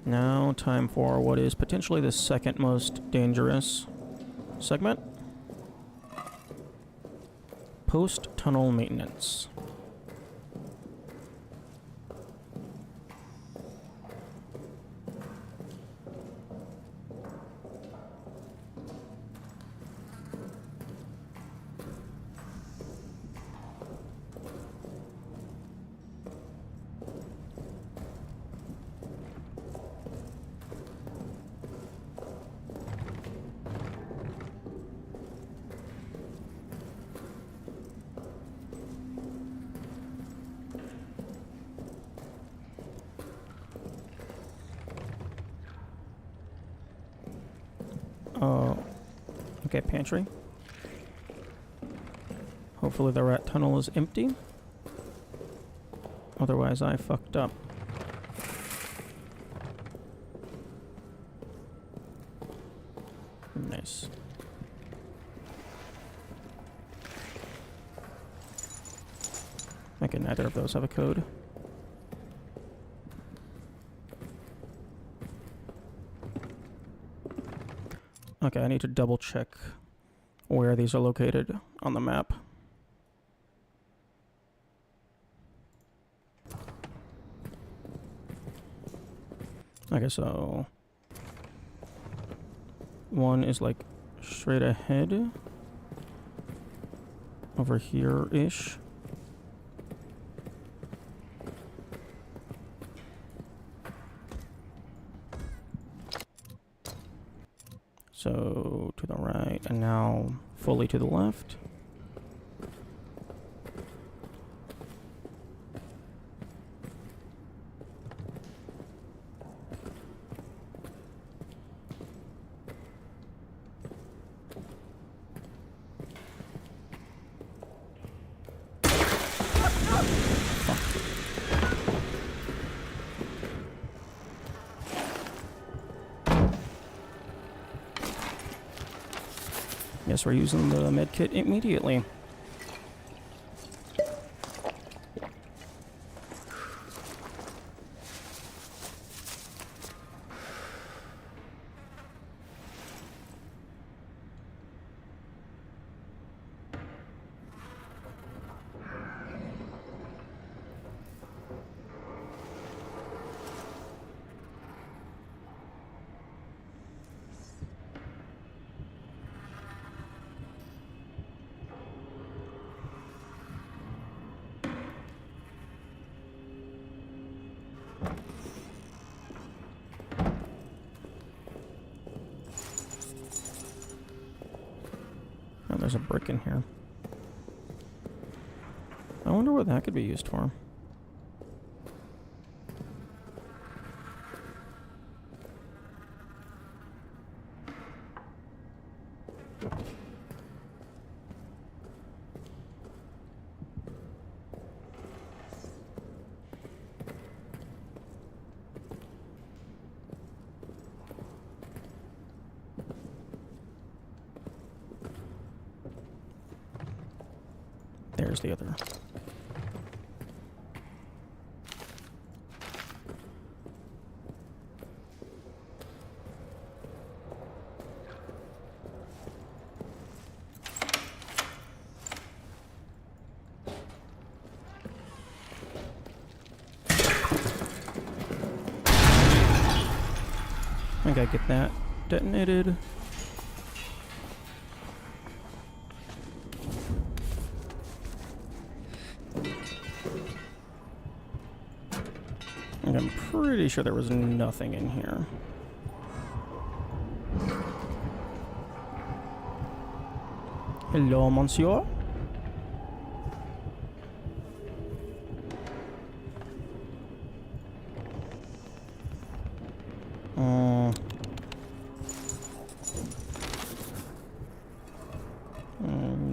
Now, time for what is potentially the second most dangerous segment. Post-tunnel maintenance. Okay, pantry. Hopefully the rat tunnel is empty. Otherwise I fucked up. Nice. Okay, neither of those have a code. Okay, I need to double check where these are located on the map. Okay, so one is like straight ahead over here-ish. So to the right, and now fully to the left. Guess we're using the medkit immediately. Oh, there's a brick in here. I wonder what that could be used for. There's the other. I gotta get that detonated. And I'm pretty sure there was nothing in here. Hello, monsieur.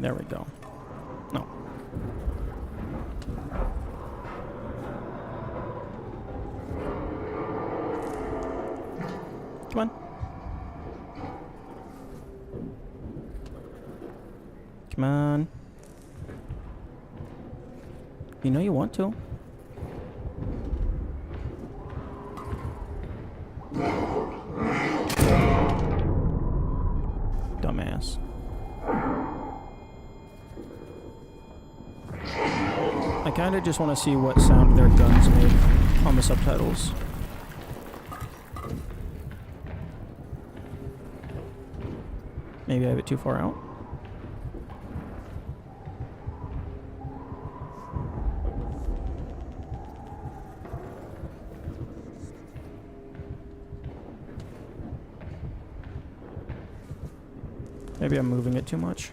There we go. No. Come on. Come on. You know you want to. Dumbass. I kind of just want to see what sound their guns make on the subtitles. Maybe I have it too far out. Maybe I'm moving it too much.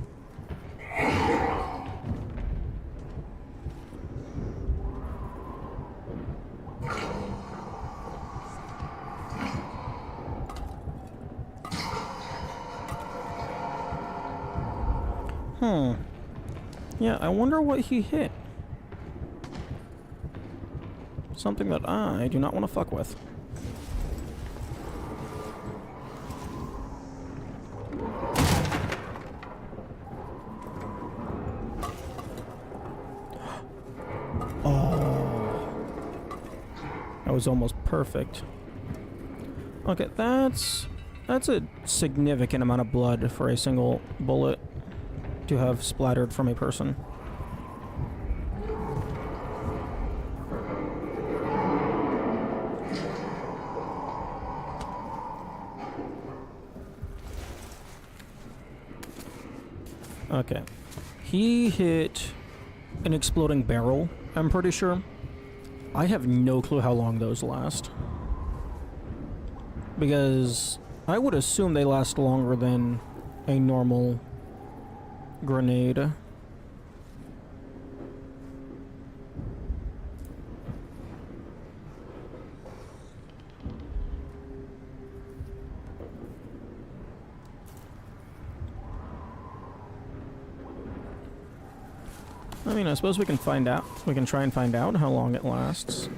Yeah, I wonder what he hit. Something that I do not want to fuck with. Oh. That was almost perfect. Okay, that's a significant amount of blood for a single bullet. to have splattered from a person. Okay. He hit an exploding barrel, I'm pretty sure. I have no clue how long those last. Because I would assume they last longer than a normal grenade. I mean, I suppose we can find out. We can try and find out how long it lasts.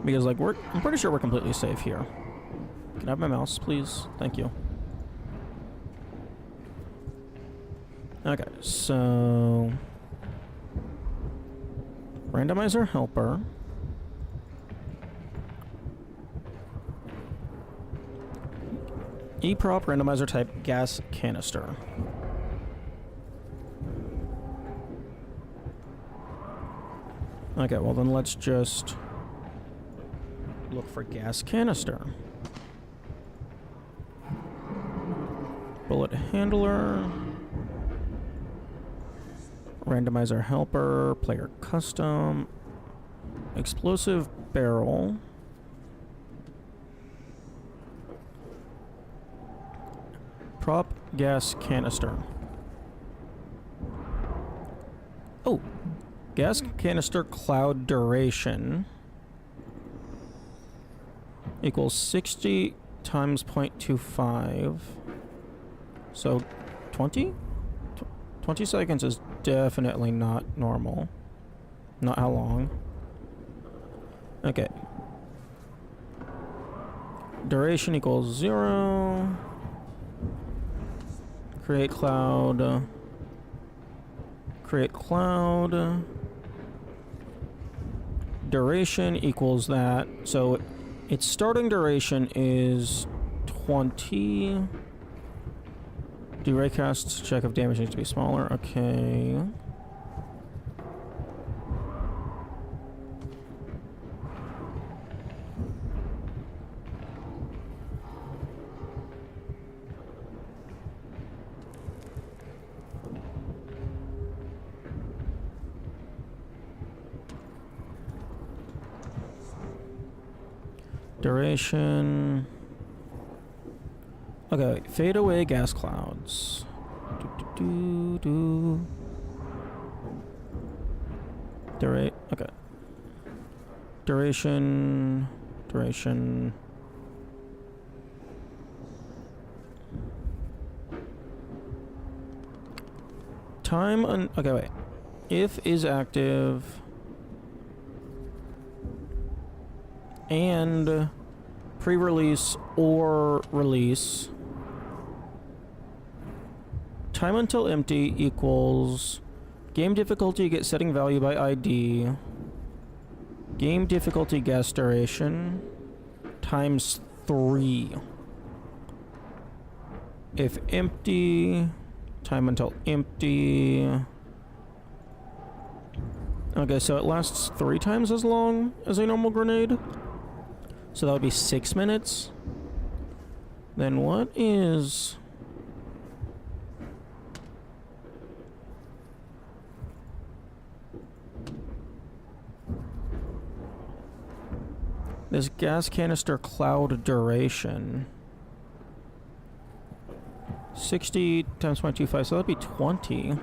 Because, like, I'm pretty sure we're completely safe here. Can I have my mouse, please? Thank you. Okay, so... randomizer helper. E-prop randomizer type gas canister. Okay, well then let's just look for gas canister. Bullet handler. Randomizer helper. Player custom. Explosive barrel. Prop gas canister. Oh, gas canister cloud duration equals 60 times 0.25. So 20? 20 seconds is definitely not normal. Not how long. Okay. Duration equals 0. Create cloud. Create cloud. Duration equals that. So its starting duration is 20. Do raycasts check if damage needs to be smaller? Okay. Duration. Okay, fade away gas clouds. Okay. Duration. Okay, wait. If is active. And pre-release or release. Time until empty equals game difficulty get setting value by ID. Game difficulty gas duration times 3. If empty, time until empty. Okay, so it lasts 3 times as long as a normal grenade. So that would be 6 minutes. Then what is... this gas canister cloud duration? 60 times 0.25, so that'd be 20.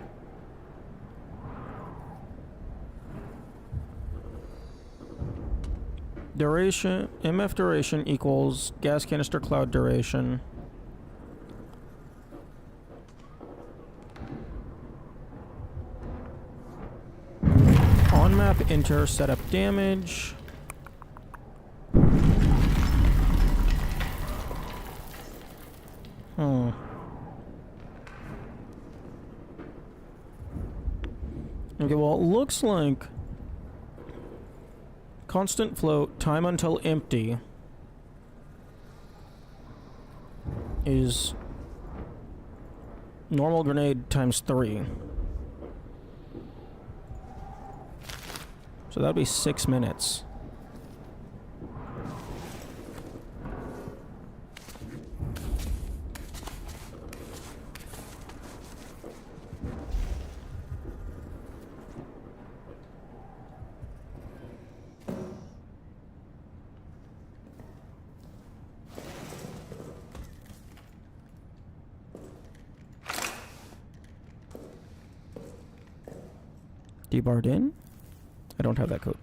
Duration, MF duration equals gas canister cloud duration. On map enter setup damage. Okay, well, it looks like Constant float, time until empty is normal grenade times 3. So that'd be 6 minutes. Debarred in? I don't have that code.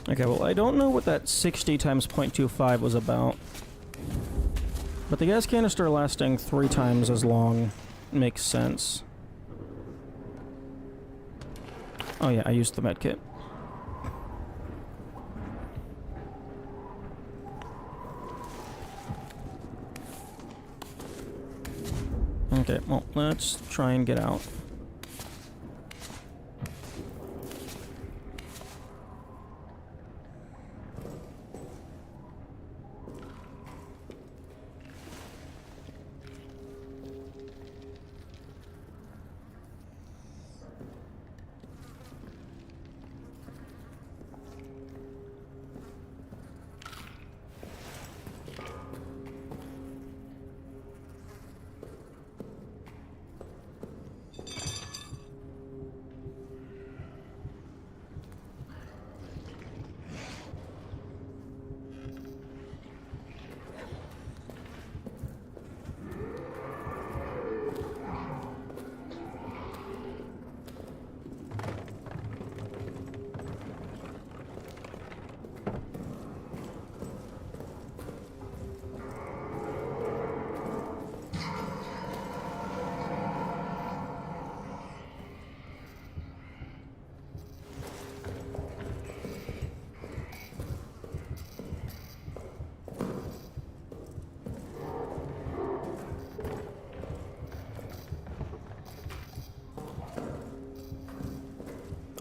Okay, well, I don't know what that 60 times 0.25 was about. But the gas canister lasting 3 times as long makes sense. Oh yeah, I used the medkit. Okay, well, let's try and get out.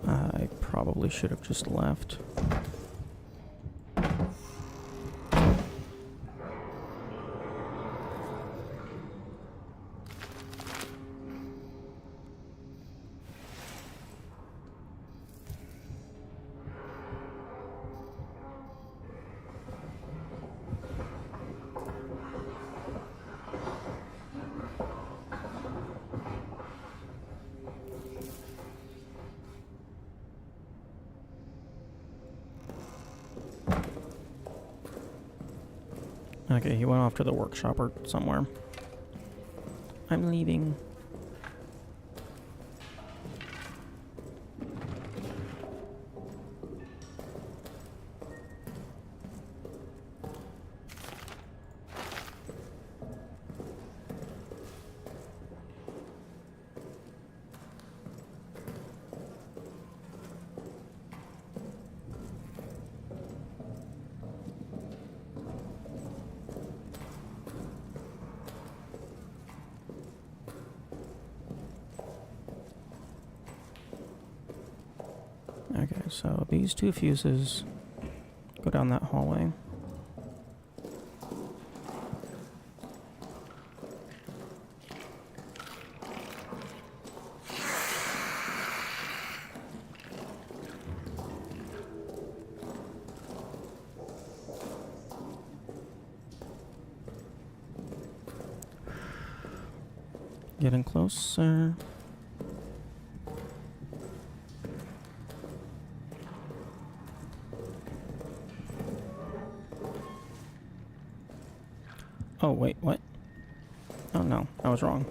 I probably should have just left. Okay, he went off to the workshop or somewhere. I'm leaving. Okay, so these 2 fuses go down that hallway. Getting closer. Oh, wait, what? Oh, no, I was wrong.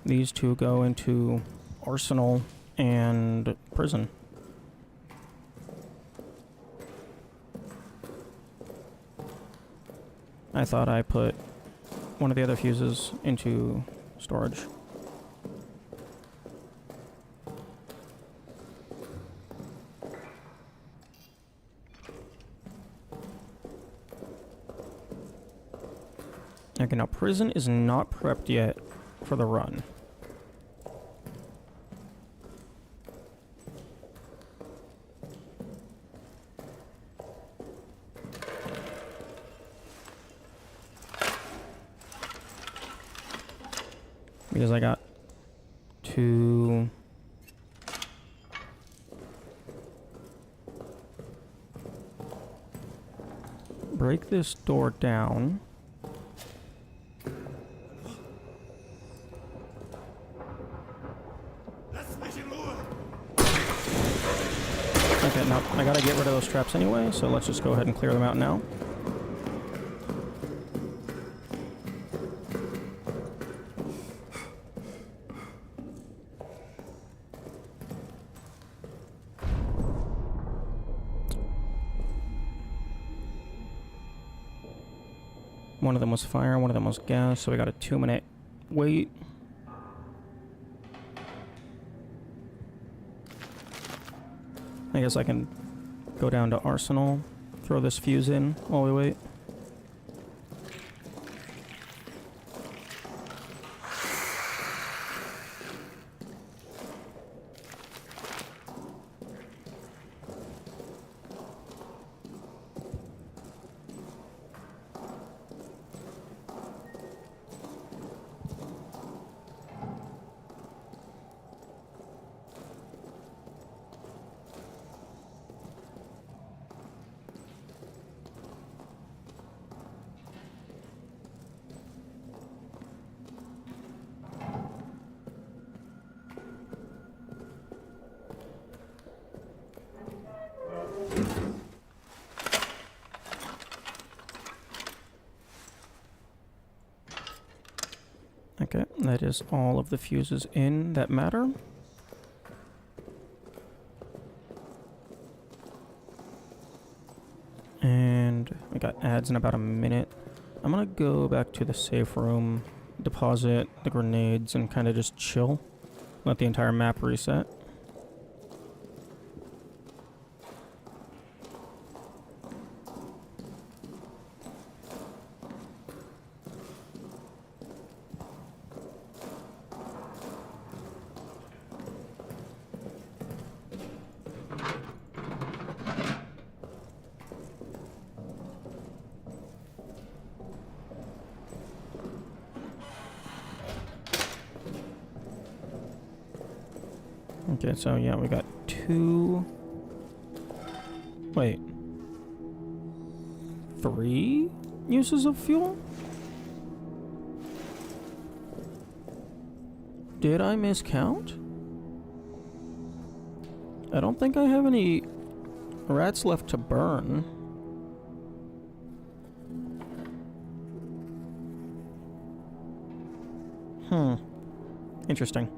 These 2 go into Arsenal and prison. I thought I put one of the other fuses into storage. Okay, now prison is not prepped yet for the run. Because I got to break this door down. Lass mich in Ruhe! Okay, now I gotta get rid of those traps anyway, so let's just go ahead and clear them out now. One of them was fire, one of them was gas, so we got a 2-minute wait. I guess I can go down to Arsenal, throw this fuse in while we wait. Okay, that is all of the fuses in that matter. And we got ads in about a minute. I'm gonna go back to the safe room, deposit the grenades, and kind of just chill. Let the entire map reset. Okay, so yeah, we got 2... Wait. 3 uses of fuel? Did I miscount? I don't think I have any rats left to burn. Interesting.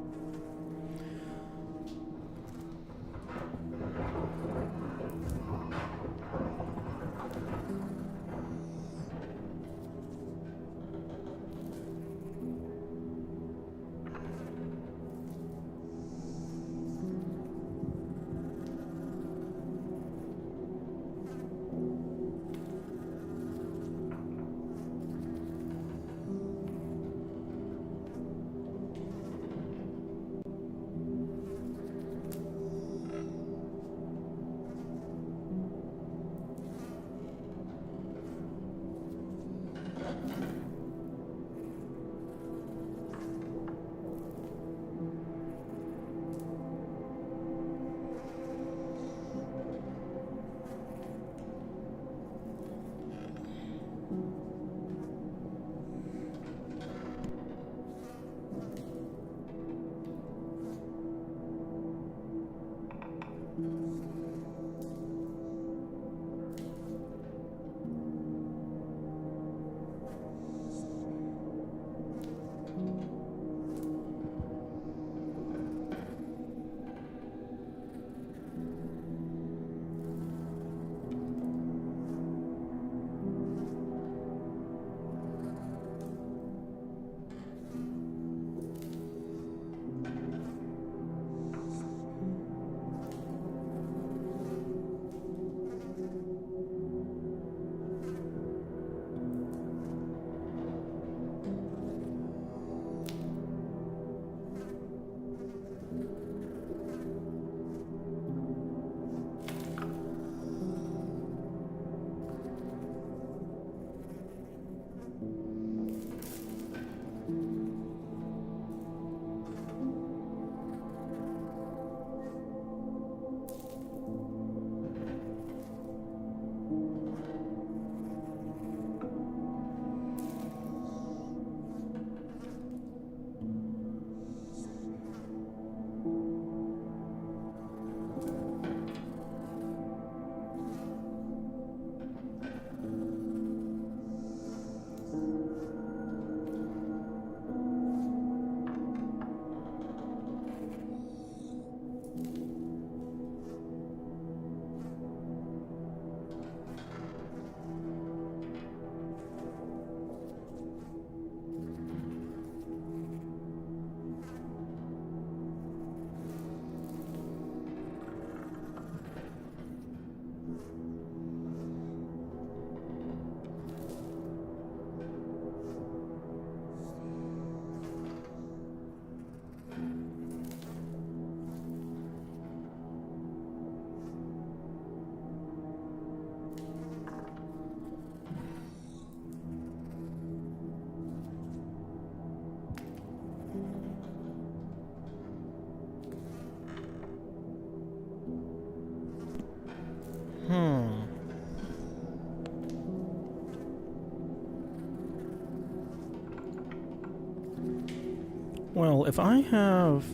Well, if I have...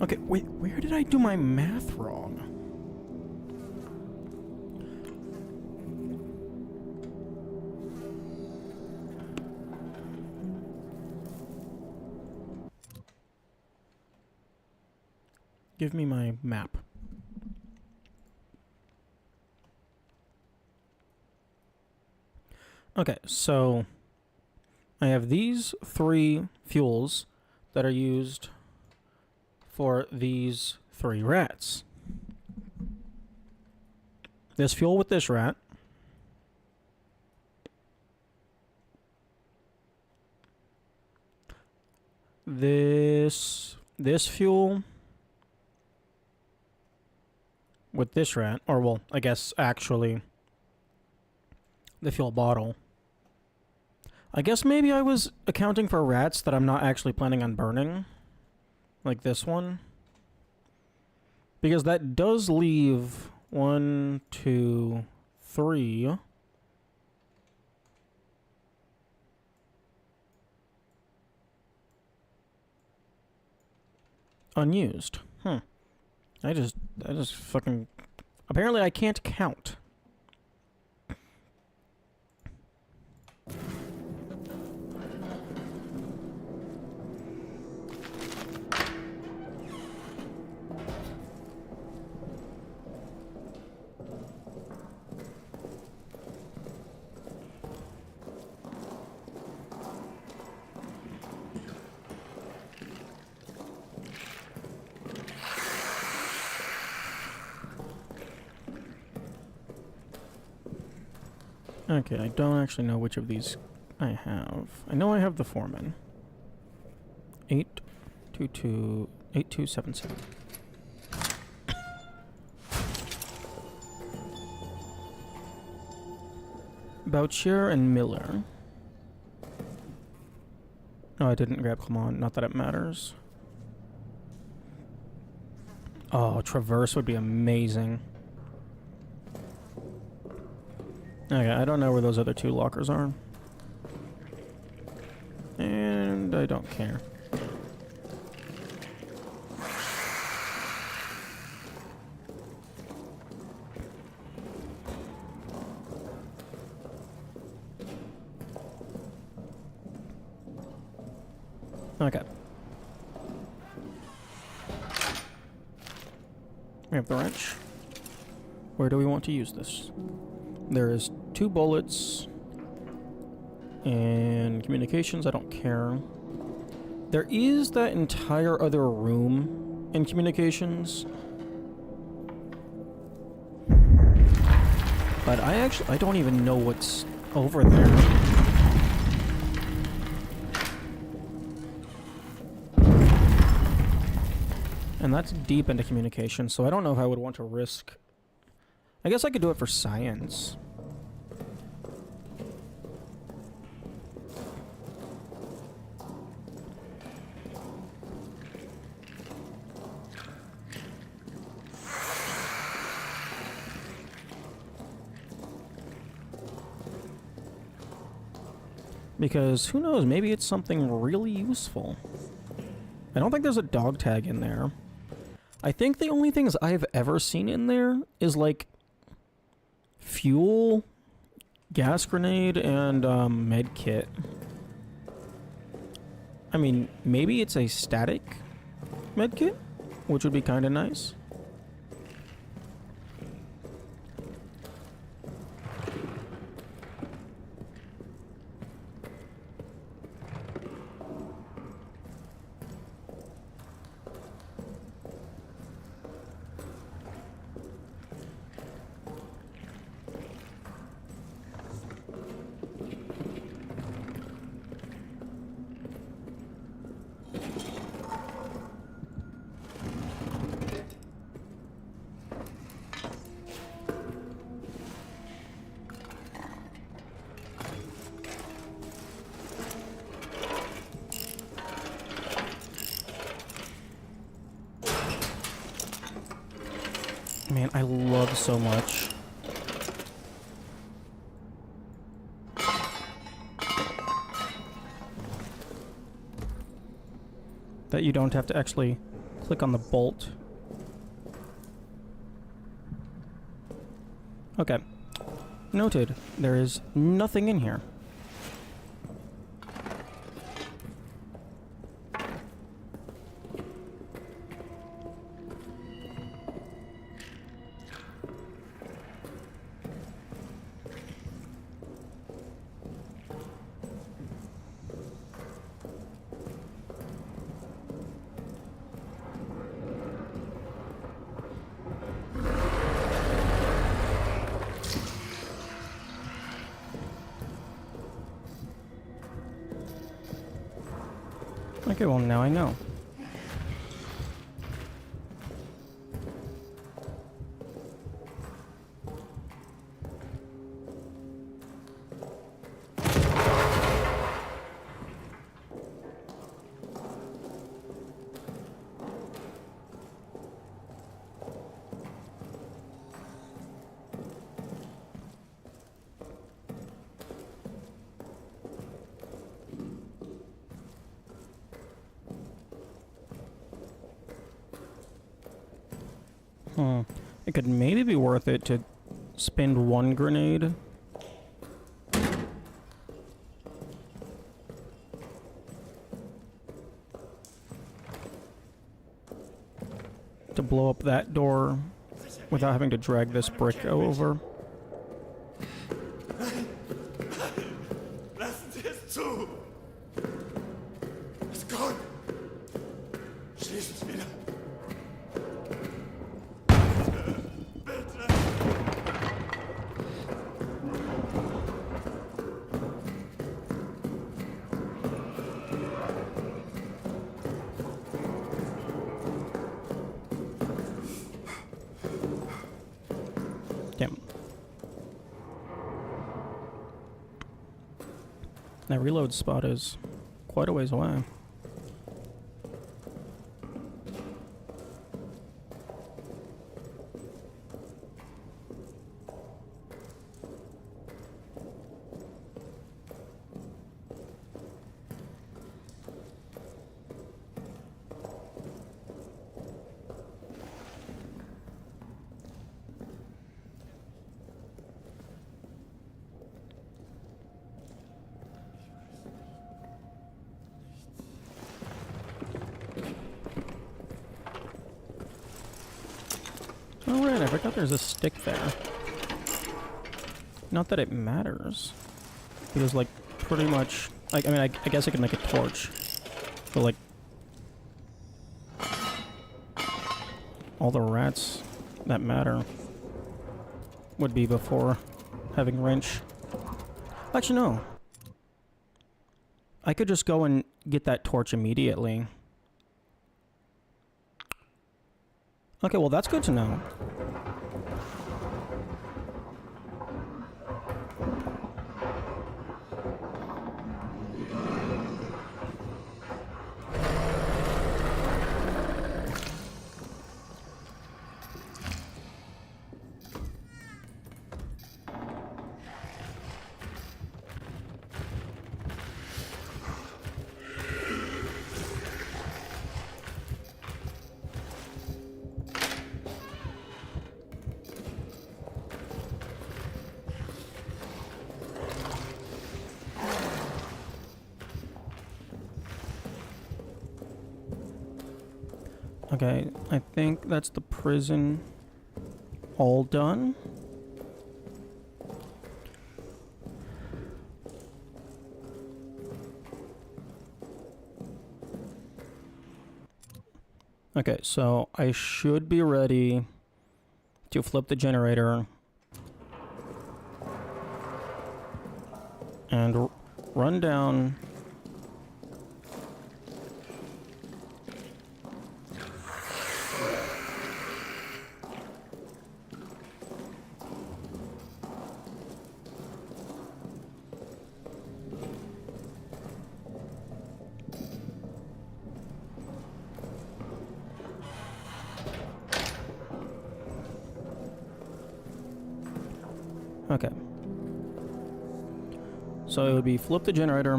Okay, wait, where did I do my math wrong? Give me my map. Okay, so I have these 3 fuels that are used for these 3 rats. This fuel with this rat. This fuel with this rat, or well, I guess actually the fuel bottle. I guess maybe I was accounting for rats that I'm not actually planning on burning. Like this one. Because that does leave 1, 2, 3. Unused. I just fucking... Apparently I can't count. Okay, I don't actually know which of these I have. I know I have the foreman. 8277. Bouchier and Miller. Oh, I didn't grab Clement. Not that it matters. Oh, Traverse would be amazing. Okay, I don't know where those other 2 lockers are. And I don't care. Okay. We have the wrench. Where do we want to use this? There is 2 bullets. And communications, I don't care. There is that entire other room in communications. But I don't even know what's over there. And that's deep into communication, so I don't know if I would want to risk... I guess I could do it for science. Because, who knows, maybe it's something really useful. I don't think there's a dog tag in there. I think the only things I've ever seen in there is, like, fuel, gas grenade, and med kit. I mean, maybe it's a static med kit, which would be kind of nice. Man, I love so much. that you don't have to actually click on the bolt. Okay. Noted. There is nothing in here. Okay, well now I know. It could maybe be worth it to spend one grenade. To blow up that door without having to drag this brick over. Lassen Sie es zu! Es kommt! Schließ es wieder! Damn. That reload spot is quite a ways away. Oh right, I forgot there's a stick there. Not that it matters. Because, like, pretty much... Like, I mean, I guess I could make a torch. But, like... all the rats that matter would be before having wrench. Actually, no. I could just go and get that torch immediately. Okay, well that's good to know. Okay, I think that's the prison all done. Okay, so I should be ready to flip the generator and run down. Okay. So it would be flip the generator,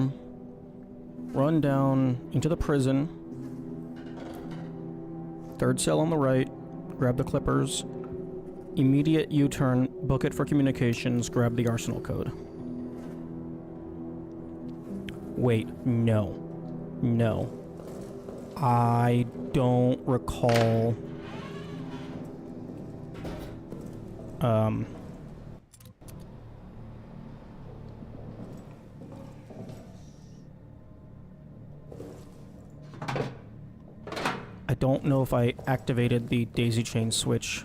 run down into the prison, Third cell on the right, grab the clippers. Immediate U-turn, book it for communications, grab the arsenal code. Wait, no. No. I don't recall... I don't know if I activated the daisy chain switch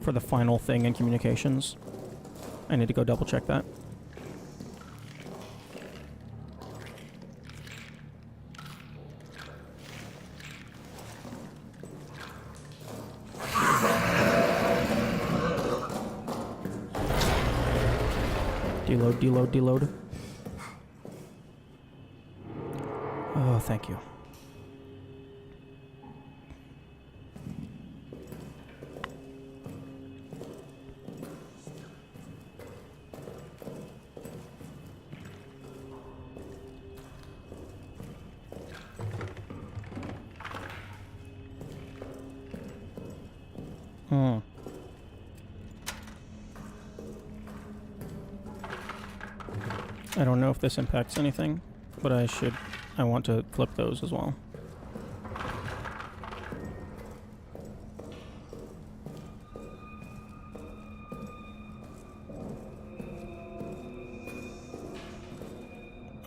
for the final thing in communications. I need to go double check that. Deload, deload, deload. Oh, thank you. I don't know if this impacts anything, but I want to flip those as well.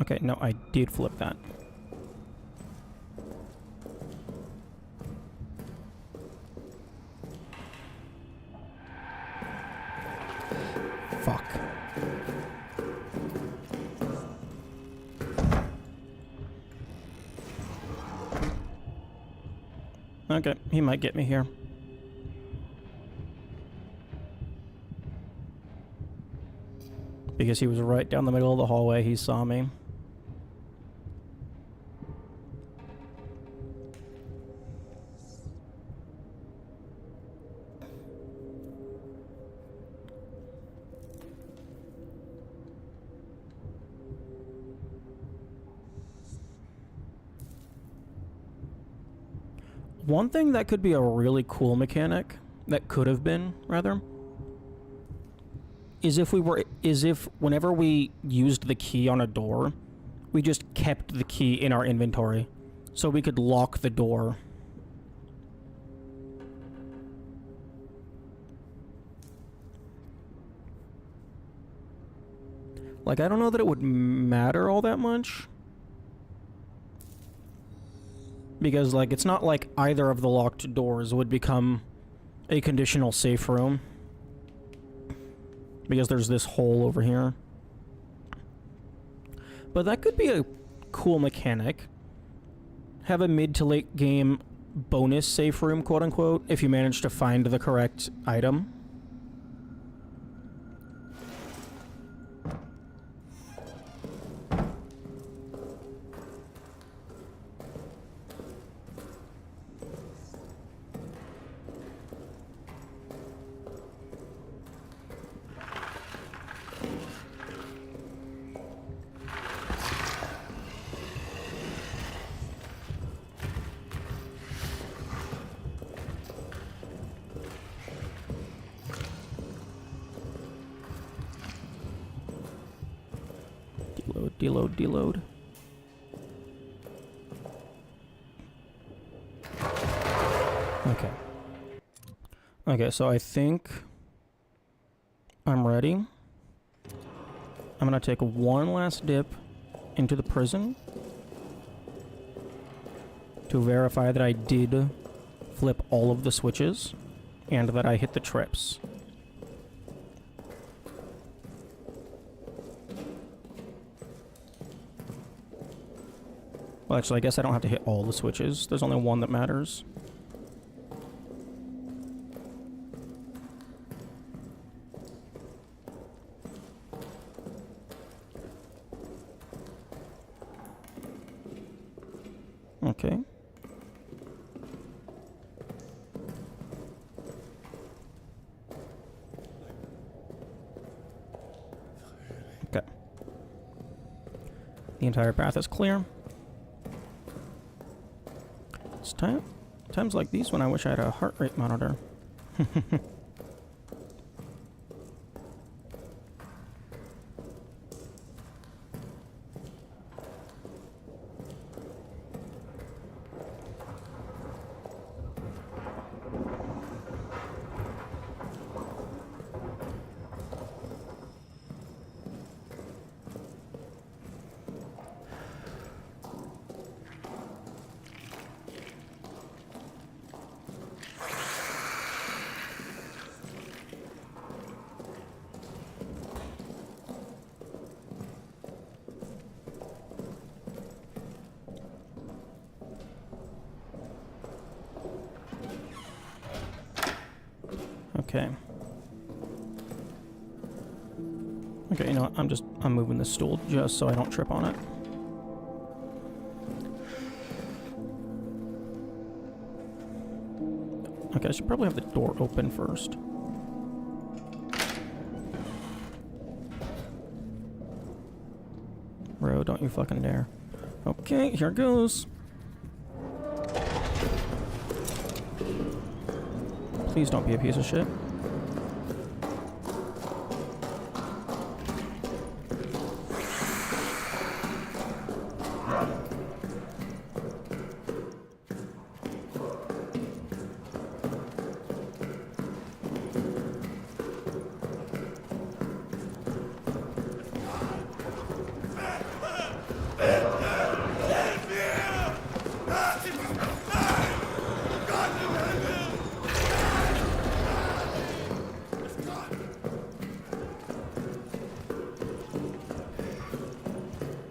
Okay, no, I did flip that. Fuck. Okay, he might get me here. Because he was right down the middle of the hallway, he saw me. One thing that could be a really cool mechanic, that could have been, rather, is if whenever we used the key on a door, we just kept the key in our inventory, so we could lock the door. Like, I don't know that it would matter all that much. Because, like, it's not like either of the locked doors would become a conditional safe room. Because there's this hole over here. But that could be a cool mechanic. Have a mid to late game bonus safe room, quote unquote, if you manage to find the correct item. Deload, deload. Okay. Okay, so I think I'm ready. I'm gonna take one last dip into the prison to verify that I did flip all of the switches and that I hit the trips. Well, actually, I guess I don't have to hit all the switches. There's only one that matters. Okay. Okay. The entire path is clear. It's time. Times like these when I wish I had a heart rate monitor. Okay. Okay, you know what? I'm moving this stool just so I don't trip on it. Okay, I should probably have the door open first. Bro, don't you fucking dare. Okay, here goes. Please don't be a piece of shit.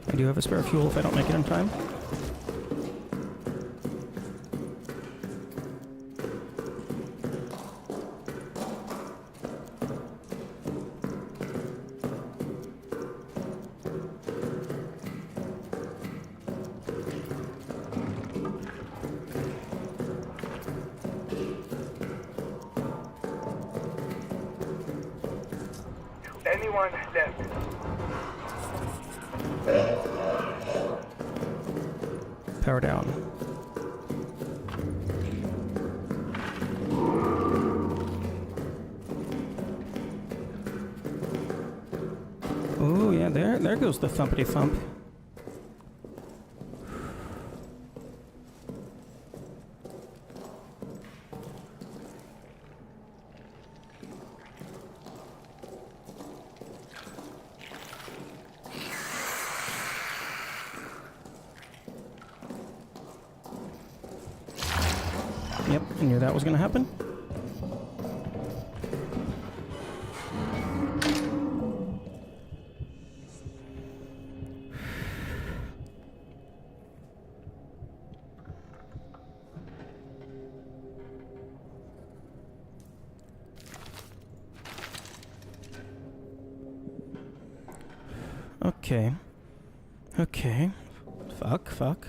I do have a spare fuel if I don't make it in time. Anyone left? Power down. Oh yeah, there goes the thumpity thump. Yep, I knew that was gonna happen. Okay. Okay. Fuck.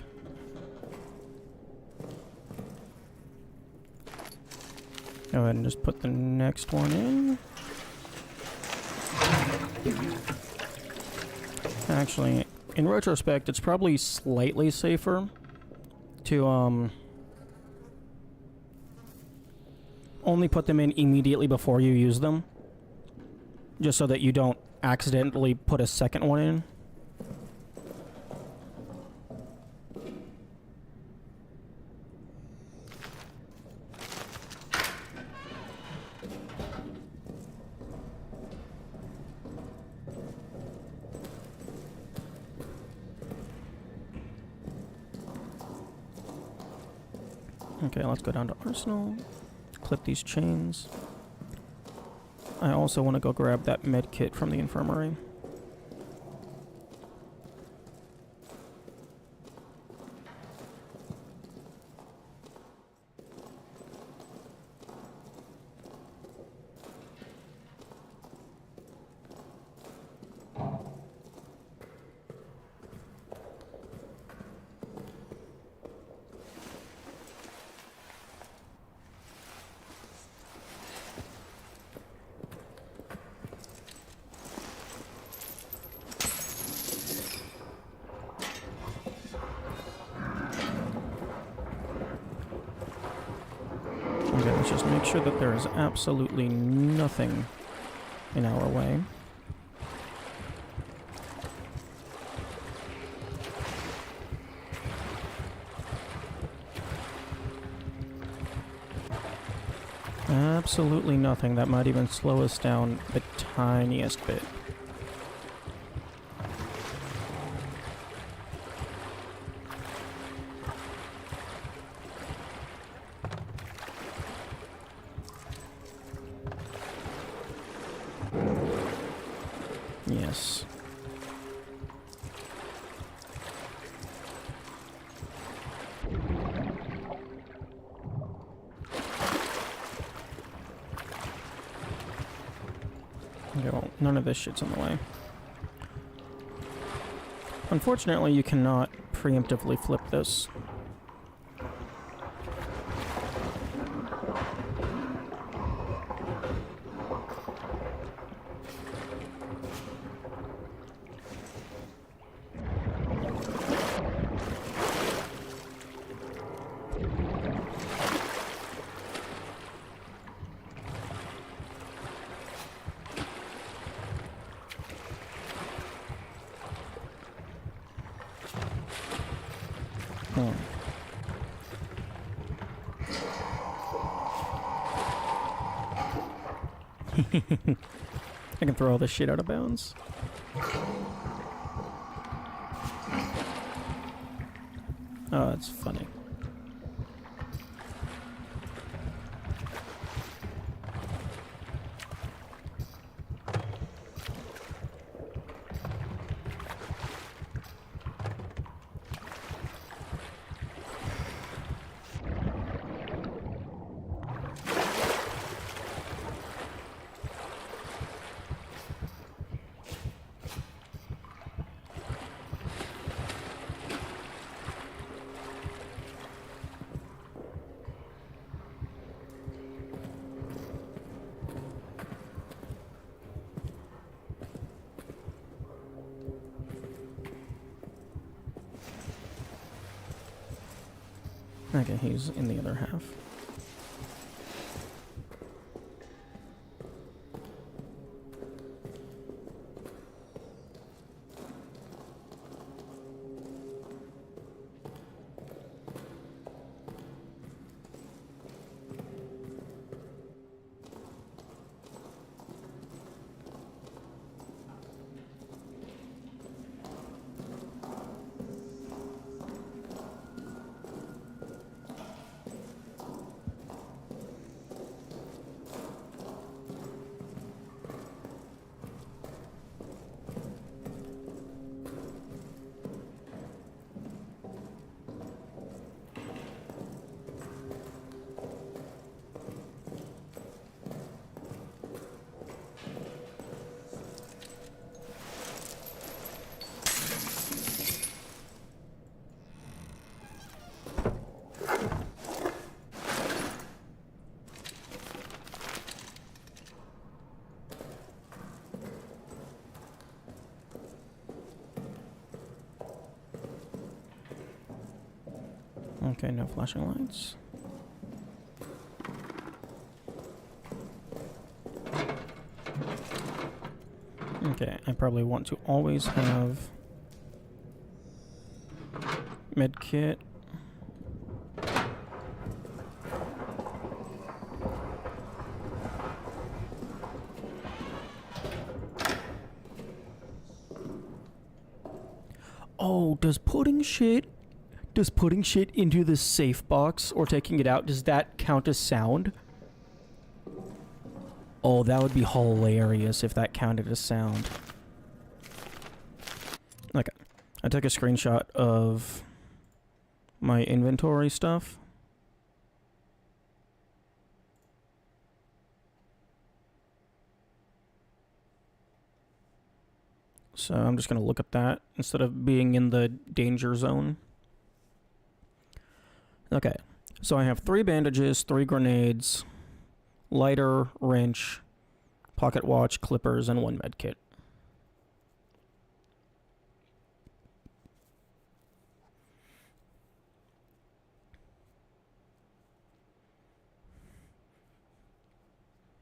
Go ahead and just put the next one in. Actually, in retrospect, it's probably slightly safer to only put them in immediately before you use them, just so that you don't accidentally put a second one in. Okay, let's go down to Arsenal, clip these chains. I also want to go grab that med kit from the infirmary. Let's just make sure that there is absolutely nothing in our way. Absolutely nothing that might even slow us down the tiniest bit. Yes. Okay, well, none of this shit's in the way. Unfortunately, you cannot preemptively flip this. Hmm. I can throw all this shit out of bounds. Oh, that's funny. Okay, he's in the other half. Okay, no flashing lights. Okay, I probably want to always have medkit. Oh, does putting shit into the safe box or taking it out, does that count as sound? Oh, that would be hilarious if that counted as sound. Okay. I took a screenshot of my inventory stuff. So I'm just going to look at that instead of being in the danger zone. Okay. So I have 3 bandages, 3 grenades, lighter, wrench, pocket watch, clippers, and 1 med kit.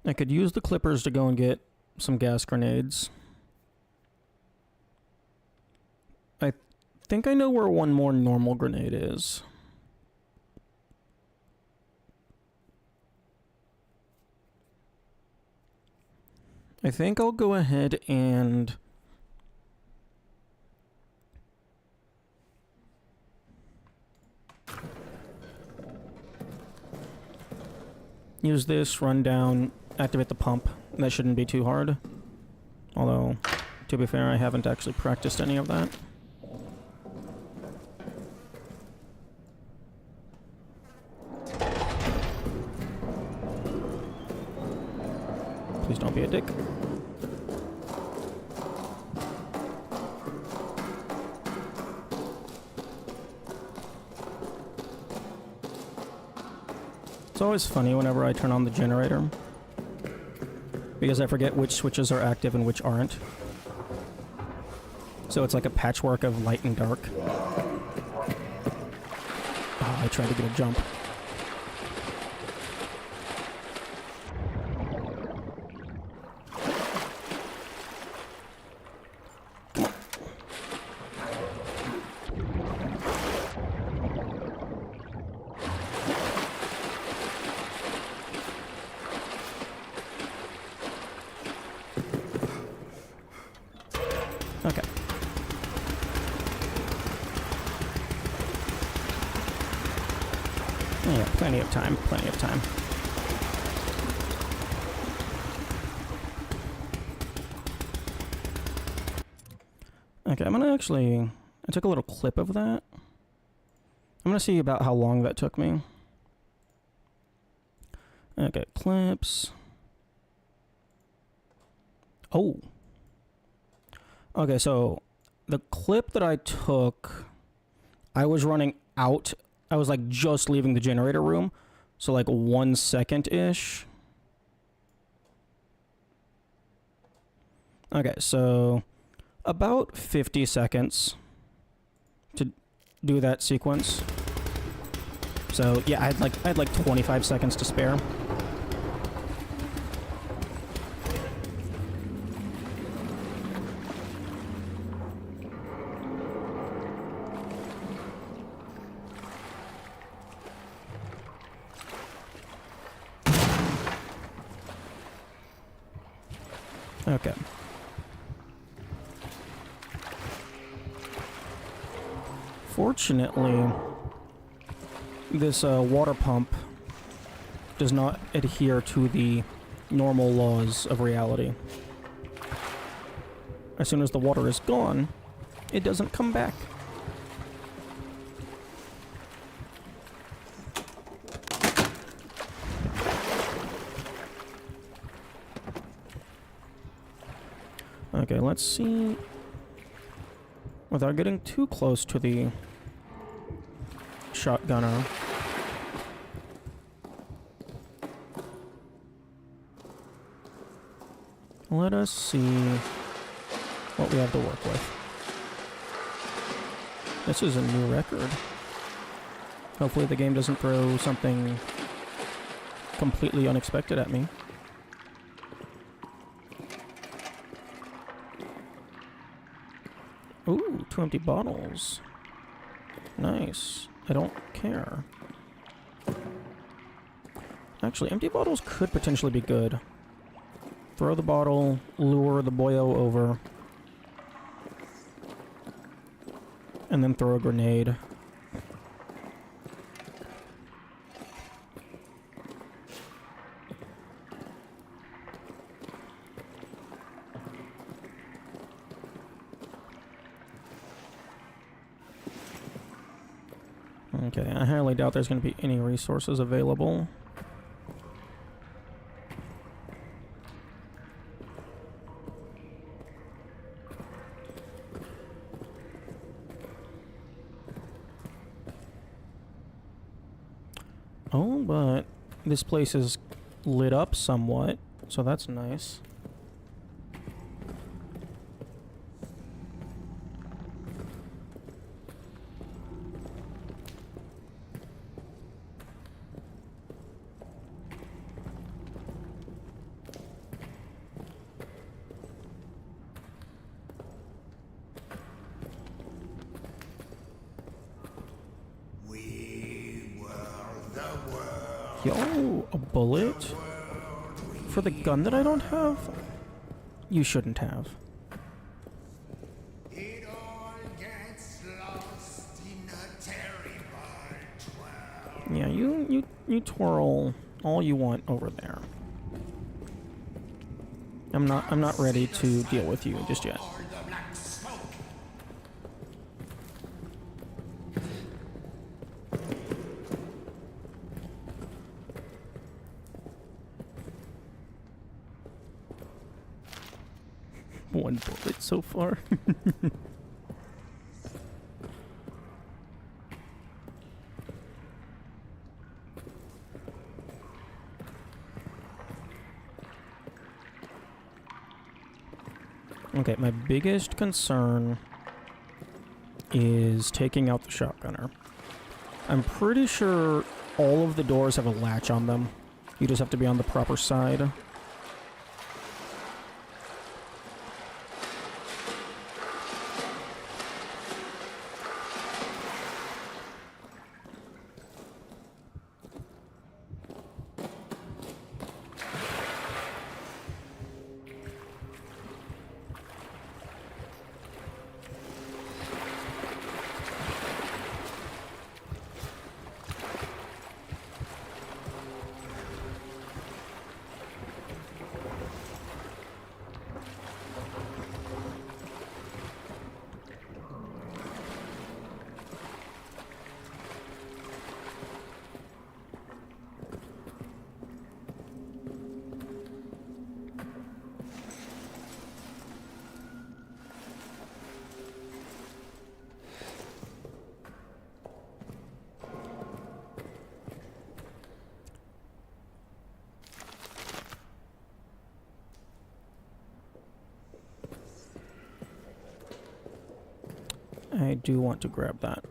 I could use the clippers to go and get some gas grenades. I think I know where one more normal grenade is. I think I'll go ahead and use this, run down, activate the pump. That shouldn't be too hard. Although, to be fair, I haven't actually practiced any of that. Please don't be a dick. It's always funny whenever I turn on the generator, because I forget which switches are active and which aren't. So it's like a patchwork of light and dark. Oh, I tried to get a jump. Okay. Yeah, plenty of time, plenty of time. Okay, I'm gonna actually... I took a little clip of that. I'm gonna see about how long that took me. Okay, clips. Oh. Okay, so the clip that I took, I was running out. I was like just leaving the generator room. So like 1 second-ish. Okay, so about 50 seconds to do that sequence. So yeah, I had like 25 seconds to spare. Okay. Fortunately, this water pump does not adhere to the normal laws of reality. As soon as the water is gone, it doesn't come back. Okay, let's see. Without getting too close to the shotgunner. Let us see what we have to work with. This is a new record. Hopefully the game doesn't throw something completely unexpected at me. Ooh, 2 empty bottles. Nice. I don't care. Actually, empty bottles could potentially be good. Throw the bottle, lure the boyo over, and then throw a grenade. Okay, I highly doubt there's going to be any resources available. Oh, but this place is lit up somewhat, so that's nice. Yo, a bullet? For the gun that I don't have? You shouldn't have. It all gets lost in a terrible twirl. Yeah, you twirl all you want over there. I'm not ready to deal with you just yet. Or the black smoke. One bullet so far. Okay, my biggest concern is taking out the shotgunner. I'm pretty sure all of the doors have a latch on them. You just have to be on the proper side. I do want to grab that.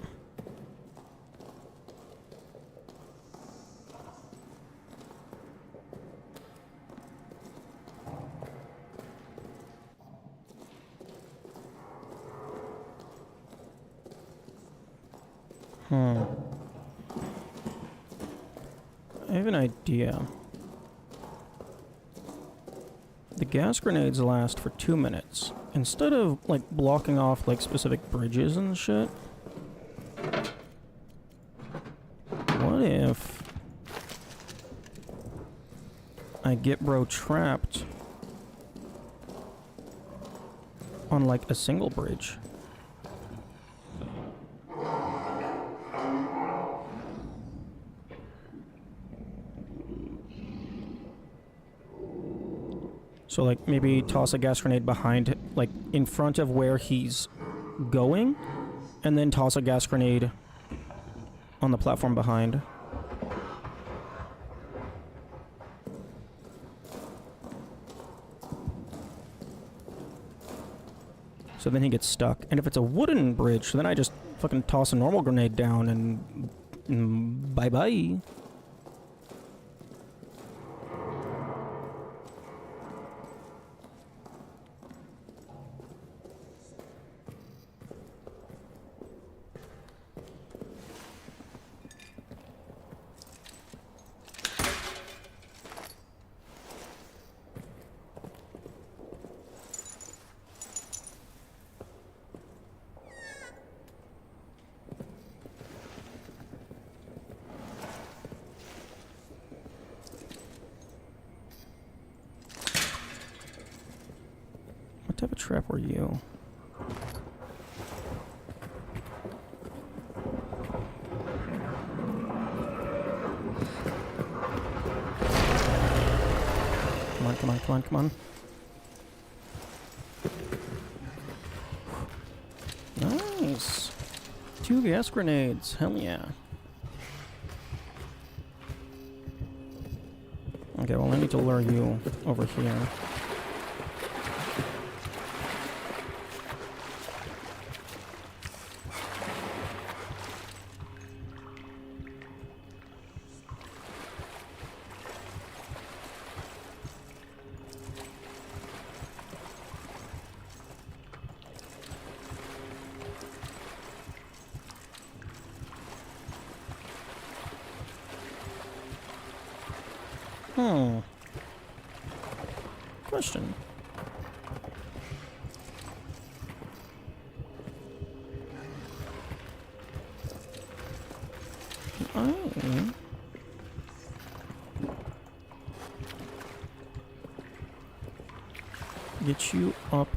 I have an idea. The gas grenades last for 2 minutes. Instead of, like, blocking off, like, specific bridges and shit, what if I get bro trapped on, like, a single bridge? So, like, maybe toss a gas grenade behind, like, in front of where he's going, and then toss a gas grenade on the platform behind. So then he gets stuck. And if it's a wooden bridge, then I just fucking toss a normal grenade down and bye-bye. What type of trap were you? Come on, come on, come on, come on. Nice. 2 gas grenades. Hell yeah. Okay, well, I need to lure you over here. Question. I get you up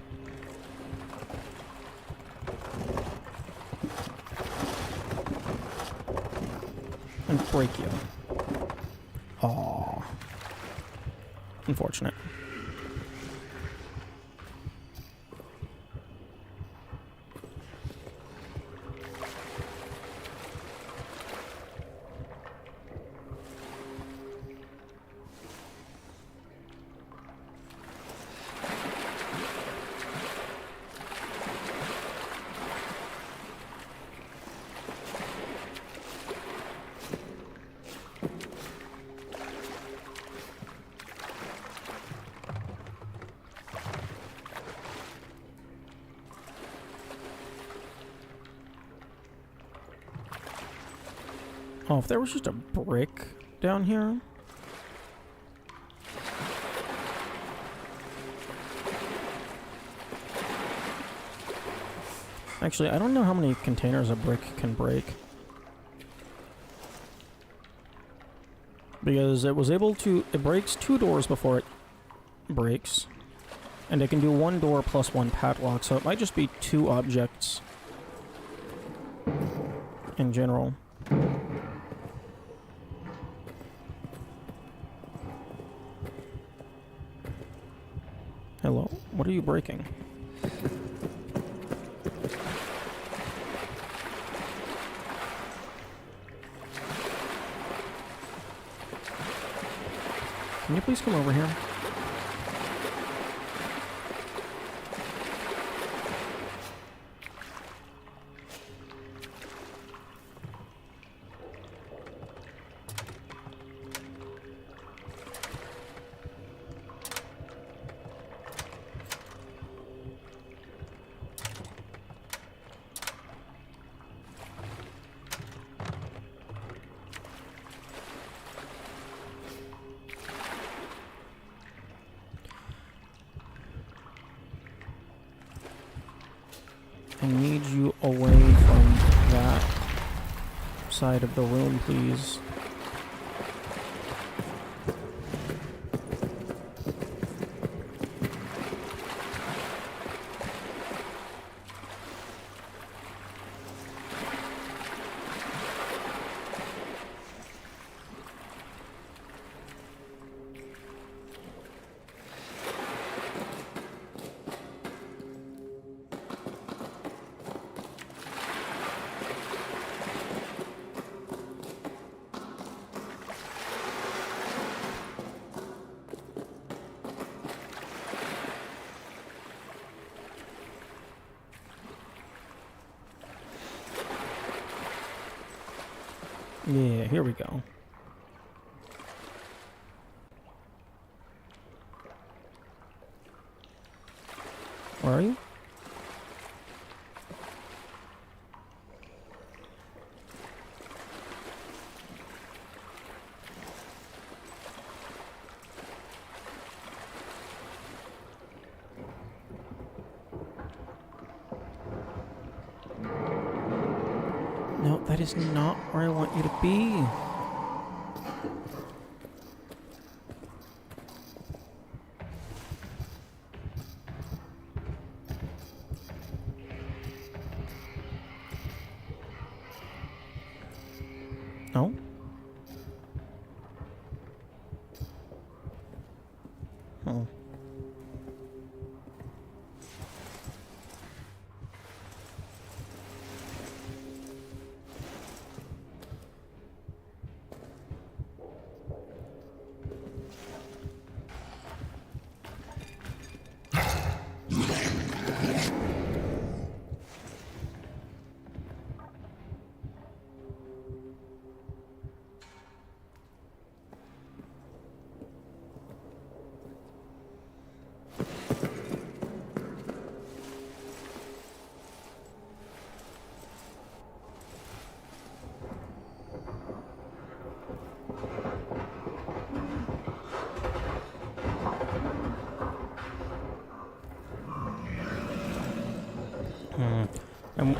and break you. Aww. Unfortunate. Oh, if there was just a brick down here. Actually, I don't know how many containers a brick can break. Because it was able to... It breaks 2 doors before it breaks. And it can do 1 door plus 1 padlock, so it might just be 2 objects. In general. Hello? What are you breaking? Can you please come over here? I need you away from that side of the room, please. Yeah, here we go. Where are you? No, that is not where I want you to be. No? Oh.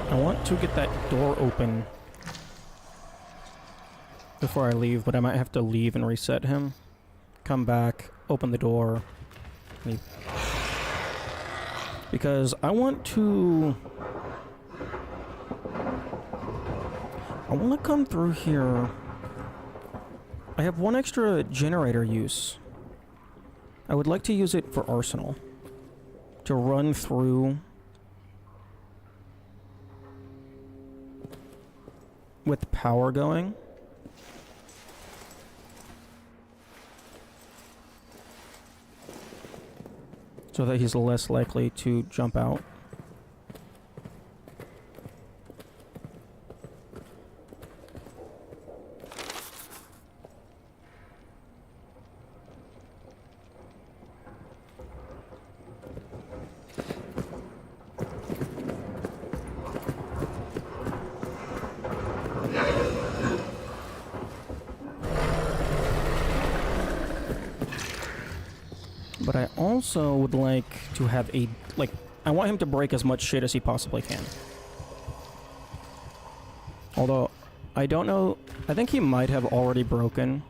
I want to get that door open before I leave, but I might have to leave and reset him. Come back, open the door, leave. Because I want to come through here. I have one extra generator use. I would like to use it for Arsenal. To run through with power going. So that he's less likely to jump out. But I also would like to have a, like, I want him to break as much shit as he possibly can. Although, I don't know, I think he might have already broken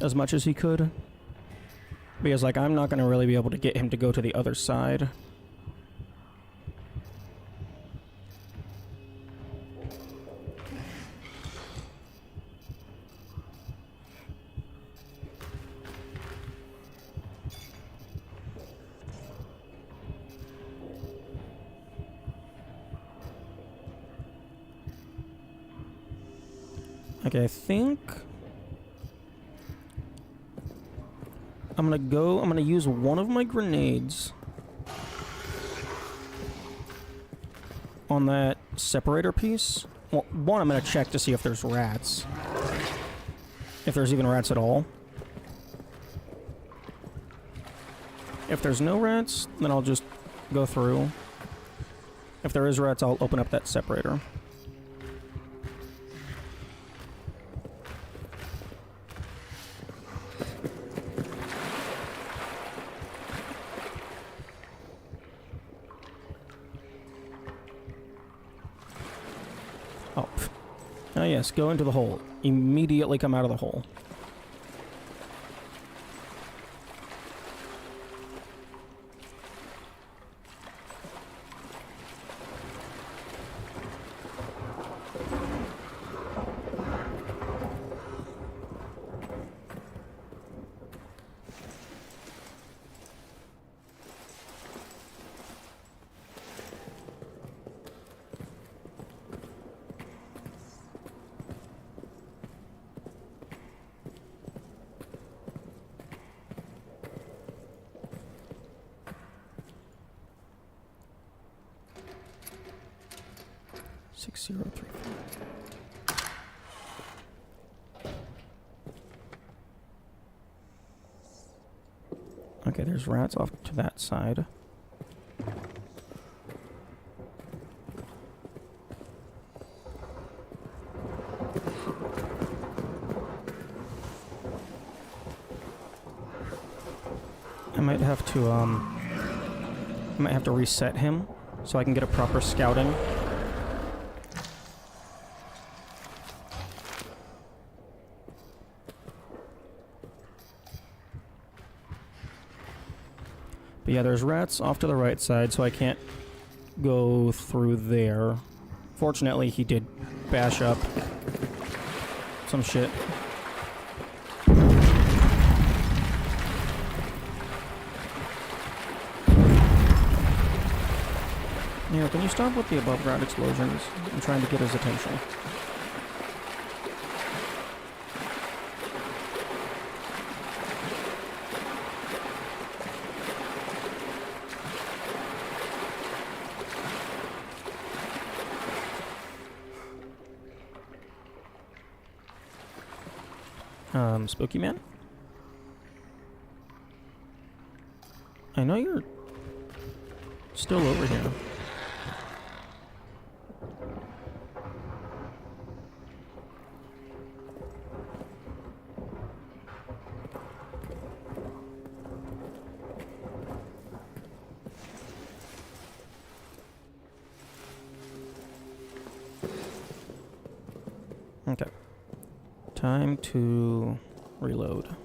as much as he could. Because, like, I'm not going to really be able to get him to go to the other side. Okay, I think I'm gonna use one of my grenades on that separator piece. Well, one, I'm gonna check to see if there's rats. If there's even rats at all. If there's no rats, then I'll just go through. If there is rats, I'll open up that separator. Oh. Oh yes, go into the hole. Immediately come out of the hole. Okay, there's rats off to that side. I might have to reset him so I can get a proper scouting. But yeah, there's rats off to the right side, so I can't go through there. Fortunately, he did bash up some shit. Yeah, can you stop with the above ground explosions? I'm trying to get his attention. Spooky Man? I know you're still over here. Okay. Time to reload.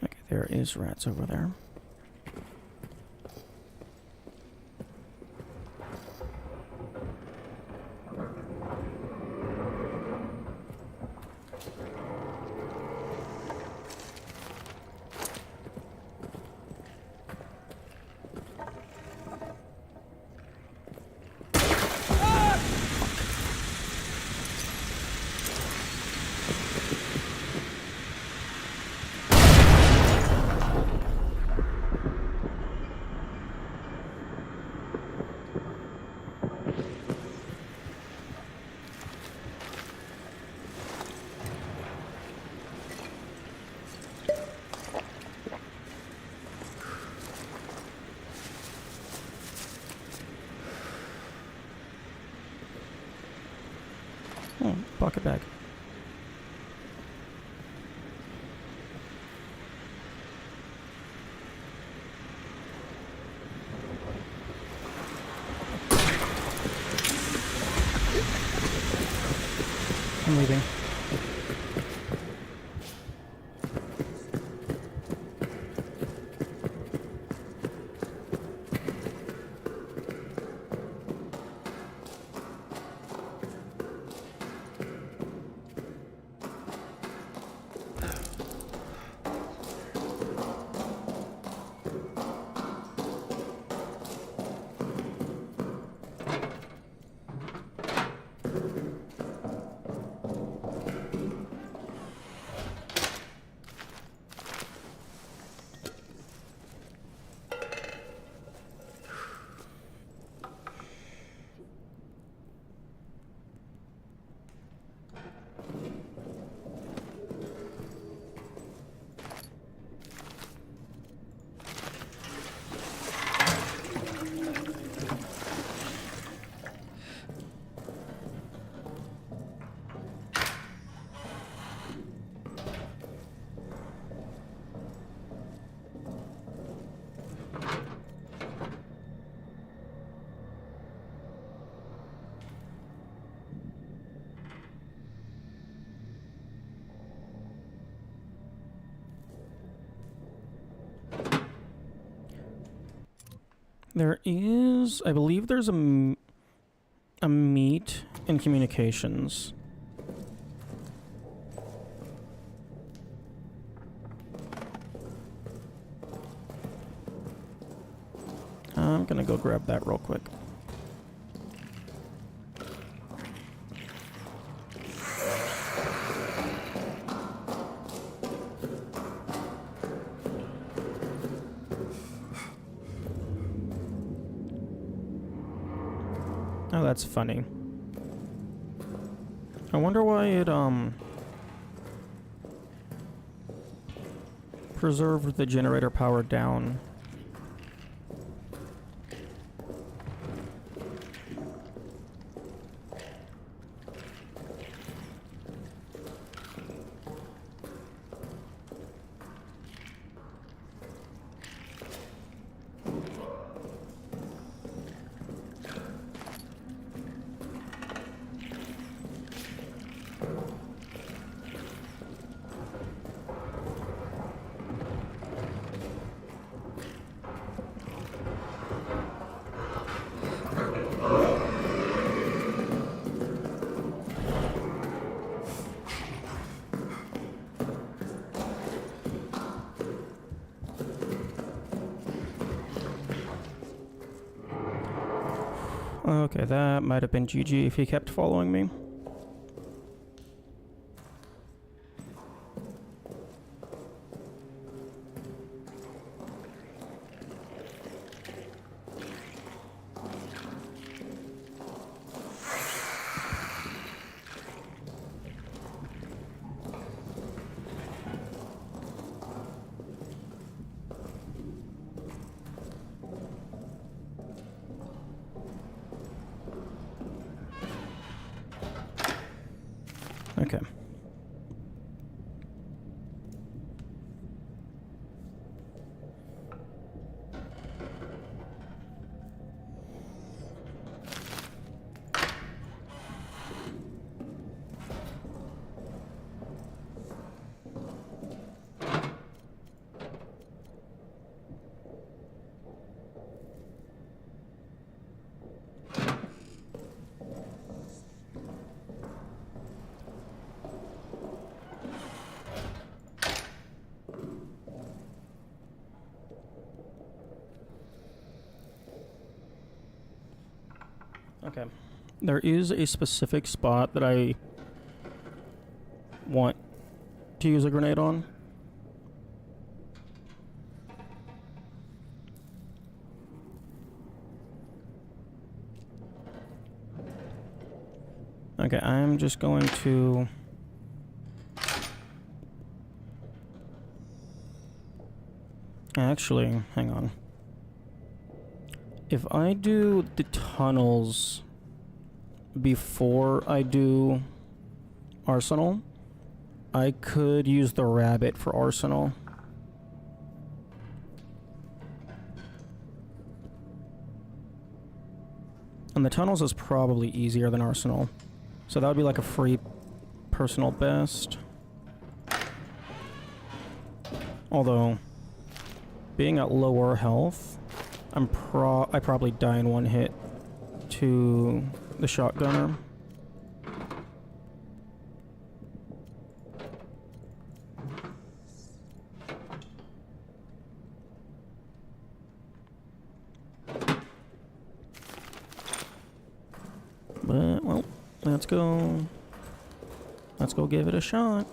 Okay, there is rats over there. Oh, pocket bag. I'm leaving. There is, I believe there's a meat in communications. I'm gonna go grab that real quick. Oh, that's funny. I wonder why it, preserved the generator power down. Okay, that might have been GG if he kept following me. Okay. Okay. There is a specific spot that I want to use a grenade on. Okay, I'm just going to... Actually, hang on. If I do the tunnels before I do Arsenal, I could use the rabbit for Arsenal. And the tunnels is probably easier than Arsenal. So that would be like a free personal best. Although, being at lower health, I probably die in one hit to the shotgunner. But, well, let's go give it a shot.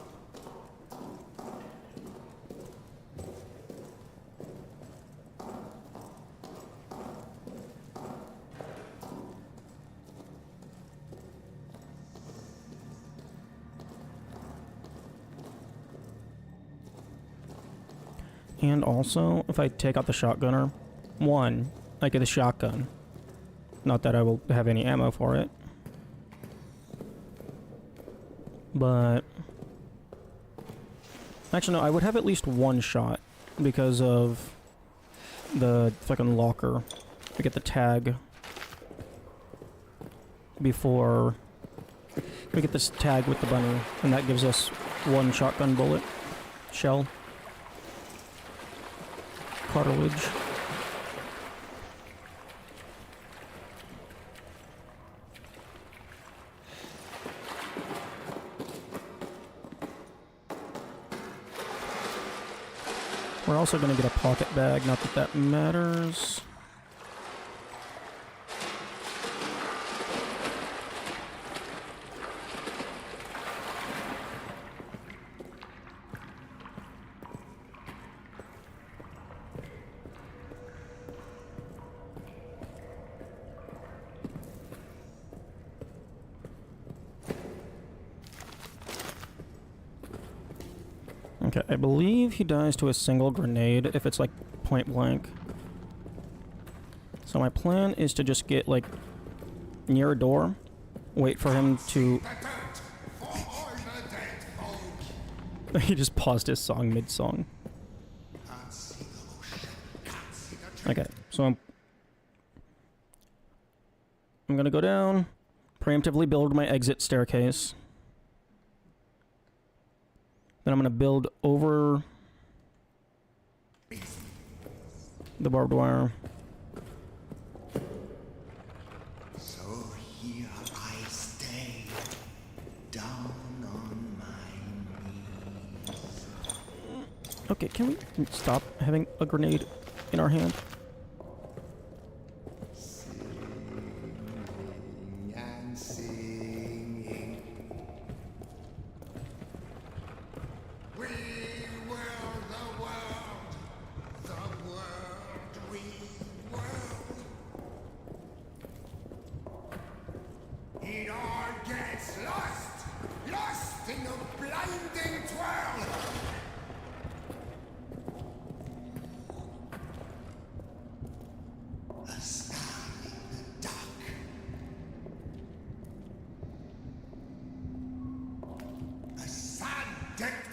And also, if I take out the shotgunner, one, I get a shotgun. Not that I will have any ammo for it. But... Actually, no, I would have at least one shot because of the fucking locker. I get the tag before we get this tag with the bunny, and that gives us one shotgun bullet shell. Cartilage. We're also going to get a pocket bag, not that that matters. Okay, I believe he dies to a single grenade if it's like point blank. So my plan is to just get like near a door, wait for him to... He just paused his song mid-song. Okay, so I'm gonna go down, preemptively build my exit staircase. Then I'm going to build over the barbed wire. So here I stay, down on my knees. Okay, can we stop having a grenade in our hand? casting a blinding twirl. A star in the dark. A sad death.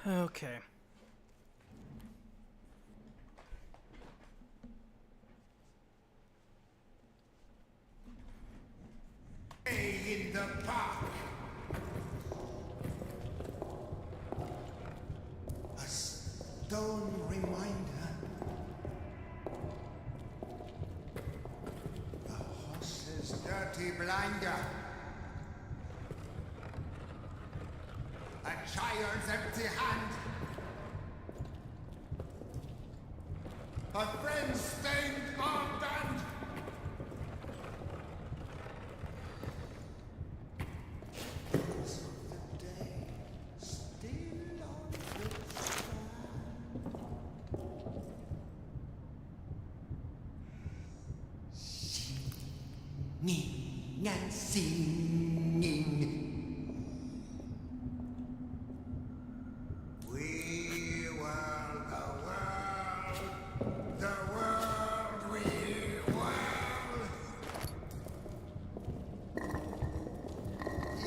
Okay. In the park. A stone reminder. A horse's dirty blinder. A child's empty hand. A friend's stained armband. It's of the day, still on the strand. Singing and singing. We were the world we were.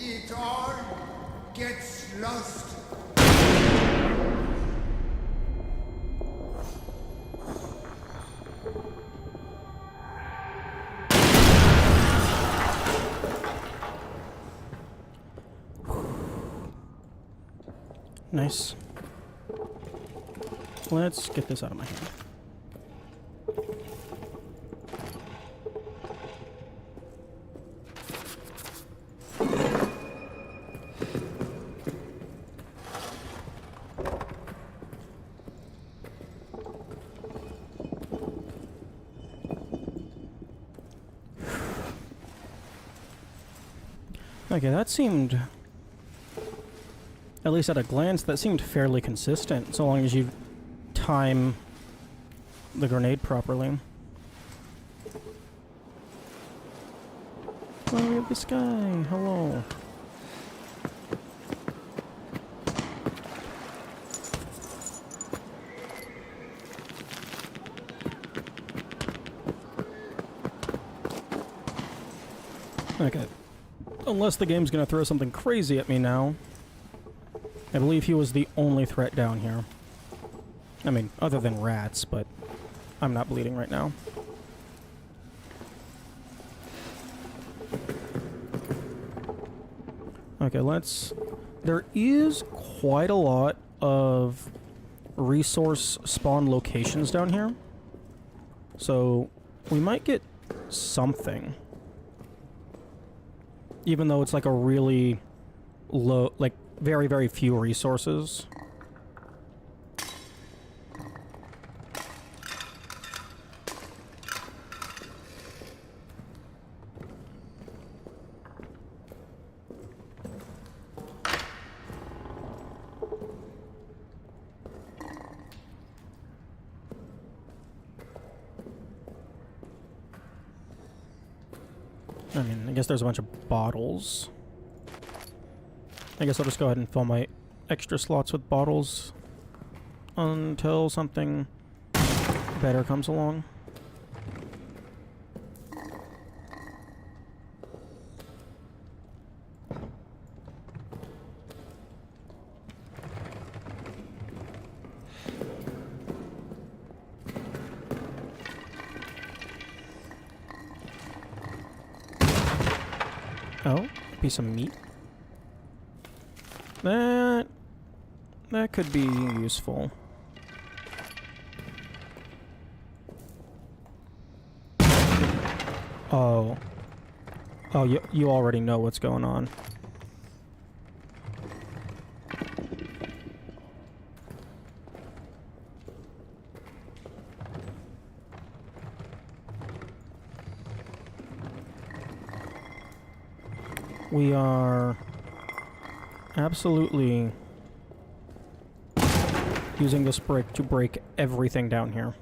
It all gets lost. Nice. Let's get this out of my hand. Okay, that seemed, at least at a glance, that seemed fairly consistent, so long as you time the grenade properly. Oh, we have this guy. Hello. Okay. Unless the game's gonna throw something crazy at me now. I believe he was the only threat down here. I mean, other than rats, but I'm not bleeding right now. Okay, let's... There is quite a lot of resource spawn locations down here. So, we might get something. Even though it's like a really low, like very, very few resources. I mean, I guess there's a bunch of bottles. I guess I'll just go ahead and fill my extra slots with bottles until something better comes along. Oh, piece of meat. That could be useful. Oh. Oh, you already know what's going on. We are absolutely using this brick to break everything down here.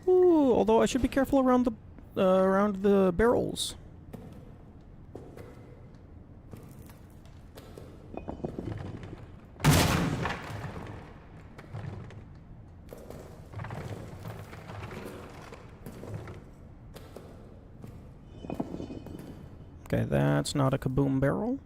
Ooh, although I should be careful around the barrels. Okay, that's not a kaboom barrel.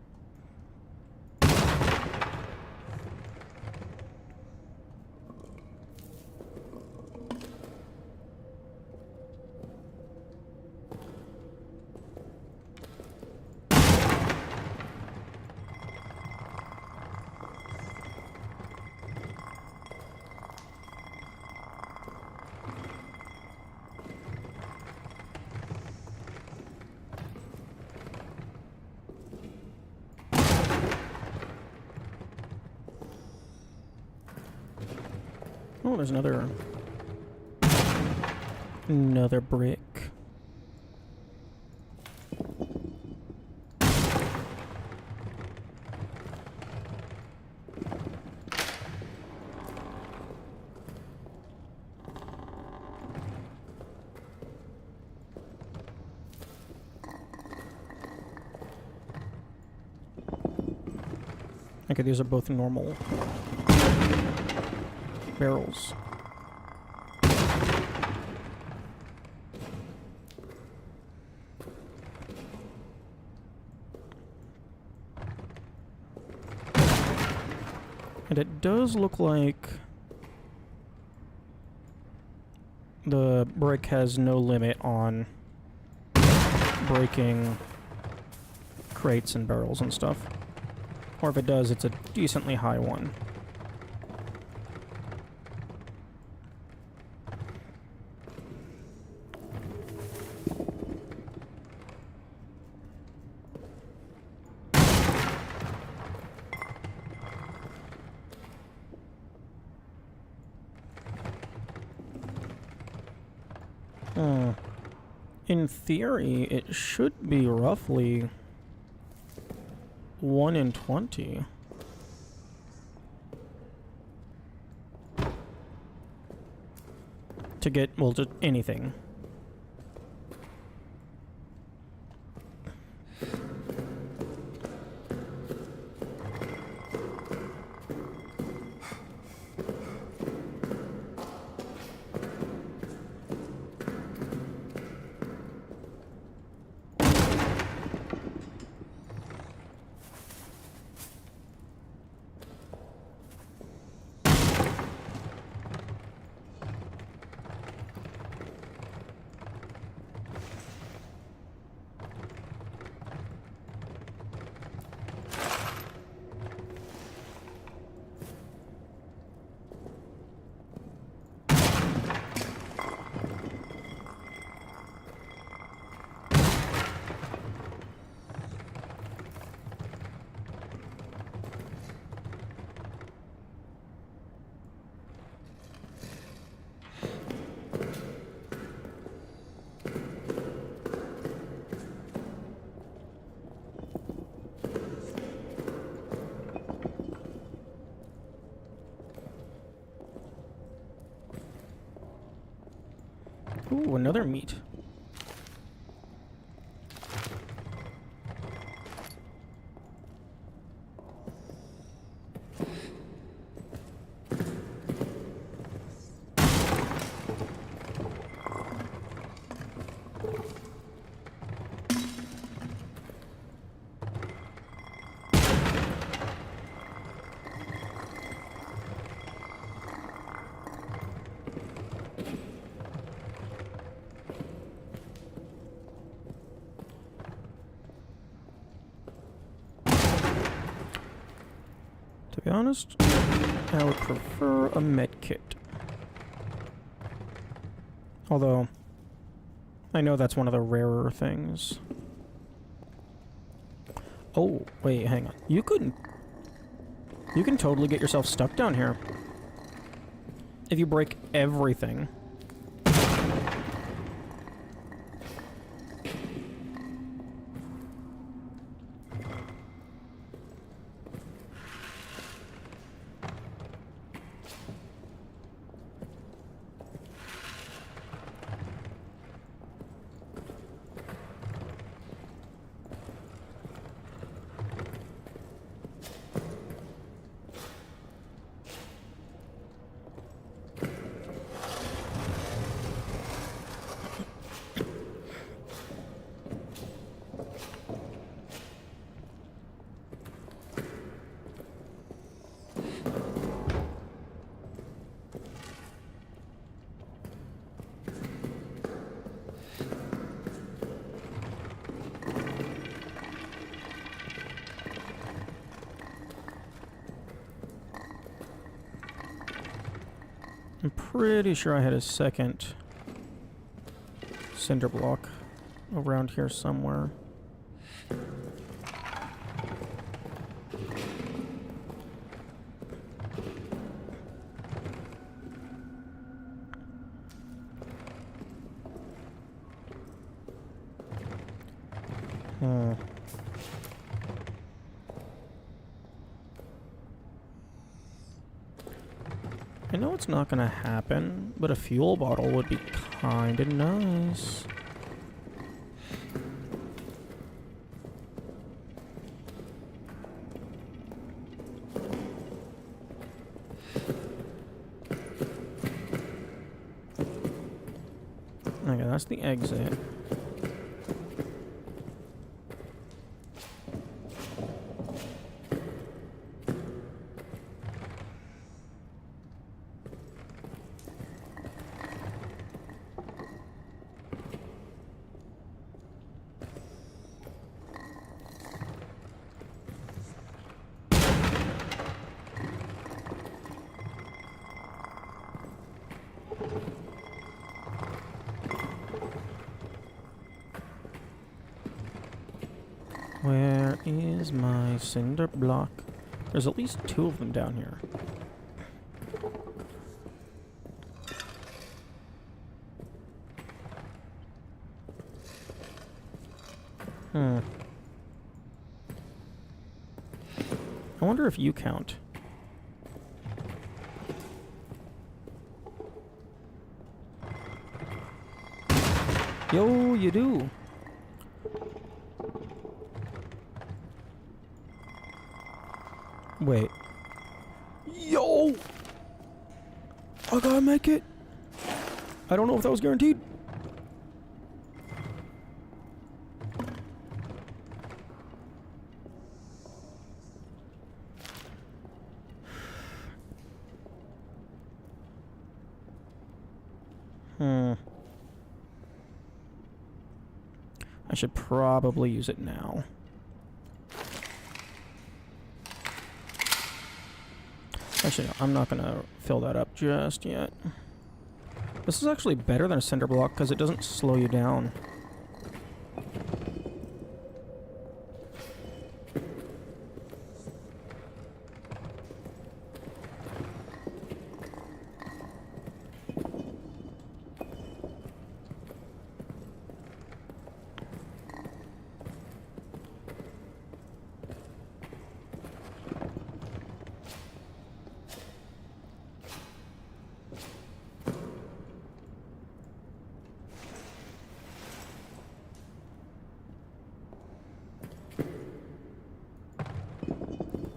Oh, there's another brick. Okay, these are both normal barrels. And it does look like the brick has no limit on breaking crates and barrels and stuff. Or if it does, it's a decently high one. In theory, it should be roughly 1 in 20. To get, well, just anything. Ooh, another meat. To be honest, I would prefer a med kit. Although, I know that's one of the rarer things. Oh, wait, hang on. You can totally get yourself stuck down here. If you break everything. I'm pretty sure I had a second cinder block around here somewhere. I know it's not gonna happen, but a fuel bottle would be kinda nice. Okay, that's the exit. Where is my cinder block? There's at least 2 of them down here. I wonder if you count. Yo, you do. Wait. Yo! I gotta make it. I don't know if that was guaranteed. I should probably use it now. Actually, no, I'm not gonna fill that up just yet. This is actually better than a cinder block because it doesn't slow you down.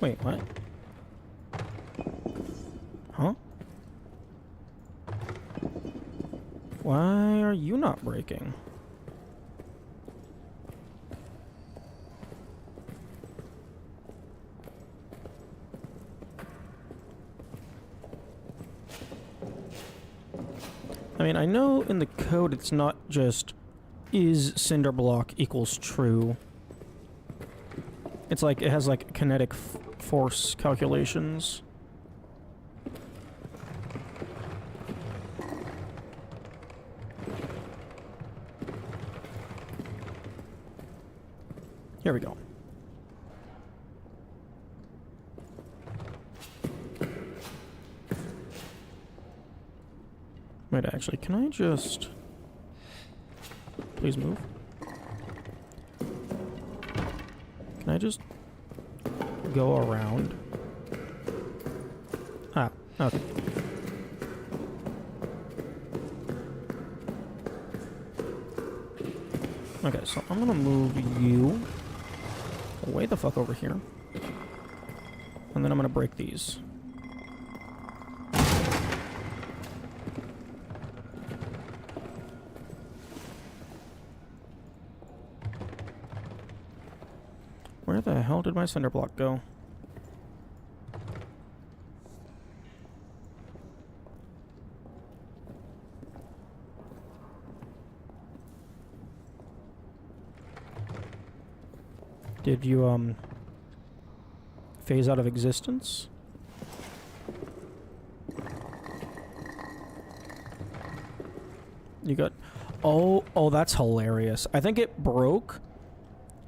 Wait, what? Huh? Why are you not breaking? I mean, I know in the code it's not just is cinder block equals true. It's like, it has like kinetic force calculations. Here we go. Wait, actually, can I just... Please move. Can I just go around? Ah, okay. Okay, so I'm gonna move you way the fuck over here. And then I'm gonna break these. Where the hell did my cinder block go? Did you, phase out of existence? You got... Oh, that's hilarious. I think it broke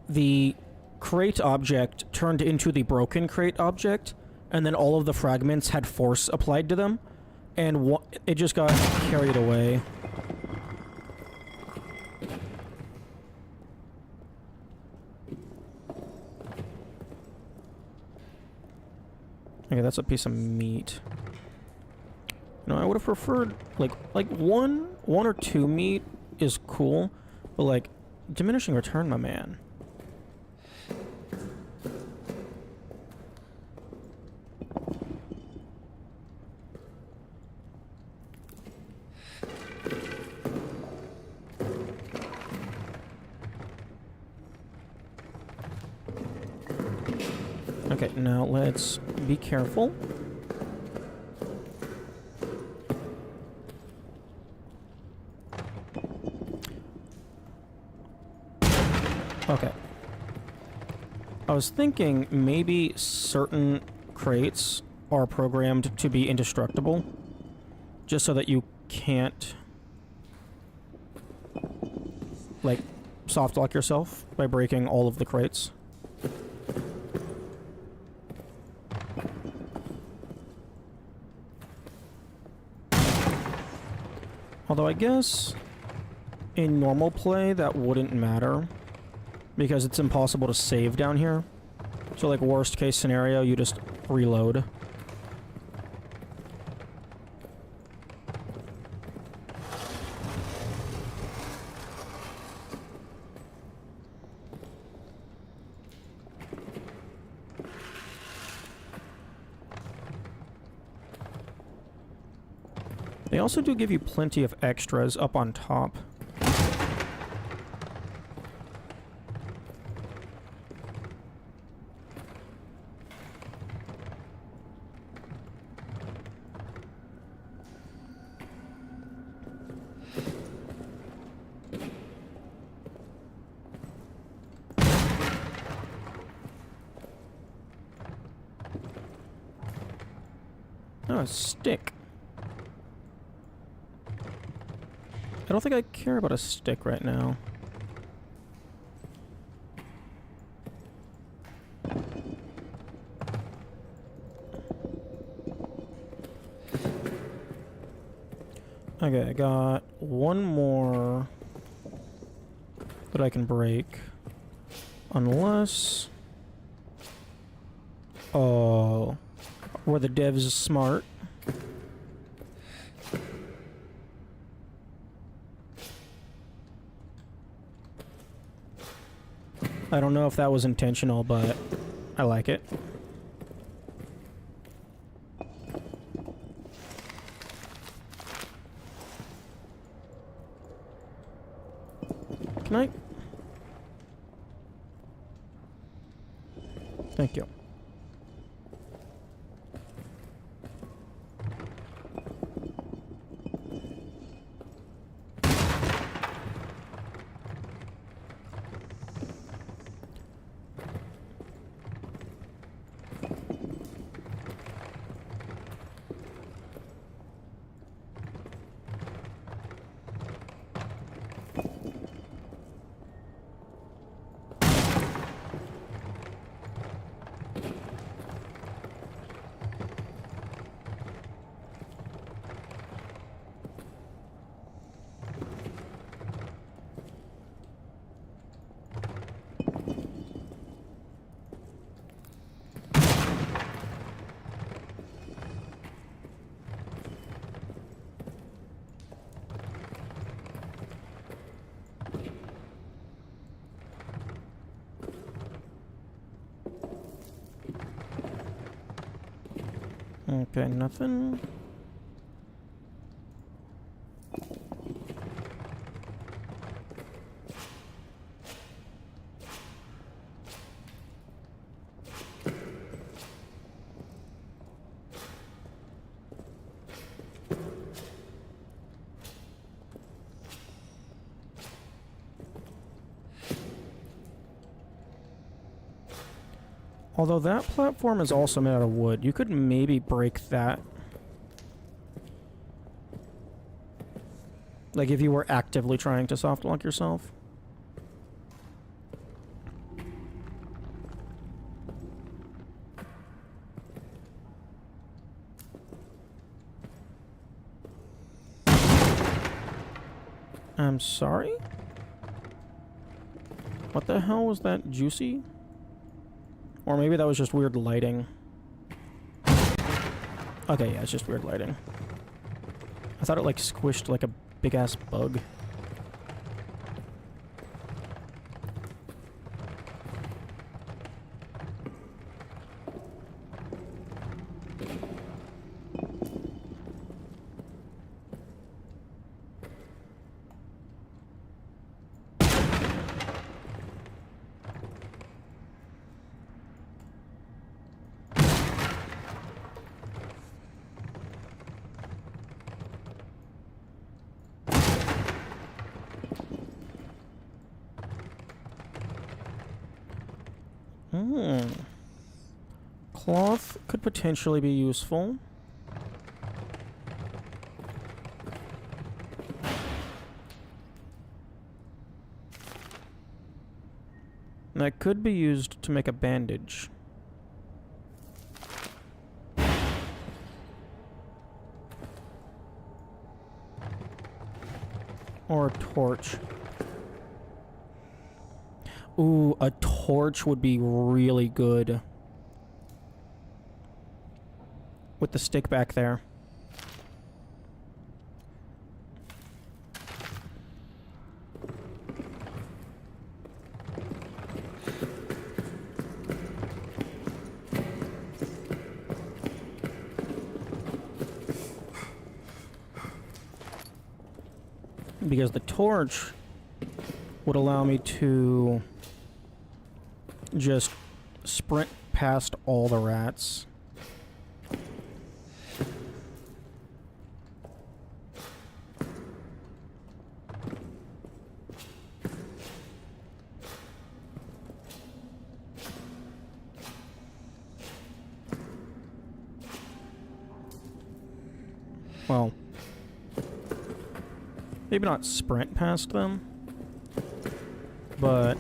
the crate object turned into the broken crate object, and then all of the fragments had force applied to them, and it just got carried away. Okay, that's a piece of meat. You know, I would have preferred like one or 2 meat is cool, but like diminishing return, my man. Okay, now let's be careful. Okay. I was thinking maybe certain crates are programmed to be indestructible, just so that you can't, like, soft lock yourself by breaking all of the crates. Although I guess in normal play that wouldn't matter because it's impossible to save down here. So like worst case scenario, you just reload. They also do give you plenty of extras up on top. Oh, a stick. I don't think I care about a stick right now. Okay, I got one more that I can break. Unless... Oh... Were the devs smart? I don't know if that was intentional, but I like it. Can I? Thank you. Okay, nothing. Although that platform is also made out of wood, you could maybe break that. Like if you were actively trying to soft lock yourself. I'm sorry? What the hell was that juicy? Or maybe that was just weird lighting. Okay, yeah, it's just weird lighting. I thought it like squished like a big ass bug. Cloth could potentially be useful. That could be used to make a bandage. Or a torch. Ooh, a torch would be really good. With the stick back there. Because the torch would allow me to just sprint past all the rats. Well, maybe not sprint past them, but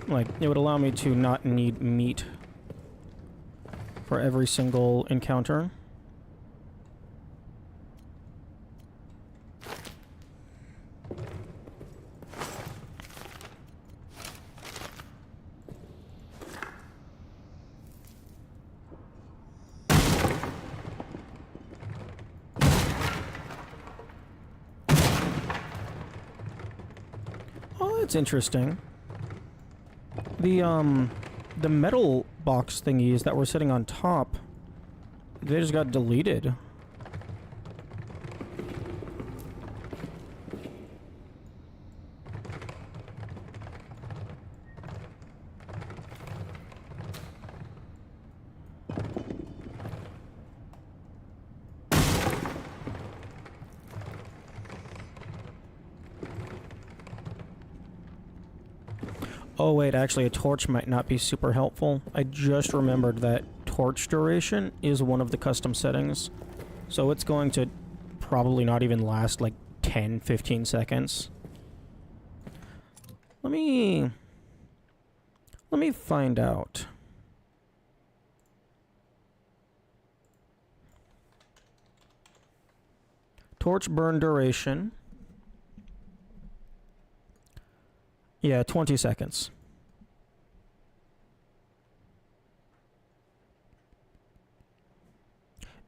like it would allow me to not need meat for every single encounter. That's interesting. The metal box thingies that were sitting on top, they just got deleted. Oh wait, actually a torch might not be super helpful. I just remembered that torch duration is one of the custom settings. So it's going to probably not even last like 10-15 seconds. Let me find out. Torch burn duration. Yeah, 20 seconds.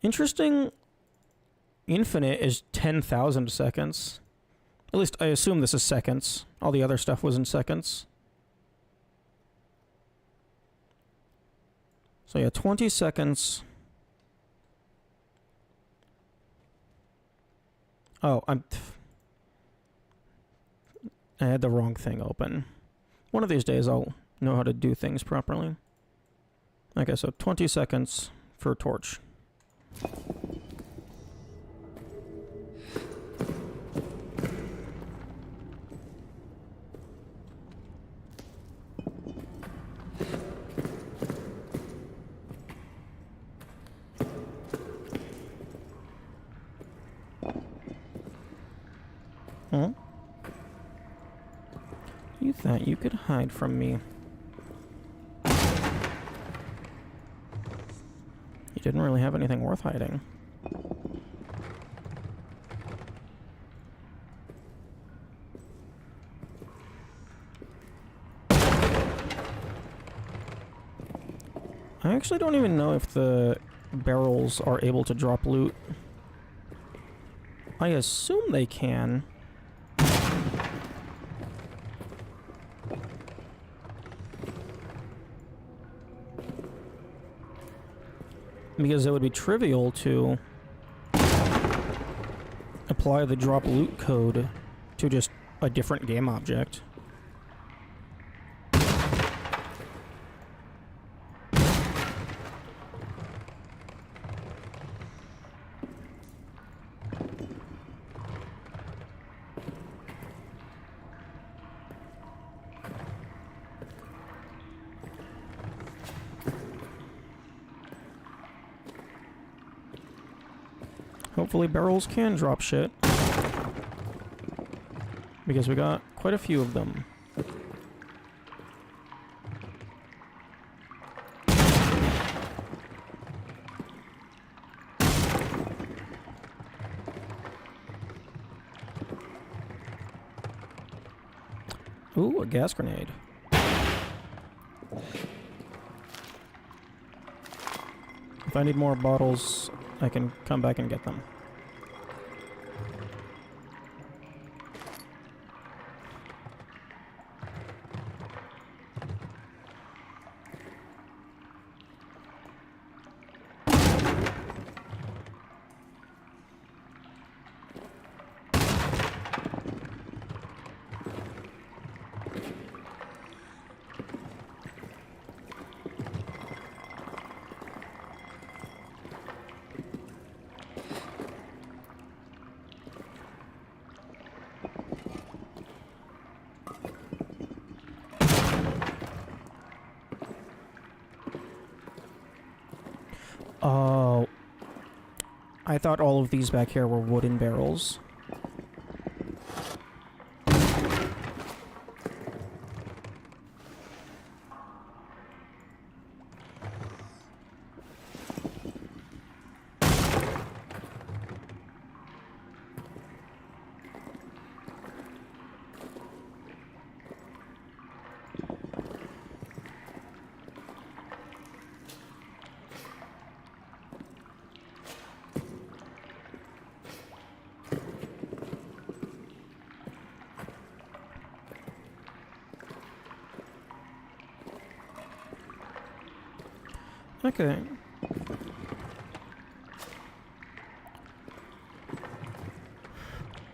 Interesting. Infinite is 10,000 seconds. At least I assume this is seconds. All the other stuff was in seconds. So yeah, 20 seconds. Oh, I had the wrong thing open. One of these days I'll know how to do things properly. Okay, so 20 seconds for torch. Huh? You thought you could hide from me. You didn't really have anything worth hiding. I actually don't even know if the barrels are able to drop loot. I assume they can. Because it would be trivial to apply the drop loot code to just a different game object. Hopefully barrels can drop shit. Because we got quite a few of them. Ooh, a gas grenade. If I need more bottles, I can come back and get them. Oh, I thought all of these back here were wooden barrels. Okay.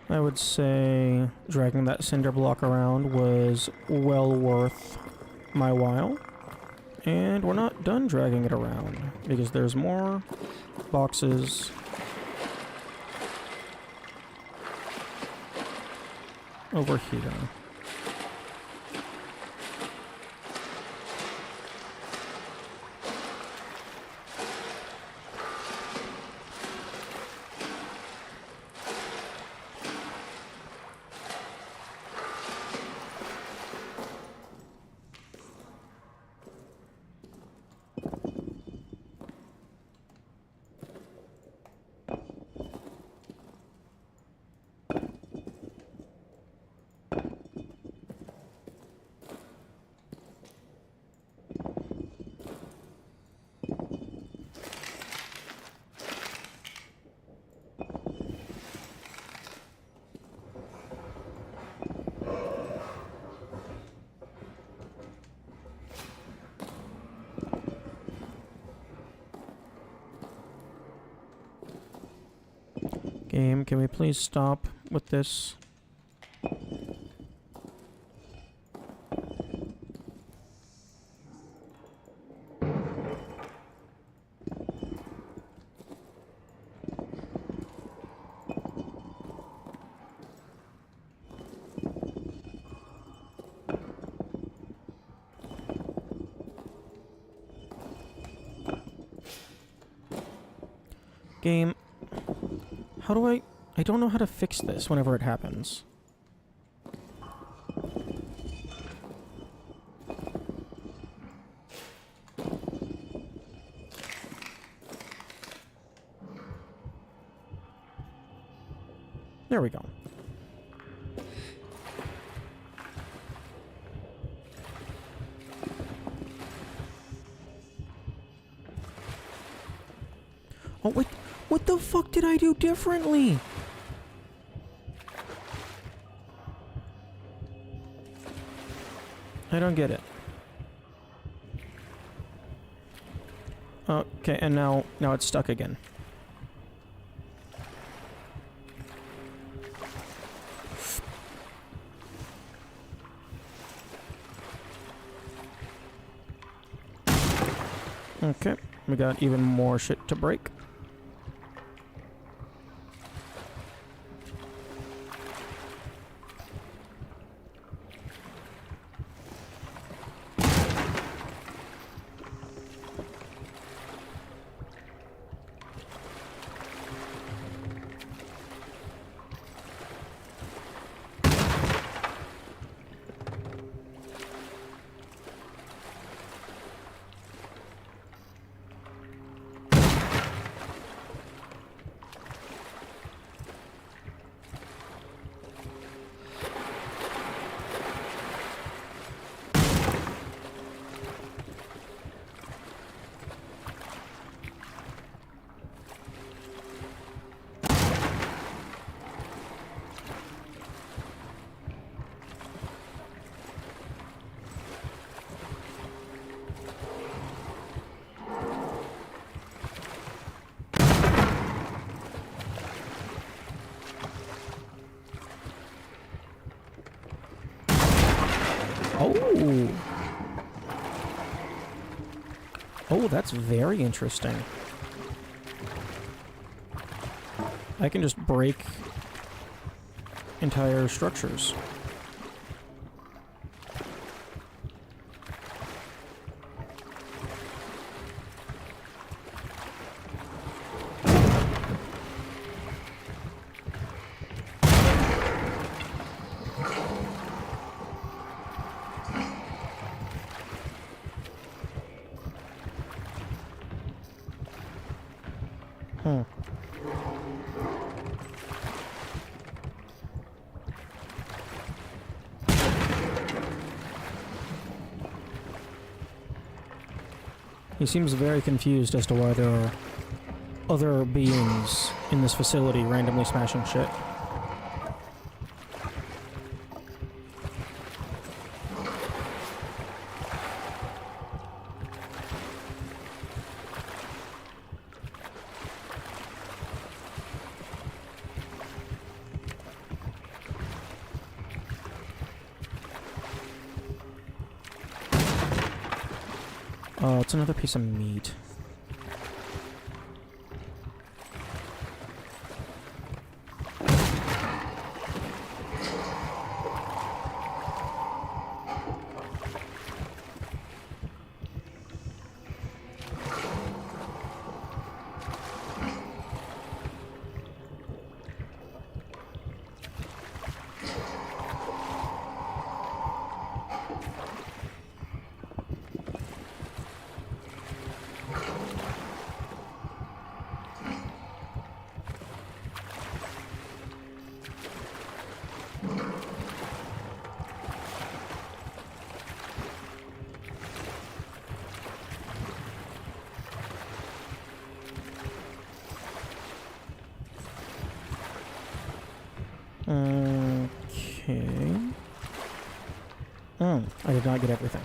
I would say dragging that cinder block around was well worth my while. And we're not done dragging it around, because there's more boxes over here. Game, can we please stop with this? Game, how do I don't know how to fix this whenever it happens. There we go. Oh, wait. What the fuck did I do differently? I don't get it. Okay, and now it's stuck again. Okay, we got even more shit to break. Oh! Oh, that's very interesting. I can just break entire structures. Hmm. He seems very confused as to why there are other beings in this facility randomly smashing shit. Oh, it's another piece of meat. Okay. Oh, I did not get everything.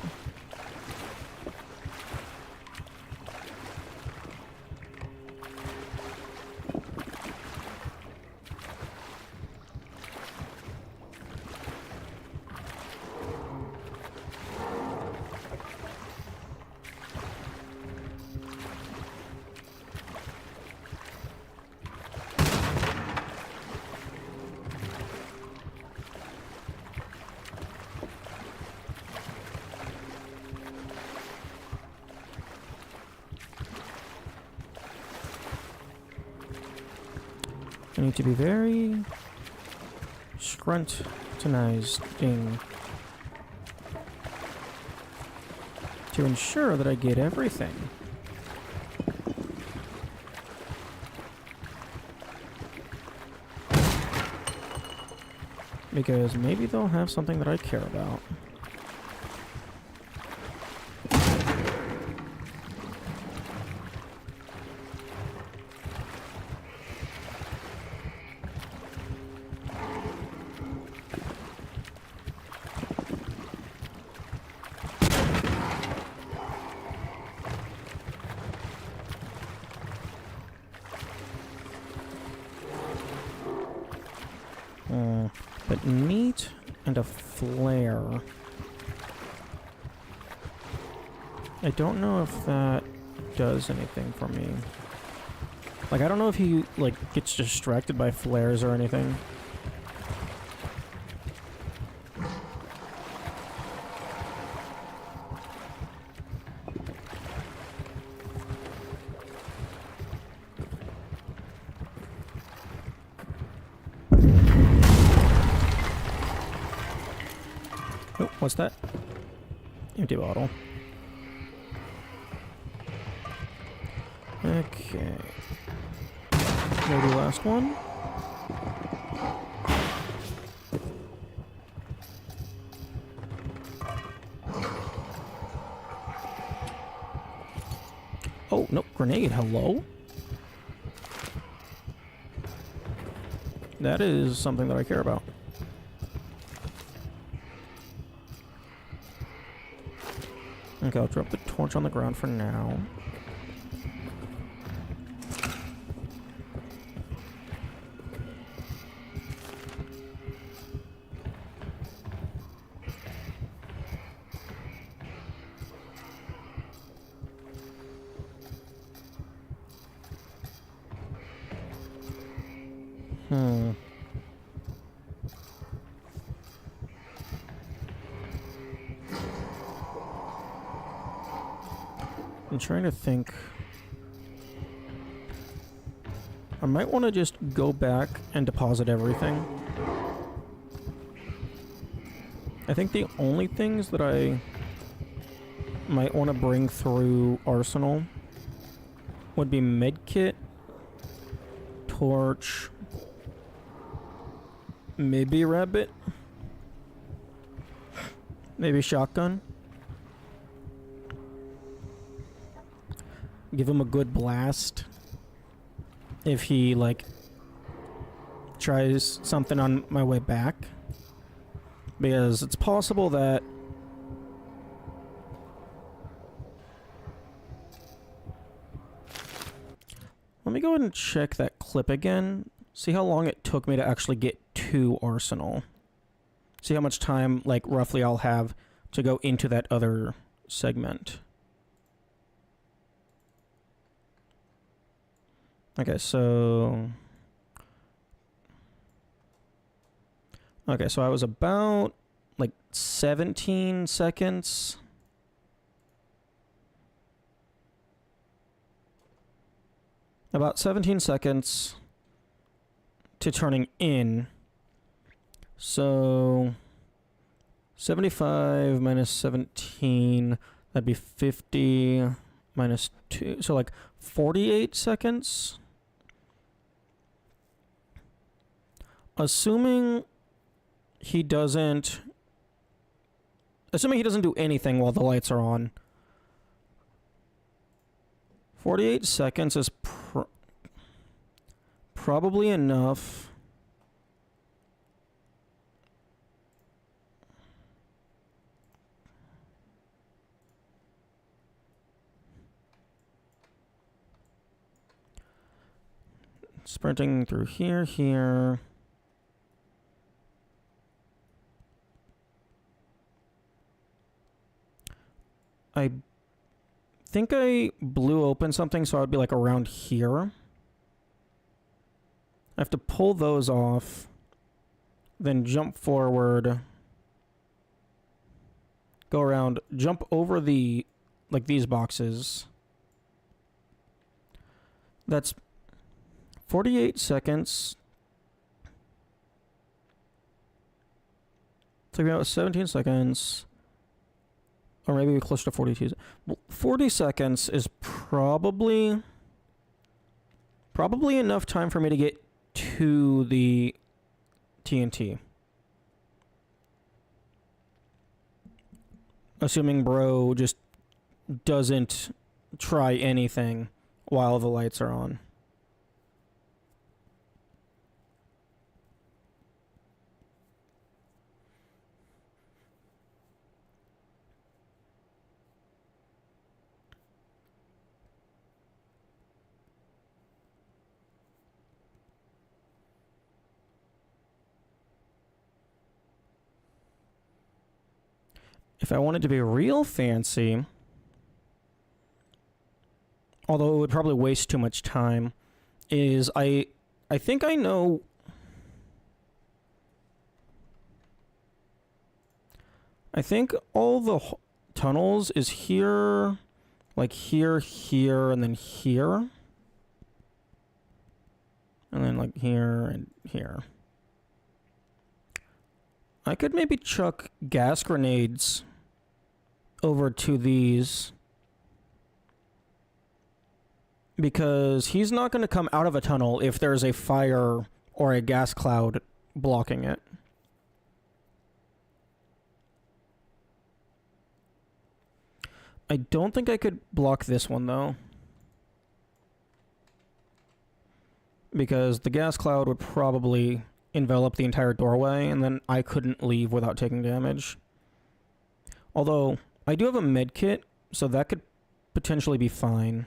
I need to be very scrutinizing to ensure that I get everything. Because maybe they'll have something that I care about. But meat and a flare. I don't know if that does anything for me. Like, I don't know if he, like, gets distracted by flares or anything. Oh, what's that? Empty bottle. Okay. Maybe last one? Oh, no, grenade, hello? That is something that I care about. Okay, I'll drop the torch on the ground for now. I'm trying to think. I might want to just go back and deposit everything. I think the only things that I might want to bring through Arsenal would be medkit, torch, maybe rabbit, maybe shotgun. Give him a good blast if he, like, tries something on my way back. Because it's possible that let me go ahead and check that clip again. See how long it took me to actually get to Arsenal. See how much time, like, roughly I'll have to go into that other segment. Okay, so... Okay, so I was about, like, 17 seconds. About 17 seconds to turning in. So... 75 minus 17, that'd be 50 minus 2. So, like, 48 seconds? Assuming he doesn't do anything while the lights are on. 48 seconds is probably enough. Sprinting through here. I think I blew open something, so I'd be like around here. I have to pull those off, then jump forward, go around, jump over the, like, these boxes. That's 48 seconds. Took me about 17 seconds. Or maybe close to 42. 40 seconds is probably enough time for me to get to the TNT. Assuming bro just doesn't try anything while the lights are on. If I wanted to be real fancy, although it would probably waste too much time, is I think I know... I think all the tunnels is here, like here, and then here. And then like here and here. I could maybe chuck gas grenades over to these, because he's not going to come out of a tunnel if there's a fire or a gas cloud blocking it. I don't think I could block this one, though, because the gas cloud would probably envelop the entire doorway, and then I couldn't leave without taking damage. Although, I do have a med kit, so that could potentially be fine.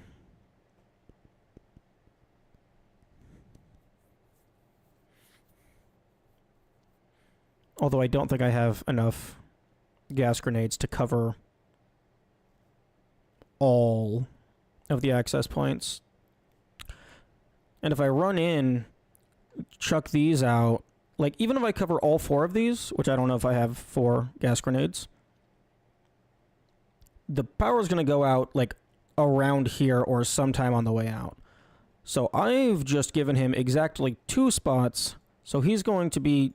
Although I don't think I have enough gas grenades to cover all of the access points. And if I run in chuck these out. Like, even if I cover all 4 of these, which I don't know if I have 4 gas grenades, the power is going to go out, like, around here or sometime on the way out. So I've just given him exactly 2 spots, so he's going to be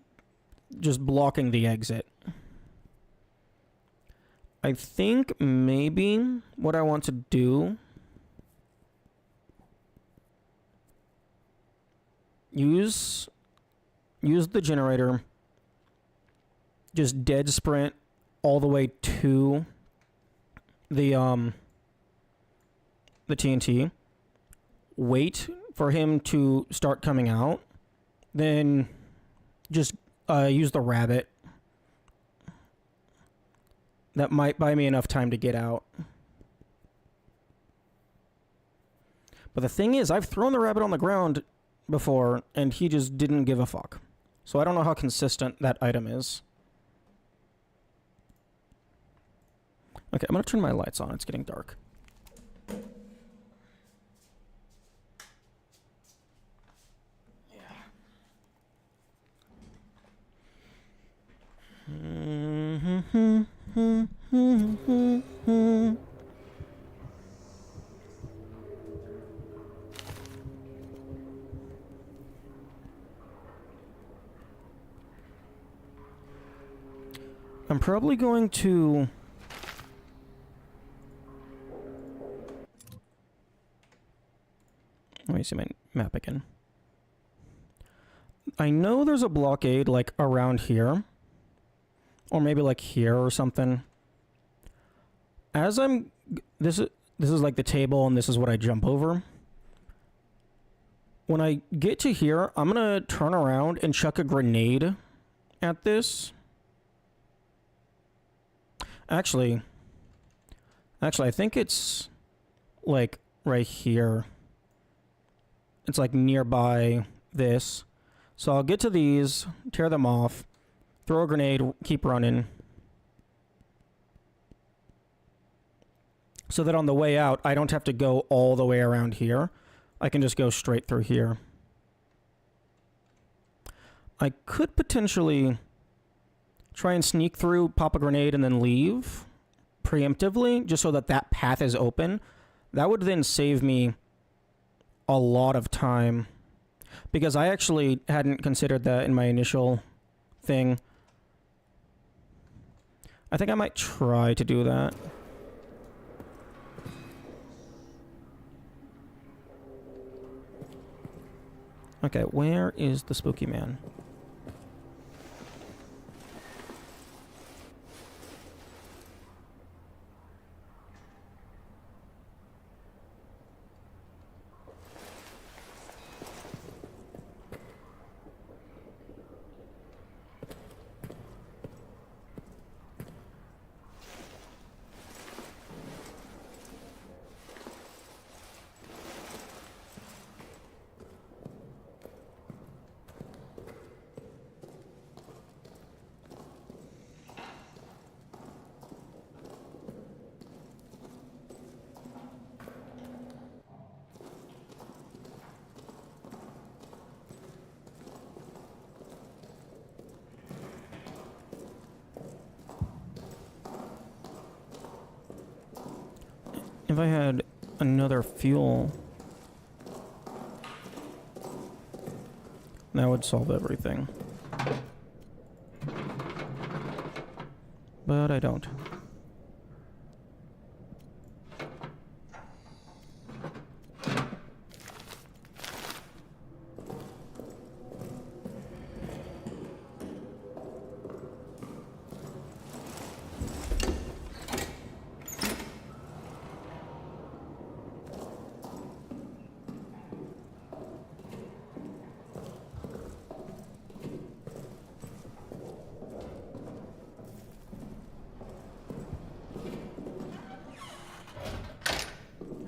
just blocking the exit. I think maybe what I want to do... Use the generator, just dead sprint all the way to the TNT, wait for him to start coming out, then just use the rabbit. That might buy me enough time to get out. But the thing is, I've thrown the rabbit on the ground before, and he just didn't give a fuck. So I don't know how consistent that item is. Okay, I'm gonna turn my lights on. It's getting dark. I'm probably going to... Let me see my map again. I know there's a blockade, like, around here. Or maybe, like, here or something. As I'm... This is like the table, and this is what I jump over. When I get to here, I'm gonna turn around and chuck a grenade at this. Actually, I think it's, like, right here. It's, like, nearby this. So I'll get to these, tear them off, throw a grenade, keep running. So that on the way out, I don't have to go all the way around here. I can just go straight through here. I could potentially try and sneak through, pop a grenade, and then leave preemptively, just so that that path is open. That would then save me a lot of time, because I actually hadn't considered that in my initial thing. I think I might try to do that. Okay, where is the spooky man? If I had another fuel, that would solve everything. But I don't.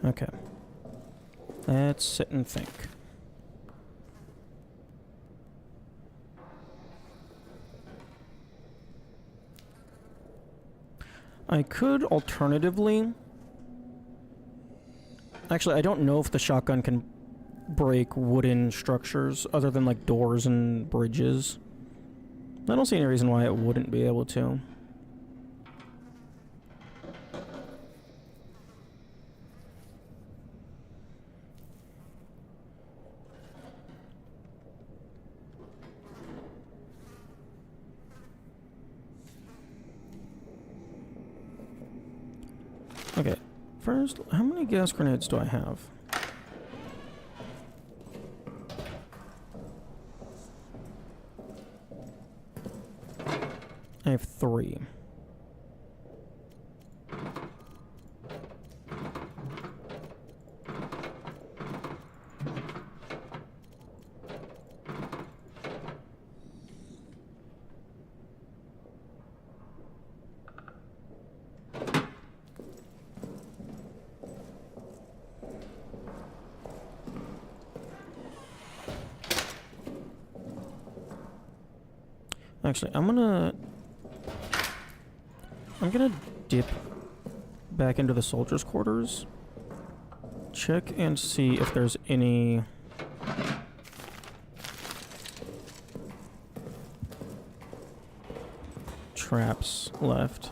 Okay. Let's sit and think. I could alternatively... Actually, I don't know if the shotgun can break wooden structures other than like doors and bridges. I don't see any reason why it wouldn't be able to. Okay, first, how many gas grenades do I have? I have 3. Actually, I'm gonna dip back into the soldiers' quarters, check and see if there's any traps left.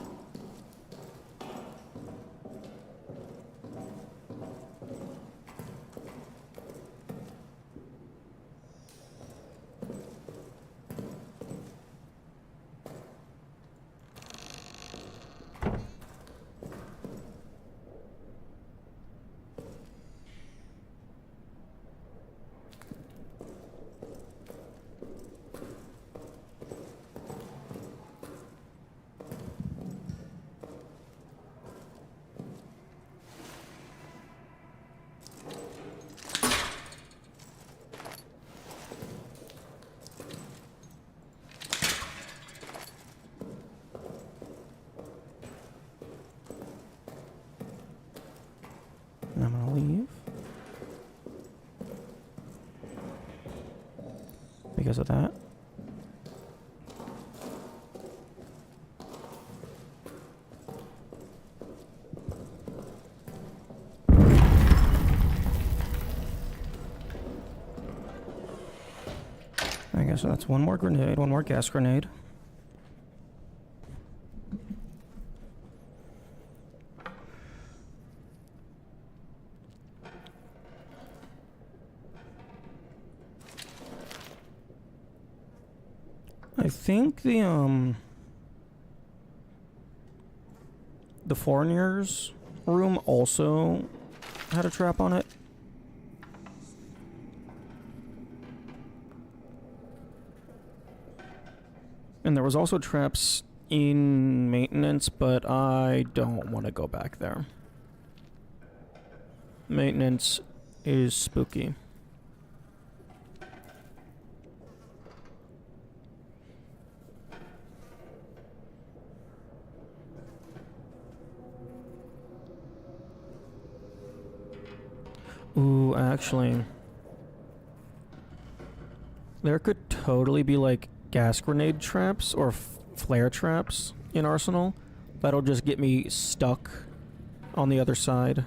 I'm gonna leave because of that. I guess that's one more grenade, one more gas grenade. I think the foreigners room also had a trap on it. And there was also traps in maintenance, but I don't want to go back there. Maintenance is spooky. Ooh, actually, there could totally be like gas grenade traps or flare traps in Arsenal that'll just get me stuck on the other side.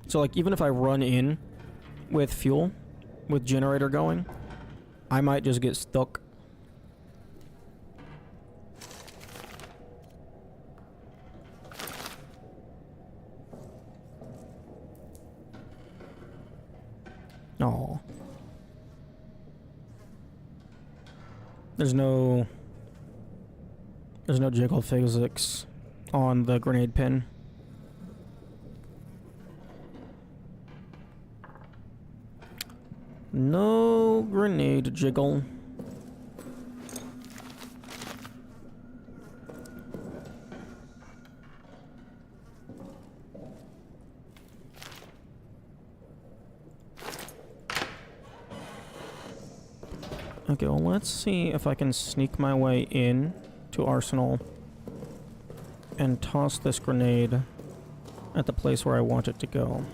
So like even if I run in with fuel, with generator going, I might just get stuck. Oh. There's no jiggle physics on the grenade pin. No grenade jiggle. Okay, well, let's see if I can sneak my way in to Arsenal and toss this grenade at the place where I want it to go.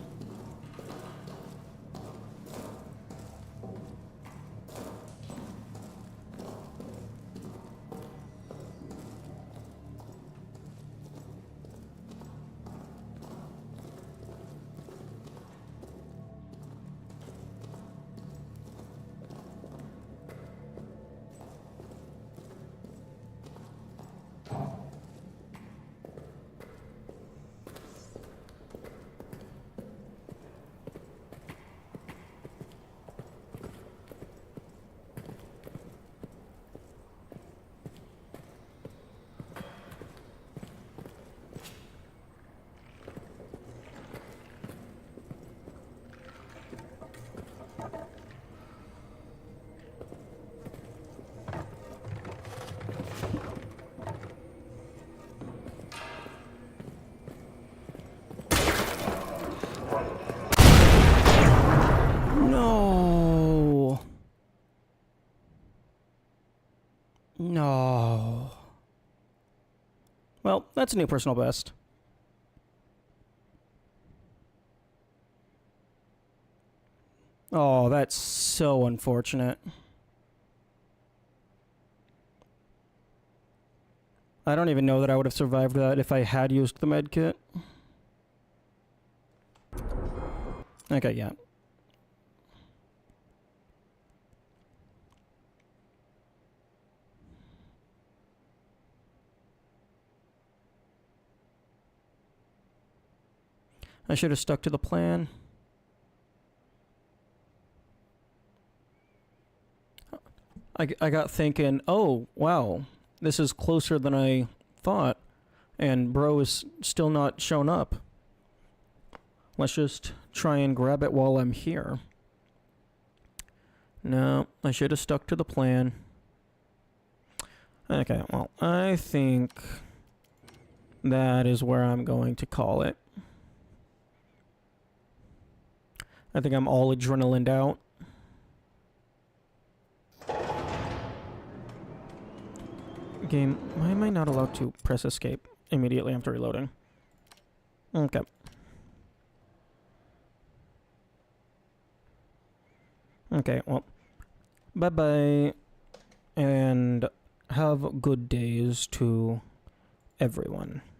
Oh. Well, that's a new personal best. Oh, that's so unfortunate. I don't even know that I would have survived that if I had used the med kit. Okay, yeah. I should have stuck to the plan. I got thinking, oh, wow, this is closer than I thought, and bro is still not shown up. Let's just try and grab it while I'm here. No, I should have stuck to the plan. Okay, well, I think that is where I'm going to call it. I think I'm all adrenalined out. Game, why am I not allowed to press escape immediately after reloading? Okay. Okay, well, bye-bye, and have good days to everyone.